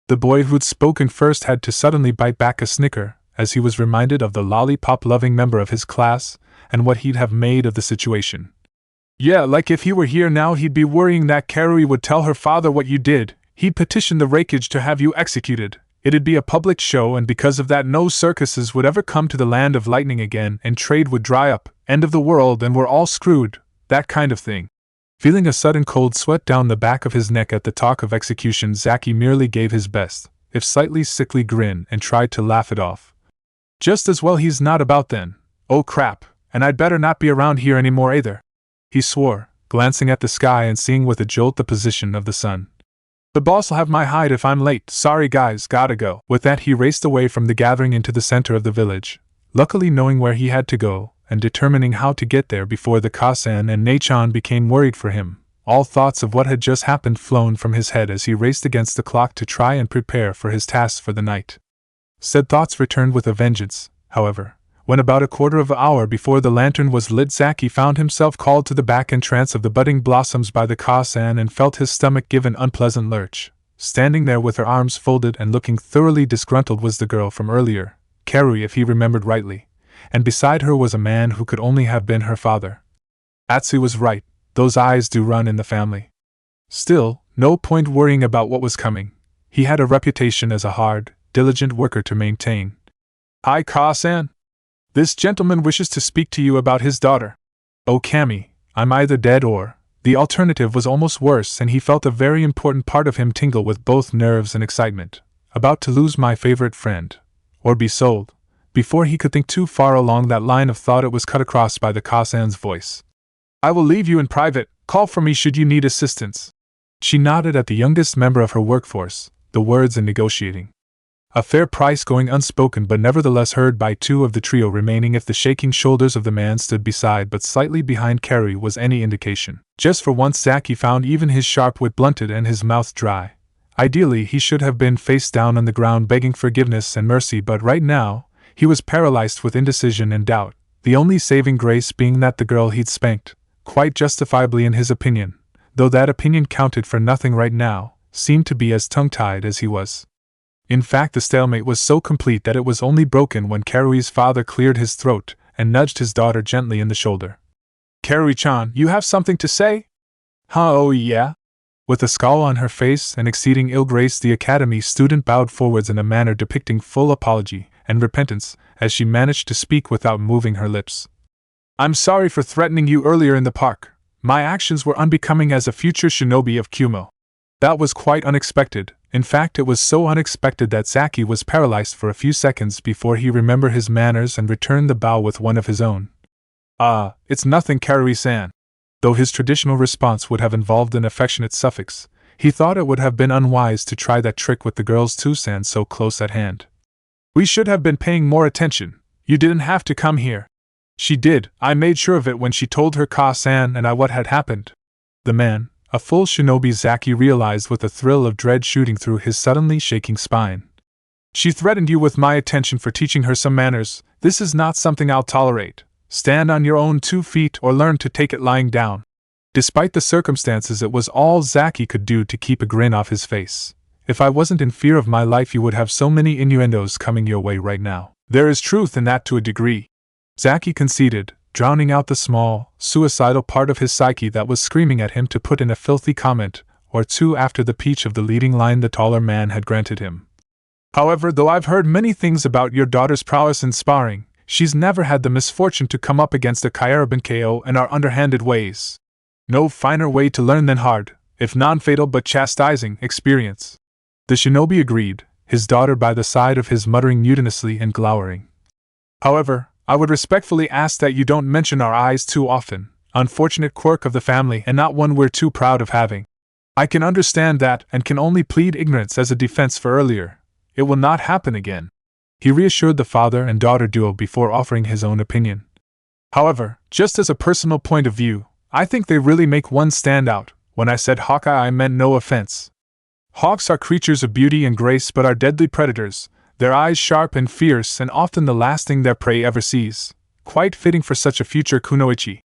The boy who'd spoken first had to suddenly bite back a snicker, as he was reminded of the lollipop-loving member of his class, and what he'd have made of the situation. Yeah, like if he were here now, he'd be worrying that Karui would tell her father what you did. He'd petition the Raikage to have you executed. It'd be a public show, and because of that no circuses would ever come to the land of lightning again, and trade would dry up, end of the world, and we're all screwed, that kind of thing. Feeling a sudden cold sweat down the back of his neck at the talk of execution, Zaki merely gave his best, if slightly sickly grin, and tried to laugh it off. Just as well he's not about then. Oh crap, and I'd better not be around here anymore either, he swore, glancing at the sky and seeing with a jolt the position of the sun. The boss'll have my hide if I'm late. Sorry guys, gotta go. With that he raced away from the gathering into the center of the village, luckily knowing where he had to go, and determining how to get there before the Kasan and Nachan became worried for him. All thoughts of what had just happened flown from his head as he raced against the clock to try and prepare for his tasks for the night. Said thoughts returned with a vengeance, however, when about a quarter of an hour before the lantern was lit, Zaki found himself called to the back entrance of the budding blossoms by the Kasan and felt his stomach give an unpleasant lurch. Standing there with her arms folded and looking thoroughly disgruntled was the girl from earlier, Karui if he remembered rightly, and beside her was a man who could only have been her father. Atsui was right, those eyes do run in the family. Still, no point worrying about what was coming. He had a reputation as a hard, diligent worker to maintain. Hi Ka-san. This gentleman wishes to speak to you about his daughter. Oh Kami, I'm either dead or... The alternative was almost worse, and he felt a very important part of him tingle with both nerves and excitement. About to lose my favorite friend. Or be sold. Before he could think too far along that line of thought, it was cut across by the Kasan's voice. I will leave you in private. Call for me should you need assistance. She nodded at the youngest member of her workforce, the words in negotiating. A fair price going unspoken but nevertheless heard by two of the trio remaining if the shaking shoulders of the man stood beside but slightly behind Karui was any indication. Just for once Zaki found even his sharp wit blunted and his mouth dry. Ideally he should have been face down on the ground begging forgiveness and mercy, but right now, he was paralyzed with indecision and doubt, the only saving grace being that the girl he'd spanked, quite justifiably in his opinion, though that opinion counted for nothing right now, seemed to be as tongue-tied as he was. In fact, the stalemate was so complete that it was only broken when Karui's father cleared his throat and nudged his daughter gently in the shoulder. "Karui-chan, you have something to say?" "Huh, oh yeah?" With a scowl on her face and exceeding ill grace, the academy student bowed forwards in a manner depicting full apology and repentance as she managed to speak without moving her lips. "I'm sorry for threatening you earlier in the park. My actions were unbecoming as a future shinobi of Kumo. That was quite unexpected. In fact, it was so unexpected that Zaki was paralyzed for a few seconds before he remembered his manners and returned the bow with one of his own. It's nothing, Karui-san." Though his traditional response would have involved an affectionate suffix, he thought it would have been unwise to try that trick with the girl's Tusan so close at hand. "We should have been paying more attention. You didn't have to come here." "She did. I made sure of it when she told her Ka-san and I what had happened." The man, a full shinobi, Zaki realized with a thrill of dread shooting through his suddenly shaking spine. "She threatened you with my attention for teaching her some manners. This is not something I'll tolerate. Stand on your own 2 feet or learn to take it lying down." Despite the circumstances, it was all Zaki could do to keep a grin off his face. "If I wasn't in fear of my life, you would have so many innuendos coming your way right now." "There is truth in that to a degree," Zaki conceded, drowning out the small, suicidal part of his psyche that was screaming at him to put in a filthy comment or two after the peach of the leading line the taller man had granted him. "However, though I've heard many things about your daughter's prowess in sparring, she's never had the misfortune to come up against a Kyaraban KO and our underhanded ways. No finer way to learn than hard, if non-fatal but chastising, experience." The shinobi agreed, his daughter by the side of his muttering mutinously and glowering. "However, I would respectfully ask that you don't mention our eyes too often. Unfortunate quirk of the family and not one we're too proud of having. I can understand that and can only plead ignorance as a defense for earlier. It will not happen again." He reassured the father and daughter duo before offering his own opinion. "However, just as a personal point of view, I think they really make one stand out. When I said Hawkeye, I meant no offense. Hawks are creatures of beauty and grace but are deadly predators, their eyes sharp and fierce and often the last thing their prey ever sees. Quite fitting for such a future kunoichi."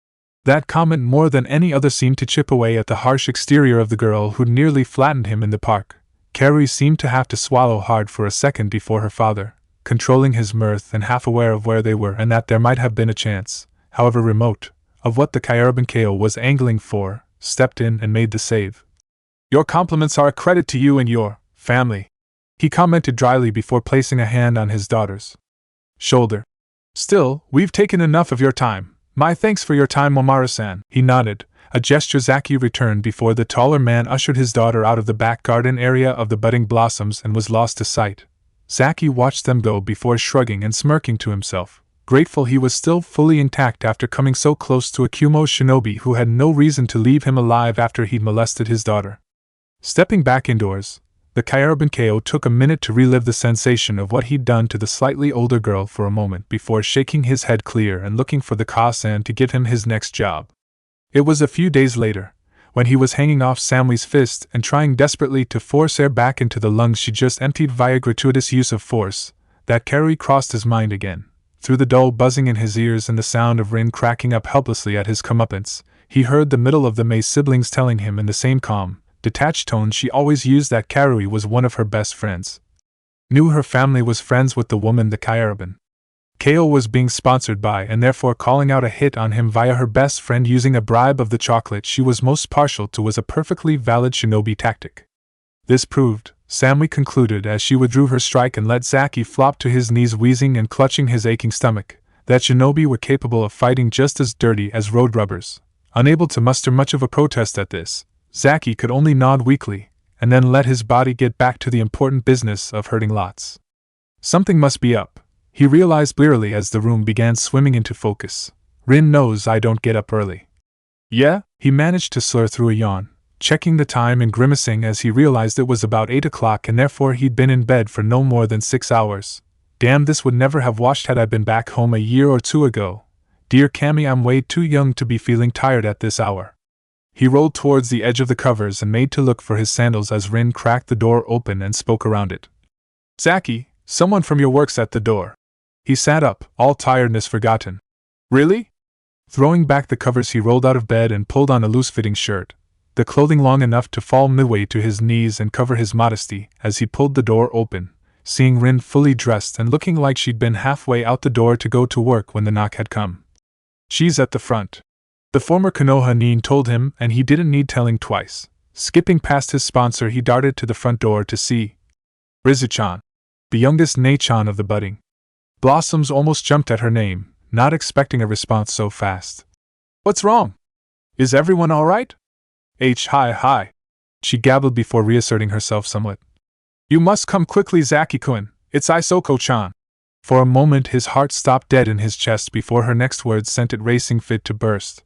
That comment more than any other seemed to chip away at the harsh exterior of the girl who nearly flattened him in the park. Carrie seemed to have to swallow hard for a second before her father, controlling his mirth and half aware of where they were and that there might have been a chance, however remote, of what the Kyaraban KO was angling for, stepped in and made the save. "Your compliments are a credit to you and your family," he commented dryly before placing a hand on his daughter's shoulder. "Still, we've taken enough of your time. My thanks for your time, Momaru-san." He nodded, a gesture Zaki returned before the taller man ushered his daughter out of the back garden area of the budding blossoms and was lost to sight. Zaki watched them go before shrugging and smirking to himself, grateful he was still fully intact after coming so close to a Kumo shinobi who had no reason to leave him alive after he'd molested his daughter. Stepping back indoors, the Kyaraban KO took a minute to relive the sensation of what he'd done to the slightly older girl for a moment before shaking his head clear and looking for the Ka-san to give him his next job. It was a few days later, when he was hanging off Samui's fist and trying desperately to force air back into the lungs she just emptied via gratuitous use of force, that Carrie crossed his mind again. Through the dull buzzing in his ears and the sound of Rin cracking up helplessly at his comeuppance, he heard the middle of the May siblings telling him in the same calm, detached tone she always used that Karui was one of her best friends. Knew her family was friends with the woman the Kyaraban KO was being sponsored by and therefore calling out a hit on him via her best friend using a bribe of the chocolate she was most partial to was a perfectly valid shinobi tactic. This proved, Samui concluded as she withdrew her strike and let Zaki flop to his knees wheezing and clutching his aching stomach, that shinobi were capable of fighting just as dirty as road rubbers. Unable to muster much of a protest at this, Zaki could only nod weakly, and then let his body get back to the important business of hurting lots. Something must be up, he realized blearily as the room began swimming into focus. Rin knows I don't get up early. Yeah, he managed to slur through a yawn, checking the time and grimacing as he realized it was about 8 o'clock and therefore he'd been in bed for no more than 6 hours. Damn, this would never have washed had I been back home a year or two ago. Dear Cammy, I'm way too young to be feeling tired at this hour. He rolled towards the edge of the covers and made to look for his sandals as Rin cracked the door open and spoke around it. Zaki, someone from your work's at the door. He sat up, all tiredness forgotten. Really? Throwing back the covers, he rolled out of bed and pulled on a loose-fitting shirt, the clothing long enough to fall midway to his knees and cover his modesty. As he pulled the door open, seeing Rin fully dressed and looking like she'd been halfway out the door to go to work when the knock had come. "She's at the front," the former Konoha nin told him, and he didn't need telling twice. Skipping past his sponsor, he darted to the front door to see Rizu-chan, the youngest nei-chan of the budding blossoms. Almost jumped at her name, not expecting a response so fast. "What's wrong? Is everyone all right?" Hi, she gabbled before reasserting herself somewhat. "You must come quickly, Zaki-kun, it's Isoko-chan." For a moment his heart stopped dead in his chest before her next words sent it racing fit to burst.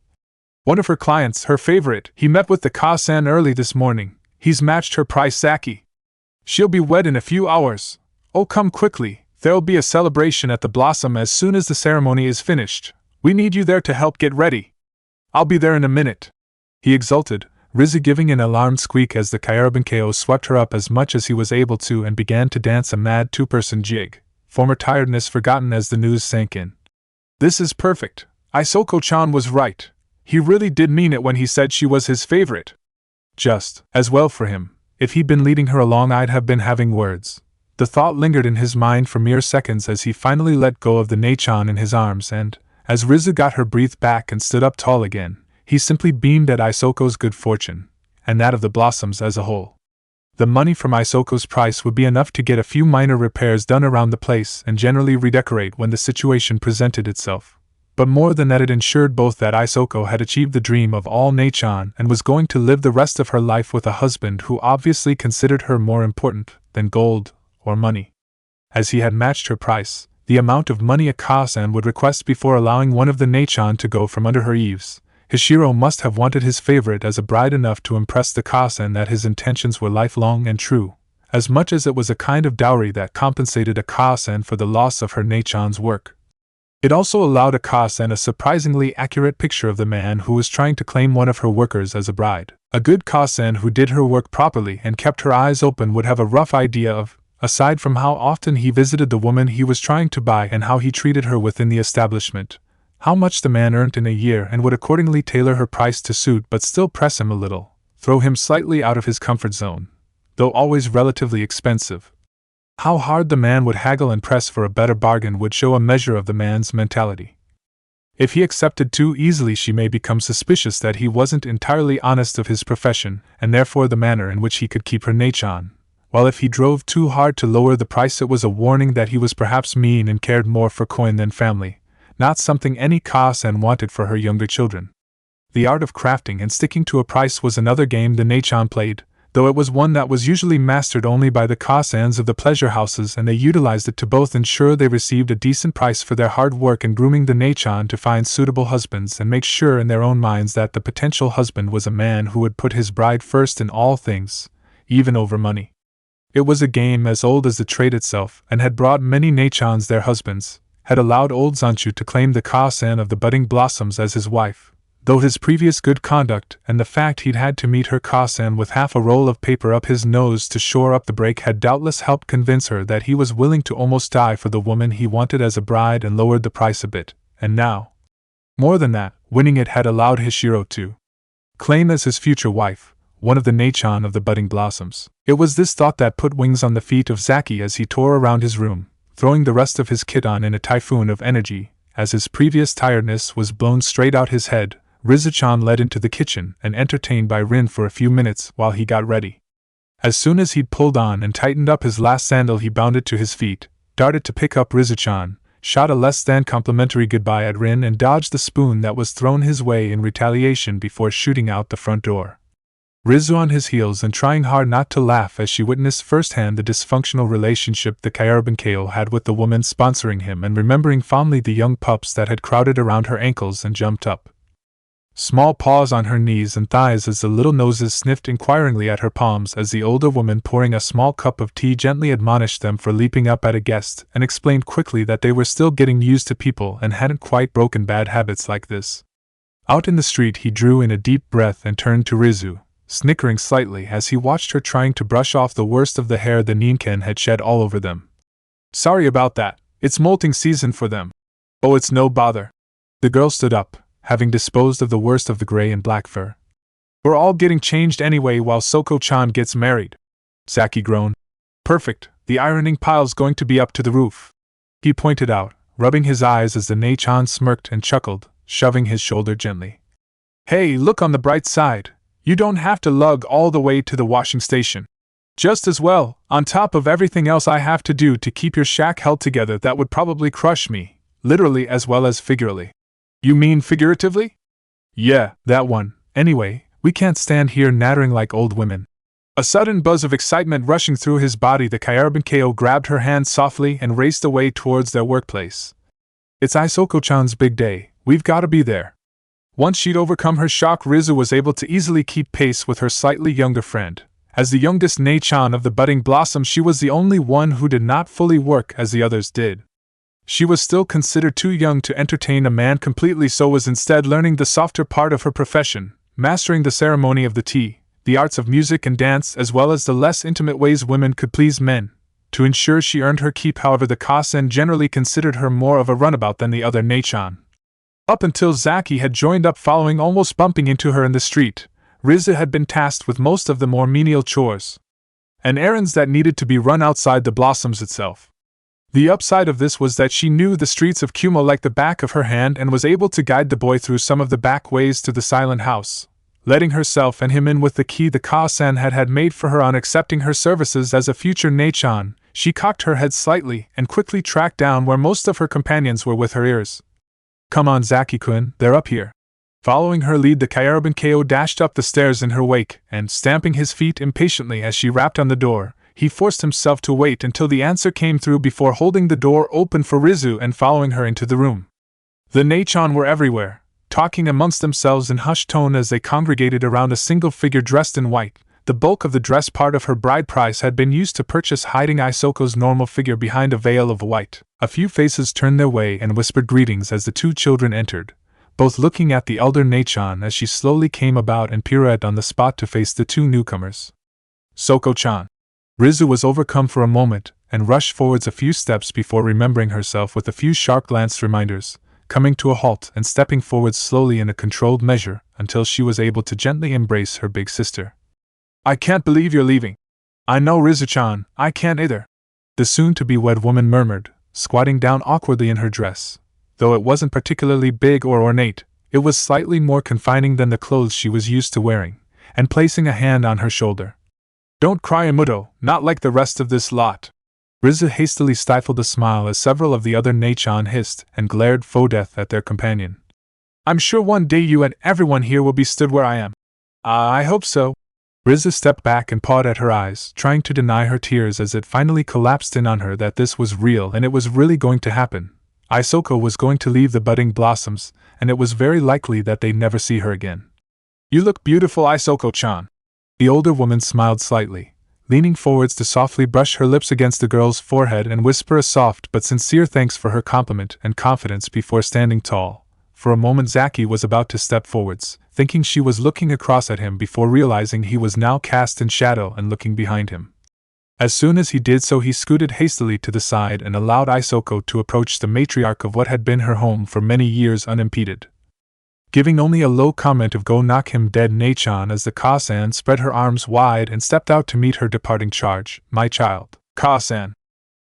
"One of her clients, her favorite, he met with the Ka-san early this morning. He's matched her price, Zaki. She'll be wed in a few hours. Oh, come quickly, there'll be a celebration at the Blossom as soon as the ceremony is finished. We need you there to help get ready." "I'll be there in a minute," he exulted, Rizu giving an alarmed squeak as the Kyaraban-ko swept her up as much as he was able to and began to dance a mad two-person jig, former tiredness forgotten as the news sank in. "This is perfect. Isoko-chan was right. He really did mean it when he said she was his favorite." Just as well for him. If he'd been leading her along, I'd have been having words. The thought lingered in his mind for mere seconds as he finally let go of the nei-chan in his arms, and, as Rizu got her breath back and stood up tall again, he simply beamed at Isoko's good fortune, and that of the Blossoms as a whole. The money from Isoko's price would be enough to get a few minor repairs done around the place and generally redecorate when the situation presented itself. But more than that, it ensured both that Isoko had achieved the dream of all nei-chan and was going to live the rest of her life with a husband who obviously considered her more important than gold or money. As he had matched her price, the amount of money a Ka-san would request before allowing one of the nei-chan to go from under her eaves, Hishiro must have wanted his favorite as a bride enough to impress the Ka-san that his intentions were lifelong and true, as much as it was a kind of dowry that compensated a Ka-san for the loss of her nei-chan's work. It also allowed a Ka-san a surprisingly accurate picture of the man who was trying to claim one of her workers as a bride. A good Ka-san who did her work properly and kept her eyes open would have a rough idea of, aside from how often he visited the woman he was trying to buy and how he treated her within the establishment, how much the man earned in a year, and would accordingly tailor her price to suit but still press him a little, throw him slightly out of his comfort zone, though always relatively expensive. How hard the man would haggle and press for a better bargain would show a measure of the man's mentality. If he accepted too easily, she may become suspicious that he wasn't entirely honest of his profession, and therefore the manner in which he could keep her nei-chan, while if he drove too hard to lower the price, it was a warning that he was perhaps mean and cared more for coin than family, not something any Ka-san wanted for her younger children. The art of crafting and sticking to a price was another game the nei-chan played, though it was one that was usually mastered only by the Ka-sans of the pleasure houses, and they utilized it to both ensure they received a decent price for their hard work in grooming the nei-chan to find suitable husbands and make sure in their own minds that the potential husband was a man who would put his bride first in all things, even over money. It was a game as old as the trade itself, and had brought many nei-chans their husbands, had allowed old Zanchu to claim the Ka-san of the budding Blossoms as his wife, though his previous good conduct and the fact he'd had to meet her Ka-san with half a roll of paper up his nose to shore up the break had doubtless helped convince her that he was willing to almost die for the woman he wanted as a bride and lowered the price a bit, and now, more than that, winning it had allowed Hishiro to claim as his future wife one of the nei-chan of the budding Blossoms. It was this thought that put wings on the feet of Zaki as he tore around his room, throwing the rest of his kit on in a typhoon of energy. As his previous tiredness was blown straight out his head, Rizu-chan led into the kitchen and entertained by Rin for a few minutes while he got ready. As soon as he'd pulled on and tightened up his last sandal, he bounded to his feet, darted to pick up Rizu-chan, shot a less than complimentary goodbye at Rin, and dodged the spoon that was thrown his way in retaliation before shooting out the front door. Rizu on his heels and trying hard not to laugh as she witnessed firsthand the dysfunctional relationship the Kyaraban-ko had with the woman sponsoring him, and remembering fondly the young pups that had crowded around her ankles and jumped up. Small paws on her knees and thighs as the little noses sniffed inquiringly at her palms as the older woman pouring a small cup of tea gently admonished them for leaping up at a guest and explained quickly that they were still getting used to people and hadn't quite broken bad habits like this. Out in the street he drew in a deep breath and turned to Rizu, snickering slightly as he watched her trying to brush off the worst of the hair the Ninken had shed all over them. "Sorry about that, it's molting season for them." "Oh, it's no bother." The girl stood up, having disposed of the worst of the gray and black fur. "We're all getting changed anyway while Soko-chan gets married." Zaki groaned. Perfect, the ironing pile's going to be up to the roof, he pointed out, rubbing his eyes as the Nei-chan smirked and chuckled, shoving his shoulder gently. Hey, look on the bright side, you don't have to lug all the way to the washing station. Just as well, on top of everything else I have to do to keep your shack held together that would probably crush me, literally as well as figuratively. You mean figuratively? Yeah, that one. Anyway, we can't stand here nattering like old women. A sudden buzz of excitement rushing through his body, the Kyarban Ko grabbed her hand softly and raced away towards their workplace. It's Isoko-chan's big day, we've gotta be there. Once she'd overcome her shock, Rizu was able to easily keep pace with her slightly younger friend. As the youngest Nei-chan of the budding blossom, she was the only one who did not fully work as the others did. She was still considered too young to entertain a man completely, so was instead learning the softer part of her profession, mastering the ceremony of the tea, the arts of music and dance, as well as the less intimate ways women could please men. To ensure she earned her keep, however, the Kasen generally considered her more of a runabout than the other Nei-chan. Up until Zaki had joined up following, almost bumping into her in the street, Rizu had been tasked with most of the more menial chores and errands that needed to be run outside the blossoms itself. The upside of this was that she knew the streets of Kumo like the back of her hand and was able to guide the boy through some of the back ways to the silent house, letting herself and him in with the key the Ka-san had made for her on accepting her services as a future Nei-chan. She cocked her head slightly and quickly tracked down where most of her companions were with her ears. Come on, Zaki-kun, they're up here. Following her lead, the Kyarban Ko dashed up the stairs in her wake, and stamping his feet impatiently as she rapped on the door, he forced himself to wait until the answer came through before holding the door open for Rizu and following her into the room. The Nei-chan were everywhere, talking amongst themselves in hushed tone as they congregated around a single figure dressed in white. The bulk of the dress part of her bride price had been used to purchase, hiding Isoko's normal figure behind a veil of white. A few faces turned their way and whispered greetings as the two children entered, both looking at the elder Nei-chan as she slowly came about and pirouetted on the spot to face the two newcomers. Soko-chan. Rizu was overcome for a moment and rushed forwards a few steps before remembering herself with a few sharp-glanced reminders, coming to a halt and stepping forwards slowly in a controlled measure until she was able to gently embrace her big sister. I can't believe you're leaving. I know, Rizu-chan, I can't either, the soon-to-be wed woman murmured, squatting down awkwardly in her dress. Though it wasn't particularly big or ornate, it was slightly more confining than the clothes she was used to wearing, and placing a hand on her shoulder. Don't cry, Amuto, not like the rest of this lot. Rizu hastily stifled a smile as several of the other Nei-chan hissed and glared faux-death at their companion. I'm sure one day you and everyone here will be stood where I am. I hope so. Rizu stepped back and pawed at her eyes, trying to deny her tears as it finally collapsed in on her that this was real and it was really going to happen. Isoko was going to leave the budding blossoms, and it was very likely that they'd never see her again. You look beautiful, Isoko-chan. The older woman smiled slightly, leaning forwards to softly brush her lips against the girl's forehead and whisper a soft but sincere thanks for her compliment and confidence before standing tall. For a moment Zaki was about to step forwards, thinking she was looking across at him before realizing he was now cast in shadow and looking behind him. As soon as he did so, he scooted hastily to the side and allowed Isoko to approach the matriarch of what had been her home for many years unimpeded. Giving only a low comment of "go knock him dead," Nei-chan as the Ka-san spread her arms wide and stepped out to meet her departing charge. My child, Ka-san.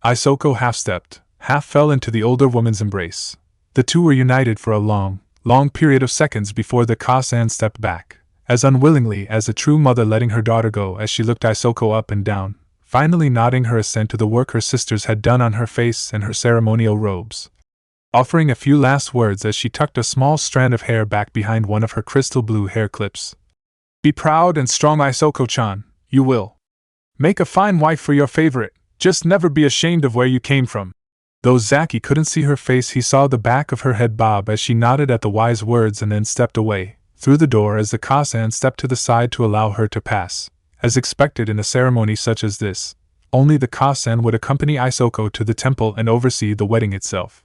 Isoko half-stepped, half fell into the older woman's embrace. The two were united for a long period of seconds before the Ka-san stepped back, as unwillingly as a true mother letting her daughter go as she looked Isoko up and down, finally nodding her assent to the work her sisters had done on her face and her ceremonial robes. Offering a few last words as she tucked a small strand of hair back behind one of her crystal blue hair clips. Be proud and strong, Isoko-chan, you will make a fine wife for your favorite, just never be ashamed of where you came from. Though Zaki couldn't see her face, he saw the back of her head bob as she nodded at the wise words and then stepped away, through the door as the Ka-san stepped to the side to allow her to pass. As expected in a ceremony such as this, only the Ka-san would accompany Isoko to the temple and oversee the wedding itself.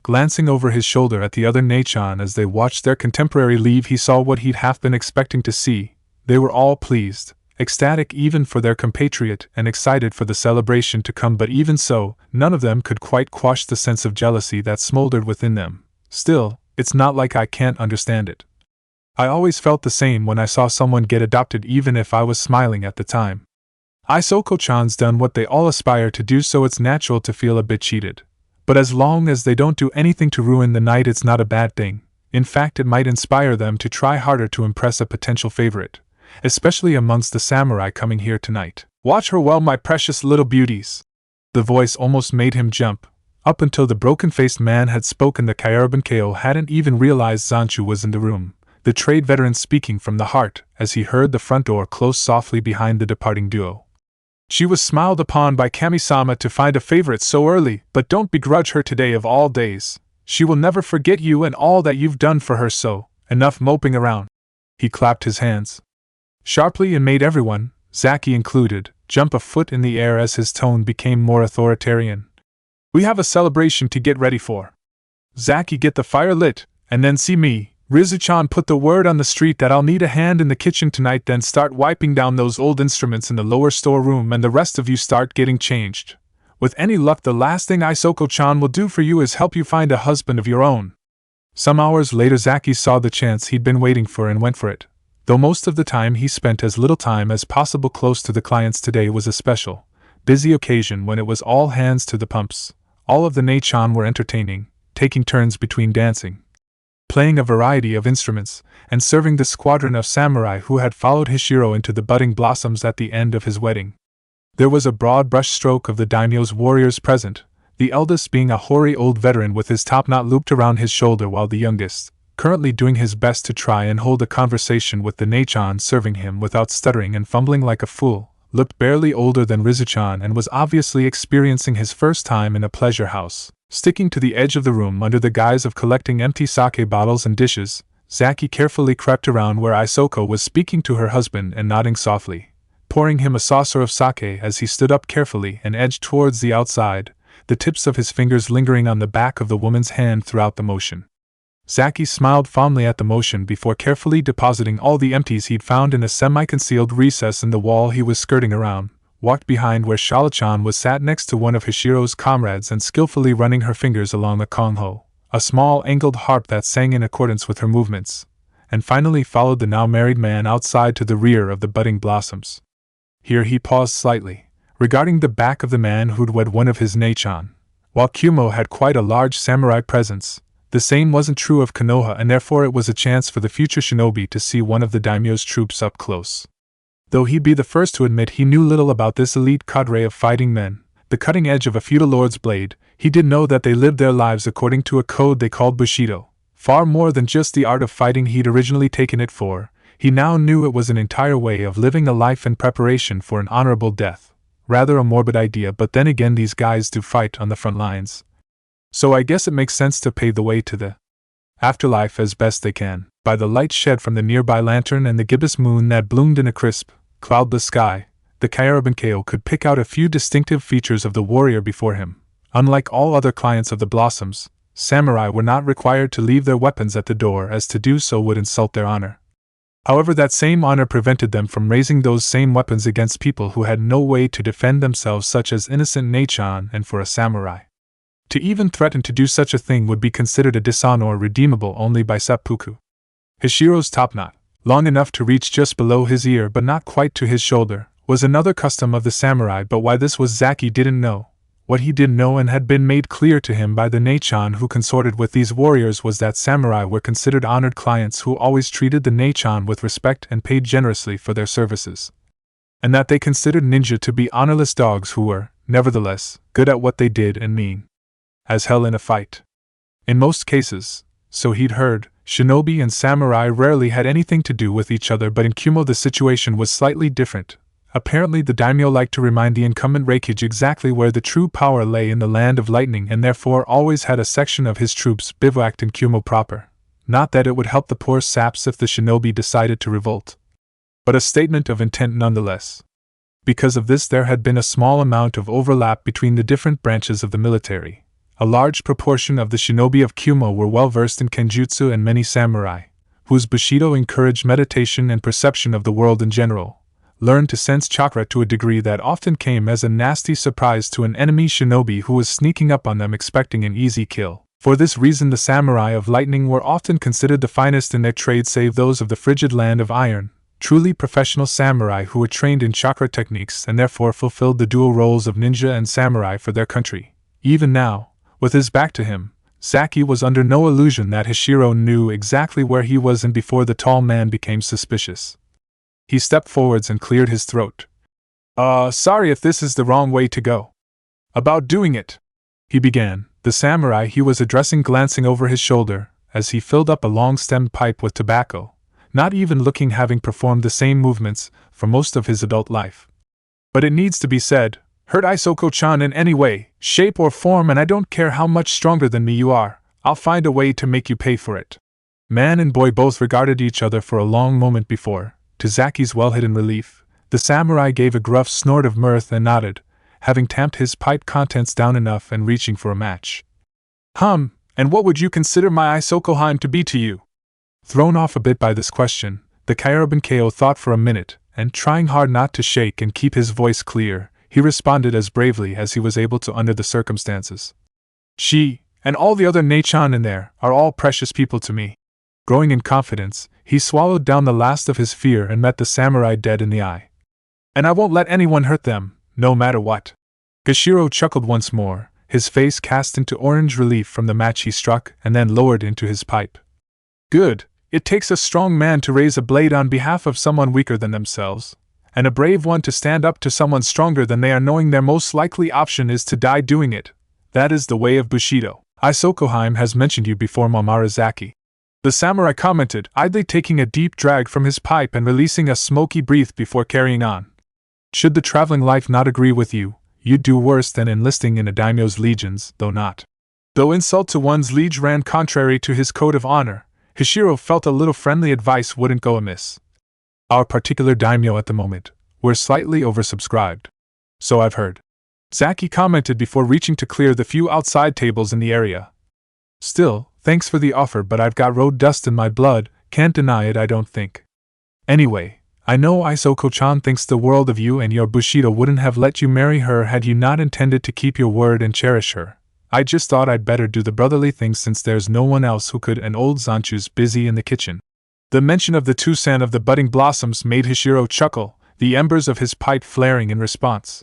Glancing over his shoulder at the other Nei-chan as they watched their contemporary leave, he saw what he'd half been expecting to see. They were all pleased, ecstatic even for their compatriot and excited for the celebration to come, but even so, none of them could quite quash the sense of jealousy that smoldered within them. Still, it's not like I can't understand it. I always felt the same when I saw someone get adopted, even if I was smiling at the time. Isoko-chan's done what they all aspire to do, so it's natural to feel a bit cheated. But as long as they don't do anything to ruin the night, it's not a bad thing. In fact, it might inspire them to try harder to impress a potential favorite, especially amongst the samurai coming here tonight. Watch her well, my precious little beauties. The voice almost made him jump. Up until the broken-faced man had spoken, the Kyaraban hadn't even realized Zanchu was in the room, the trade veteran speaking from the heart, as he heard the front door close softly behind the departing duo. She was smiled upon by Kami-sama to find a favorite so early, but don't begrudge her today of all days. She will never forget you and all that you've done for her, so enough moping around. He clapped his hands sharply and made everyone, Zaki included, jump a foot in the air as his tone became more authoritarian. We have a celebration to get ready for. Zaki, get the fire lit, and then see me. Rizu-chan, put the word on the street that I'll need a hand in the kitchen tonight, then start wiping down those old instruments in the lower storeroom, and the rest of you start getting changed. With any luck, the last thing Isoko-chan will do for you is help you find a husband of your own. Some hours later, Zaki saw the chance he'd been waiting for and went for it. Though most of the time he spent as little time as possible close to the clients, today was a special, busy occasion when it was all hands to the pumps. All of the Nei-chan were entertaining, taking turns between dancing, playing a variety of instruments, and serving the squadron of samurai who had followed Hishiro into the budding blossoms at the end of his wedding. There was a broad brush stroke of the daimyo's warriors present, the eldest being a hoary old veteran with his topknot looped around his shoulder, while the youngest, currently doing his best to try and hold a conversation with the Nei-chan serving him without stuttering and fumbling like a fool, looked barely older than Rizu-chan and was obviously experiencing his first time in a pleasure house. Sticking to the edge of the room under the guise of collecting empty sake bottles and dishes, Zaki carefully crept around where Isoko was speaking to her husband and nodding softly, pouring him a saucer of sake as he stood up carefully and edged towards the outside, the tips of his fingers lingering on the back of the woman's hand throughout the motion. Zaki smiled fondly at the motion before carefully depositing all the empties he'd found in a semi-concealed recess in the wall he was skirting around, walked behind where Shala-chan was sat next to one of Hishiro's comrades and skillfully running her fingers along the kongho, a small angled harp that sang in accordance with her movements, and finally followed the now married man outside to the rear of the budding blossoms. Here he paused slightly, regarding the back of the man who'd wed one of his Nei-chan. While Kumo had quite a large samurai presence, the same wasn't true of Konoha, and therefore it was a chance for the future shinobi to see one of the daimyo's troops up close. Though he'd be the first to admit he knew little about this elite cadre of fighting men, the cutting edge of a feudal lord's blade, he did know that they lived their lives according to a code they called Bushido. Far more than just the art of fighting he'd originally taken it for, he now knew it was an entire way of living a life in preparation for an honorable death. Rather a morbid idea, but then again, these guys do fight on the front lines. So I guess it makes sense to pave the way to the afterlife as best they can, by the light shed from the nearby lantern and the gibbous moon that bloomed in a crisp, cloudless sky. The Kyaraban could pick out a few distinctive features of the warrior before him. Unlike all other clients of the Blossoms, samurai were not required to leave their weapons at the door, as to do so would insult their honor. However, that same honor prevented them from raising those same weapons against people who had no way to defend themselves, such as innocent Nei-chan, and for a samurai to even threaten to do such a thing would be considered a dishonor redeemable only by seppuku. Hishiro's topknot, long enough to reach just below his ear but not quite to his shoulder, was another custom of the samurai, but why this was Zaki didn't know. What he did know, and had been made clear to him by the Nei-chan who consorted with these warriors, was that samurai were considered honored clients who always treated the Nei-chan with respect and paid generously for their services, and that they considered ninja to be honorless dogs who were, nevertheless, good at what they did and mean as hell in a fight. In most cases, so he'd heard, shinobi and samurai rarely had anything to do with each other, but in Kumo the situation was slightly different. Apparently the daimyo liked to remind the incumbent Reikage exactly where the true power lay in the land of lightning, and therefore always had a section of his troops bivouacked in Kumo proper. Not that it would help the poor saps if the shinobi decided to revolt, but a statement of intent nonetheless. Because of this, there had been a small amount of overlap between the different branches of the military. A large proportion of the shinobi of Kumo were well versed in kenjutsu, and many samurai, whose bushido encouraged meditation and perception of the world in general, learned to sense chakra to a degree that often came as a nasty surprise to an enemy shinobi who was sneaking up on them expecting an easy kill. For this reason, the samurai of lightning were often considered the finest in their trade, save those of the frigid land of iron, truly professional samurai who were trained in chakra techniques and therefore fulfilled the dual roles of ninja and samurai for their country. Even now, with his back to him, Zaki was under no illusion that Hishiro knew exactly where he was, and before the tall man became suspicious, he stepped forwards and cleared his throat. Sorry if this is the wrong way to go about doing it," he began, the samurai he was addressing glancing over his shoulder as he filled up a long-stemmed pipe with tobacco, not even looking, having performed the same movements for most of his adult life. "But it needs to be said, hurt Isoko-chan in any way, shape or form, and I don't care how much stronger than me you are, I'll find a way to make you pay for it." Man and boy both regarded each other for a long moment before, to Zaki's well-hidden relief, the samurai gave a gruff snort of mirth and nodded, having tamped his pipe contents down enough and reaching for a match. And what would you consider my Isoko-heim to be to you?" Thrown off a bit by this question, the Kyurben-kyo thought for a minute, and trying hard not to shake and keep his voice clear, he responded as bravely as he was able to under the circumstances. "She, and all the other Neichan in there, are all precious people to me." Growing in confidence, he swallowed down the last of his fear and met the samurai dead in the eye. "And I won't let anyone hurt them, no matter what." Kishiro chuckled once more, his face cast into orange relief from the match he struck and then lowered into his pipe. "Good, it takes a strong man to raise a blade on behalf of someone weaker than themselves, and a brave one to stand up to someone stronger than they are, knowing their most likely option is to die doing it. That is the way of Bushido. Isoko-heim has mentioned you before, Mamorizaki," the samurai commented, idly taking a deep drag from his pipe and releasing a smoky breath before carrying on. "Should the traveling life not agree with you, you'd do worse than enlisting in a daimyo's legions, though not." Though insult to one's liege ran contrary to his code of honor, Hishiro felt a little friendly advice wouldn't go amiss. "Our particular daimyo at the moment, we're slightly oversubscribed. So I've heard," Zaki commented before reaching to clear the few outside tables in the area. "Still, thanks for the offer, but I've got road dust in my blood, can't deny it, I don't think. Anyway, I know Isoko-chan thinks the world of you, and your Bushido wouldn't have let you marry her had you not intended to keep your word and cherish her. I just thought I'd better do the brotherly thing since there's no one else who could, and old Zanchu's busy in the kitchen." The mention of the Tucson of the budding blossoms made Hishiro chuckle, the embers of his pipe flaring in response.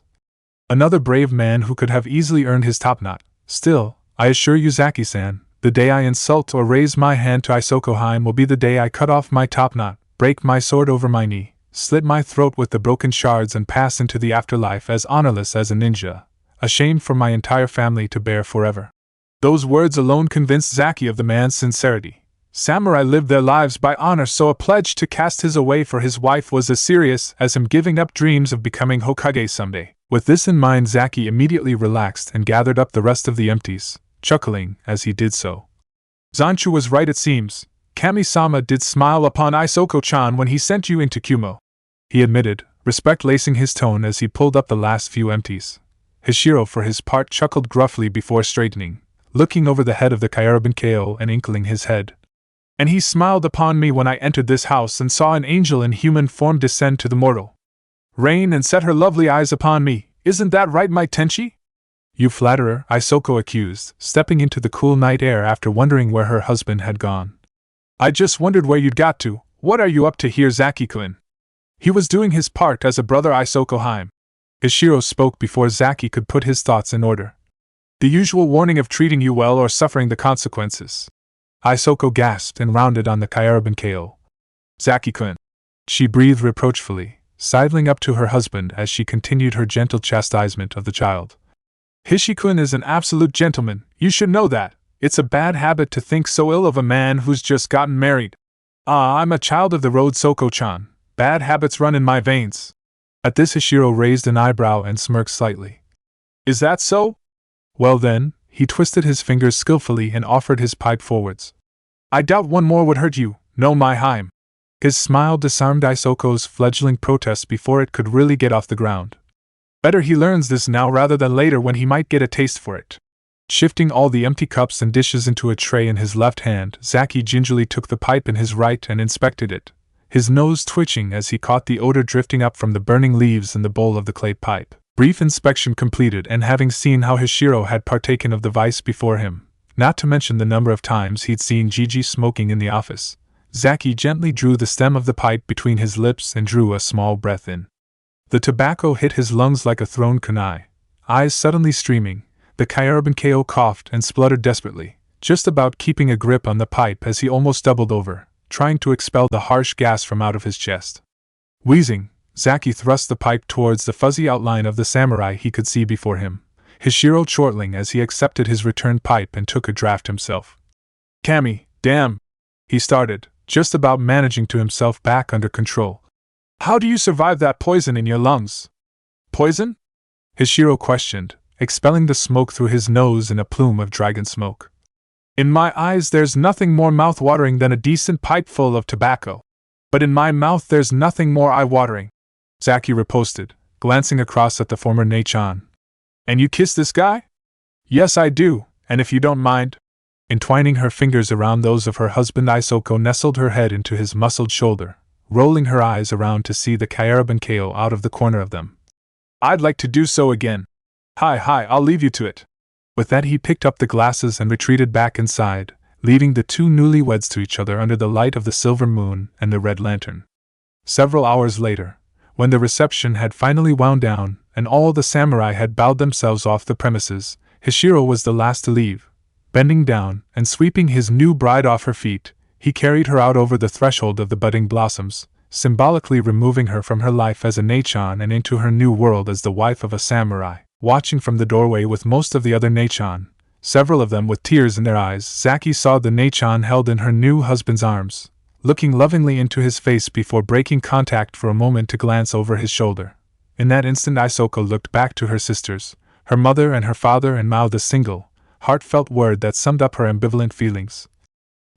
Another brave man who could have easily earned his topknot. "Still, I assure you, Zaki-san, the day I insult or raise my hand to Isoko-heim will be the day I cut off my topknot, break my sword over my knee, slit my throat with the broken shards, and pass into the afterlife as honorless as a ninja, ashamed for my entire family to bear forever." Those words alone convinced Zaki of the man's sincerity. Samurai lived their lives by honor, so a pledge to cast his away for his wife was as serious as him giving up dreams of becoming Hokage someday. With this in mind, Zaki immediately relaxed and gathered up the rest of the empties, chuckling as he did so. "Zanchu was right, it seems. Kami-sama did smile upon Isoko-chan when he sent you into Kumo," he admitted, respect lacing his tone as he pulled up the last few empties. Hishiro for his part chuckled gruffly before straightening, looking over the head of the Kyurben-kyo and inkling his head. "And he smiled upon me when I entered this house and saw an angel in human form descend to the mortal reign and set her lovely eyes upon me. Isn't that right, my Tenchi?" "You flatterer," Isoko accused, stepping into the cool night air after wondering where her husband had gone. "I just wondered where you'd got to. What are you up to here, Zaki-kun?" He was doing his part as a brother Isoko-heim. Hishiro spoke before Zaki could put his thoughts in order. "The usual warning of treating you well or suffering the consequences." Isoko gasped and rounded on the Kyurben-kyo. "Zaki-kun," she breathed reproachfully, sidling up to her husband as she continued her gentle chastisement of the child. "Hishi-kun is an absolute gentleman, you should know that. It's a bad habit to think so ill of a man who's just gotten married. I'm a child of the road, Soko-chan. Bad habits run in my veins." At this, Hishiro raised an eyebrow and smirked slightly. "Is that so? Well then," he twisted his fingers skillfully and offered his pipe forwards. "I doubt one more would hurt you, no my Heim." His smile disarmed Isoko's fledgling protest before it could really get off the ground. Better he learns this now rather than later when he might get a taste for it. Shifting all the empty cups and dishes into a tray in his left hand, Zaki gingerly took the pipe in his right and inspected it, his nose twitching as he caught the odor drifting up from the burning leaves in the bowl of the clay pipe. Brief inspection completed, and having seen how Hishiro had partaken of the vice before him, not to mention the number of times he'd seen Gigi smoking in the office, Zaki gently drew the stem of the pipe between his lips and drew a small breath in. The tobacco hit his lungs like a thrown kunai. Eyes suddenly streaming, the Kyurban Ko coughed and spluttered desperately, just about keeping a grip on the pipe as he almost doubled over, trying to expel the harsh gas from out of his chest. Wheezing, Zaki thrust the pipe towards the fuzzy outline of the samurai he could see before him, his shiro chortling as he accepted his returned pipe and took a draught himself. Kami, damn! He started, just about managing to himself back under control. How do you survive that poison in your lungs? Poison? His shiro questioned, expelling the smoke through his nose in a plume of dragon smoke. In my eyes there's nothing more mouth-watering than a decent pipe full of tobacco. But in my mouth there's nothing more eye-watering, Zaki riposted, glancing across at the former Nei-chan. And you kiss this guy? Yes, I do, and if you don't mind. Entwining her fingers around those of her husband, Isoko nestled her head into his muscled shoulder, rolling her eyes around to see the Kyurban Ko out of the corner of them. I'd like to do so again. Hi, I'll leave you to it. With that he picked up the glasses and retreated back inside, leaving the two newlyweds to each other under the light of the silver moon and the red lantern. Several hours later, when the reception had finally wound down and all the samurai had bowed themselves off the premises, Hishiro was the last to leave. Bending down and sweeping his new bride off her feet, he carried her out over the threshold of the budding blossoms, symbolically removing her from her life as a Nei-chan and into her new world as the wife of a samurai. Watching from the doorway with most of the other Nei-chan, several of them with tears in their eyes, Zaki saw the Nei-chan held in her new husband's arms, looking lovingly into his face before breaking contact for a moment to glance over his shoulder. In that instant Isoko looked back to her sisters, her mother and her father, and mouthed a single, heartfelt word that summed up her ambivalent feelings.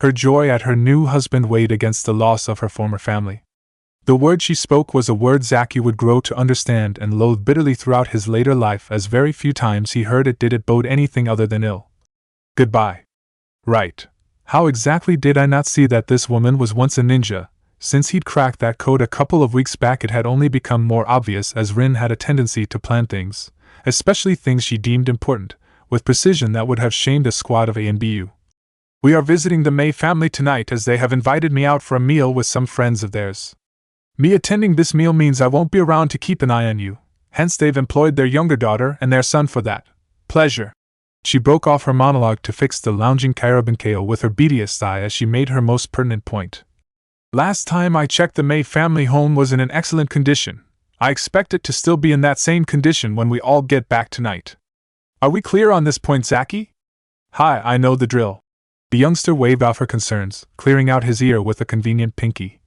Her joy at her new husband weighed against the loss of her former family. The word she spoke was a word Zaki would grow to understand and loathe bitterly throughout his later life, as very few times he heard it did it bode anything other than ill. Goodbye. Right. How exactly did I not see that this woman was once a ninja? Since he'd cracked that code a couple of weeks back, it had only become more obvious, as Rin had a tendency to plan things, especially things she deemed important, with precision that would have shamed a squad of anbu. We are visiting the Mei family tonight, as they have invited me out for a meal with some friends of theirs. Me attending this meal means I won't be around to keep an eye on you, hence they've employed their younger daughter and their son for that. Pleasure. She broke off her monologue to fix the lounging Kyurban Ko with her beadiest eye as she made her most pertinent point. Last time I checked, the Mei family home was in an excellent condition. I expect it to still be in that same condition when we all get back tonight. Are we clear on this point, Zaki? Hi, I know the drill. The youngster waved off her concerns, clearing out his ear with a convenient pinky.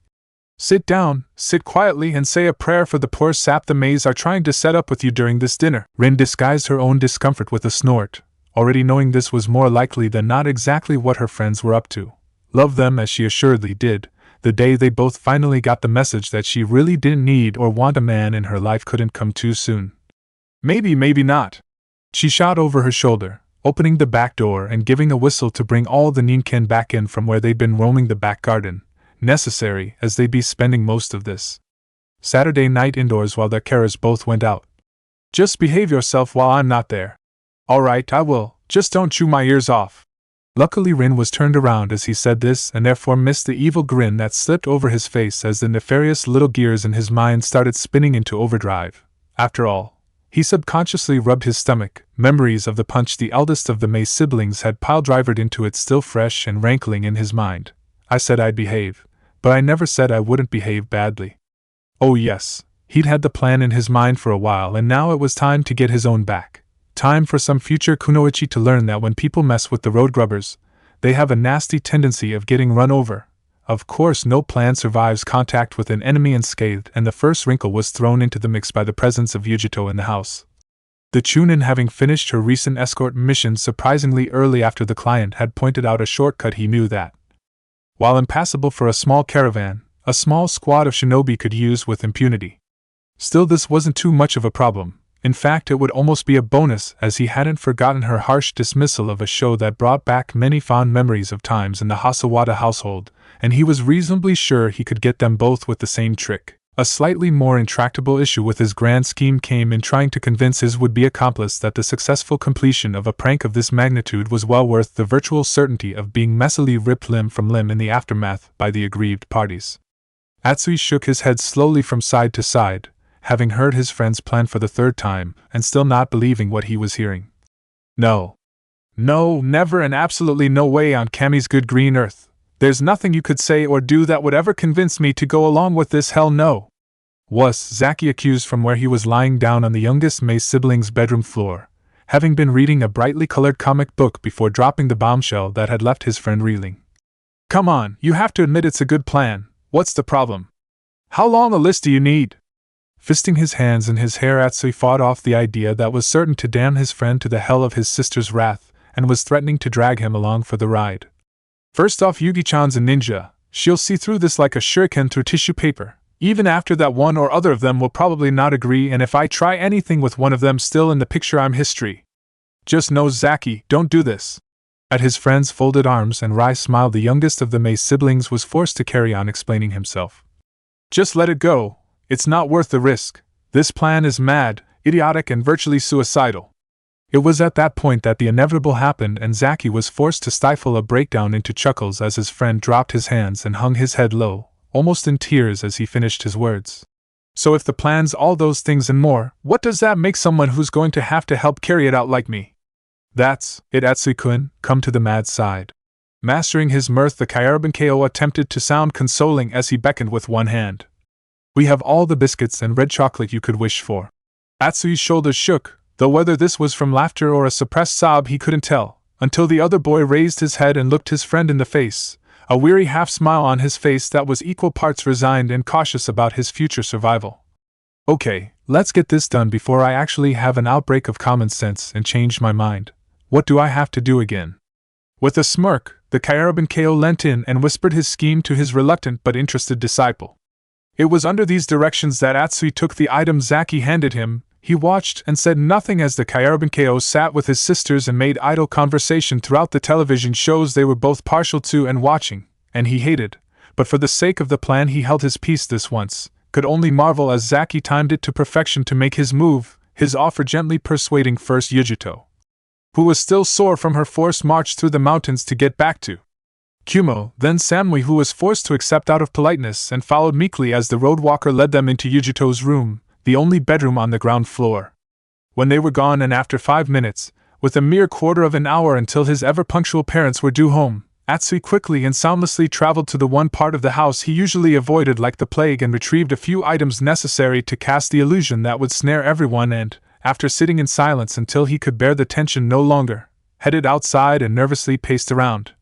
Sit down, sit quietly, and say a prayer for the poor sap the Meis are trying to set up with you during this dinner. Rin disguised her own discomfort with a snort, already knowing this was more likely than not exactly what her friends were up to. Love them as she assuredly did, the day they both finally got the message that she really didn't need or want a man in her life couldn't come too soon. Maybe not. She shot over her shoulder, opening the back door and giving a whistle to bring all the Ninken back in from where they'd been roaming the back garden. Necessary, as they'd be spending most of this Saturday night indoors while their carers both went out. Just behave yourself while I'm not there. All right, I will, just don't chew my ears off. Luckily Rin was turned around as he said this and therefore missed the evil grin that slipped over his face as the nefarious little gears in his mind started spinning into overdrive. After all, he subconsciously rubbed his stomach, memories of the punch the eldest of the Mei siblings had pile-drivered into it still fresh and rankling in his mind. I said I'd behave, but I never said I wouldn't behave badly. Oh yes, he'd had the plan in his mind for a while, and now it was time to get his own back. Time for some future kunoichi to learn that when people mess with the road grubbers, they have a nasty tendency of getting run over. Of course no plan survives contact with an enemy unscathed, and the first wrinkle was thrown into the mix by the presence of Yujito in the house. The Chunin, having finished her recent escort mission surprisingly early after the client had pointed out a shortcut he knew that, while impassable for a small caravan, a small squad of shinobi could use with impunity. Still, this wasn't too much of a problem. In fact, it would almost be a bonus, as he hadn't forgotten her harsh dismissal of a show that brought back many fond memories of times in the Hasawada household, and he was reasonably sure he could get them both with the same trick. A slightly more intractable issue with his grand scheme came in trying to convince his would-be accomplice that the successful completion of a prank of this magnitude was well worth the virtual certainty of being messily ripped limb from limb in the aftermath by the aggrieved parties. Atsui shook his head slowly from side to side, having heard his friend's plan for the third time, and still not believing what he was hearing. No. No, never and absolutely no way on Kami's good green earth. There's nothing you could say or do that would ever convince me to go along with this, hell no. Was Zaki accused from where he was lying down on the youngest May sibling's bedroom floor, having been reading a brightly colored comic book before dropping the bombshell that had left his friend reeling. Come on, you have to admit it's a good plan. What's the problem? How long a list do you need? Fisting his hands in his hair, Atsui fought off the idea that was certain to damn his friend to the hell of his sister's wrath, and was threatening to drag him along for the ride. First off, Yugi-chan's a ninja. She'll see through this like a shuriken through tissue paper. Even after that, one or other of them will probably not agree, and if I try anything with one of them still in the picture, I'm history. Just know, Zaki, don't do this. At his friend's folded arms and wry smile, the youngest of the May siblings was forced to carry on explaining himself. Just let it go. It's not worth the risk. This plan is mad, idiotic, and virtually suicidal. It was at that point that the inevitable happened, and Zaki was forced to stifle a breakdown into chuckles as his friend dropped his hands and hung his head low, almost in tears as he finished his words. So if the plan's all those things and more, what does that make someone who's going to have to help carry it out like me? That's it, Atsui-kun, come to the mad side. Mastering his mirth, the Kyurban Ko attempted to sound consoling as he beckoned with one hand. We have all the biscuits and red chocolate you could wish for. Atsui's shoulders shook, though whether this was from laughter or a suppressed sob he couldn't tell, until the other boy raised his head and looked his friend in the face, a weary half-smile on his face that was equal parts resigned and cautious about his future survival. Okay, let's get this done before I actually have an outbreak of common sense and change my mind. What do I have to do again? With a smirk, the Kyurban Ko leant in and whispered his scheme to his reluctant but interested disciple. It was under these directions that Atsui took the item Zaki handed him. He watched and said nothing as the Kyurban Ko sat with his sisters and made idle conversation throughout the television shows they were both partial to and watching, and he hated, but for the sake of the plan he held his peace this once, could only marvel as Zaki timed it to perfection to make his move, his offer gently persuading first Yujito, who was still sore from her forced march through the mountains to get back to Kumo, then Samui, who was forced to accept out of politeness and followed meekly as the roadwalker led them into Yujito's room, the only bedroom on the ground floor. When they were gone, and after 5 minutes, with a mere quarter of an hour until his ever-punctual parents were due home, Atsui quickly and soundlessly traveled to the one part of the house he usually avoided like the plague and retrieved a few items necessary to cast the illusion that would snare everyone and, after sitting in silence until he could bear the tension no longer, headed outside and nervously paced around,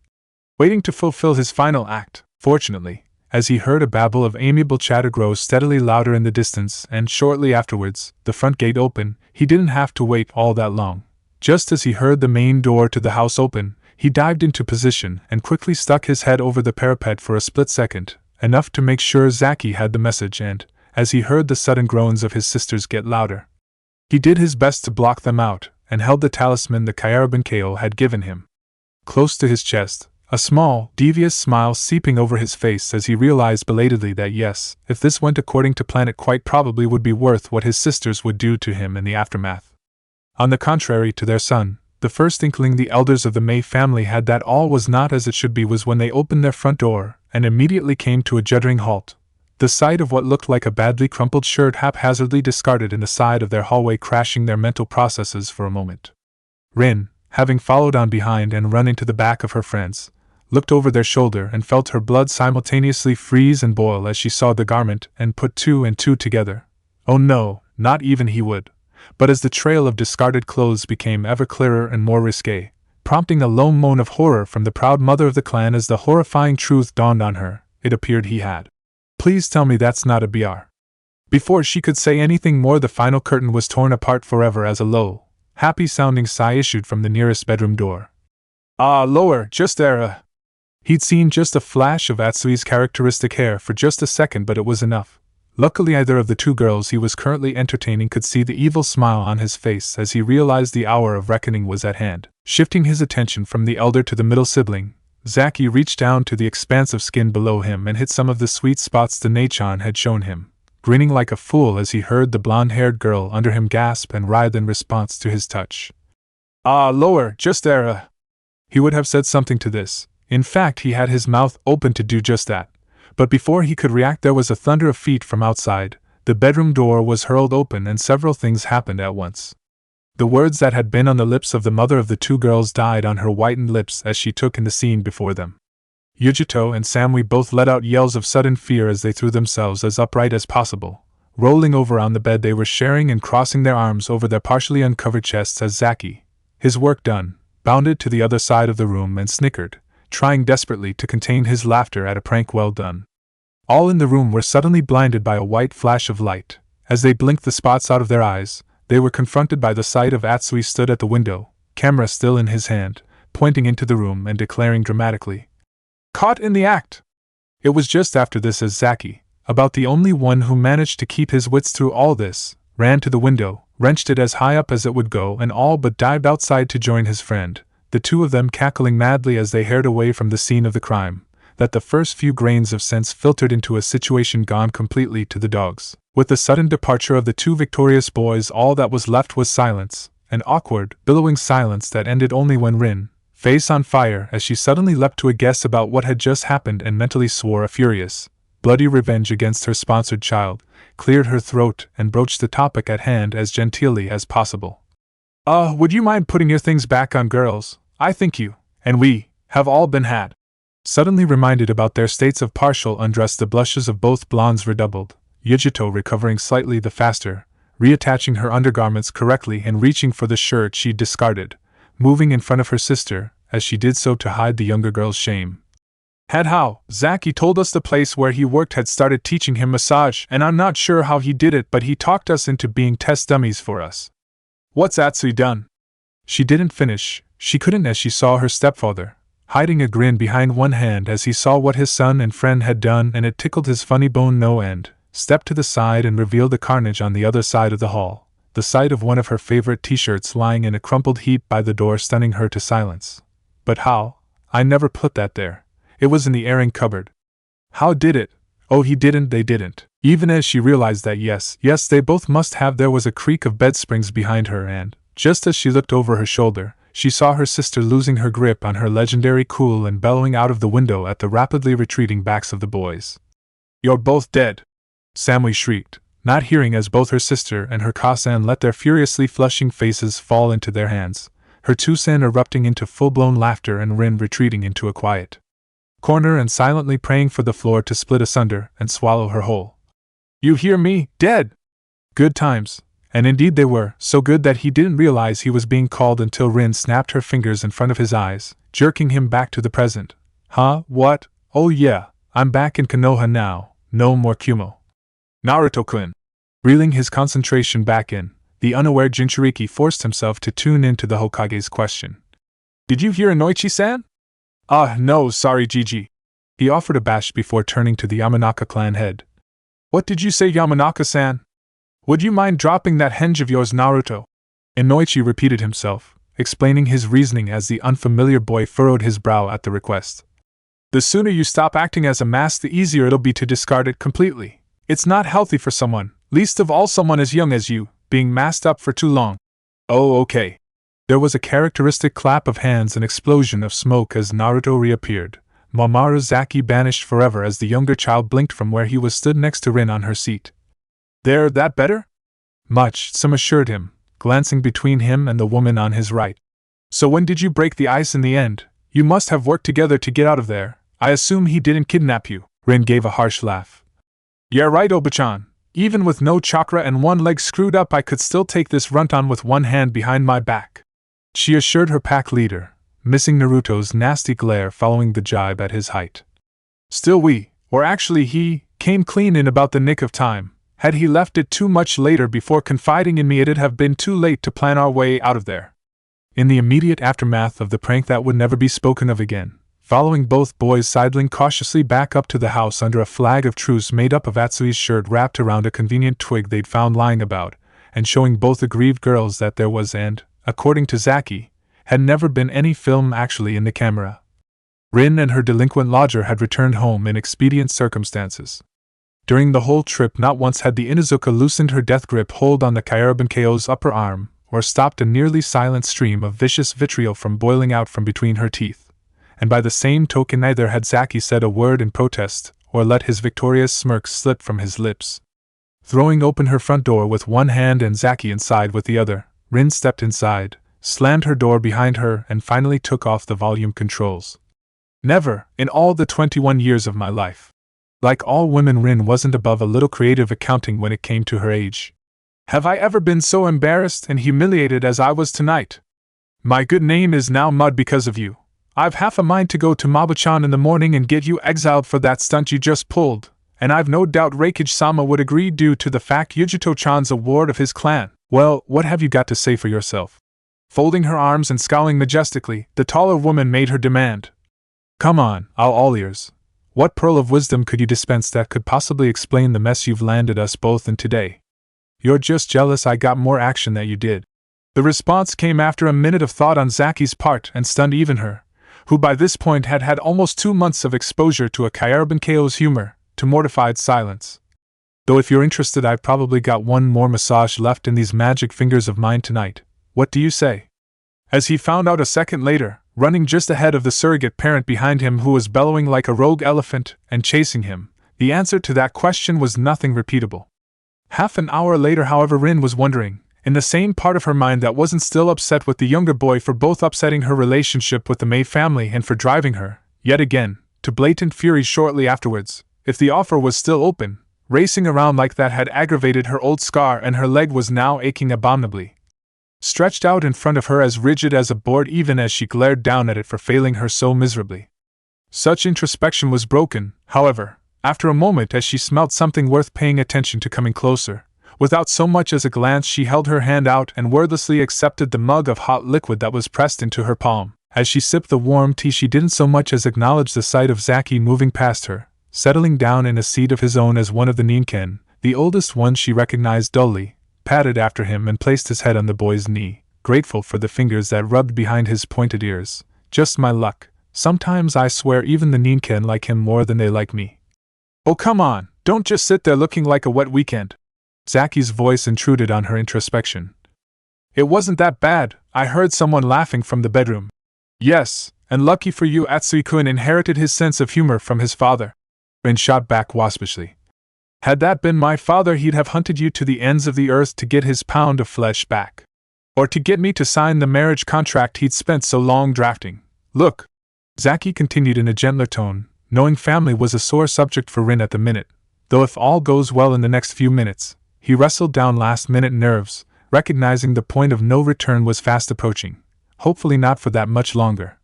waiting to fulfill his final act. Fortunately, as he heard a babble of amiable chatter grow steadily louder in the distance, and shortly afterwards, the front gate open, he didn't have to wait all that long. Just as he heard the main door to the house open, he dived into position and quickly stuck his head over the parapet for a split second, enough to make sure Zaki had the message, and, as he heard the sudden groans of his sisters get louder, he did his best to block them out, and held the talisman the Kyurban Ko had given him close to his chest, a small, devious smile seeping over his face as he realized belatedly that yes, if this went according to plan, it quite probably would be worth what his sisters would do to him in the aftermath. On the contrary to their son, the first inkling the elders of the May family had that all was not as it should be was when they opened their front door and immediately came to a juddering halt. The sight of what looked like a badly crumpled shirt haphazardly discarded in the side of their hallway crashing their mental processes for a moment. Rin, having followed on behind and run into the back of her friends, looked over their shoulder and felt her blood simultaneously freeze and boil as she saw the garment and put two and two together. Oh no, not even he would. But as the trail of discarded clothes became ever clearer and more risque, prompting a low moan of horror from the proud mother of the clan as the horrifying truth dawned on her, it appeared he had. Please tell me that's not a BR. Before she could say anything more, the final curtain was torn apart forever as a low, happy-sounding sigh issued from the nearest bedroom door. Ah, lower, just there. He'd seen just a flash of Atsui's characteristic hair for just a second, but it was enough. Luckily, either of the two girls he was currently entertaining could see the evil smile on his face as he realized the hour of reckoning was at hand. Shifting his attention from the elder to the middle sibling, Zaki reached down to the expanse of skin below him and hit some of the sweet spots the Nachan had shown him, grinning like a fool as he heard the blonde-haired girl under him gasp and writhe in response to his touch. "Ah, lower, just there, He would have said something to this. In fact, he had his mouth open to do just that. But before he could react, there was a thunder of feet from outside. The bedroom door was hurled open and several things happened at once. The words that had been on the lips of the mother of the two girls died on her whitened lips as she took in the scene before them. Yujito and Samui both let out yells of sudden fear as they threw themselves as upright as possible. Rolling over on the bed, they were sharing and crossing their arms over their partially uncovered chests as Zaki, his work done, bounded to the other side of the room and snickered, trying desperately to contain his laughter at a prank well done. All in the room were suddenly blinded by a white flash of light. As they blinked the spots out of their eyes, they were confronted by the sight of Atsui stood at the window, camera still in his hand, pointing into the room and declaring dramatically, "Caught in the act!" It was just after this as Zaki, about the only one who managed to keep his wits through all this, ran to the window, wrenched it as high up as it would go and all but dived outside to join his friend, the two of them cackling madly as they hurried away from the scene of the crime, that the first few grains of sense filtered into a situation gone completely to the dogs. With the sudden departure of the two victorious boys, all that was left was silence, an awkward, billowing silence that ended only when Rin, face on fire as she suddenly leapt to a guess about what had just happened and mentally swore a furious, bloody revenge against her sponsored child, cleared her throat and broached the topic at hand as genteelly as possible. Would you mind putting your things back on, girls? I think you, and we, have all been had." Suddenly reminded about their states of partial undress, the blushes of both blondes redoubled, Yujito recovering slightly the faster, reattaching her undergarments correctly and reaching for the shirt she'd discarded, moving in front of her sister, as she did so to hide the younger girl's shame. "Had how, Zaki told us the place where he worked had started teaching him massage, and I'm not sure how he did it, but he talked us into being test dummies for us." "What's Atsui done?" She didn't finish. She couldn't, as she saw her stepfather, hiding a grin behind one hand as he saw what his son and friend had done, and it tickled his funny bone no end, stepped to the side and revealed the carnage on the other side of the hall, the sight of one of her favorite t-shirts lying in a crumpled heap by the door stunning her to silence. "But how? I never put that there. It was in the airing cupboard." "How did it?" "Oh, he didn't, they didn't." Even as she realized that yes, they both must have, there was a creak of bed springs behind her, and, just as she looked over her shoulder, she saw her sister losing her grip on her legendary cool and bellowing out of the window at the rapidly retreating backs of the boys. "You're both dead!" Samui shrieked, not hearing as both her sister and her cousin let their furiously flushing faces fall into their hands, her two-san erupting into full-blown laughter and Rin retreating into a quiet corner and silently praying for the floor to split asunder and swallow her whole. "You hear me? Dead!" Good times. And indeed they were, so good that he didn't realize he was being called until Rin snapped her fingers in front of his eyes, jerking him back to the present. "Huh? What? Oh yeah, I'm back in Konoha now, no more Kumo." "Naruto-kun." Reeling his concentration back in, the unaware Jinchuriki forced himself to tune into the Hokage's question. "Did you hear Inoichi-san?" No, sorry Gigi." He offered abashed before turning to the Yamanaka clan head. "What did you say, Yamanaka-san? Would you mind dropping that henge of yours, Naruto?" Inoichi repeated himself, explaining his reasoning as the unfamiliar boy furrowed his brow at the request. "The sooner you stop acting as a mask, the easier it'll be to discard it completely. It's not healthy for someone, least of all someone as young as you, being masked up for too long." "Oh, okay." There was a characteristic clap of hands and explosion of smoke as Naruto reappeared, Mamoru Zaki banished forever as the younger child blinked from where he was stood next to Rin on her seat. "There, that better?" "Much," Sam assured him, glancing between him and the woman on his right. "So when did you break the ice in the end? You must have worked together to get out of there. I assume he didn't kidnap you." Rin gave a harsh laugh. "Yeah right, Oba-chan. Even with no chakra and one leg screwed up, I could still take this runt on with one hand behind my back," she assured her pack leader, missing Naruto's nasty glare following the jibe at his height. "Still or actually he, came clean in about the nick of time. Had he left it too much later before confiding in me, it'd have been too late to plan our way out of there." In the immediate aftermath of the prank that would never be spoken of again, following both boys sidling cautiously back up to the house under a flag of truce made up of Atsui's shirt wrapped around a convenient twig they'd found lying about, and showing both aggrieved girls that there was and, according to Zaki, had never been any film actually in the camera. Rin and her delinquent lodger had returned home in expedient circumstances. During the whole trip, not once had the Inuzuka loosened her death grip hold on the Kyarabankeo's upper arm, or stopped a nearly silent stream of vicious vitriol from boiling out from between her teeth. And by the same token, neither had Zaki said a word in protest, or let his victorious smirk slip from his lips. Throwing open her front door with one hand and Zaki inside with the other, Rin stepped inside, slammed her door behind her, and finally took off the volume controls. Never, in all the 21 years of my life. Like all women, Rin wasn't above a little creative accounting when it came to her age. Have I ever been so embarrassed and humiliated as I was tonight? My good name is now mud because of you. I've half a mind to go to Mabuchan in the morning and get you exiled for that stunt you just pulled, and I've no doubt Reikage-sama would agree due to the fact Yujito-chan's a ward of his clan. Well, what have you got to say for yourself? Folding her arms and scowling majestically, the taller woman made her demand. Come on, I'll all ears. What pearl of wisdom could you dispense that could possibly explain the mess you've landed us both in today? You're just jealous I got more action than you did. The response came after a minute of thought on Zaki's part and stunned even her, who by this point had had almost 2 months of exposure to a Kyarabankeo's humor, to mortified silence. Though if you're interested, I've probably got one more massage left in these magic fingers of mine tonight. What do you say? As he found out a second later, running just ahead of the surrogate parent behind him who was bellowing like a rogue elephant and chasing him, the answer to that question was nothing repeatable. Half an hour later, however, Rin was wondering, in the same part of her mind that wasn't still upset with the younger boy for both upsetting her relationship with the May family and for driving her, yet again, to blatant fury shortly afterwards, if the offer was still open. Racing around like that had aggravated her old scar, and her leg was now aching abominably. Stretched out in front of her as rigid as a board, even as she glared down at it for failing her so miserably. Such introspection was broken, however, after a moment as she smelt something worth paying attention to coming closer. Without so much as a glance, she held her hand out and wordlessly accepted the mug of hot liquid that was pressed into her palm. As she sipped the warm tea, she didn't so much as acknowledge the sight of Zaki moving past her, settling down in a seat of his own as one of the Ninken, the oldest one she recognized dully, patted after him and placed his head on the boy's knee, grateful for the fingers that rubbed behind his pointed ears. Just my luck. Sometimes I swear even the Ninken like him more than they like me. Oh come on, don't just sit there looking like a wet weekend. Zaki's voice intruded on her introspection. It wasn't that bad, I heard someone laughing from the bedroom. Yes, and lucky for you Atsui-kun inherited his sense of humor from his father. Rin shot back waspishly. Had that been my father, he'd have hunted you to the ends of the earth to get his pound of flesh back. Or to get me to sign the marriage contract he'd spent so long drafting. Look, Zaki continued in a gentler tone, knowing family was a sore subject for Rin at the minute, though if all goes well in the next few minutes, he wrestled down last-minute nerves, recognizing the point of no return was fast approaching, hopefully not for that much longer.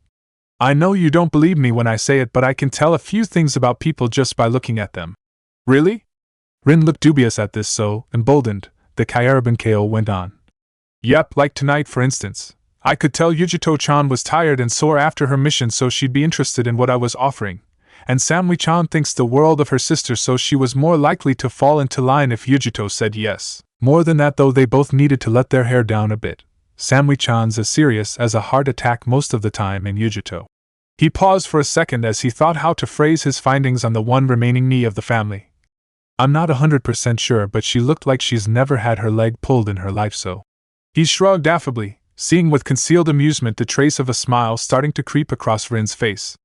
I know you don't believe me when I say it, but I can tell a few things about people just by looking at them. Really? Rin looked dubious at this, so, emboldened, the Kyarabankeo went on. Yep, like tonight for instance. I could tell Yujito-chan was tired and sore after her mission, so she'd be interested in what I was offering. And Samui-chan thinks the world of her sister, so she was more likely to fall into line if Yujito said yes. More than that though, they both needed to let their hair down a bit. Samui-chan's as serious as a heart attack most of the time, and Yujito. He paused for a second as he thought how to phrase his findings on the one remaining knee of the family. I'm not 100% sure, but she looked like she's never had her leg pulled in her life, so. He shrugged affably, seeing with concealed amusement the trace of a smile starting to creep across Rin's face.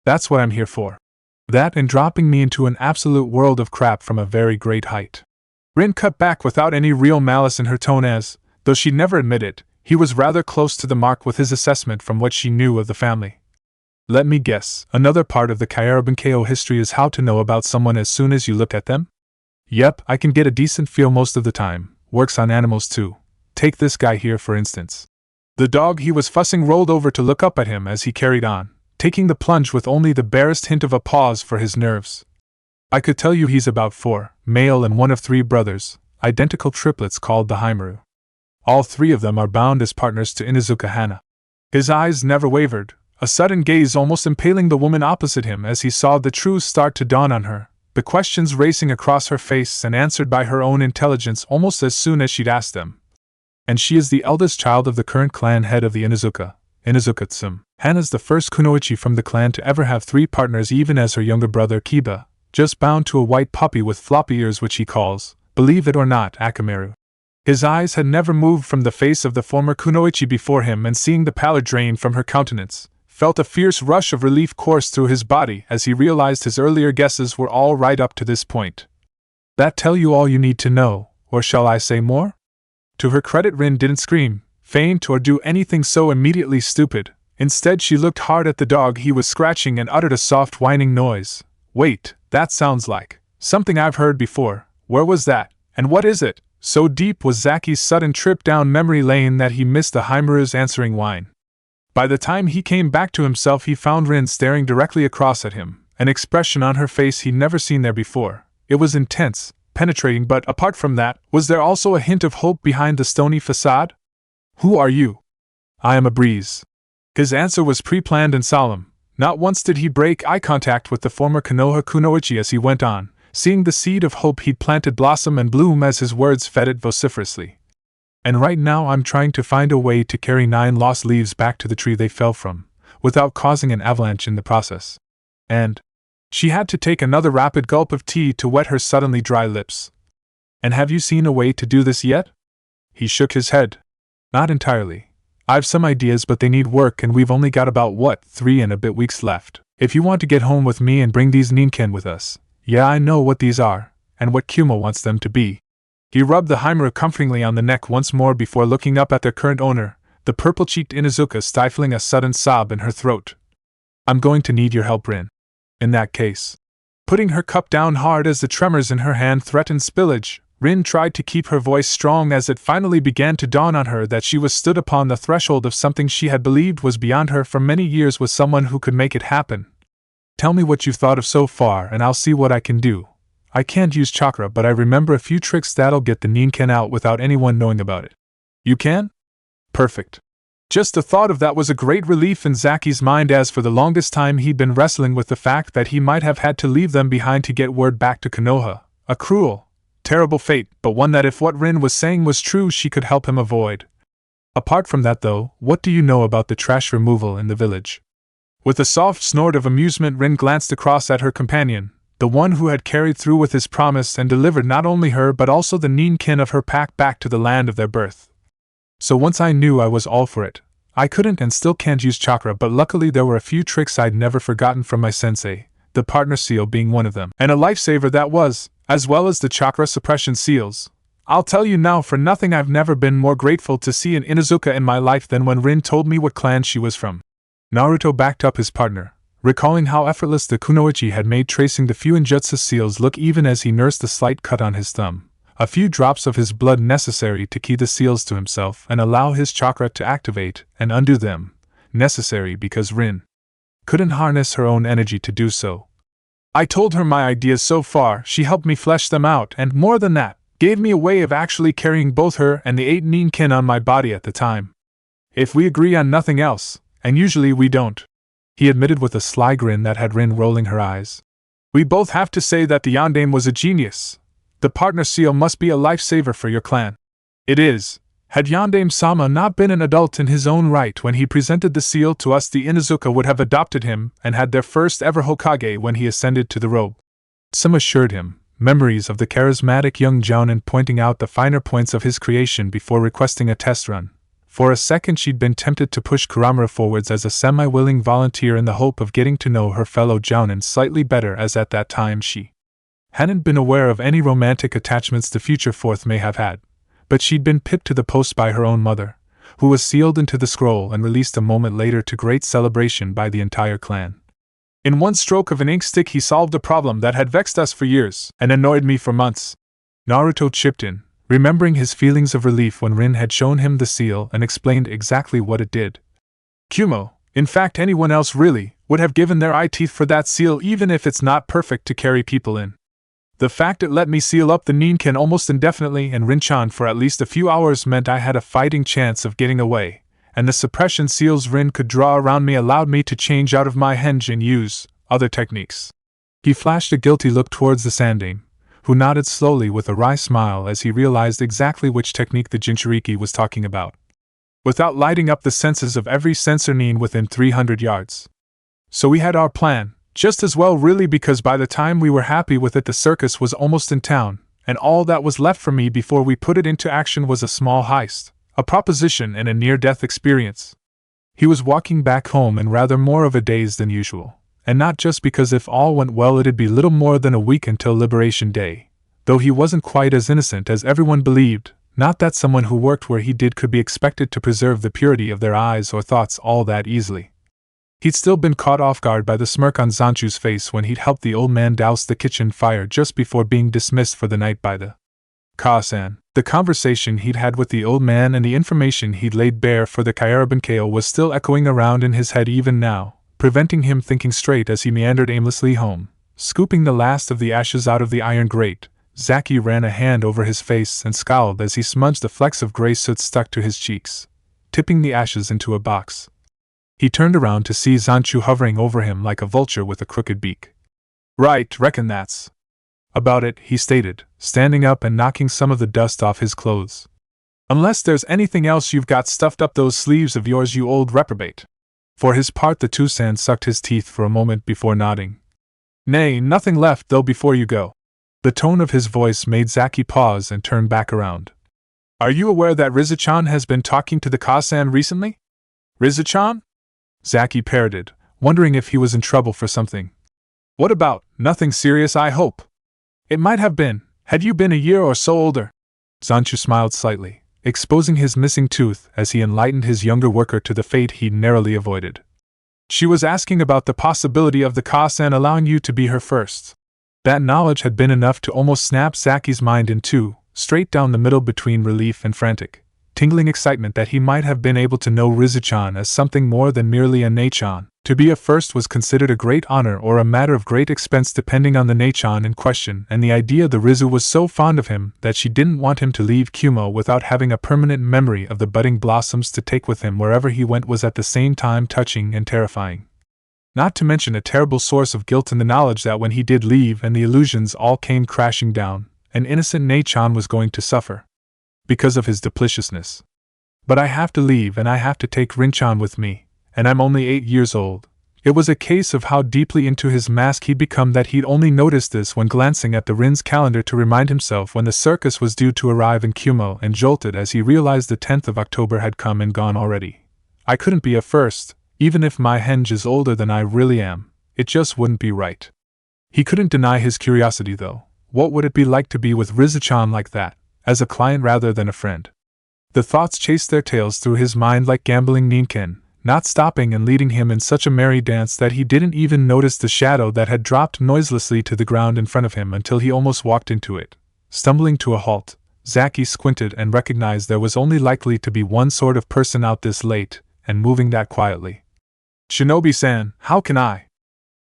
That's what I'm here for. That and dropping me into an absolute world of crap from a very great height. Rin cut back without any real malice in her tone as, though she'd never admit it, he was rather close to the mark with his assessment from what she knew of the family. Let me guess, another part of the Kyarabankeo history is how to know about someone as soon as you look at them? Yep, I can get a decent feel most of the time. Works on animals too. Take this guy here for instance. The dog he was fussing rolled over to look up at him as he carried on, taking the plunge with only the barest hint of a pause for his nerves. I could tell you he's about 4, male and one of 3 brothers, identical triplets called the Haimaru. All 3 of them are bound as partners to Inuzuka Hana. His eyes never wavered, a sudden gaze almost impaling the woman opposite him as he saw the truth start to dawn on her, the questions racing across her face and answered by her own intelligence almost as soon as she'd asked them. And she is the eldest child of the current clan head of the Inuzuka, Inuzuka-tsum. Hana's the first kunoichi from the clan to ever have 3 partners, even as her younger brother Kiba, just bound to a white puppy with floppy ears which he calls, believe it or not, Akamaru. His eyes had never moved from the face of the former kunoichi before him, and seeing the pallor drain from her countenance, felt a fierce rush of relief course through his body as he realized his earlier guesses were all right up to this point. That tell you all you need to know, or shall I say more? To her credit, Rin didn't scream, faint, or do anything so immediately stupid. Instead, she looked hard at the dog he was scratching and uttered a soft whining noise. Wait, that sounds like something I've heard before. Where was that, and what is it? So deep was Zaki's sudden trip down memory lane that he missed the Haimaru's answering whine. By the time he came back to himself, he found Rin staring directly across at him, an expression on her face he'd never seen there before. It was intense, penetrating, but apart from that, was there also a hint of hope behind the stony facade? Who are you? I am a breeze. His answer was pre-planned and solemn. Not once did he break eye contact with the former Konoha kunoichi as he went on, seeing the seed of hope he'd planted blossom and bloom as his words fed it vociferously. And right now I'm trying to find a way to carry 9 lost leaves back to the tree they fell from, without causing an avalanche in the process. And she had to take another rapid gulp of tea to wet her suddenly dry lips. And have you seen a way to do this yet? He shook his head. Not entirely. I've some ideas, but they need work, and we've only got about 3 and a bit weeks left. If you want to get home with me and bring these ninken with us. Yeah, I know what these are, and what Kumo wants them to be. He rubbed the Haimaru comfortingly on the neck once more before looking up at their current owner, the purple-cheeked Inuzuka, stifling a sudden sob in her throat. I'm going to need your help, Rin. In that case. Putting her cup down hard as the tremors in her hand threatened spillage, Rin tried to keep her voice strong as it finally began to dawn on her that she was stood upon the threshold of something she had believed was beyond her for many years, with someone who could make it happen. Tell me what you've thought of so far, and I'll see what I can do. I can't use chakra, but I remember a few tricks that'll get the ninken out without anyone knowing about it. You can? Perfect. Just the thought of that was a great relief in Zaki's mind, as for the longest time he'd been wrestling with the fact that he might have had to leave them behind to get word back to Konoha. A cruel, terrible fate, but one that if what Rin was saying was true, she could help him avoid. Apart from that though, what do you know about the trash removal in the village? With a soft snort of amusement, Rin glanced across at her companion, the one who had carried through with his promise and delivered not only her but also the ninken of her pack back to the land of their birth. So once I knew I was all for it. I couldn't and still can't use chakra, but luckily there were a few tricks I'd never forgotten from my sensei, the partner seal being one of them, and a lifesaver that was, as well as the chakra suppression seals. I'll tell you now for nothing, I've never been more grateful to see an Inuzuka in my life than when Rin told me what clan she was from. Naruto backed up his partner, recalling how effortless the kunoichi had made tracing the few injutsu seals look even as he nursed the slight cut on his thumb, a few drops of his blood necessary to key the seals to himself and allow his chakra to activate and undo them, necessary because Rin couldn't harness her own energy to do so. I told her my ideas so far, she helped me flesh them out, and more than that, gave me a way of actually carrying both her and the 8 ninken on my body at the time. If we agree on nothing else, and usually we don't, he admitted with a sly grin that had Rin rolling her eyes, we both have to say that the yondaime was a genius. The partner seal must be a lifesaver for your clan. It is. Had Yondaime-sama not been an adult in his own right when he presented the seal to us, the Inuzuka would have adopted him and had their first ever Hokage when he ascended to the robe. Some assured him, memories of the charismatic young jounin pointing out the finer points of his creation before requesting a test run. For a second she'd been tempted to push Kuramura forwards as a semi-willing volunteer in the hope of getting to know her fellow jounin slightly better, as at that time she hadn't been aware of any romantic attachments the future fourth may have had, but she'd been pipped to the post by her own mother, who was sealed into the scroll and released a moment later to great celebration by the entire clan. In one stroke of an ink stick he solved a problem that had vexed us for years and annoyed me for months. Naruto chipped in, remembering his feelings of relief when Rin had shown him the seal and explained exactly what it did. Kumo, in fact anyone else really, would have given their eye teeth for that seal even if it's not perfect to carry people in. The fact it let me seal up the ninken almost indefinitely and Rin-chan for at least a few hours meant I had a fighting chance of getting away, and the suppression seals Rin could draw around me allowed me to change out of my henge and use other techniques. He flashed a guilty look towards the Sandaime, who nodded slowly with a wry smile as he realized exactly which technique the Jinchuriki was talking about, without lighting up the senses of every sensor nin within 300 yards. So we had our plan, Just as well, really, because by the time we were happy with it, the circus was almost in town, and all that was left for me before we put it into action was a small heist, a proposition, and a near-death experience. He was walking back home in rather more of a daze than usual, and not just because if all went well it'd be little more than a week until Liberation Day, though he wasn't quite as innocent as everyone believed. Not that someone who worked where he did could be expected to preserve the purity of their eyes or thoughts all that easily. He'd still been caught off guard by the smirk on Zanchu's face when he'd helped the old man douse the kitchen fire just before being dismissed for the night by the Ka-san. The conversation he'd had with the old man and the information he'd laid bare for the Kairabankeo was still echoing around in his head even now, preventing him thinking straight as he meandered aimlessly home. Scooping the last of the ashes out of the iron grate, Zaki ran a hand over his face and scowled as he smudged the flecks of gray soot stuck to his cheeks, tipping the ashes into a box. He turned around to see Zanchu hovering over him like a vulture with a crooked beak. "Right, reckon that's about it," he stated, standing up and knocking some of the dust off his clothes. "Unless there's anything else you've got stuffed up those sleeves of yours, you old reprobate." For his part, the Tusan sucked his teeth for a moment before nodding. "Nay, nothing left though before you go." The tone of his voice made Zaki pause and turn back around. "Are you aware that Rizuchan has been talking to the Ka-san recently?" "Rizuchan?" Zaki parroted, wondering if he was in trouble for something. "What about? Nothing serious, I hope." "It might have been, had you been a year or so older." Zanchu smiled slightly, exposing his missing tooth as he enlightened his younger worker to the fate he'd narrowly avoided. "She was asking about the possibility of the Ka-san allowing you to be her first." That knowledge had been enough to almost snap Zaki's mind in two, straight down the middle between relief and frantic, tingling excitement that he might have been able to know Rizuchan as something more than merely a Neichan. To be a first was considered a great honor or a matter of great expense depending on the Neichan in question, and the idea the Rizu was so fond of him that she didn't want him to leave Kumo without having a permanent memory of the budding blossoms to take with him wherever he went was at the same time touching and terrifying. Not to mention a terrible source of guilt in the knowledge that when he did leave and the illusions all came crashing down, an innocent Neichan was going to suffer. Because of his dupliciousness. "But I have to leave and I have to take Rinchan with me, and I'm only 8 years old." It was a case of how deeply into his mask he'd become that he'd only noticed this when glancing at the Rin's calendar to remind himself when the circus was due to arrive in Kumo, and jolted as he realized the 10th of October had come and gone already. "I couldn't be a first, even if my henge is older than I really am. It just wouldn't be right." He couldn't deny his curiosity though. What would it be like to be with Rizuchan like that, as a client rather than a friend? The thoughts chased their tails through his mind like gambling Ninken, not stopping and leading him in such a merry dance that he didn't even notice the shadow that had dropped noiselessly to the ground in front of him until he almost walked into it. Stumbling to a halt, Zaki squinted and recognized there was only likely to be one sort of person out this late, and moving that quietly. "Shinobi-san, how can I?"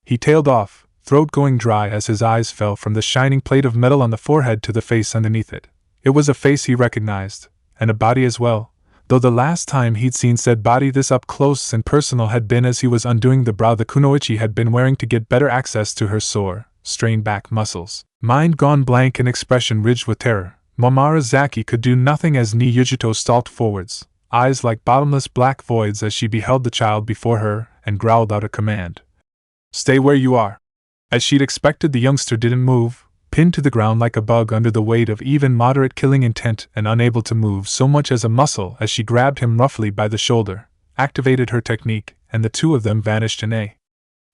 He tailed off, throat going dry as his eyes fell from the shining plate of metal on the forehead to the face underneath it. It was a face he recognized, and a body as well, though the last time he'd seen said body this up close and personal had been as he was undoing the bra the kunoichi had been wearing to get better access to her sore, strained back muscles. Mind gone blank and expression ridged with terror, Momara Zaki could do nothing as Niyujito stalked forwards, eyes like bottomless black voids as she beheld the child before her, and growled out a command. "Stay where you are." As she'd expected, the youngster didn't move, pinned to the ground like a bug under the weight of even moderate killing intent and unable to move so much as a muscle as she grabbed him roughly by the shoulder, activated her technique, and the two of them vanished in a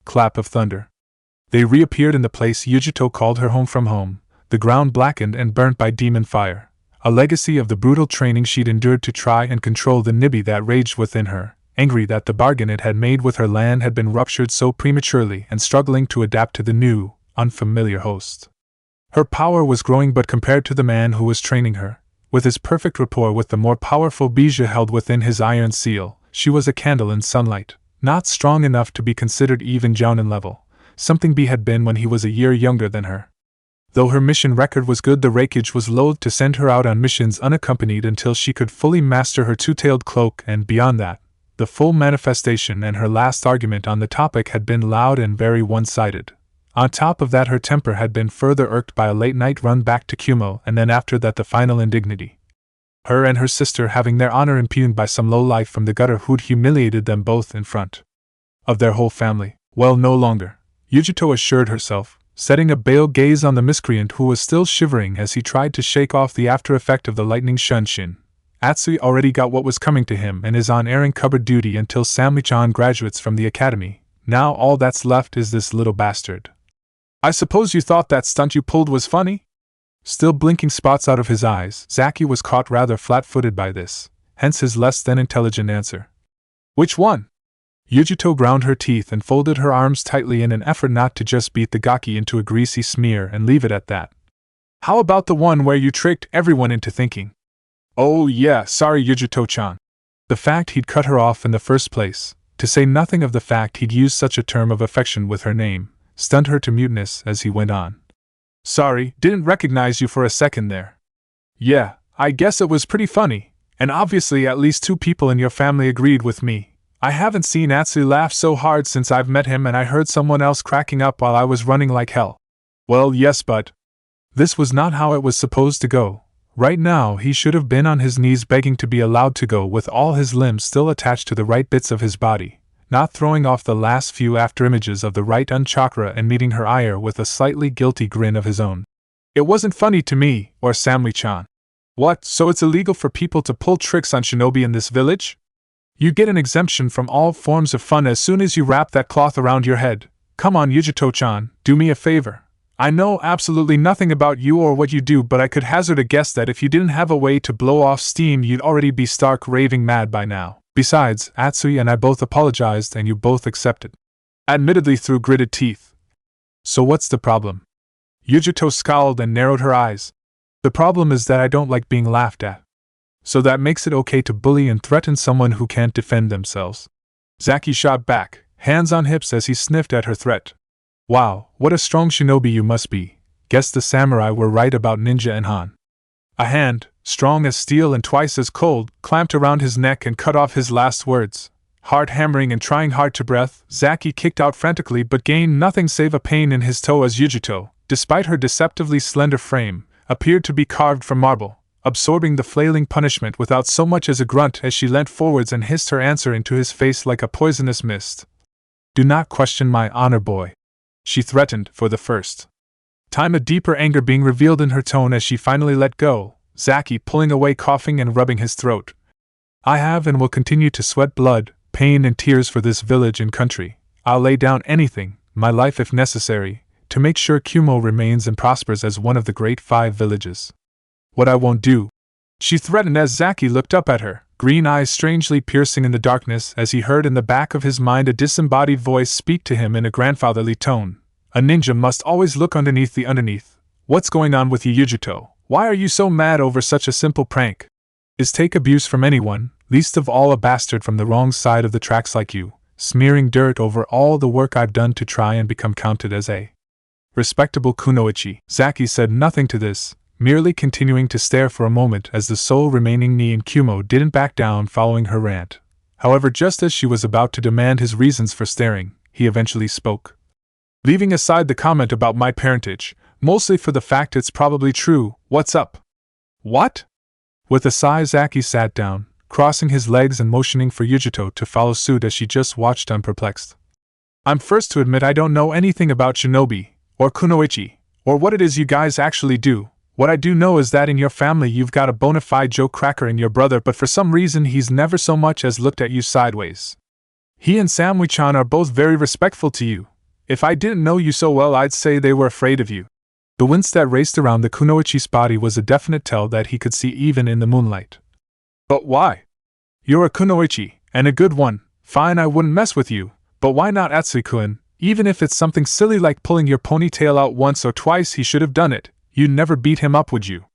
clap of thunder. They reappeared in the place Yujito called her home from home, the ground blackened and burnt by demon fire, a legacy of the brutal training she'd endured to try and control the Nibi that raged within her, angry that the bargain it had made with her land had been ruptured so prematurely and struggling to adapt to the new, unfamiliar host. Her power was growing, but compared to the man who was training her, with his perfect rapport with the more powerful Bija held within his iron seal, she was a candle in sunlight, not strong enough to be considered even Jounin level, something B had been when he was a year younger than her. Though her mission record was good, the Raikage was loath to send her out on missions unaccompanied until she could fully master her two-tailed cloak, and beyond that, the full manifestation and her last argument on the topic had been loud and very one-sided. On top of that, her temper had been further irked by a late-night run back to Kumo, and then after that the final indignity. Her and her sister having their honor impugned by some lowlife from the gutter who'd humiliated them both in front of their whole family. Well, no longer. Yujito assured herself, setting a pale gaze on the miscreant who was still shivering as he tried to shake off the after effect of the lightning shunshin. Atsui already got what was coming to him and is on airing cupboard duty until Samui-chan graduates from the academy. Now all that's left is this little bastard. I suppose you thought that stunt you pulled was funny? Still blinking spots out of his eyes, Zaki was caught rather flat-footed by this, hence his less than intelligent answer. Which one? Yujito ground her teeth and folded her arms tightly in an effort not to just beat the gaki into a greasy smear and leave it at that. How about the one where you tricked everyone into thinking? Oh yeah, sorry Yujito-chan. The fact he'd cut her off in the first place, to say nothing of the fact he'd used such a term of affection with her name, stunned her to muteness as he went on. Sorry, didn't recognize you for a second there. Yeah, I guess it was pretty funny, and obviously at least 2 people in your family agreed with me. I haven't seen Atsui laugh so hard since I've met him, and I heard someone else cracking up while I was running like hell. Well, yes, but this was not how it was supposed to go. Right now he should have been on his knees begging to be allowed to go with all his limbs still attached to the right bits of his body, not throwing off the last few afterimages of the right chakra and meeting her ire with a slightly guilty grin of his own. It wasn't funny to me, or Samui-chan. What, so it's illegal for people to pull tricks on shinobi in this village? You get an exemption from all forms of fun as soon as you wrap that cloth around your head. Come on Yujito-chan, do me a favor. I know absolutely nothing about you or what you do, but I could hazard a guess that if you didn't have a way to blow off steam you'd already be stark raving mad by now. Besides, Atsui and I both apologized and you both accepted. Admittedly through gritted teeth. So what's the problem? Yujito scowled and narrowed her eyes. The problem is that I don't like being laughed at. So that makes it okay to bully and threaten someone who can't defend themselves. Zaki shot back, hands on hips as he sniffed at her threat. Wow, what a strong shinobi you must be. Guess the samurai were right about ninja and Han. A hand, strong as steel and twice as cold, clamped around his neck and cut off his last words. Heart hammering and trying hard to breathe, Zaki kicked out frantically but gained nothing save a pain in his toe as Yujito, despite her deceptively slender frame, appeared to be carved from marble, absorbing the flailing punishment without so much as a grunt as she leant forwards and hissed her answer into his face like a poisonous mist. Do not question my honor, boy. She threatened, for the first time, a deeper anger being revealed in her tone as she finally let go, Zaki pulling away, coughing and rubbing his throat. I have and will continue to sweat blood, pain and tears for this village and country. I'll lay down anything, my life if necessary, to make sure Kumo remains and prospers as one of the great 5 villages. What I won't do, she threatened as Zaki looked up at her, green eyes strangely piercing in the darkness as he heard in the back of his mind a disembodied voice speak to him in a grandfatherly tone. A ninja must always look underneath the underneath. What's going on with you, Yujito? Why are you so mad over such a simple prank? Is take abuse from anyone, least of all a bastard from the wrong side of the tracks like you, smearing dirt over all the work I've done to try and become counted as a respectable kunoichi. Zaki said nothing to this, merely continuing to stare for a moment as the sole remaining knee in Kumo didn't back down following her rant. However, just as she was about to demand his reasons for staring, he eventually spoke. Leaving aside the comment about my parentage, mostly for the fact it's probably true, what's up? What? With a sigh, Zaki sat down, crossing his legs and motioning for Yujito to follow suit as she just watched unperplexed. I'm first to admit I don't know anything about shinobi, or kunoichi, or what it is you guys actually do. What I do know is that in your family you've got a bona fide Joe Cracker in your brother, but for some reason he's never so much as looked at you sideways. He and Samui-chan are both very respectful to you. If I didn't know you so well, I'd say they were afraid of you. The wince that raced around the kunoichi's body was a definite tell that he could see even in the moonlight. But why? You're a kunoichi, and a good one. Fine, I wouldn't mess with you, but why not Atsui-kun? Even if it's something silly like pulling your ponytail out once or twice, he should have done it. You'd never beat him up, would you?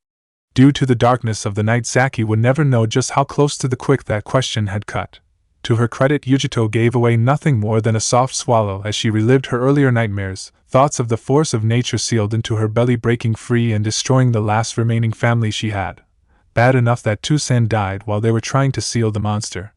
Due to the darkness of the night, Zaki would never know just how close to the quick that question had cut. To her credit, Yujito gave away nothing more than a soft swallow as she relived her earlier nightmares, thoughts of the force of nature sealed into her belly, breaking free and destroying the last remaining family she had. Bad enough that Toussaint died while they were trying to seal the monster.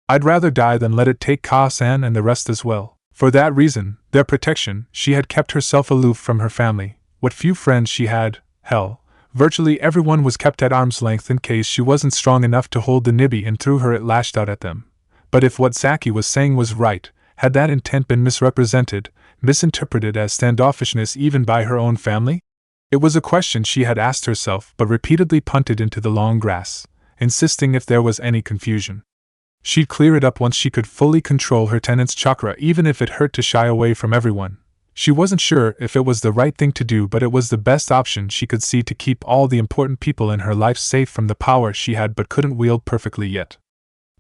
I'd rather die than let it take Ka-san and the rest as well. For that reason, their protection, she had kept herself aloof from her family. What few friends she had, hell, virtually everyone was kept at arm's length in case she wasn't strong enough to hold the nibby, and through her it lashed out at them. But if what Zaki was saying was right, had that intent been misrepresented, misinterpreted as standoffishness even by her own family? It was a question she had asked herself but repeatedly punted into the long grass, insisting if there was any confusion, she'd clear it up once she could fully control her tenant's chakra, even if it hurt to shy away from everyone. She wasn't sure if it was the right thing to do, but it was the best option she could see to keep all the important people in her life safe from the power she had but couldn't wield perfectly yet.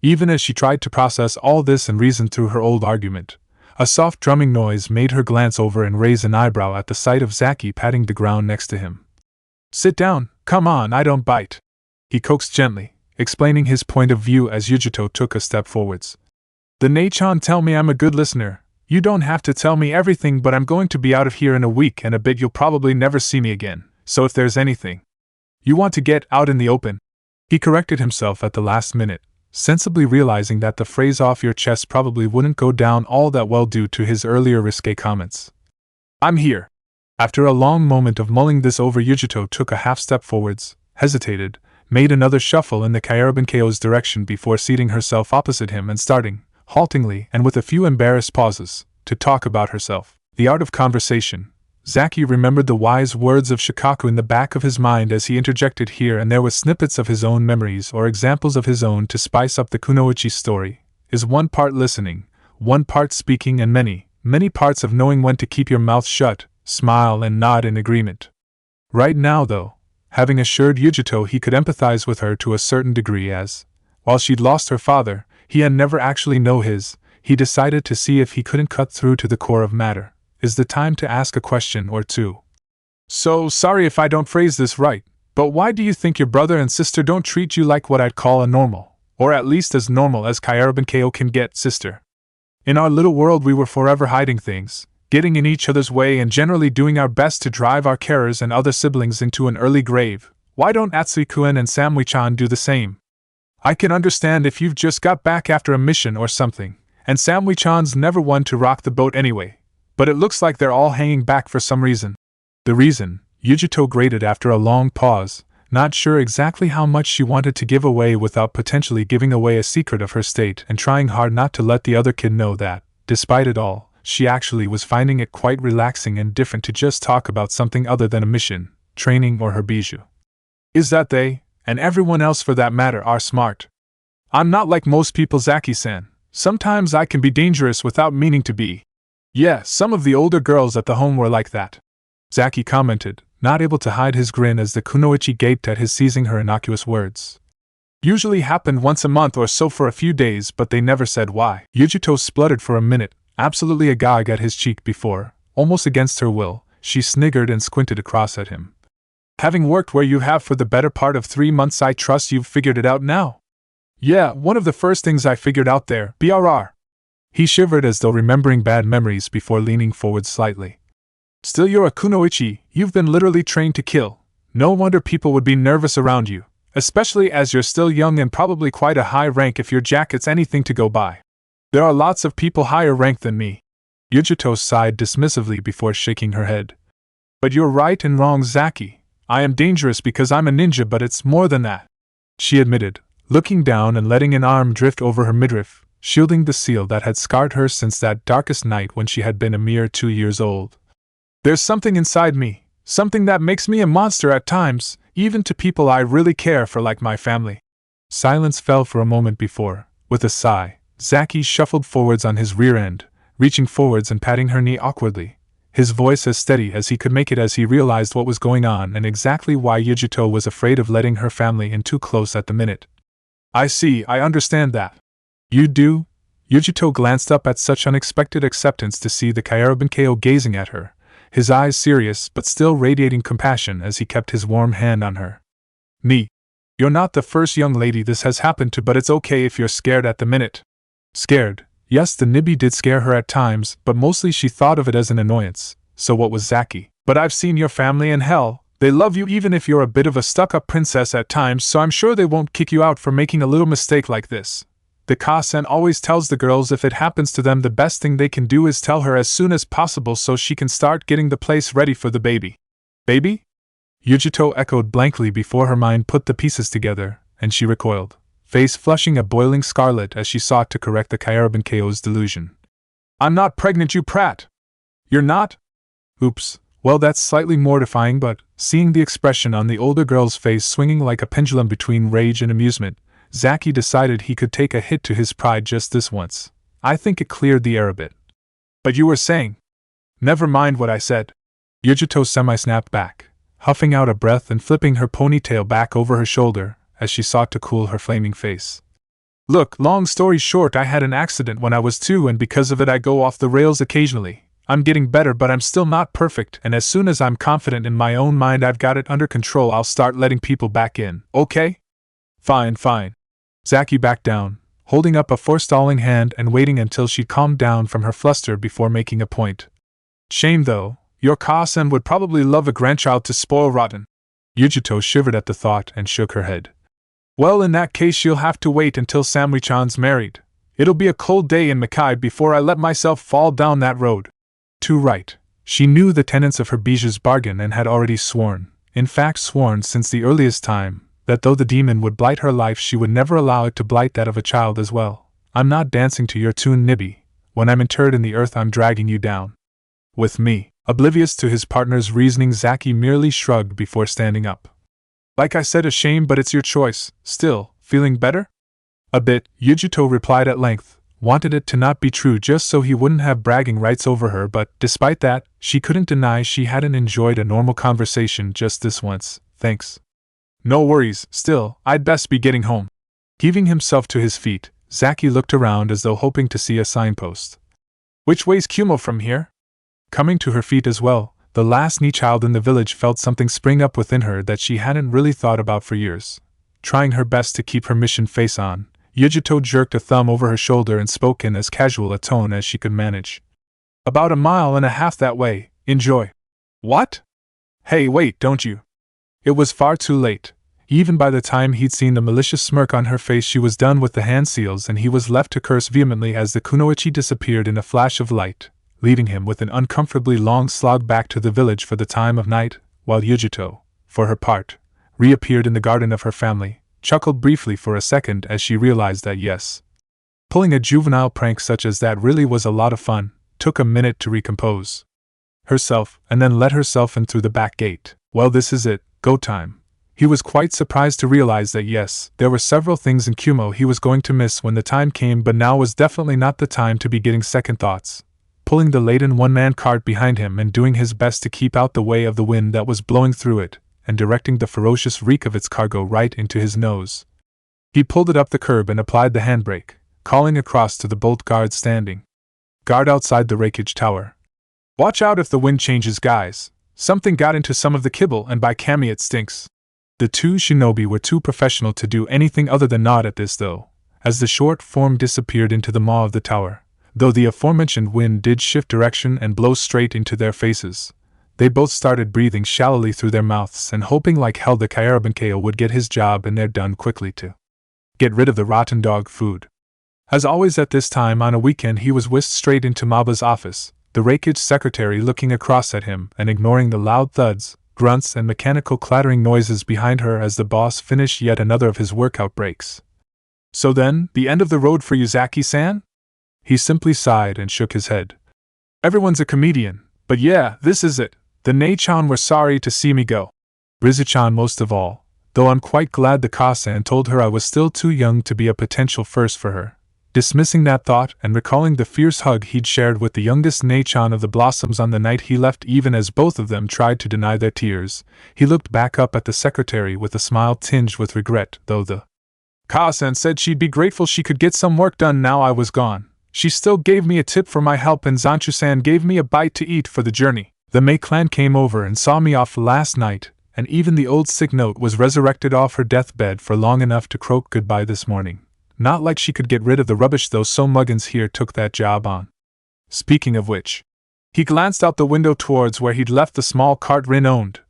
Even as she tried to process all this and reason through her old argument, a soft drumming noise made her glance over and raise an eyebrow at the sight of Zaki patting the ground next to him. "Sit down, come on, I don't bite," he coaxed gently, explaining his point of view as Yujito took a step forwards. "The Nei-chan tell me I'm a good listener. You don't have to tell me everything, but I'm going to be out of here in a week and a bit. You'll probably never see me again, so if there's anything you want to get out in the open." He corrected himself at the last minute, sensibly realizing that the phrase "off your chest" probably wouldn't go down all that well due to his earlier risque comments. "I'm here." After a long moment of mulling this over, Yujito took a half step forwards, hesitated, made another shuffle in the Kaerabankeo's direction before seating herself opposite him and starting, haltingly and with a few embarrassed pauses, to talk about herself. The art of conversation. Zaki remembered the wise words of Shikaku in the back of his mind as he interjected here and there with snippets of his own memories or examples of his own to spice up the kunoichi story. Is one part listening, one part speaking, and many parts of knowing when to keep your mouth shut, smile and nod in agreement. Right now, though, having assured Yujito he could empathize with her to a certain degree as, while she'd lost her father, he had never actually known his, he decided to see if he couldn't cut through to the core of matter. Is the time to ask a question or two. "So sorry if I don't phrase this right, but why do you think your brother and sister don't treat you like what I'd call a normal, or at least as normal as Kaerabankeo can get, sister? In our little world we were forever hiding things, getting in each other's way and generally doing our best to drive our carers and other siblings into an early grave. Why don't Atsui-kun and Samui-chan do the same? I can understand if you've just got back after a mission or something, and Samui-chan's never one to rock the boat anyway. But it looks like they're all hanging back for some reason." The reason, Yujito grated after a long pause, not sure exactly how much she wanted to give away without potentially giving away a secret of her state and trying hard not to let the other kid know that, despite it all, she actually was finding it quite relaxing and different to just talk about something other than a mission, training, or her bijou. "Is that they, and everyone else for that matter, are smart. I'm not like most people, Zaki-san. Sometimes I can be dangerous without meaning to be. Yeah, some of the older girls at the home were like that," Zaki commented, not able to hide his grin as the kunoichi gaped at his seizing her innocuous words. "Usually happened once a month or so for a few days, but they never said why." Yujito spluttered for a minute, absolutely agog at his cheek before, almost against her will, she sniggered and squinted across at him. "Having worked where you have for the better part of 3 months, I trust you've figured it out now?" "Yeah, one of the first things I figured out there, BRR. He shivered as though remembering bad memories before leaning forward slightly. "Still, you're a kunoichi, you've been literally trained to kill. No wonder people would be nervous around you, especially as you're still young and probably quite a high rank if your jacket's anything to go by. There are lots of people higher ranked than me." Yujito sighed dismissively before shaking her head. "But you're right and wrong, Zaki. I am dangerous because I'm a ninja, but it's more than that," she admitted, looking down and letting an arm drift over her midriff, shielding the seal that had scarred her since that darkest night when she had been a mere 2 years old. "There's something inside me, something that makes me a monster at times, even to people I really care for like my family." Silence fell for a moment before, with a sigh, Zaki shuffled forwards on his rear end, reaching forwards and patting her knee awkwardly, his voice as steady as he could make it as he realized what was going on and exactly why Yujito was afraid of letting her family in too close at the minute. "I see, I understand that." "You do?" Yujito glanced up at such unexpected acceptance to see the Kaerabankeo gazing at her, his eyes serious but still radiating compassion as he kept his warm hand on her. "Me. You're not the first young lady this has happened to, but it's okay if you're scared at the minute." Scared? Yes, the nibby did scare her at times, but mostly she thought of it as an annoyance, so what was Zaki? "But I've seen your family and hell, they love you even if you're a bit of a stuck-up princess at times, so I'm sure they won't kick you out for making a little mistake like this. The Ka-san always tells the girls if it happens to them the best thing they can do is tell her as soon as possible so she can start getting the place ready for the baby." "Baby?" Yujito echoed blankly before her mind put the pieces together, and she recoiled, face flushing a boiling scarlet as she sought to correct the Kaerabankeo's delusion. "I'm not pregnant, you prat!" You're not? Oops, well that's slightly mortifying, but, seeing the expression on the older girl's face swinging like a pendulum between rage and amusement, Zaki decided he could take a hit to his pride just this once. I think it cleared the air a bit. But you were saying? Never mind what I said. Yujito semi-snapped back, huffing out a breath and flipping her ponytail back over her shoulder as she sought to cool her flaming face. Look, long story short, I had an accident when I was 2 and because of it I go off the rails occasionally. I'm getting better but I'm still not perfect, and as soon as I'm confident in my own mind I've got it under control I'll start letting people back in, okay? Fine. Zaki backed down, holding up a forestalling hand and waiting until she calmed down from her fluster before making a point. Shame though, your Ka-san would probably love a grandchild to spoil rotten. Yujito shivered at the thought and shook her head. Well, in that case you'll have to wait until Samri-chan's married. It'll be a cold day in Makai before I let myself fall down that road. Too right. She knew the tenets of her Bija's bargain and had already sworn, in fact sworn since the earliest time, that though the demon would blight her life she would never allow it to blight that of a child as well. I'm not dancing to your tune, Nibby. When I'm interred in the earth I'm dragging you down. With me. Oblivious to his partner's reasoning, Zaki merely shrugged before standing up. Like I said, a shame, but it's your choice. Still, feeling better? A bit, Yujito replied at length, wanted it to not be true just so he wouldn't have bragging rights over her, but despite that, she couldn't deny she hadn't enjoyed a normal conversation just this once, thanks. No worries, still, I'd best be getting home. Heaving himself to his feet, Zaki looked around as though hoping to see a signpost. Which way's Kumo from here? Coming to her feet as well, the last knee child in the village felt something spring up within her that she hadn't really thought about for years. Trying her best to keep her mission face on, Yujito jerked a thumb over her shoulder and spoke in as casual a tone as she could manage. About 1.5 miles that way, enjoy. What? Hey, wait, don't you? It was far too late. Even by the time he'd seen the malicious smirk on her face she was done with the hand seals and he was left to curse vehemently as the kunoichi disappeared in a flash of light, leaving him with an uncomfortably long slog back to the village for the time of night, while Yujito, for her part, reappeared in the garden of her family, chuckled briefly for a second as she realized that yes, pulling a juvenile prank such as that really was a lot of fun, took a minute to recompose herself, and then let herself in through the back gate. Well, this is it, go time. He was quite surprised to realize that yes, there were several things in Kumo he was going to miss when the time came, but now was definitely not the time to be getting second thoughts. Pulling the laden one-man cart behind him and doing his best to keep out the way of the wind that was blowing through it, and directing the ferocious reek of its cargo right into his nose. He pulled it up the curb and applied the handbrake, calling across to the bolt guard standing guard outside the rakeage tower. Watch out if the wind changes, guys. Something got into some of the kibble and by Kami it stinks. The two shinobi were too professional to do anything other than nod at this though, as the short form disappeared into the maw of the tower. Though the aforementioned wind did shift direction and blow straight into their faces, they both started breathing shallowly through their mouths and hoping like hell the Kairabankeo would get his job and they're done quickly to get rid of the rotten dog food. As always at this time on a weekend he was whisked straight into Maba's office, the rakeage secretary looking across at him and ignoring the loud thuds, grunts and mechanical clattering noises behind her as the boss finished yet another of his workout breaks. So then, the end of the road for Yuzaki-san? He simply sighed and shook his head. Everyone's a comedian, but yeah, this is it. The Nei-chan were sorry to see me go. Rizu-chan most of all, though I'm quite glad the Ka-san told her I was still too young to be a potential first for her. Dismissing that thought and recalling the fierce hug he'd shared with the youngest Nei-chan of the Blossoms on the night he left, even as both of them tried to deny their tears, he looked back up at the secretary with a smile tinged with regret, though the Ka-san said she'd be grateful she could get some work done now I was gone. She still gave me a tip for my help and Zanchu-san gave me a bite to eat for the journey. The Mei clan came over and saw me off last night, and even the old sick note was resurrected off her deathbed for long enough to croak goodbye this morning. Not like she could get rid of the rubbish though, so Muggins here took that job on. Speaking of which, he glanced out the window towards where he'd left the small cart Rin owned.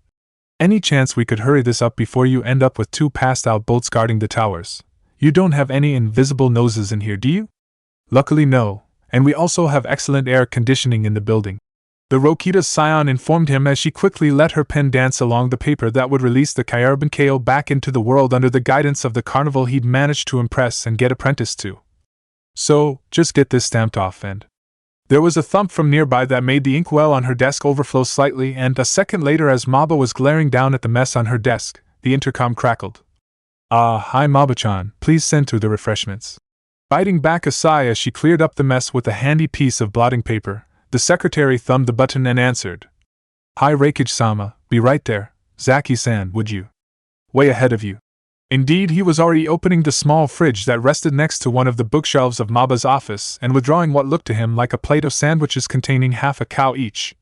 Any chance we could hurry this up before you end up with 2 passed out bolts guarding the towers? You don't have any invisible noses in here, do you? Luckily no, and we also have excellent air conditioning in the building. The Rokita's scion informed him as she quickly let her pen dance along the paper that would release the Kairabankeo back into the world under the guidance of the carnival he'd managed to impress and get apprenticed to. So, just get this stamped off and There was a thump from nearby that made the inkwell on her desk overflow slightly, and a second later, as Maba was glaring down at the mess on her desk, the intercom crackled. Hi Maba-chan, please send through the refreshments." Biting back a sigh as she cleared up the mess with a handy piece of blotting paper, the secretary thumbed the button and answered. "Hi Reikage-sama, be right there. Zaki-san, would you? Way ahead of you." Indeed, he was already opening the small fridge that rested next to one of the bookshelves of Maba's office and withdrawing what looked to him like a plate of sandwiches containing half a cow each.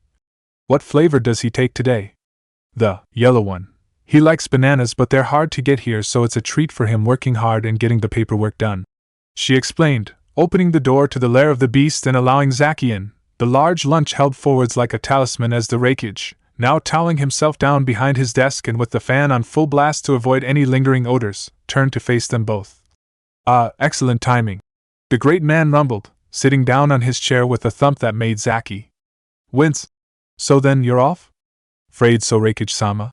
"What flavor does he take today?" "The yellow one. He likes bananas, but they're hard to get here, so it's a treat for him working hard and getting the paperwork done," she explained, opening the door to the lair of the beast and allowing Zaki in, the large lunch held forwards like a talisman as the Reikage, now toweling himself down behind his desk and with the fan on full blast to avoid any lingering odors, turned to face them both. Excellent timing," the great man rumbled, sitting down on his chair with a thump that made Zaki wince. "So then, you're off?" "'Fraid so, Reikage-sama."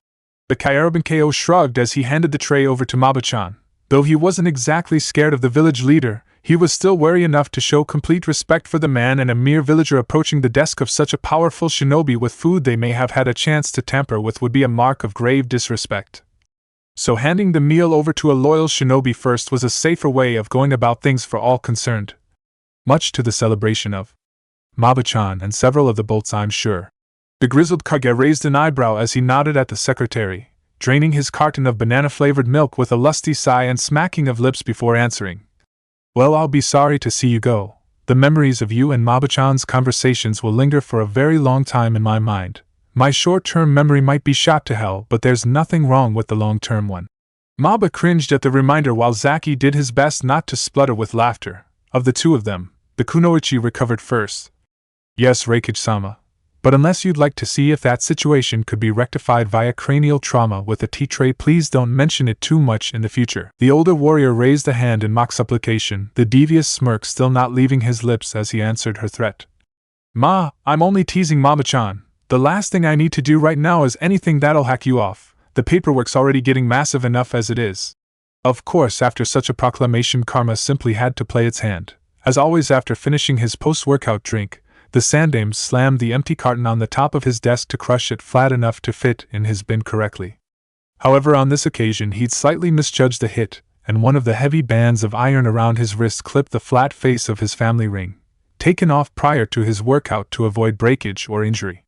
The Kyaraben-ko shrugged as he handed the tray over to Maba-chan. Though he wasn't exactly scared of the village leader, he was still wary enough to show complete respect for the man, and a mere villager approaching the desk of such a powerful shinobi with food they may have had a chance to tamper with would be a mark of grave disrespect. So handing the meal over to a loyal shinobi first was a safer way of going about things for all concerned. Much to the celebration of Maba-chan and several of the bolts, I'm sure. The grizzled Kage raised an eyebrow as he nodded at the secretary, draining his carton of banana-flavored milk with a lusty sigh and smacking of lips before answering. "Well, I'll be sorry to see you go. The memories of you and Maba-chan's conversations will linger for a very long time in my mind. My short-term memory might be shot to hell, but there's nothing wrong with the long-term one." Maba cringed at the reminder while Zaki did his best not to splutter with laughter. Of the two of them, the kunoichi recovered first. "Yes, Reikage-sama. But unless you'd like to see if that situation could be rectified via cranial trauma with a tea tray, please don't mention it too much in the future." The older warrior raised a hand in mock supplication, the devious smirk still not leaving his lips as he answered her threat. "Ma, I'm only teasing Maba-chan. The last thing I need to do right now is anything that'll hack you off. The paperwork's already getting massive enough as it is." Of course, after such a proclamation, karma simply had to play its hand. As always, after finishing his post-workout drink, the Sandame slammed the empty carton on the top of his desk to crush it flat enough to fit in his bin correctly. However, on this occasion he'd slightly misjudged the hit, and one of the heavy bands of iron around his wrist clipped the flat face of his family ring, taken off prior to his workout to avoid breakage or injury.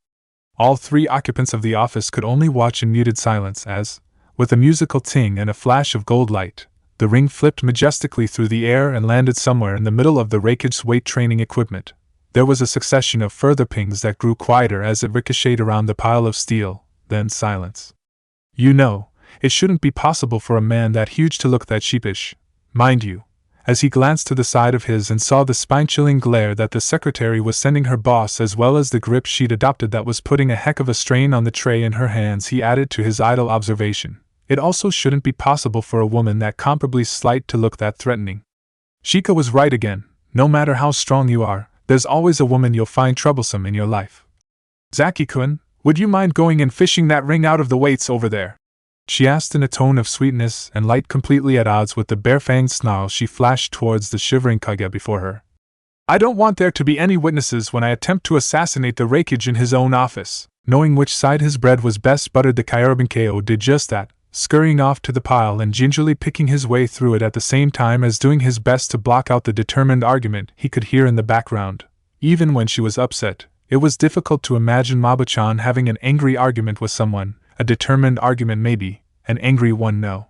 All three occupants of the office could only watch in muted silence as, with a musical ting and a flash of gold light, the ring flipped majestically through the air and landed somewhere in the middle of the Reikage's weight training equipment. There was a succession of further pings that grew quieter as it ricocheted around the pile of steel, then silence. "You know, it shouldn't be possible for a man that huge to look that sheepish, mind you," as he glanced to the side of his and saw the spine-chilling glare that the secretary was sending her boss, as well as the grip she'd adopted that was putting a heck of a strain on the tray in her hands. He added to his idle observation, "It also shouldn't be possible for a woman that comparably slight to look that threatening." Shika was right again. No matter how strong you are, there's always a woman you'll find troublesome in your life. "Zaki-kun, would you mind going and fishing that ring out of the weights over there?" she asked in a tone of sweetness and light, completely at odds with the bare-fanged snarl she flashed towards the shivering Kage before her. "I don't want there to be any witnesses when I attempt to assassinate the Reikage in his own office." Knowing which side his bread was best buttered, the Kyaraben-ko did just that, scurrying off to the pile and gingerly picking his way through it at the same time as doing his best to block out the determined argument he could hear in the background. Even when she was upset, it was difficult to imagine Maba-chan having an angry argument with someone, a determined argument maybe, an angry one no.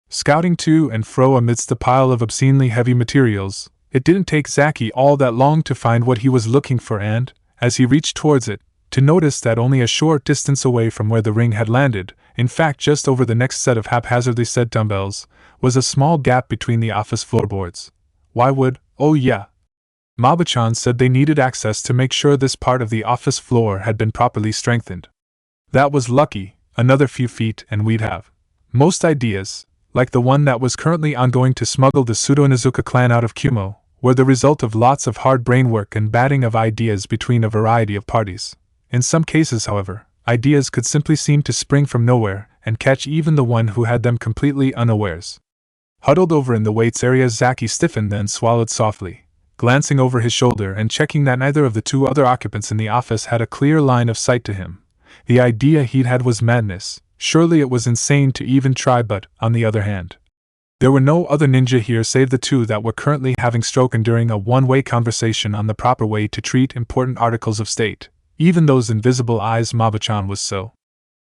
Scouting to and fro amidst the pile of obscenely heavy materials, it didn't take Zaki all that long to find what he was looking for and, as he reached towards it, to notice that only a short distance away from where the ring had landed, in fact just over the next set of haphazardly set dumbbells, was a small gap between the office floorboards. Why would, oh yeah, Maba-chan said they needed access to make sure this part of the office floor had been properly strengthened. That was lucky, another few feet and we'd have most ideas, like the one that was currently ongoing to smuggle the Pseudo-Inuzuka clan out of Kumo, were the result of lots of hard brain work and batting of ideas between a variety of parties. In some cases, however, ideas could simply seem to spring from nowhere and catch even the one who had them completely unawares. Huddled over in the weights area, Zaki stiffened, then swallowed softly, glancing over his shoulder and checking that neither of the two other occupants in the office had a clear line of sight to him. The idea he'd had was madness. Surely it was insane to even try, but, on the other hand, there were no other ninja here save the two that were currently having spoken during a one-way conversation on the proper way to treat important articles of state, even those invisible eyes Maba-chan was so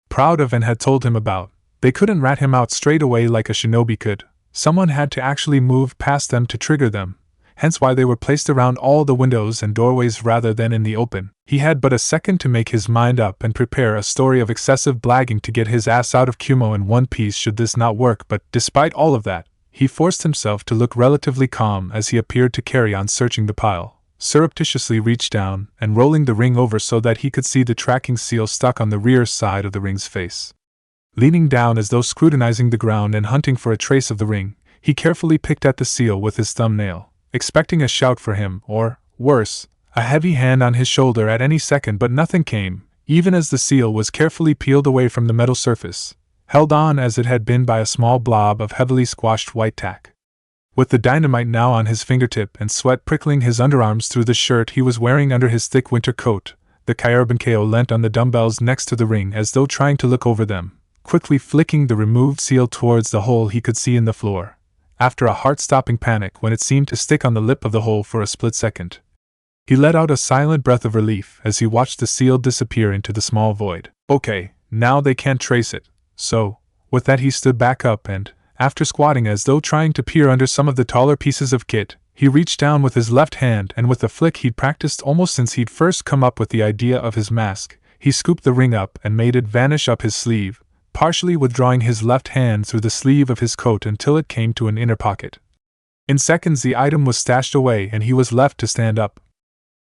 proud of and had told him about. They couldn't rat him out straight away like a shinobi could. Someone had to actually move past them to trigger them, hence why they were placed around all the windows and doorways rather than in the open. He had but a second to make his mind up and prepare a story of excessive blagging to get his ass out of Kumo in one piece should this not work, but despite all of that, he forced himself to look relatively calm as he appeared to carry on searching the pile, surreptitiously reached down and rolling the ring over so that he could see the tracking seal stuck on the rear side of the ring's face. Leaning down as though scrutinizing the ground and hunting for a trace of the ring, he carefully picked at the seal with his thumbnail, expecting a shout for him, or, worse, a heavy hand on his shoulder at any second, but nothing came, even as the seal was carefully peeled away from the metal surface, held on as it had been by a small blob of heavily squashed white tack. With the dynamite now on his fingertip and sweat prickling his underarms through the shirt he was wearing under his thick winter coat, the Kyurbankeo leant on the dumbbells next to the ring as though trying to look over them, quickly flicking the removed seal towards the hole he could see in the floor, after a heart-stopping panic when it seemed to stick on the lip of the hole for a split second. He let out a silent breath of relief as he watched the seal disappear into the small void. Okay, now they can't trace it. So, with that he stood back up and, after squatting as though trying to peer under some of the taller pieces of kit, he reached down with his left hand and with a flick he'd practiced almost since he'd first come up with the idea of his mask, he scooped the ring up and made it vanish up his sleeve, partially withdrawing his left hand through the sleeve of his coat until it came to an inner pocket. In seconds the item was stashed away and he was left to stand up,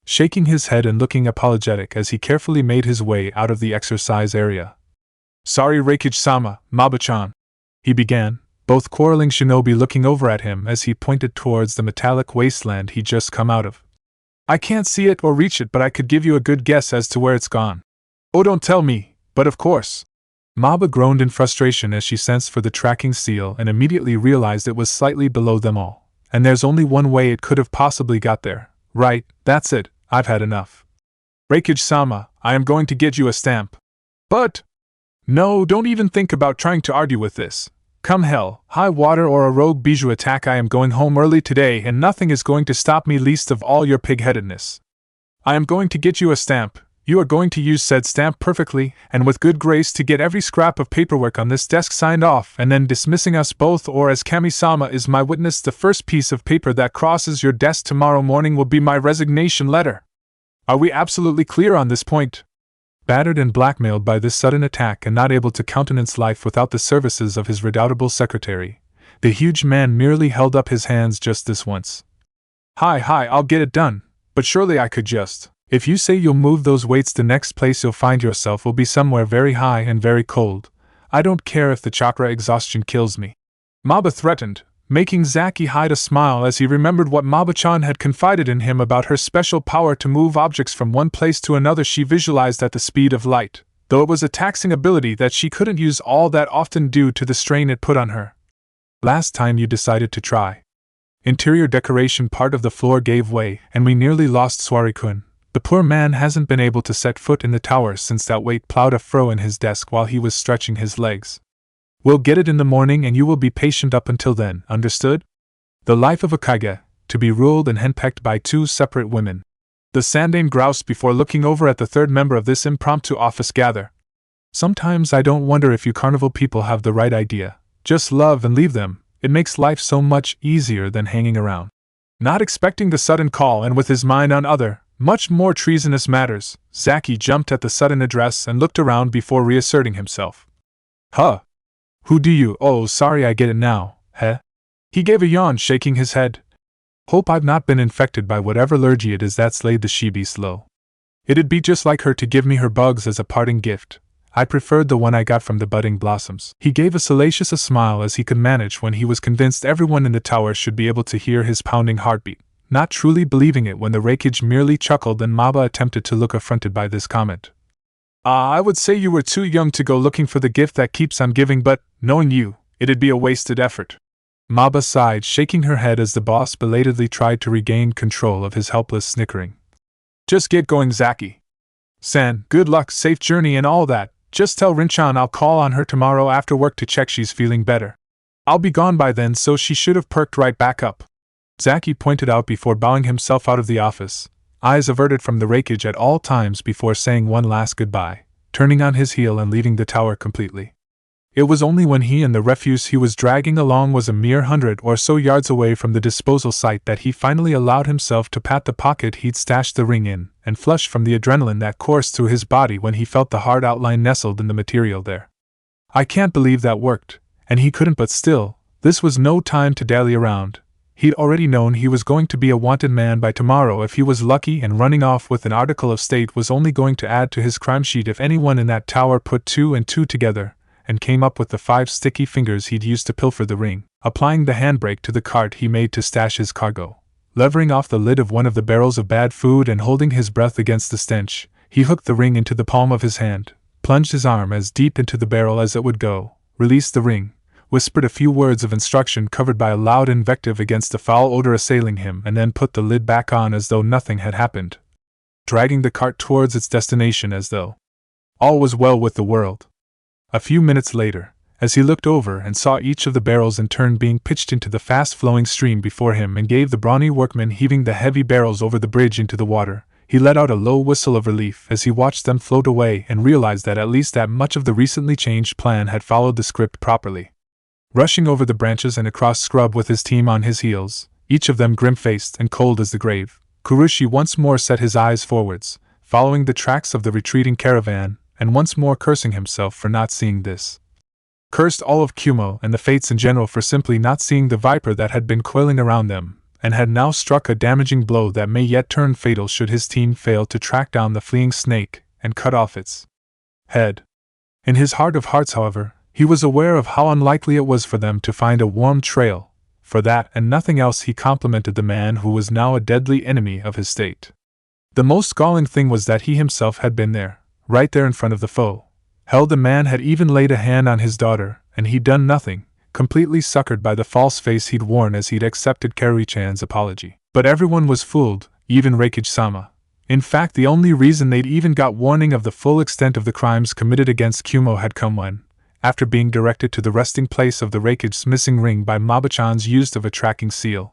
shaking his head and looking apologetic as he carefully made his way out of the exercise area. "Sorry Reikage-sama, Maba-chan," he began, both quarreling shinobi looking over at him as he pointed towards the metallic wasteland he'd just come out of. "I can't see it or reach it, but I could give you a good guess as to where it's gone." "Oh, don't tell me, but of course." Maba groaned in frustration as she sensed for the tracking seal and immediately realized it was slightly below them all. And there's only one way it could have possibly got there. Right, that's it, I've had enough. "Reikage-sama, I am going to get you a stamp." "But…" "No, don't even think about trying to argue with this. Come hell, high water or a rogue bijou attack, I am going home early today and nothing is going to stop me, least of all your pig-headedness. I am going to get you a stamp. You are going to use said stamp perfectly and with good grace to get every scrap of paperwork on this desk signed off and then dismissing us both, or as Kami-sama is my witness, the first piece of paper that crosses your desk tomorrow morning will be my resignation letter. Are we absolutely clear on this point?" Battered and blackmailed by this sudden attack and not able to countenance life without the services of his redoubtable secretary, the huge man merely held up his hands just this once. Hi, I'll get it done, but surely I could just… If you say you'll move those weights, the next place you'll find yourself will be somewhere very high and very cold. I don't care if the chakra exhaustion kills me." Maba threatened, making Zaki hide a smile as he remembered what Maba-chan had confided in him about her special power to move objects from one place to another she visualized at the speed of light, though it was a taxing ability that she couldn't use all that often due to the strain it put on her. "Last time you decided to try." Interior decoration part of the floor gave way and we nearly lost Swarikun. The poor man hasn't been able to set foot in the tower since that weight plowed a furrow in his desk while he was stretching his legs. "We'll get it in the morning and you will be patient up until then, understood? The life of a kage, to be ruled and henpecked by two separate women." The Sandane groused before looking over at the third member of this impromptu office gather. "Sometimes I don't wonder if you carnival people have the right idea. Just love and leave them, it makes life so much easier than hanging around." Not expecting the sudden call and with his mind on other, much more treasonous matters, Zaki jumped at the sudden address and looked around before reasserting himself. "Huh? Who do you… Oh, sorry, I get it now, heh?" He gave a yawn, shaking his head. "Hope I've not been infected by whatever lurgy it is that's laid the she-beast low. It'd be just like her to give me her bugs as a parting gift. I preferred the one I got from the budding blossoms." He gave as salacious a smile as he could manage when he was convinced everyone in the tower should be able to hear his pounding heartbeat, not truly believing it when the Reikage merely chuckled and Maba attempted to look affronted by this comment. I would say you were too young to go looking for the gift that keeps on giving, but, knowing you, it'd be a wasted effort." Maba sighed, shaking her head as the boss belatedly tried to regain control of his helpless snickering. Just get going, Zaki. San, good luck, safe journey and all that. Just tell Rinchan I'll call on her tomorrow after work to check she's feeling better. I'll be gone by then, so she should have perked right back up. Zaki pointed out before bowing himself out of the office, eyes averted from the wreckage at all times before saying one last goodbye, turning on his heel and leaving the tower completely. It was only when he and the refuse he was dragging along was a mere 100 or so yards away from the disposal site that he finally allowed himself to pat the pocket he'd stashed the ring in, and flush from the adrenaline that coursed through his body when he felt the hard outline nestled in the material there. I can't believe that worked, and he couldn't, but still, this was no time to dally around. He'd already known he was going to be a wanted man by tomorrow if he was lucky, and running off with an article of state was only going to add to his crime sheet if anyone in that tower put 2 and 2 together and came up with the 5 sticky fingers he'd used to pilfer the ring. Applying the handbrake to the cart he made to stash his cargo, levering off the lid of one of the barrels of bad food and holding his breath against the stench, he hooked the ring into the palm of his hand, plunged his arm as deep into the barrel as it would go, released the ring, whispered a few words of instruction covered by a loud invective against the foul odor assailing him, and then put the lid back on as though nothing had happened, dragging the cart towards its destination as though all was well with the world. A few minutes later, as he looked over and saw each of the barrels in turn being pitched into the fast-flowing stream before him and gave the brawny workmen heaving the heavy barrels over the bridge into the water, he let out a low whistle of relief as he watched them float away and realized that at least that much of the recently changed plan had followed the script properly. Rushing over the branches and across scrub with his team on his heels, each of them grim-faced and cold as the grave, Kurushi once more set his eyes forwards, following the tracks of the retreating caravan, and once more cursing himself for not seeing this. Cursed all of Kumo and the fates in general for simply not seeing the viper that had been coiling around them, and had now struck a damaging blow that may yet turn fatal should his team fail to track down the fleeing snake and cut off its head. In his heart of hearts, however, he was aware of how unlikely it was for them to find a warm trail. For that and nothing else he complimented the man who was now a deadly enemy of his state. The most galling thing was that he himself had been there, right there in front of the foe. Hell, the man had even laid a hand on his daughter, and he'd done nothing, completely suckered by the false face he'd worn as he'd accepted Karui-chan's apology. But everyone was fooled, even Reikage-sama. In fact, the only reason they'd even got warning of the full extent of the crimes committed against Kumo had come when, after being directed to the resting place of the Reikage's missing ring by Maba-chan's use of a tracking seal,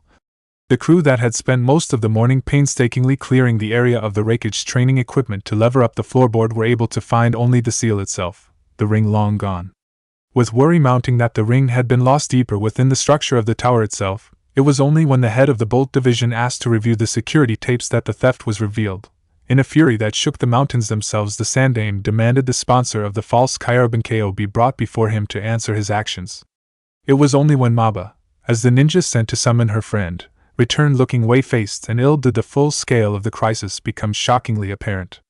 the crew that had spent most of the morning painstakingly clearing the area of the Reikage's training equipment to lever up the floorboard were able to find only the seal itself, the ring long gone. With worry mounting that the ring had been lost deeper within the structure of the tower itself, it was only when the head of the Bolt Division asked to review the security tapes that the theft was revealed. In a fury that shook the mountains themselves, the Sandame demanded the sponsor of the false Kyarban-ko be brought before him to answer his actions. It was only when Maba, as the ninja sent to summon her friend, returned looking way-faced and ill did the full scale of the crisis become shockingly apparent.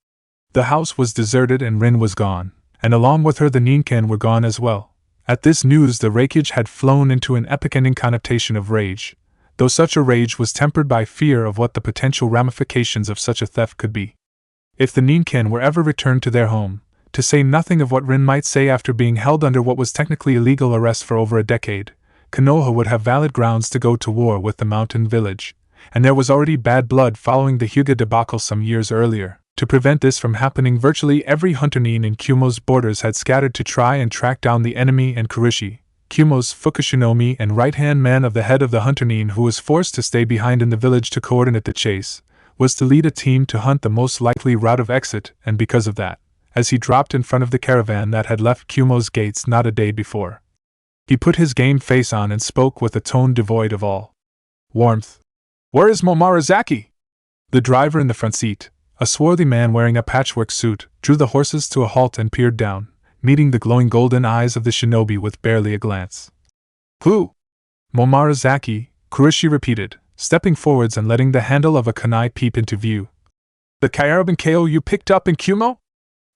The house was deserted and Rin was gone, and along with her the Ninken were gone as well. At this news the Reikage had flown into an epic-ending connotation of rage, though such a rage was tempered by fear of what the potential ramifications of such a theft could be. If the Ninken were ever returned to their home, to say nothing of what Rin might say after being held under what was technically illegal arrest for over a decade, Konoha would have valid grounds to go to war with the mountain village, and there was already bad blood following the Hyuga debacle some years earlier. To prevent this from happening, virtually every hunter-nin in Kumo's borders had scattered to try and track down the enemy, and Kurushi, Kumo's Fukushinomi and right-hand man of the head of the hunter-nin who was forced to stay behind in the village to coordinate the chase, was to lead a team to hunt the most likely route of exit, and because of that, as he dropped in front of the caravan that had left Kumo's gates not a day before, he put his game face on and spoke with a tone devoid of all warmth. "Where is Momorizaki?" The driver in the front seat, a swarthy man wearing a patchwork suit, drew the horses to a halt and peered down, meeting the glowing golden eyes of the shinobi with barely a glance. "Who?" "Momorizaki," Kurushi repeated, stepping forwards and letting the handle of a kunai peep into view. "The Kyarban-ko you picked up in Kumo?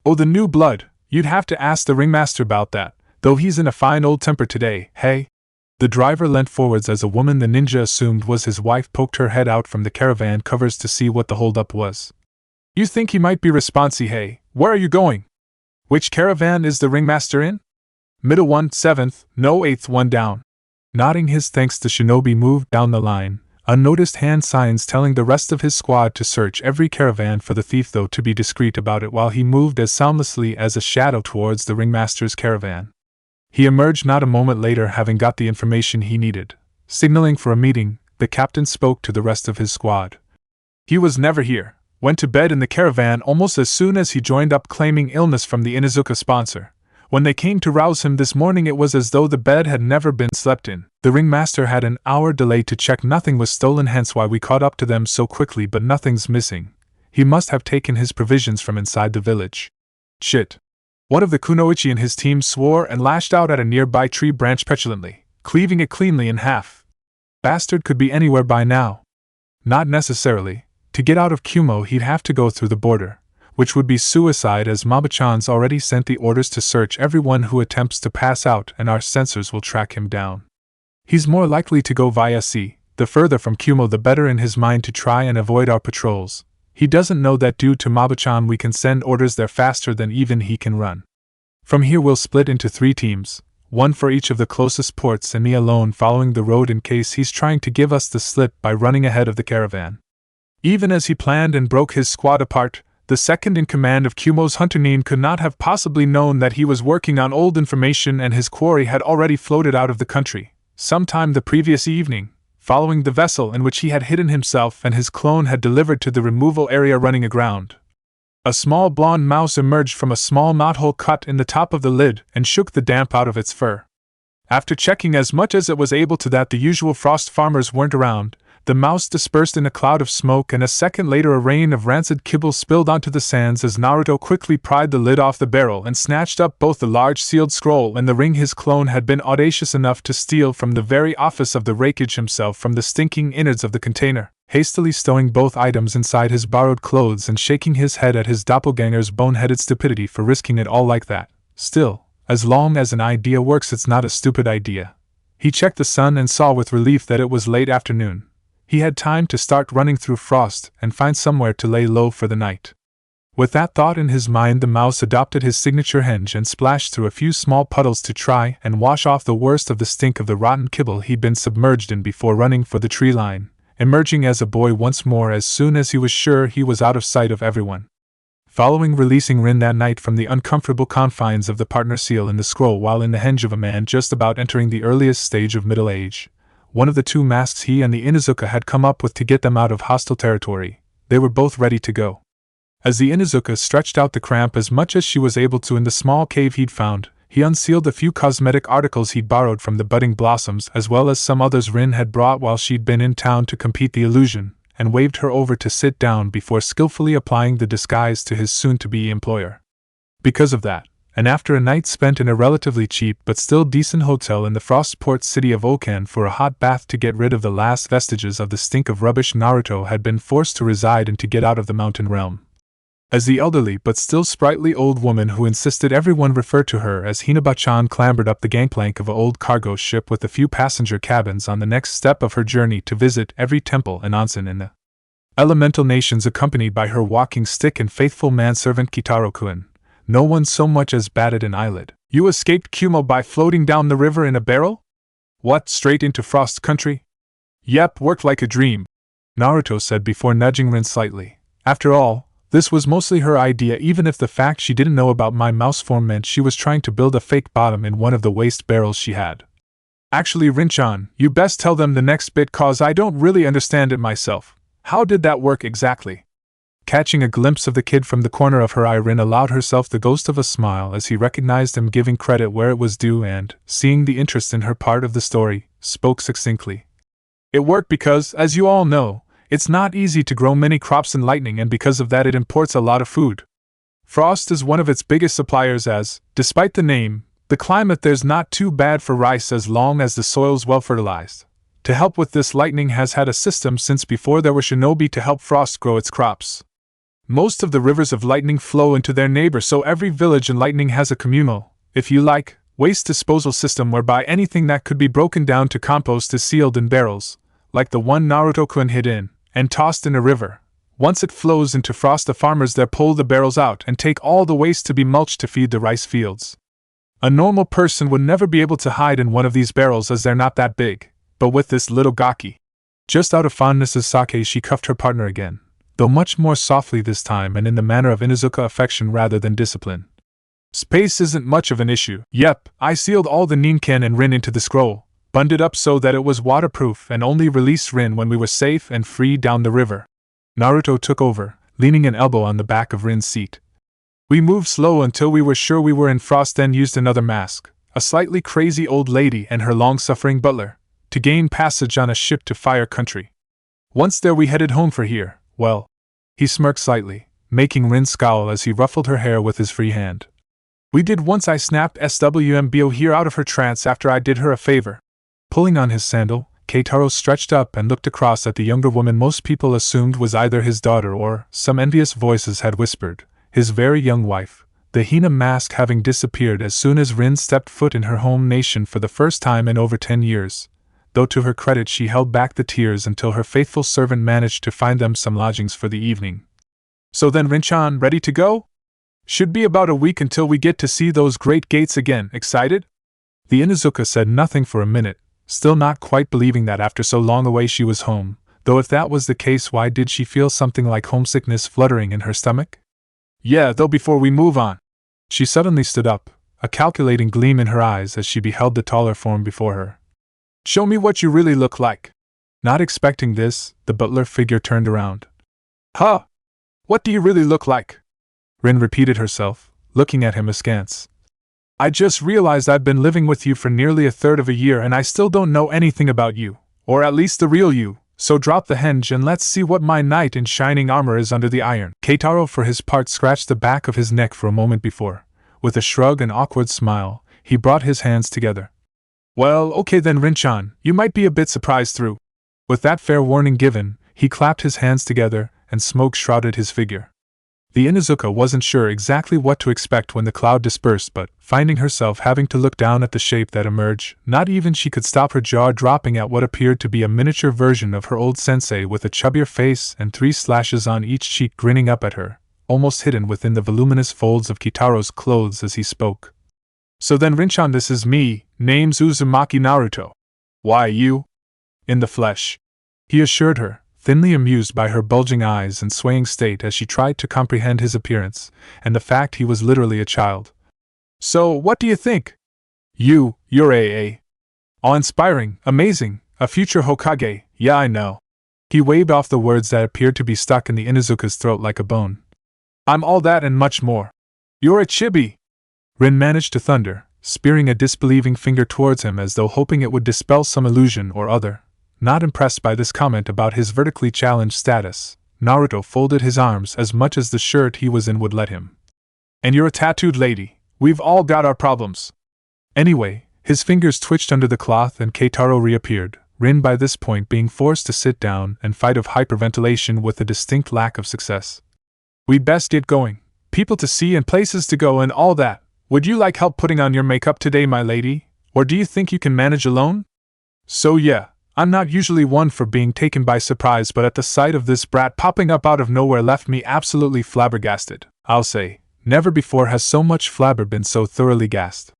Oh, the new blood, you'd have to ask the ringmaster about that. Though he's in a fine old temper today, hey?" The driver leant forwards as a woman the ninja assumed was his wife poked her head out from the caravan covers to see what the holdup was. "You think he might be responsi, hey? Where are you going? Which caravan is the ringmaster in?" "Middle one, 7th, no 8th one down." Nodding his thanks, the shinobi moved down the line, unnoticed hand signs telling the rest of his squad to search every caravan for the thief, though to be discreet about it, while he moved as soundlessly as a shadow towards the ringmaster's caravan. He emerged not a moment later, having got the information he needed. Signaling for a meeting, the captain spoke to the rest of his squad. He was never here, went to bed in the caravan almost as soon as he joined up, claiming illness from the Inuzuka sponsor. When they came to rouse him this morning, it was as though the bed had never been slept in. The ringmaster had an hour delay to check nothing was stolen, hence why we caught up to them so quickly, but nothing's missing. He must have taken his provisions from inside the village. Shit. One of the kunoichi and his team swore and lashed out at a nearby tree branch petulantly, cleaving it cleanly in half. Bastard could be anywhere by now. Not necessarily. To get out of Kumo he'd have to go through the border, which would be suicide, as Maba-chan's already sent the orders to search everyone who attempts to pass out, and our sensors will track him down. He's more likely to go via sea, the further from Kumo the better, in his mind, to try and avoid our patrols. He doesn't know that due to Maba-chan we can send orders there faster than even he can run. From here we'll split into 3 teams, one for each of the closest ports, and me alone following the road in case he's trying to give us the slip by running ahead of the caravan. Even as he planned and broke his squad apart, the second in command of Kumo's Hunter Nin could not have possibly known that he was working on old information, and his quarry had already floated out of the country sometime the previous evening, following the vessel in which he had hidden himself and his clone had delivered to the removal area running aground. A small blonde mouse emerged from a small knothole cut in the top of the lid and shook the damp out of its fur. After checking as much as it was able to that the usual frost farmers weren't around, the mouse dispersed in a cloud of smoke, and a second later a rain of rancid kibble spilled onto the sands as Naruto quickly pried the lid off the barrel and snatched up both the large sealed scroll and the ring his clone had been audacious enough to steal from the very office of the rakeage himself from the stinking innards of the container, hastily stowing both items inside his borrowed clothes and shaking his head at his doppelganger's boneheaded stupidity for risking it all like that. Still, as long as an idea works, it's not a stupid idea. He checked the sun and saw with relief that it was late afternoon. He had time to start running through frost and find somewhere to lay low for the night. With that thought in his mind, the mouse adopted his signature henge and splashed through a few small puddles to try and wash off the worst of the stink of the rotten kibble he'd been submerged in before running for the tree line, emerging as a boy once more as soon as he was sure he was out of sight of everyone. Following releasing Rin that night from the uncomfortable confines of the partner seal in the scroll while in the henge of a man just about entering the earliest stage of middle age, one of the 2 masks he and the Inuzuka had come up with to get them out of hostile territory, they were both ready to go. As the Inuzuka stretched out the cramp as much as she was able to in the small cave he'd found, he unsealed the few cosmetic articles he'd borrowed from the budding blossoms as well as some others Rin had brought while she'd been in town to compete the illusion, and waved her over to sit down before skillfully applying the disguise to his soon-to-be employer. Because of that, and after a night spent in a relatively cheap but still decent hotel in the Frostport city of Okan for a hot bath to get rid of the last vestiges of the stink of rubbish, Naruto had been forced to reside and to get out of the mountain realm. As the elderly but still sprightly old woman who insisted everyone refer to her as Hinaba-chan clambered up the gangplank of an old cargo ship with a few passenger cabins on the next step of her journey to visit every temple and onsen in the elemental nations, accompanied by her walking stick and faithful manservant Kitaro-kun, no one so much as batted an eyelid. "You escaped Kumo by floating down the river in a barrel? What, straight into Frost Country?" "Yep, worked like a dream," Naruto said before nudging Rin slightly. After all, this was mostly her idea, even if the fact she didn't know about my mouse form meant she was trying to build a fake bottom in one of the waste barrels she had. "Actually, Rin-chan, you best tell them the next bit, cause I don't really understand it myself. How did that work exactly?" Catching a glimpse of the kid from the corner of her eye, Rin allowed herself the ghost of a smile as he recognized him, giving credit where it was due and, seeing the interest in her part of the story, spoke succinctly. "It worked because, as you all know, it's not easy to grow many crops in Lightning, and because of that it imports a lot of food. Frost is one of its biggest suppliers as, despite the name, the climate there's not too bad for rice as long as the soil's well fertilized. To help with this, Lightning has had a system since before there were shinobi to help Frost grow its crops. Most of the rivers of Lightning flow into their neighbor, so every village in Lightning has a communal, if you like, waste disposal system whereby anything that could be broken down to compost is sealed in barrels, like the one Naruto-kun hid in, and tossed in a river. Once it flows into Frost, the farmers there pull the barrels out and take all the waste to be mulched to feed the rice fields. A normal person would never be able to hide in one of these barrels as they're not that big, but with this little gaki. Just out of fondness of sake, she cuffed her partner again, though much more softly this time and in the manner of Inuzuka affection rather than discipline. Space isn't much of an issue. Yep, I sealed all the Ninken and Rin into the scroll, bundled it up so that it was waterproof, and only released Rin when we were safe and free down the river. Naruto took over, leaning an elbow on the back of Rin's seat. We moved slow until we were sure we were in Frost, then used another mask, a slightly crazy old lady and her long-suffering butler, to gain passage on a ship to Fire Country. Once there we headed home for here. Well, he smirked slightly, making Rin scowl as he ruffled her hair with his free hand. We did once. I snapped SWMBO here out of her trance after I did her a favor. Pulling on his sandal, Keitaro stretched up and looked across at the younger woman most people assumed was either his daughter or, some envious voices had whispered, his very young wife, the Hina mask having disappeared as soon as Rin stepped foot in her home nation for the first time in over 10 years, though to her credit she held back the tears until her faithful servant managed to find them some lodgings for the evening. So then, Rin-chan, ready to go? Should be about a week until we get to see those great gates again. Excited? The Inuzuka said nothing for a minute, still not quite believing that after so long away she was home, though if that was the case, why did she feel something like homesickness fluttering in her stomach? Yeah, though before we move on. She suddenly stood up, a calculating gleam in her eyes as she beheld the taller form before her. Show me what you really look like. Not expecting this, the butler figure turned around. Huh? What do you really look like? Rin repeated herself, looking at him askance. I just realized I've been living with you for nearly a third of a year and I still don't know anything about you, or at least the real you, so drop the henge and let's see what my knight in shining armor is under the iron. Keitaro for his part scratched the back of his neck for a moment before, with a shrug and awkward smile, he brought his hands together. Well, okay then, Rin-chan, you might be a bit surprised through. With that fair warning given, he clapped his hands together and smoke shrouded his figure. The Inuzuka wasn't sure exactly what to expect when the cloud dispersed, but, finding herself having to look down at the shape that emerged, not even she could stop her jaw dropping at what appeared to be a miniature version of her old sensei with a chubbier face and 3 slashes on each cheek grinning up at her, almost hidden within the voluminous folds of Kitaro's clothes as he spoke. So then, Rin-chan, this is me, name's Uzumaki Naruto. Why, you? In the flesh, he assured her, thinly amused by her bulging eyes and swaying state as she tried to comprehend his appearance, and the fact he was literally a child. So, what do you think? You're a awe-inspiring, amazing, a future Hokage, yeah I know. He waved off the words that appeared to be stuck in the Inuzuka's throat like a bone. I'm all that and much more. You're a chibi! Rin managed to thunder, spearing a disbelieving finger towards him as though hoping it would dispel some illusion or other. Not impressed by this comment about his vertically challenged status, Naruto folded his arms as much as the shirt he was in would let him. And you're a tattooed lady. We've all got our problems. Anyway, his fingers twitched under the cloth and Keitaro reappeared, Rin by this point being forced to sit down and fight of hyperventilation with a distinct lack of success. We'd best get going. People to see and places to go and all that. Would you like help putting on your makeup today, my lady? Or do you think you can manage alone? So yeah. I'm not usually one for being taken by surprise, but at the sight of this brat popping up out of nowhere left me absolutely flabbergasted. I'll say, never before has so much flabber been so thoroughly gassed.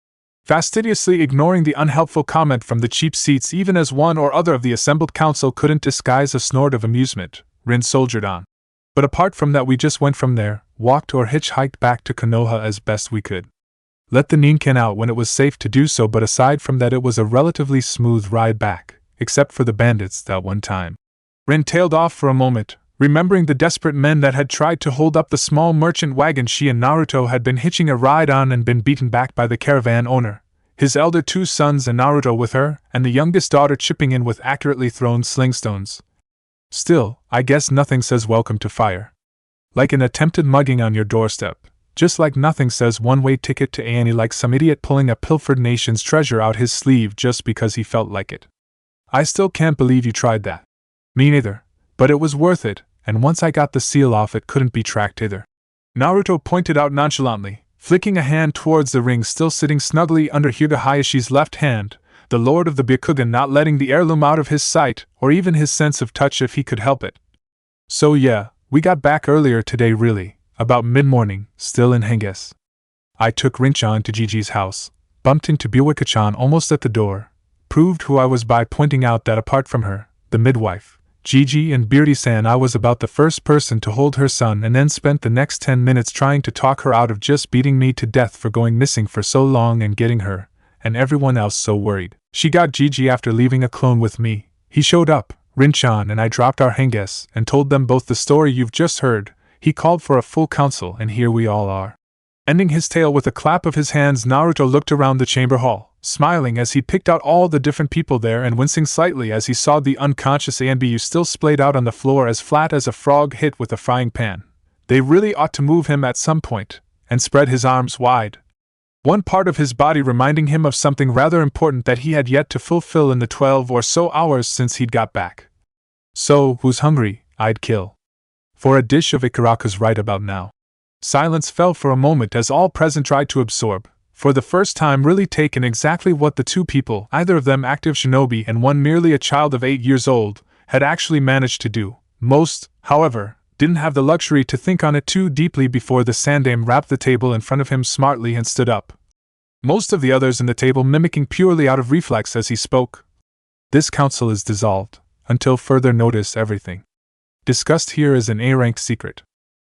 Fastidiously ignoring the unhelpful comment from the cheap seats even as one or other of the assembled council couldn't disguise a snort of amusement, Rin soldiered on. But apart from that, we just went from there, walked or hitchhiked back to Konoha as best we could. Let the Ninken out when it was safe to do so, but aside from that it was a relatively smooth ride back. Except for the bandits that one time. Rin tailed off for a moment, remembering the desperate men that had tried to hold up the small merchant wagon she and Naruto had been hitching a ride on and been beaten back by the caravan owner, his elder 2 sons and Naruto with her, and the youngest daughter chipping in with accurately thrown slingstones. Still, I guess nothing says welcome to fire. Like an attempted mugging on your doorstep, just like nothing says one-way ticket to A&E, like some idiot pulling a pilfered nation's treasure out his sleeve just because he felt like it. I still can't believe you tried that. Me neither, but it was worth it, and once I got the seal off it couldn't be tracked either. Naruto pointed out nonchalantly, flicking a hand towards the ring still sitting snugly under Hyuga Hayashi's left hand, the lord of the Byakugan not letting the heirloom out of his sight, or even his sense of touch if he could help it. So yeah, we got back earlier today really, about mid-morning, still in Henges. I took Rin-chan to Gigi's house, bumped into Buwika-chan almost at the door, proved who I was by pointing out that apart from her, the midwife, Gigi and Beardy-san, I was about the first person to hold her son, and then spent the next 10 minutes trying to talk her out of just beating me to death for going missing for so long and getting her, and everyone else so worried. She got Gigi after leaving a clone with me. He showed up, Rin-chan and I dropped our henges and told them both the story you've just heard. He called for a full council, and here we all are. Ending his tale with a clap of his hands, Naruto looked around the chamber hall, smiling as he picked out all the different people there and wincing slightly as he saw the unconscious anbu still splayed out on the floor as flat as a frog hit with a frying pan. They really ought to move him at some point, and spread his arms wide. One part of his body reminding him of something rather important that he had yet to fulfill in the 12 or so hours since he'd got back. So, who's hungry? I'd kill for a dish of Ikarakas right about now. Silence fell for a moment as all present tried to absorb, for the first time really taken exactly what the two people, either of them active shinobi and one merely a child of 8 years old, had actually managed to do. Most, however, didn't have the luxury to think on it too deeply before the Sandame rapped the table in front of him smartly and stood up. Most of the others in the table mimicking purely out of reflex as he spoke. This council is dissolved, until further notice. Everything discussed here is an A-ranked secret.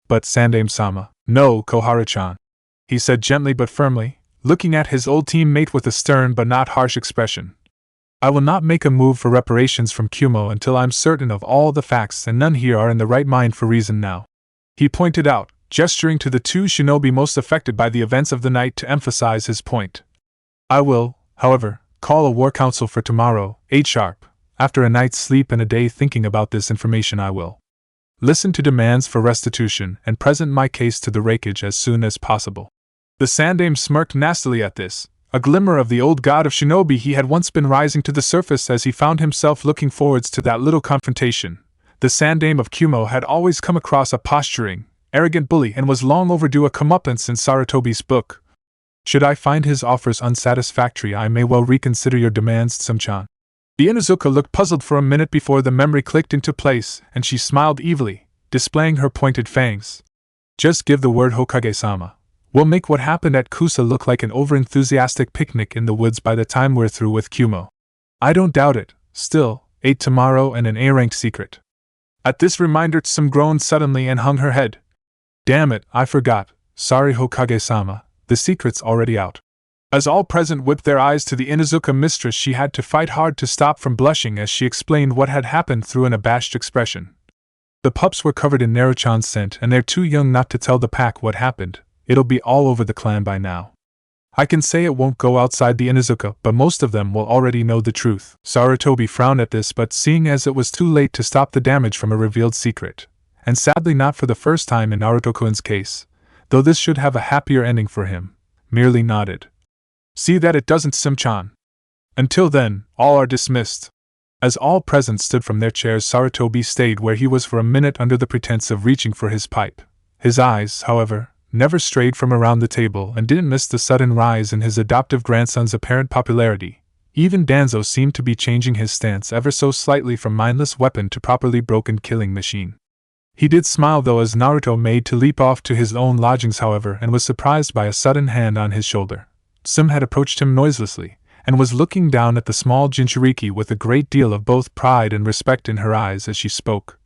But Sandame-sama, no, Kohara-chan, he said gently but firmly, looking at his old teammate with a stern but not harsh expression. I will not make a move for reparations from Kumo until I'm certain of all the facts, and none here are in the right mind for reason now. He pointed out, gesturing to the two shinobi most affected by the events of the night to emphasize his point. I will, however, call a war council for tomorrow, 8 sharp. After a night's sleep and a day thinking about this information, I will listen to demands for restitution and present my case to the Raikage as soon as possible. The Sandame smirked nastily at this, a glimmer of the old god of shinobi he had once been rising to the surface as he found himself looking forwards to that little confrontation. The Sandame of Kumo had always come across a posturing, arrogant bully and was long overdue a comeuppance in Sarutobi's book. Should I find his offers unsatisfactory, I may well reconsider your demands, Tsum-chan. The Inuzuka looked puzzled for a minute before the memory clicked into place, and she smiled evilly, displaying her pointed fangs. Just give the word, Hokage-sama. We'll make what happened at Kusa look like an over-enthusiastic picnic in the woods by the time we're through with Kumo. I don't doubt it. Still, 8 tomorrow and an A-ranked secret. At this reminder, Tsum groaned suddenly and hung her head. Damn it, I forgot. Sorry, Hokage-sama. The secret's already out. As all present whipped their eyes to the Inuzuka mistress, she had to fight hard to stop from blushing as she explained what had happened through an abashed expression. The pups were covered in Naruto-chan's scent, and they're too young not to tell the pack what happened. It'll be all over the clan by now. I can say it won't go outside the Inuzuka, but most of them will already know the truth. Sarutobi frowned at this, but seeing as it was too late to stop the damage from a revealed secret, and sadly not for the first time in Naruto-kun's case, though this should have a happier ending for him, merely nodded. See that it doesn't, Tsum-chan. Until then, all are dismissed. As all present stood from their chairs, Sarutobi stayed where he was for a minute under the pretense of reaching for his pipe. His eyes, however, never strayed from around the table and didn't miss the sudden rise in his adoptive grandson's apparent popularity. Even Danzo seemed to be changing his stance ever so slightly from mindless weapon to properly broken killing machine. He did smile though as Naruto made to leap off to his own lodgings, however, and was surprised by a sudden hand on his shoulder. Tsum had approached him noiselessly, and was looking down at the small Jinchuriki with a great deal of both pride and respect in her eyes as she spoke.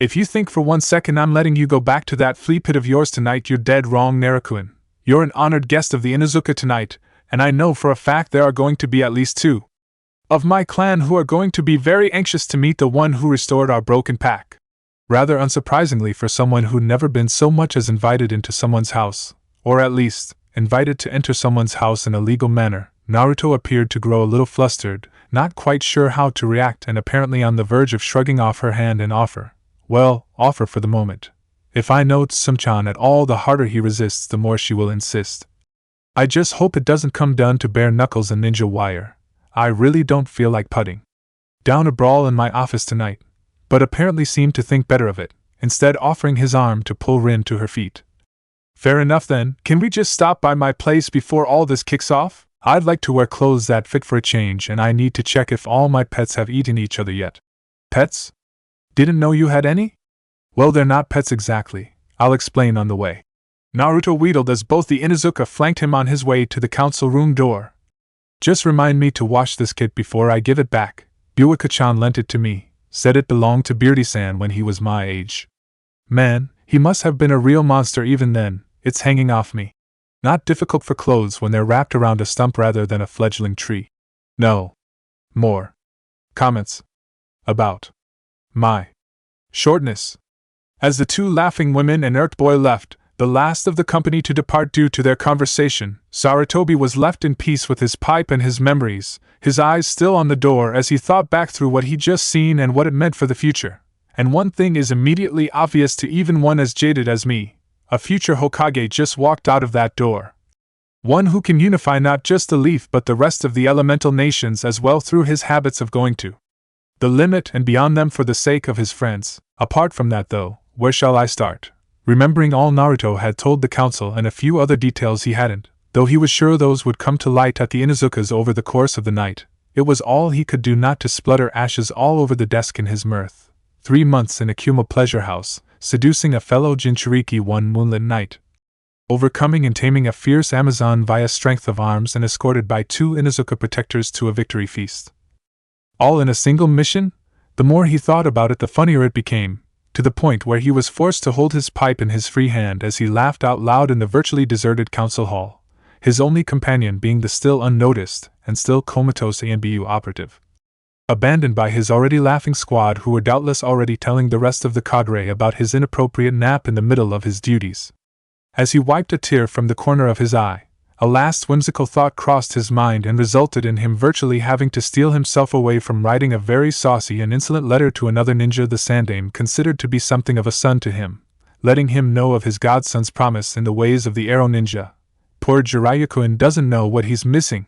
If you think for 1 second I'm letting you go back to that flea pit of yours tonight, you're dead wrong, Naruto-kun. You're an honored guest of the Inuzuka tonight, and I know for a fact there are going to be at least 2 of my clan who are going to be very anxious to meet the one who restored our broken pack. Rather unsurprisingly for someone who'd never been so much as invited into someone's house, or at least, invited to enter someone's house in a legal manner, Naruto appeared to grow a little flustered, not quite sure how to react and apparently on the verge of shrugging off her hand and offer. Well, offer for the moment. If I know Tsum-chan at all, the harder he resists, the more she will insist. I just hope it doesn't come down to bare knuckles and ninja wire. I really don't feel like putting down a brawl in my office tonight, but apparently seemed to think better of it, instead offering his arm to pull Rin to her feet. Fair enough then, can we just stop by my place before all this kicks off? I'd like to wear clothes that fit for a change, and I need to check if all my pets have eaten each other yet. Pets? Didn't know you had any? Well, they're not pets exactly. I'll explain on the way. Naruto wheedled as both the Inuzuka flanked him on his way to the council room door, Just remind me to wash this kit before I give it back. Buika-chan lent it to me, said it belonged to Beardy-san when he was my age. Man, he must have been a real monster even then, it's hanging off me. Not difficult for clothes when they're wrapped around a stump rather than a fledgling tree. No. More comments about my shortness. As the two laughing women and Earth Boy left, the last of the company to depart due to their conversation, Sarutobi was left in peace with his pipe and his memories, his eyes still on the door as he thought back through what he'd just seen and what it meant for the future. And one thing is immediately obvious to even one as jaded as me: a future Hokage just walked out of that door. One who can unify not just the leaf but the rest of the elemental nations as well through his habits of going to the limit and beyond them for the sake of his friends. Apart from that though, where shall I start? Remembering all Naruto had told the council and a few other details he hadn't, though he was sure those would come to light at the Inuzukas over the course of the night, it was all he could do not to splutter ashes all over the desk in his mirth. 3 months in a Kuma pleasure house, seducing a fellow Jinchuriki one moonlit night. Overcoming and taming a fierce Amazon via strength of arms and escorted by 2 Inuzuka protectors to a victory feast. All in a single mission? The more he thought about it the funnier it became, to the point where he was forced to hold his pipe in his free hand as he laughed out loud in the virtually deserted council hall, his only companion being the still unnoticed and still comatose ANBU operative. Abandoned by his already laughing squad who were doubtless already telling the rest of the cadre about his inappropriate nap in the middle of his duties. As he wiped a tear from the corner of his eye, a last whimsical thought crossed his mind and resulted in him virtually having to steel himself away from writing a very saucy and insolent letter to another ninja the Sandame considered to be something of a son to him, letting him know of his godson's promise in the ways of the arrow ninja. Poor Jiraiya-kun doesn't know what he's missing,